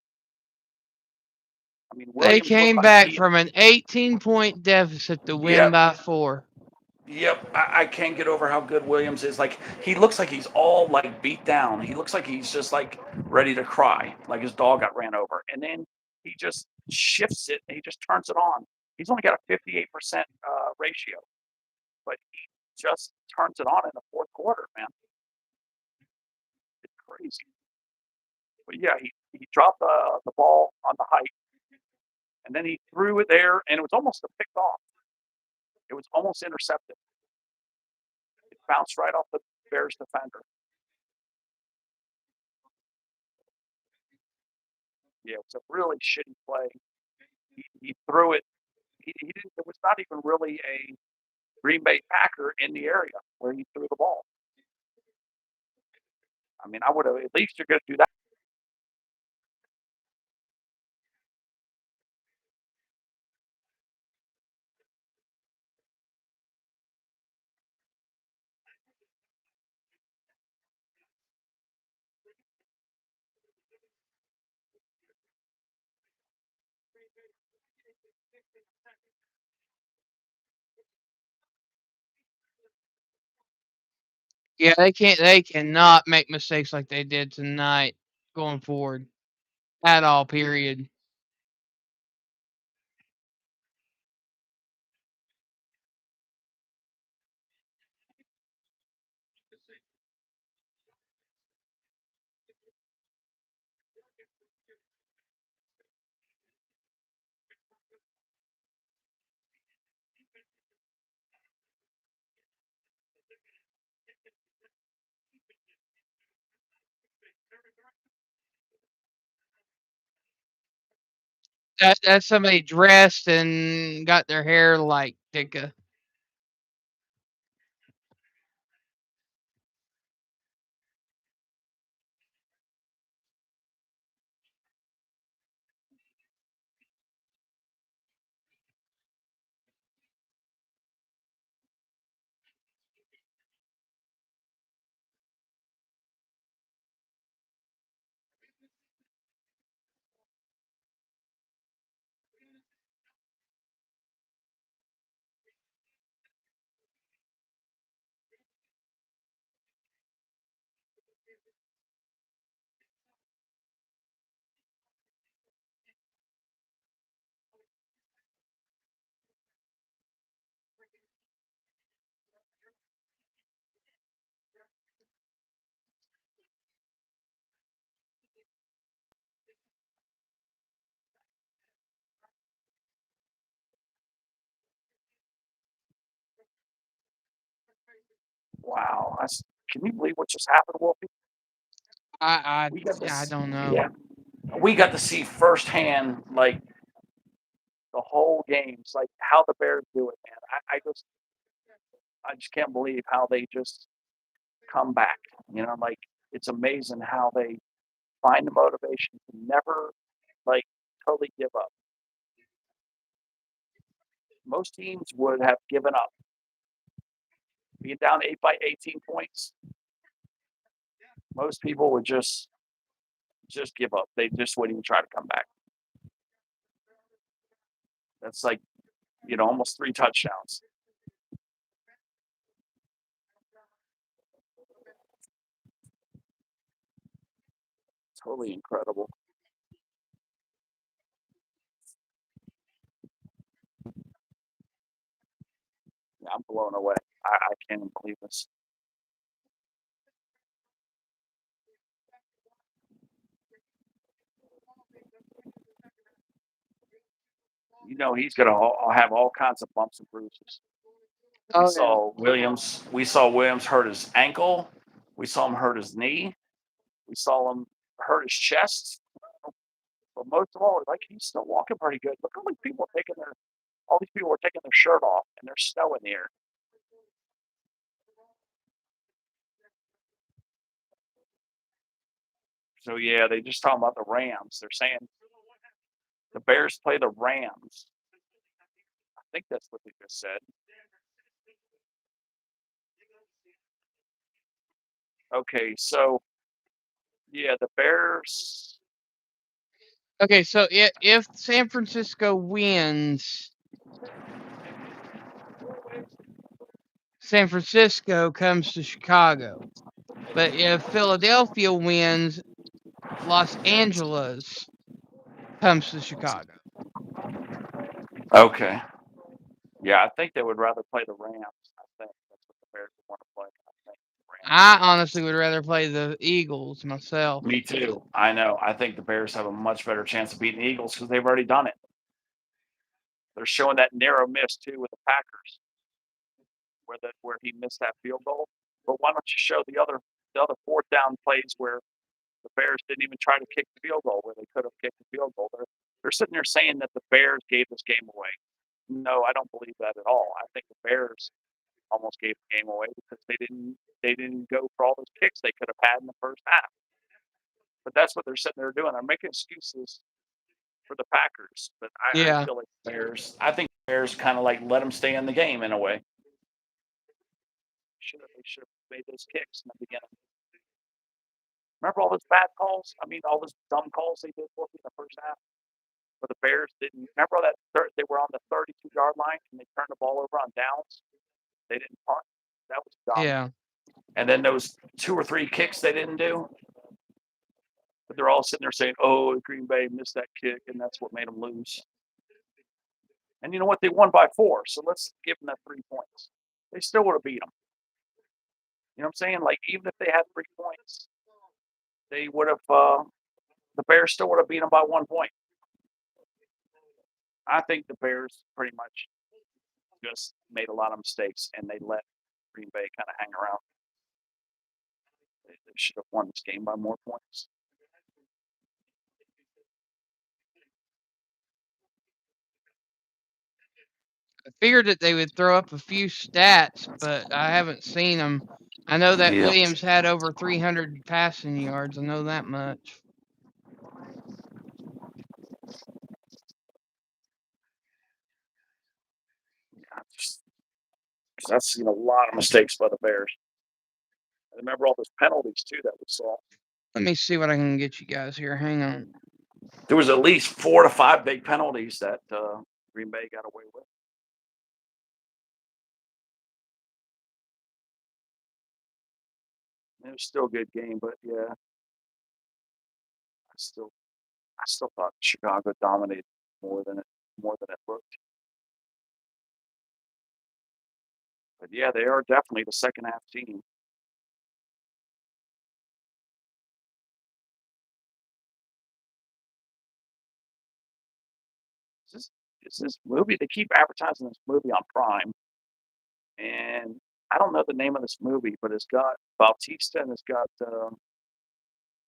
I mean, they came back from an 18-point deficit to win by 4. Yep, I can't get over how good Williams is. Like he looks like he's all like beat down. He looks like he's just like ready to cry, like his dog got ran over. And then he just shifts it and he just turns it on. He's only got a 58% ratio, but he just turns it on in the fourth quarter, man. It's crazy. But yeah, he dropped the ball on the height, and then he threw it there, and it was almost a picked off. It was almost intercepted. It bounced right off the Bears defender. Yeah, it was a really shitty play. He threw it. He didn't. It was not even really a Green Bay Packer in the area where he threw the ball. I mean, I would have at least you're going to do that. Yeah, they can't. They cannot make mistakes like they did tonight going forward at all. Period. That's somebody dressed and got their hair like Dicka. Wow, can you believe what just happened, Wolfie? I We got I this. don't know. Yeah, we got to see firsthand, like the whole games, like how the Bears do it, man. I just can't believe how they just come back. You know, like it's amazing how they find the motivation to never like totally give up. Most teams would have given up. Being down 18 points, most people would just give up. They just wouldn't even try to come back. That's like, almost 3 touchdowns. Totally incredible. Yeah, I'm blown away. I can't even believe this. He's gonna have all kinds of bumps and bruises. We Oh yeah. saw Williams hurt his ankle. We saw him hurt his knee. We saw him hurt his chest. But most of all, like he's still walking pretty good. Look how many people are all these people are taking their shirt off and there's snow in the air. So yeah, they just talking about the Rams. They're saying the Bears play the Rams. I think that's what they just said. Okay, so yeah, the Bears. Okay, so if San Francisco wins, San Francisco comes to Chicago. But if Philadelphia wins, Los Angeles comes to Chicago. Okay. Yeah, I think they would rather play the Rams. I think that's what the Bears would want to play. I think I honestly would rather play the Eagles myself. Me too. I know. I think the Bears have a much better chance of beating the Eagles because they've already done it. They're showing that narrow miss too with the Packers. where he missed that field goal. But why don't you show the other fourth down plays where the Bears didn't even try to kick the field goal where they could have kicked the field goal? They're sitting there saying that the Bears gave this game away. No, I don't believe that at all. I think the Bears almost gave the game away because they didn't go for all those kicks they could have had in the first half. But that's what they're sitting there doing. They're making excuses for the Packers. But I feel like the Bears. I think the Bears kind of like let them stay in the game in a way. They should have made those kicks in the beginning. Remember all those bad calls? I mean, all those dumb calls they did for me in the first half. But the Bears didn't. Remember all that? They were on the 32-yard line and they turned the ball over on downs. They didn't punt. That was dumb. Yeah. And then those 2 or 3 kicks they didn't do. But they're all sitting there saying, "Oh, Green Bay missed that kick, and that's what made them lose." And you know what? They won by 4, so let's give them that 3 points. They still would have beat them. You know what I'm saying? Like, even if they had 3 points, they would have. The Bears still would have beat them by 1 point. I think the Bears pretty much just made a lot of mistakes, and they let Green Bay kind of hang around. They should have won this game by more points. I figured that they would throw up a few stats, but I haven't seen them. I know that Williams had over 300 passing yards. I know that much. I've seen a lot of mistakes by the Bears. I remember all those penalties too that we saw. Let me see what I can get you guys here. Hang on. There was at least 4 to 5 big penalties that Green Bay got away with. It was still a good game, but yeah, I still thought Chicago dominated more than it looked. But yeah, they are definitely the second half team. Is this movie? They keep advertising this movie on Prime, and I don't know the name of this movie, but it's got Bautista and it's got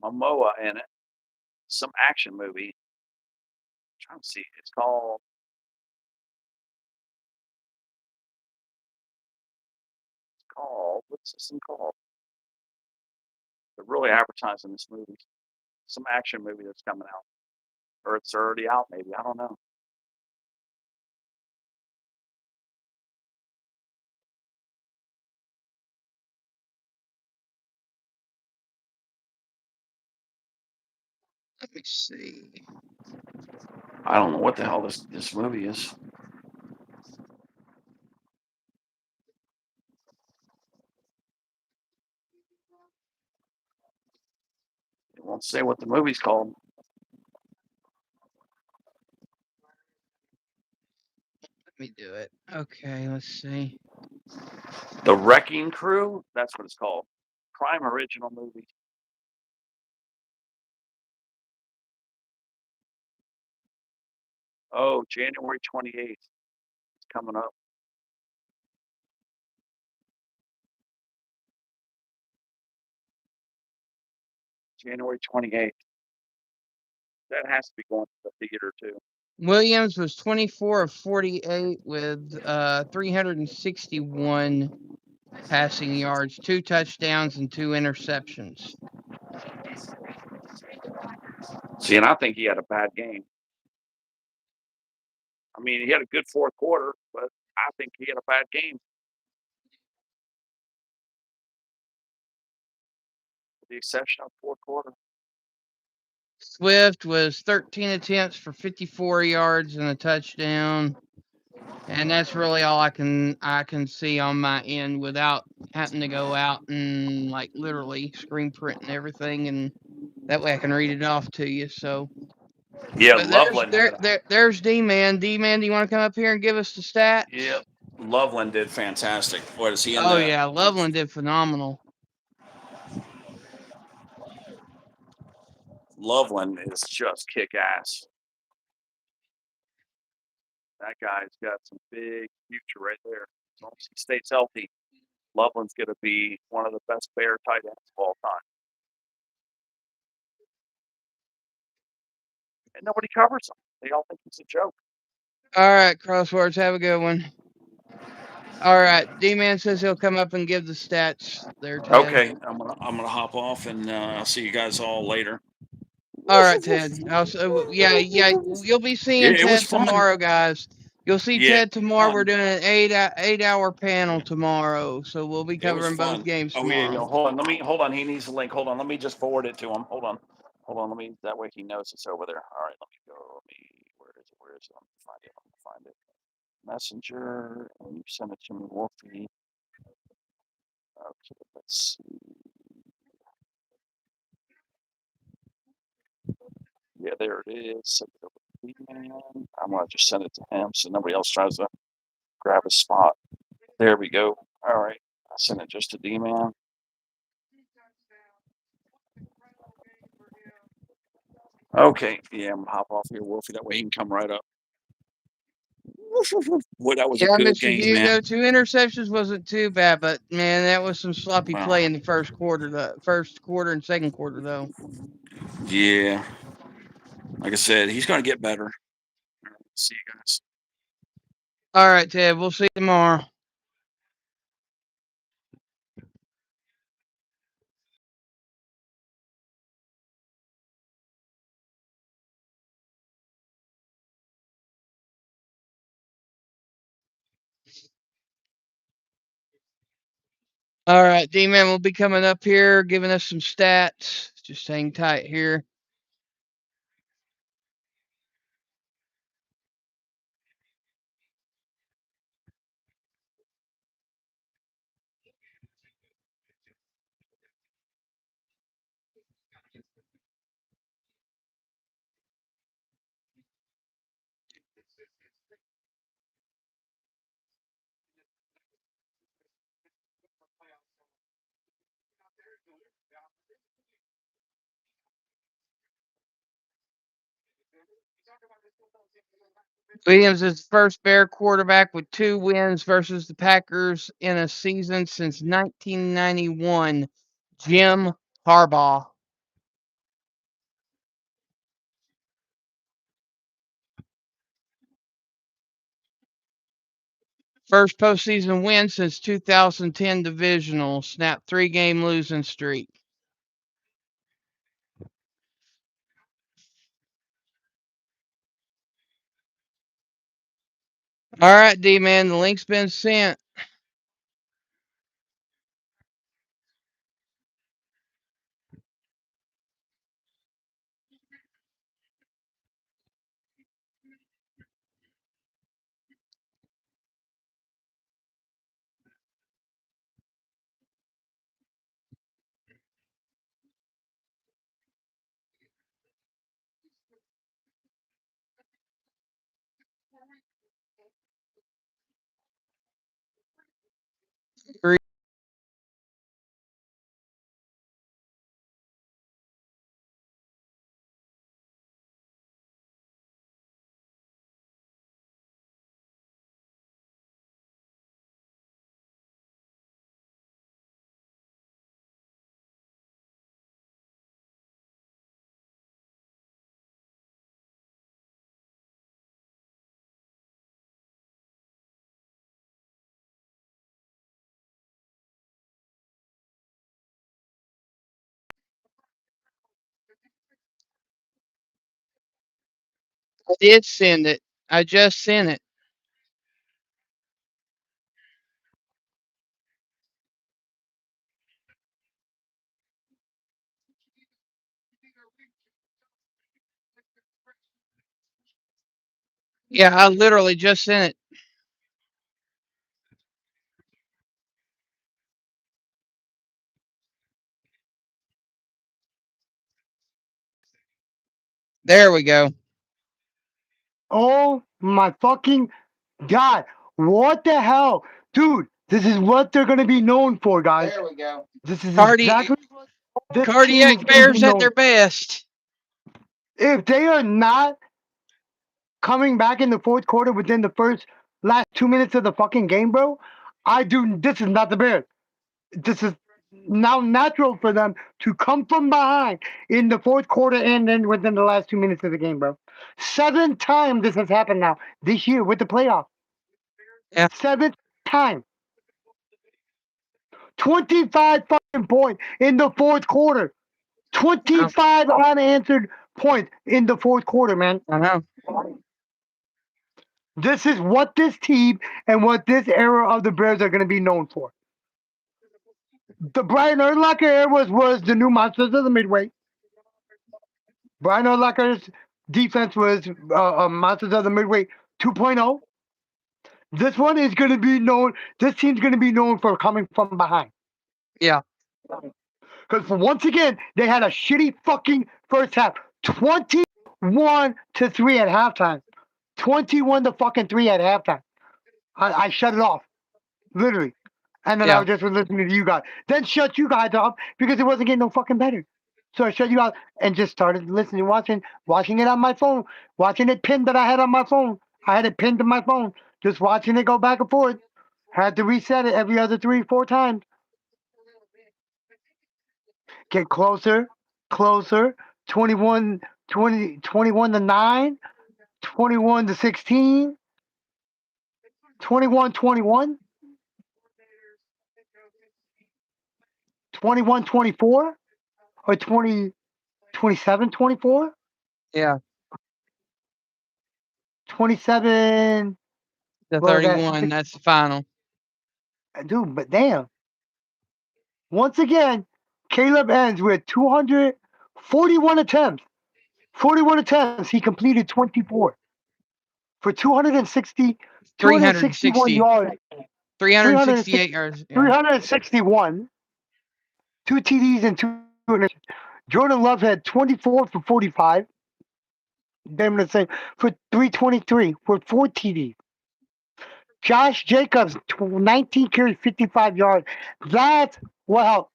Momoa in it. Some action movie. I'm trying to see. It's called. What's this thing called? They're really advertising this movie. Some action movie that's coming out, or it's already out. Maybe, I don't know. Let me see. I don't know what the hell this movie is. It won't say what the movie's called. Let me do it. Okay, let's see. The Wrecking Crew? That's what it's called. Prime original movie. Oh, January 28th. It's coming up. January 28th. That has to be going to the theater too. Williams was 24 of 48 with 361 passing yards, 2 touchdowns, and 2 interceptions. See, and I think he had a bad game. I mean, he had a good fourth quarter, but I think he had a bad game. With the exception of fourth quarter. Swift was 13 attempts for 54 yards and a touchdown. And that's really all I can see on my end without having to go out and like literally screen print and everything, and that way I can read it off to you. So yeah, but Loveland. there's D-Man. D-Man, do you want to come up here and give us the stats? Yep. Loveland did fantastic. What is he in? Oh yeah, Loveland did phenomenal. Loveland is just kick ass. That guy's got some big future right there. As long as he stays healthy, Loveland's going to be one of the best Bear tight ends of all time. And nobody covers him. They all think he's a joke. All right, Crosswords, have a good one. All right, D-Man says he'll come up and give the stats there, Ted. Okay, I'm gonna hop off, and I'll see you guys all later. All right, Ted. Yeah, you'll be seeing Ted tomorrow, guys. You'll see Ted tomorrow. We're doing an 8-hour panel tomorrow, so we'll be covering both games tomorrow. Yeah. Hold on. He needs the link. Hold on. Let me just forward it to him. Hold on. Let me. That way he knows it's over there. All right. Let me go. Where is it? Let me find it. Messenger, and you send it to me, Wolfie. Okay. Let's see. Yeah, there it is. Send it over to D-Man. I'm gonna just send it to him so nobody else tries to grab a spot. There we go. All right. I sent it just to D-Man. Okay. Yeah, I'm gonna hop off here, Wolfie. That way he can come right up. Boy, that was a good Mr. game, Hugo, man. 2 interceptions wasn't too bad, but man, that was some sloppy play in the first quarter and second quarter, though. Yeah. Like I said, he's going to get better. See you guys. All right, Ted. We'll see you tomorrow. All right, D-Man will be coming up here, giving us some stats. Just hang tight here. Williams is the first Bear quarterback with 2 wins versus the Packers in a season since 1991. Jim Harbaugh. First postseason win since 2010 divisional. Snapped 3-game losing streak. All right, D-Man, the link's been sent. I did send it. I just sent it. Yeah, I literally just sent it. There we go. Oh my fucking God. What the hell? Dude, this is what they're going to be known for, guys. There we go. This is exactly what this Cardiac team is Bears at known. their best. If they are not coming back in the fourth quarter within the last 2 minutes of the fucking game, bro, This is not the Bears. This is now natural for them to come from behind in the fourth quarter and then within the last 2 minutes of the game, bro. 7 times this has happened now this year with the playoffs. Yeah. 7th time. 25 fucking points in the fourth quarter. 25 unanswered points in the fourth quarter, man. I know. This is what this team and what this era of the Bears are going to be known for. The Brian Urlacher era was the new monsters of the midway. Brian Urlacher's defense was monsters of the midway 2.0. This one is going to be known. This team's going to be known for coming from behind. Yeah. Because once again, they had a shitty fucking first half. 21-3 at halftime. 21-3 at halftime. I shut it off. Literally. And then I Yeah. was just listening to you guys. Then shut you guys off because it wasn't getting no fucking better. So I shut you out and just started listening, watching it on my phone, watching it pinned that I had on my phone. I had it pinned to my phone, just watching it go back and forth. Had to reset it every other 3-4 times. Get closer, closer. 21 to 9, 21 to 16, 21-21, 21-24, or 27-24, Yeah. 27. The Well, 31. That's the final. Dude, but damn. Once again, Caleb ends with 241 attempts. 41 attempts. He completed 24 for 261 360. yards. 368 yards. Yeah. 361. 2 TDs and 200. Jordan Love had 24 for 45. Damn the same for 323 with 4 TDs. Josh Jacobs, 19 carries, 55 yards. That's what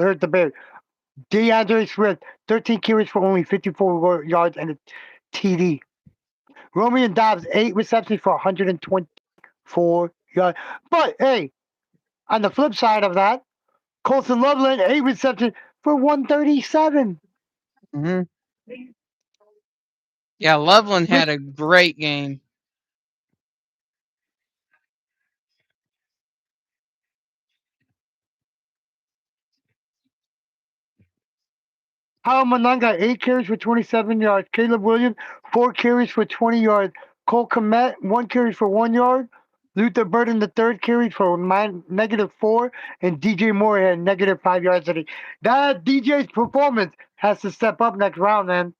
hurt the Bears. DeAndre Swift, 13 carries for only 54 yards and a TD. Romeo Dobbs, 8 receptions for 124 yards. But hey, on the flip side of that, Colson Loveland, 8 receptions for 137. Mm-hmm. Yeah, Loveland had a great game. Kyle Monanga, 8 carries for 27 yards. Caleb Williams, 4 carries for 20 yards. Cole Kmet, 1 carry for 1 yard. Luther Burden, the third carry for -4. And DJ Moore had -5 yards. That DJ's performance has to step up next round, man.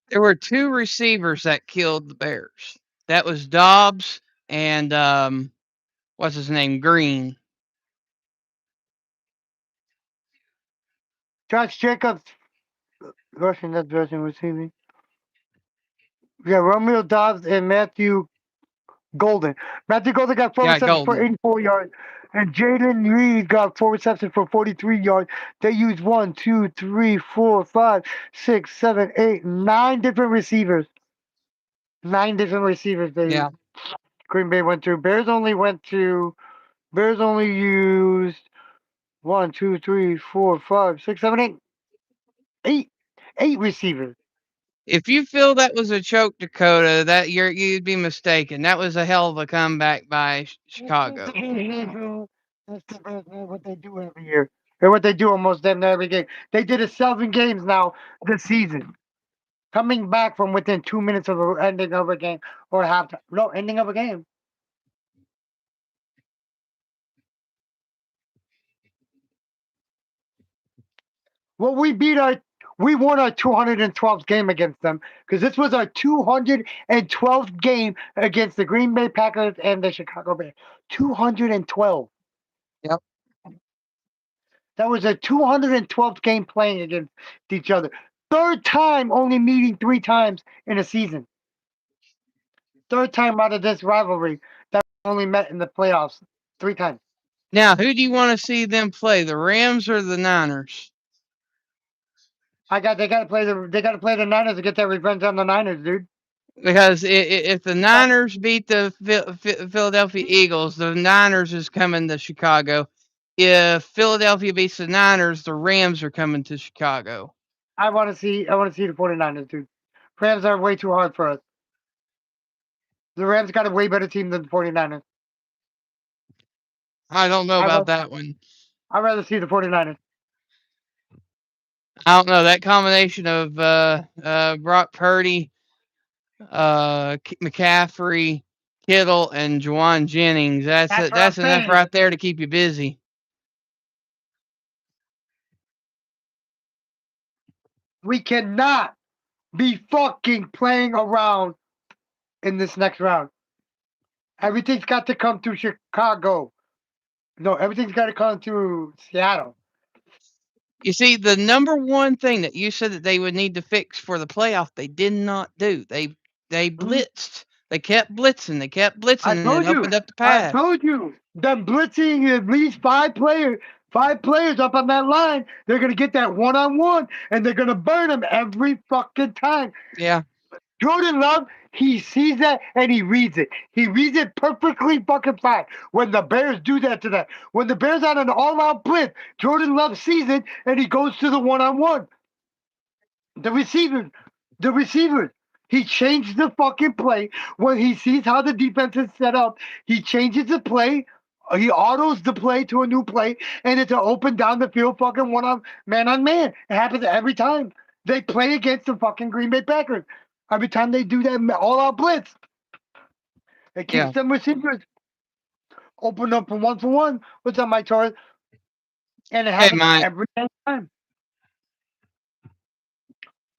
There were 2 receivers that killed the Bears. That was Dobbs and what's his name? Green. Josh Jacobs, rushing, receiving. Yeah, Romeo Dobbs and Matthew Golden. Matthew Golden got 4 receptions for 84 yards. And Jaden Reed got 4 receptions for 43 yards. They used 1, 2, 3, 4, 5, 6, 7, 8, 9 different receivers. 9 different receivers Yeah. Green Bay went through. Bears only used 1, 2, 3, 4, 5, 6, 7, 8. 8 receivers. If you feel that was a choke, Dakota, that you'd be mistaken. That was a hell of a comeback by Chicago. That's what they do every year. Or what they do almost every game. They did it 7 games now this season. Coming back from within 2 minutes of the ending of a game or halftime. No, ending of a game. Well, we won our 212th game against them because this was our 212th game against the Green Bay Packers and the Chicago Bears. 212. Yep. That was a 212th game playing against each other. Third time only meeting 3 times in a season. Third time out of this rivalry that only met in the playoffs 3 times. Now, who do you want to see them play, the Rams or the Niners? They gotta play the Niners to get their revenge on the Niners, dude. Because if the Niners beat the Philadelphia Eagles, the Niners is coming to Chicago. If Philadelphia beats the Niners, the Rams are coming to Chicago. I want to see the 49ers, dude. Rams are way too hard for us. The Rams got a way better team than the 49ers. I don't know I about want, that one. I'd rather see the 49ers. I don't know that combination of Brock Purdy, McCaffrey, Kittle, and Juwan Jennings. That's what I'm That's enough saying. right there to keep you busy. We cannot be fucking playing around in this next round. Everything's got to come through Chicago. No, everything's got to come through Seattle. You see, the number one thing that you said that they would need to fix for the playoff, they did not do. They blitzed. They kept blitzing. They kept blitzing, I and told it you. opened up the I pass. told you. Them blitzing at least five players up on that line. They're gonna get that one-on-one, and they're gonna burn them every fucking time. Yeah. Jordan Love, he sees that and he reads it. He reads it perfectly fucking fine. When the Bears do that to that, when the Bears on an all-out blitz, Jordan Love sees it and he goes to the one-on-one. The receiver. He changed the fucking play when he sees how the defense is set up. He changes the play. He autos the play to a new play, and it's an open down the field fucking man on man. It happens every time they play against the fucking Green Bay Packers. Every time they do that all out blitz, it keeps Yeah. them receivers open up for one. What's up, Mike Torres? And it Hey, happens Mike. every time.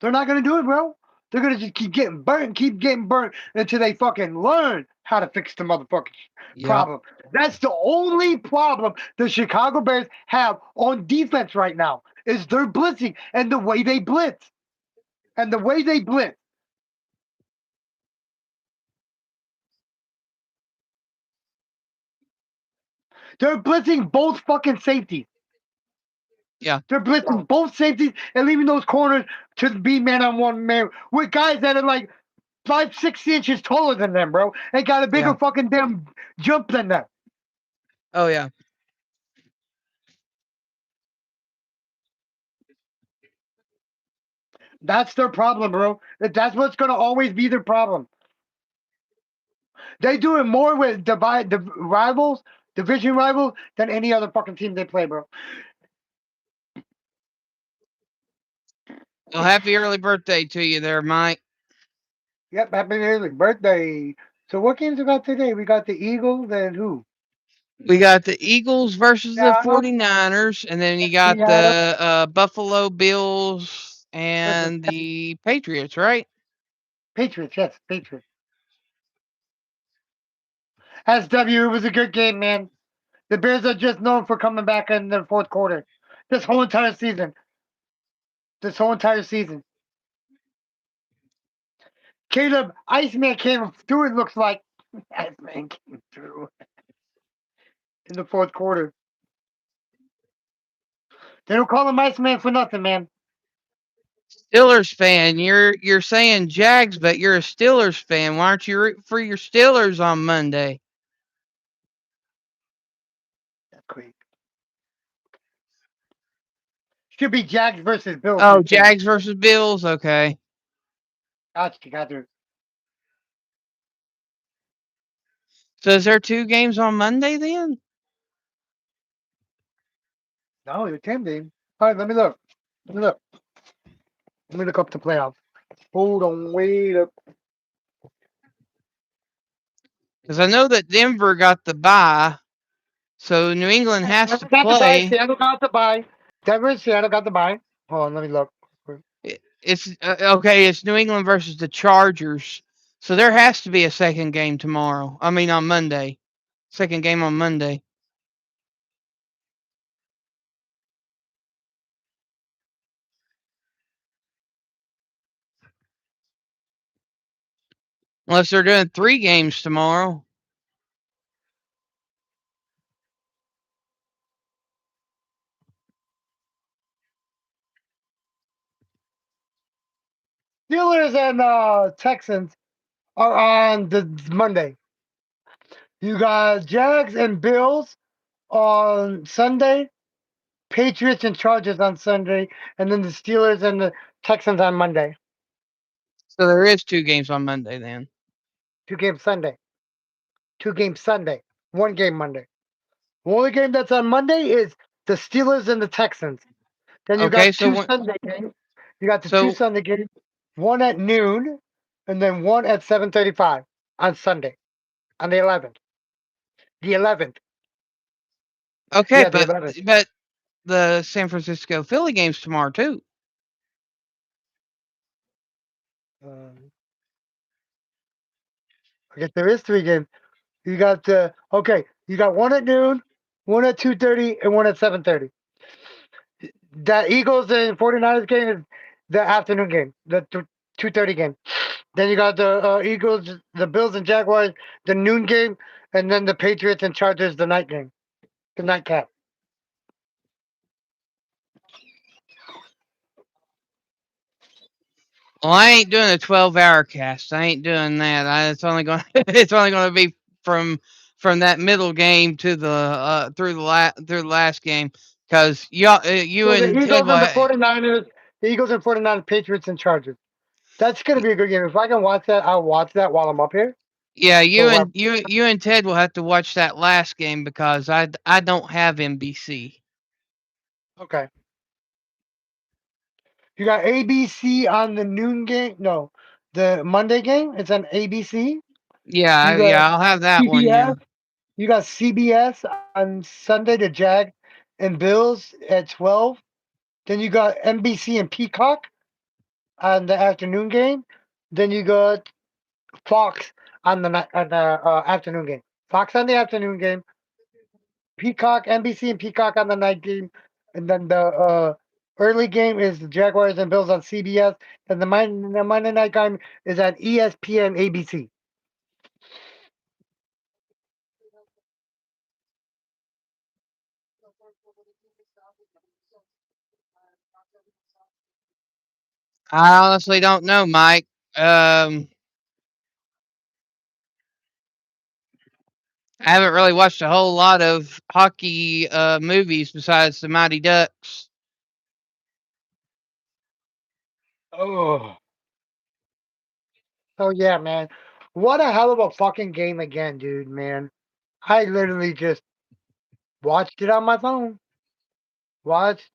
They're not gonna do it, bro. They're gonna just keep getting burnt until they fucking learn how to fix the motherfucking Yep. problem. That's the only problem the Chicago Bears have on defense right now is their blitzing and the way they blitz. And the way they blitz. They're blitzing both fucking safeties. Yeah. They're blitzing both safeties and leaving those corners to be man on one man with guys that are like 5-6 inches taller than them, bro. And got a bigger Yeah. fucking damn jump than them. Oh yeah. That's their problem, bro. That's what's gonna always be their problem. They do it more with division rivals, than any other fucking team they play, bro. Well, happy early birthday to you there, Mike. Yep, happy early birthday. So what games we got today? We got the Eagles and who? We got the Eagles versus the Seattle, 49ers, and then you got Seattle the Buffalo Bills versus and the Patriots, right? Patriots. Yes, Patriots. SW, it was a good game, man. The Bears are just known for coming back in the fourth quarter. This whole entire season. This whole entire season. Caleb, Iceman came through, it looks like. Iceman came through in the fourth quarter. They don't call him Iceman for nothing, man. Steelers fan, you're saying Jags, but you're a Steelers fan. Why aren't you root for your Steelers on Monday? That's great. Should be Jags versus Bills. Oh, Jags versus Bills. Okay. Gotcha. So is there two games on Monday then? No, you're 10 game. All right, let me look. Let me look up the playoffs. Hold on, wait up. Because I know that Denver got the bye, so New England has to play. Seattle got the bye. Denver and Seattle got the bye. Hold on, let me look. It's okay. It's New England versus the Chargers, so there has to be a second game tomorrow. I mean on Monday. Second game on Monday. Unless they're doing three games tomorrow. Steelers and Texans. are on the Monday. You got Jags and Bills on Sunday, Patriots and Chargers on Sunday, and then the Steelers and the Texans on Monday. So there is 2 games on Monday then. 2 games Sunday. 2 games Sunday. 1 game Monday. The only game that's on Monday is the Steelers and the Texans. Then you Okay, got so two when, Sunday games. You got the two so Sunday games, one at noon, and then one at 7:35 on Sunday, on the 11th. The 11th. okay, Yeah, the but 11th. but the San Francisco Philly game's tomorrow too. Um, I guess there is 3 games. You got okay. You got one at noon, one at 2:30, and one at 7:30. That Eagles and 49ers game is the afternoon game, the 2:30 game. Then you got the Eagles, the Bills and Jaguars, the noon game, and then the Patriots and Chargers, the night game, the nightcap. Well, I ain't doing a 12-hour cast. I ain't doing that. It's only going it's only going to be from that middle game to the through the last game because you So the and Ted Eagles will and the 49ers, the Eagles and 49ers, Patriots and Chargers. That's gonna be a good game. If I can watch that, I'll watch that while I'm up here. yeah, So you and Ted will have to watch that last game because I don't have NBC. okay. You got ABC on the noon game. No, the Monday game. It's on ABC. You Yeah, got yeah, I'll have that one. Yeah. CBS. You got CBS on Sunday. The Jag and Bills at 12. Then you got NBC and Peacock on the afternoon game. Then you got Fox on the afternoon game. Fox on the afternoon game. Peacock, NBC and Peacock on the night game, and then the early game is the Jaguars and Bills on CBS, and the Monday night game is at ESPN ABC. I honestly don't know, Mike. Um, I haven't really watched a whole lot of hockey movies besides the Mighty Ducks. Oh, oh yeah, man! What a hell of a fucking game again, dude, man! I literally just watched it on my phone. Watched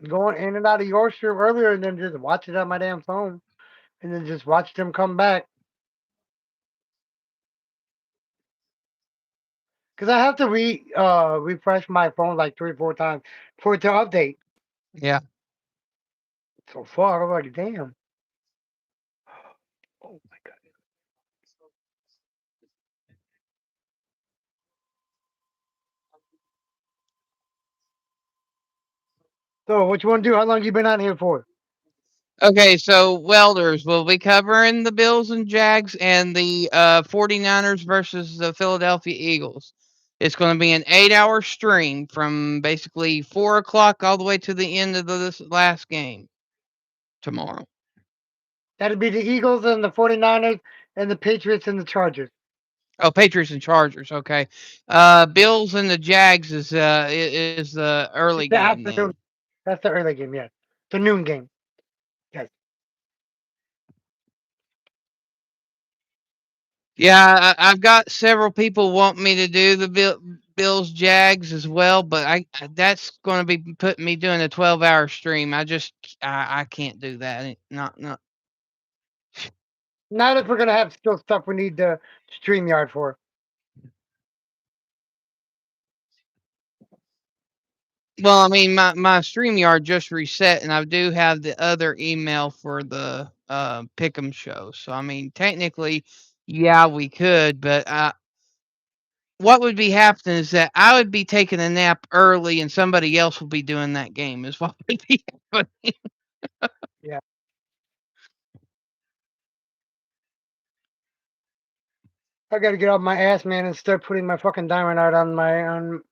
going in and out of your stream earlier, and then just watched it on my damn phone, and then just watched them come back. Cause I have to refresh my phone like 3 or 4 times for it to update. Yeah. So far, I'm like, damn. Oh my god. So what you want to do? How long you been on here for? Okay, so welders, we'll be covering the Bills and Jags and the 49ers versus the Philadelphia Eagles. It's going to be an 8-hour stream from basically 4 o'clock all the way to the end of this last game tomorrow. That'd be the Eagles and the 49ers and the Patriots and the Chargers. Oh, Patriots and Chargers. Okay, Bills and the Jags is the early It's the game afternoon. then. That's the early game, yes. The noon game. Yes. Yeah, I've got several people want me to do the Bills Jags as well, but that's going to be putting me doing a 12-hour stream. I can't do that. Not. Now that we're gonna have still stuff we need the StreamYard for. Well, I mean, my StreamYard just reset, and I do have the other email for the Pick'em show. So, I mean, technically, yeah, we could, but what would be happening is that I would be taking a nap early, and somebody else would be doing that game. Is what would be happening. Yeah. I gotta get off my ass, man, and start putting my fucking diamond art on my on.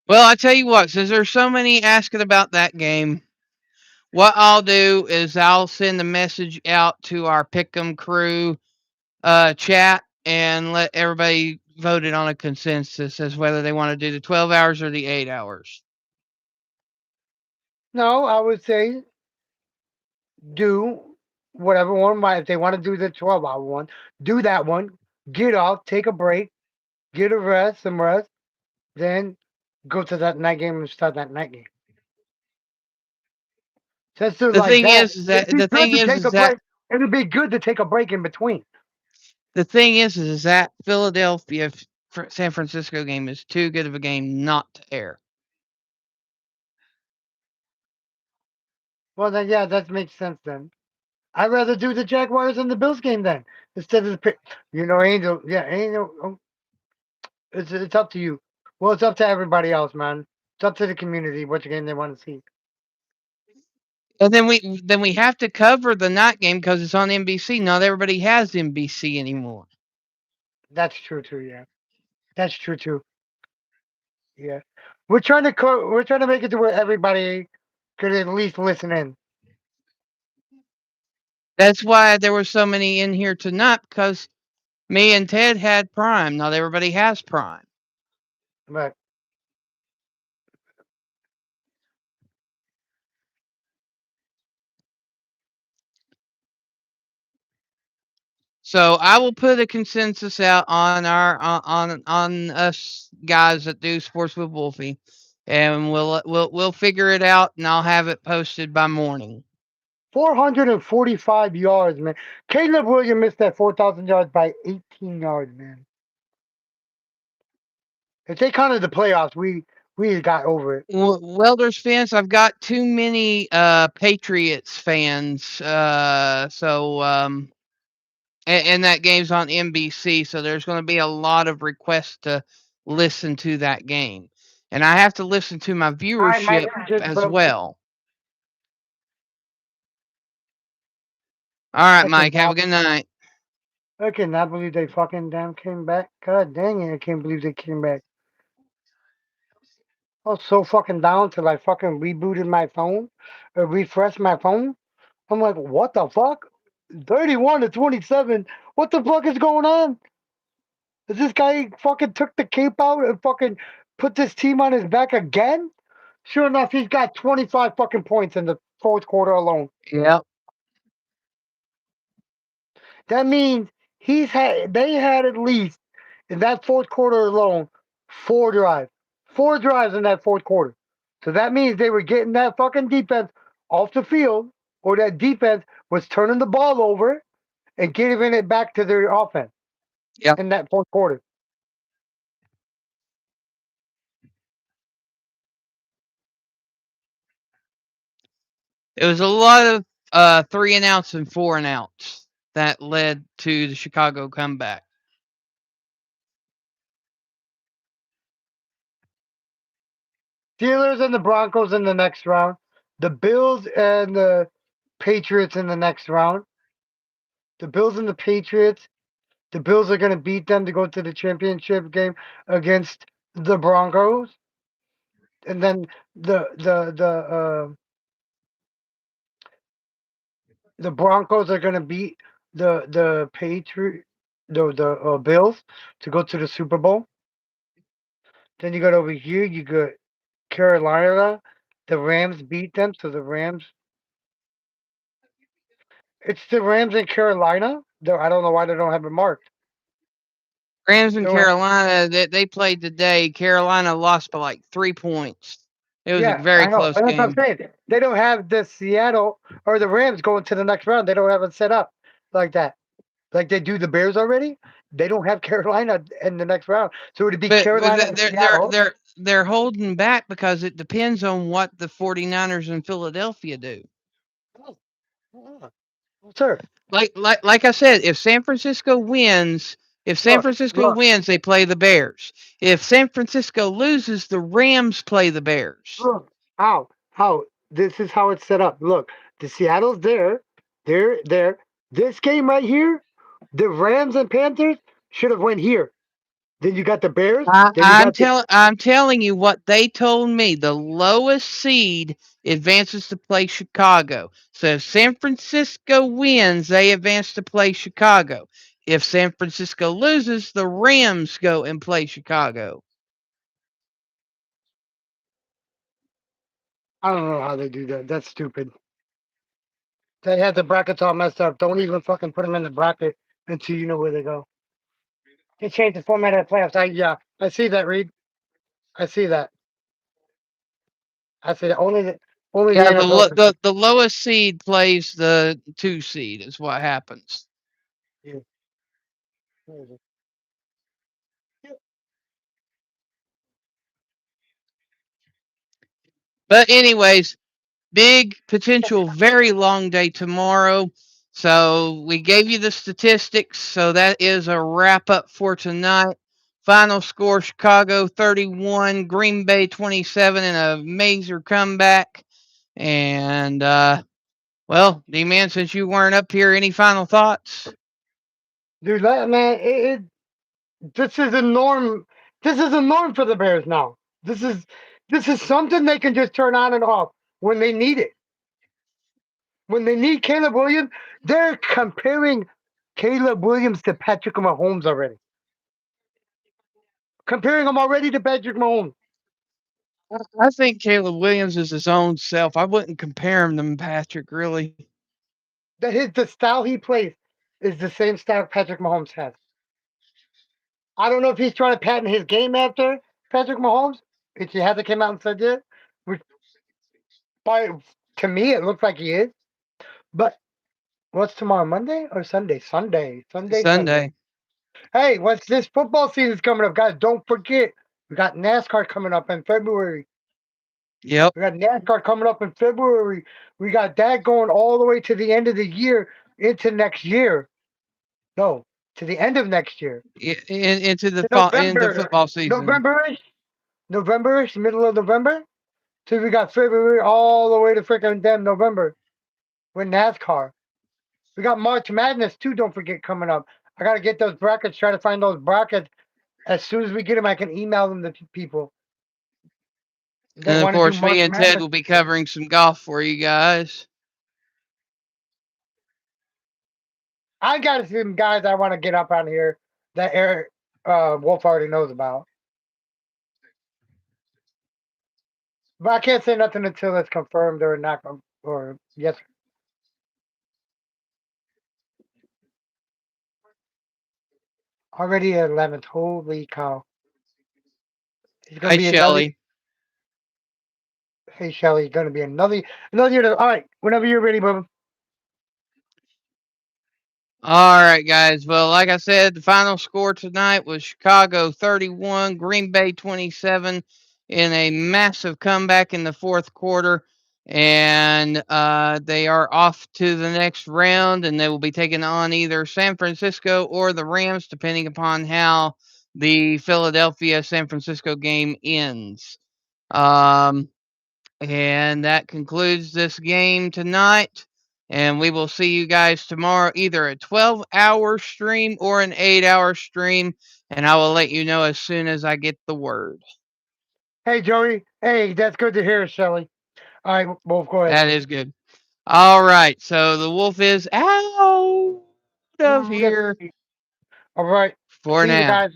Well, I tell you what, since there's so many asking about that game, What I'll do is I'll send a message out to our Pick'em crew chat and let everybody vote it on a consensus as whether they want to do the 12 hours or the 8 hours. No, I would say do whatever one. If they want to do the 12-hour one, do that one. Get off, take a break, get a rest, some rest, then go to that night game and start that night game. Just The like thing that. is It'd that be the good thing to take is a that break. It'd be good to take a break in between. the thing is that Philadelphia San Francisco game is too good of a game not to air. Well, then, yeah, that makes sense then. I'd rather do the Jaguars and the Bills game then instead of Angel. Yeah, Angel. It's up to you. Well, it's up to everybody else, man. It's up to the community which game they want to see. And then we have to cover the night game because it's on NBC. Not everybody has NBC anymore. That's true too. Yeah, that's true too. Yeah, we're trying to make it to where everybody could at least listen in. That's why there were so many in here tonight because me and Ted had Prime. Not everybody has Prime. But So I will put a consensus out on our on us guys that do sports with Wolfie, and we'll figure it out, and I'll have it posted by morning. 445 yards, man. Caleb Williams missed that 4,000 yards by 18 yards, man. If they counted the playoffs, we got over it. Welders fans, I've got too many Patriots fans, and that game's on NBC, so there's going to be a lot of requests to listen to that game, and I have to listen to my I might viewership just as vote. well. All right, I Mike. Have a cannot, good night. I cannot believe they fucking damn came back. God dang it, I can't believe they came back. I was so fucking down till I fucking rebooted my phone or refreshed my phone. I'm like, what the fuck? 31-27. What the fuck is going on? Is this guy fucking took the cape out and fucking put this team on his back again? Sure enough, he's got 25 fucking points in the fourth quarter alone. Yep. That means they had at least in that fourth quarter alone 4 drives. 4 drives in that fourth quarter. So that means they were getting that fucking defense off the field, or that defense was turning the ball over and giving it back to their offense Yep. in that fourth quarter. It was a lot of 3-and-outs and 4-and-outs that led to the Chicago comeback. Steelers and the Broncos in the next round. The Bills and the Patriots in the next round. The Bills and the Patriots. The Bills are going to beat them to go to the championship game against the Broncos, and then the Broncos are going to beat the Patriot the Bills to go to the Super Bowl. Then you got over here, you got Carolina. The Rams beat them, so the Rams. It's the Rams in Carolina. I don't know why they don't have it marked. Rams and They don't have- Carolina, they played today. Carolina lost by like 3 points. It was a yeah, very I know. close And that's what I'm game. saying. They don't have the Seattle or the Rams going to the next round. They don't have it set up like that. Like they do the Bears already. They don't have Carolina in the next round. So it'd be But Carolina and Seattle. they're holding back because it depends on what the 49ers in Philadelphia do. Oh, sir. Like I said, if San Francisco wins, Look, they play the Bears. If San Francisco loses, the Rams play the Bears. look. How? This is how it's set up. Look, the Seattle's there. They're there. This game right here, the Rams and Panthers should have went here. Then you got the Bears. I, Then you I'm got the telling I'm telling you what they told me. The lowest seed advances to play Chicago. So if San Francisco wins, they advance to play Chicago. If San Francisco loses, the Rams go and play Chicago. I don't know how they do that. That's stupid. They had the brackets all messed up. Don't even fucking put them in the bracket until you know where they go. They changed the format of the playoffs. I see that, Reed. I see that. I see that. Only the Yeah, NFL can. the lowest seed plays the 2 seed is what happens. Yeah. But anyways, big potential, very long day tomorrow. So we gave you the statistics. So that is a wrap up for tonight. Final score: Chicago 31, Green Bay 27, and a major comeback. And well, D-Man, since you weren't up here, any final thoughts? Dude, man, this is a norm. This is a norm for the Bears now. This is something they can just turn on and off when they need it. When they need Caleb Williams, they're comparing Caleb Williams to Patrick Mahomes already. Comparing him already to Patrick Mahomes. I think Caleb Williams is his own self. I wouldn't compare him to Patrick, really. The style he plays is the same style Patrick Mahomes has. I don't know if he's trying to patent his game after Patrick Mahomes. If he hasn't came out and said that, which by to me it looks like he is. But what's tomorrow? Monday or Sunday? Sunday. Sunday. Hey, once this football season's coming up, guys, don't forget we got NASCAR coming up in February. Yep. We got NASCAR coming up in February. We got that going all the way to the end of the year into next year. No, to the end of next year. Into the To into November. football season. November-ish, middle of November. So we got February all the way to freaking damn November with NASCAR. We got March Madness too, don't forget, coming up. I gotta get those brackets, try to find those brackets. As soon as we get them, I can email them to people. They And of want to do course, me March and Ted Madness. will be covering some golf for you guys. I got some guys I want to get up on here that Eric Wolf already knows about. But I can't say nothing until it's confirmed or not, or yes. Already at 11th. Holy cow. It's going Hi, to be another. Shelly. Hey, Shelly, it's going to be another year. All right, whenever you're ready, Bubba. All right, guys. Well, like I said, the final score tonight was Chicago 31, Green Bay 27 in a massive comeback in the fourth quarter. And they are off to the next round, and they will be taking on either San Francisco or the Rams, depending upon how the Philadelphia San Francisco game ends. And that concludes this game tonight. And we will see you guys tomorrow, either a 12-hour stream or an 8-hour stream. And I will let you know as soon as I get the word. Hey, Joey. Hey, that's good to hear, Shelly. All right, Wolf, go ahead. That is good. All right. So the wolf is out of here All right. for See you now. guys.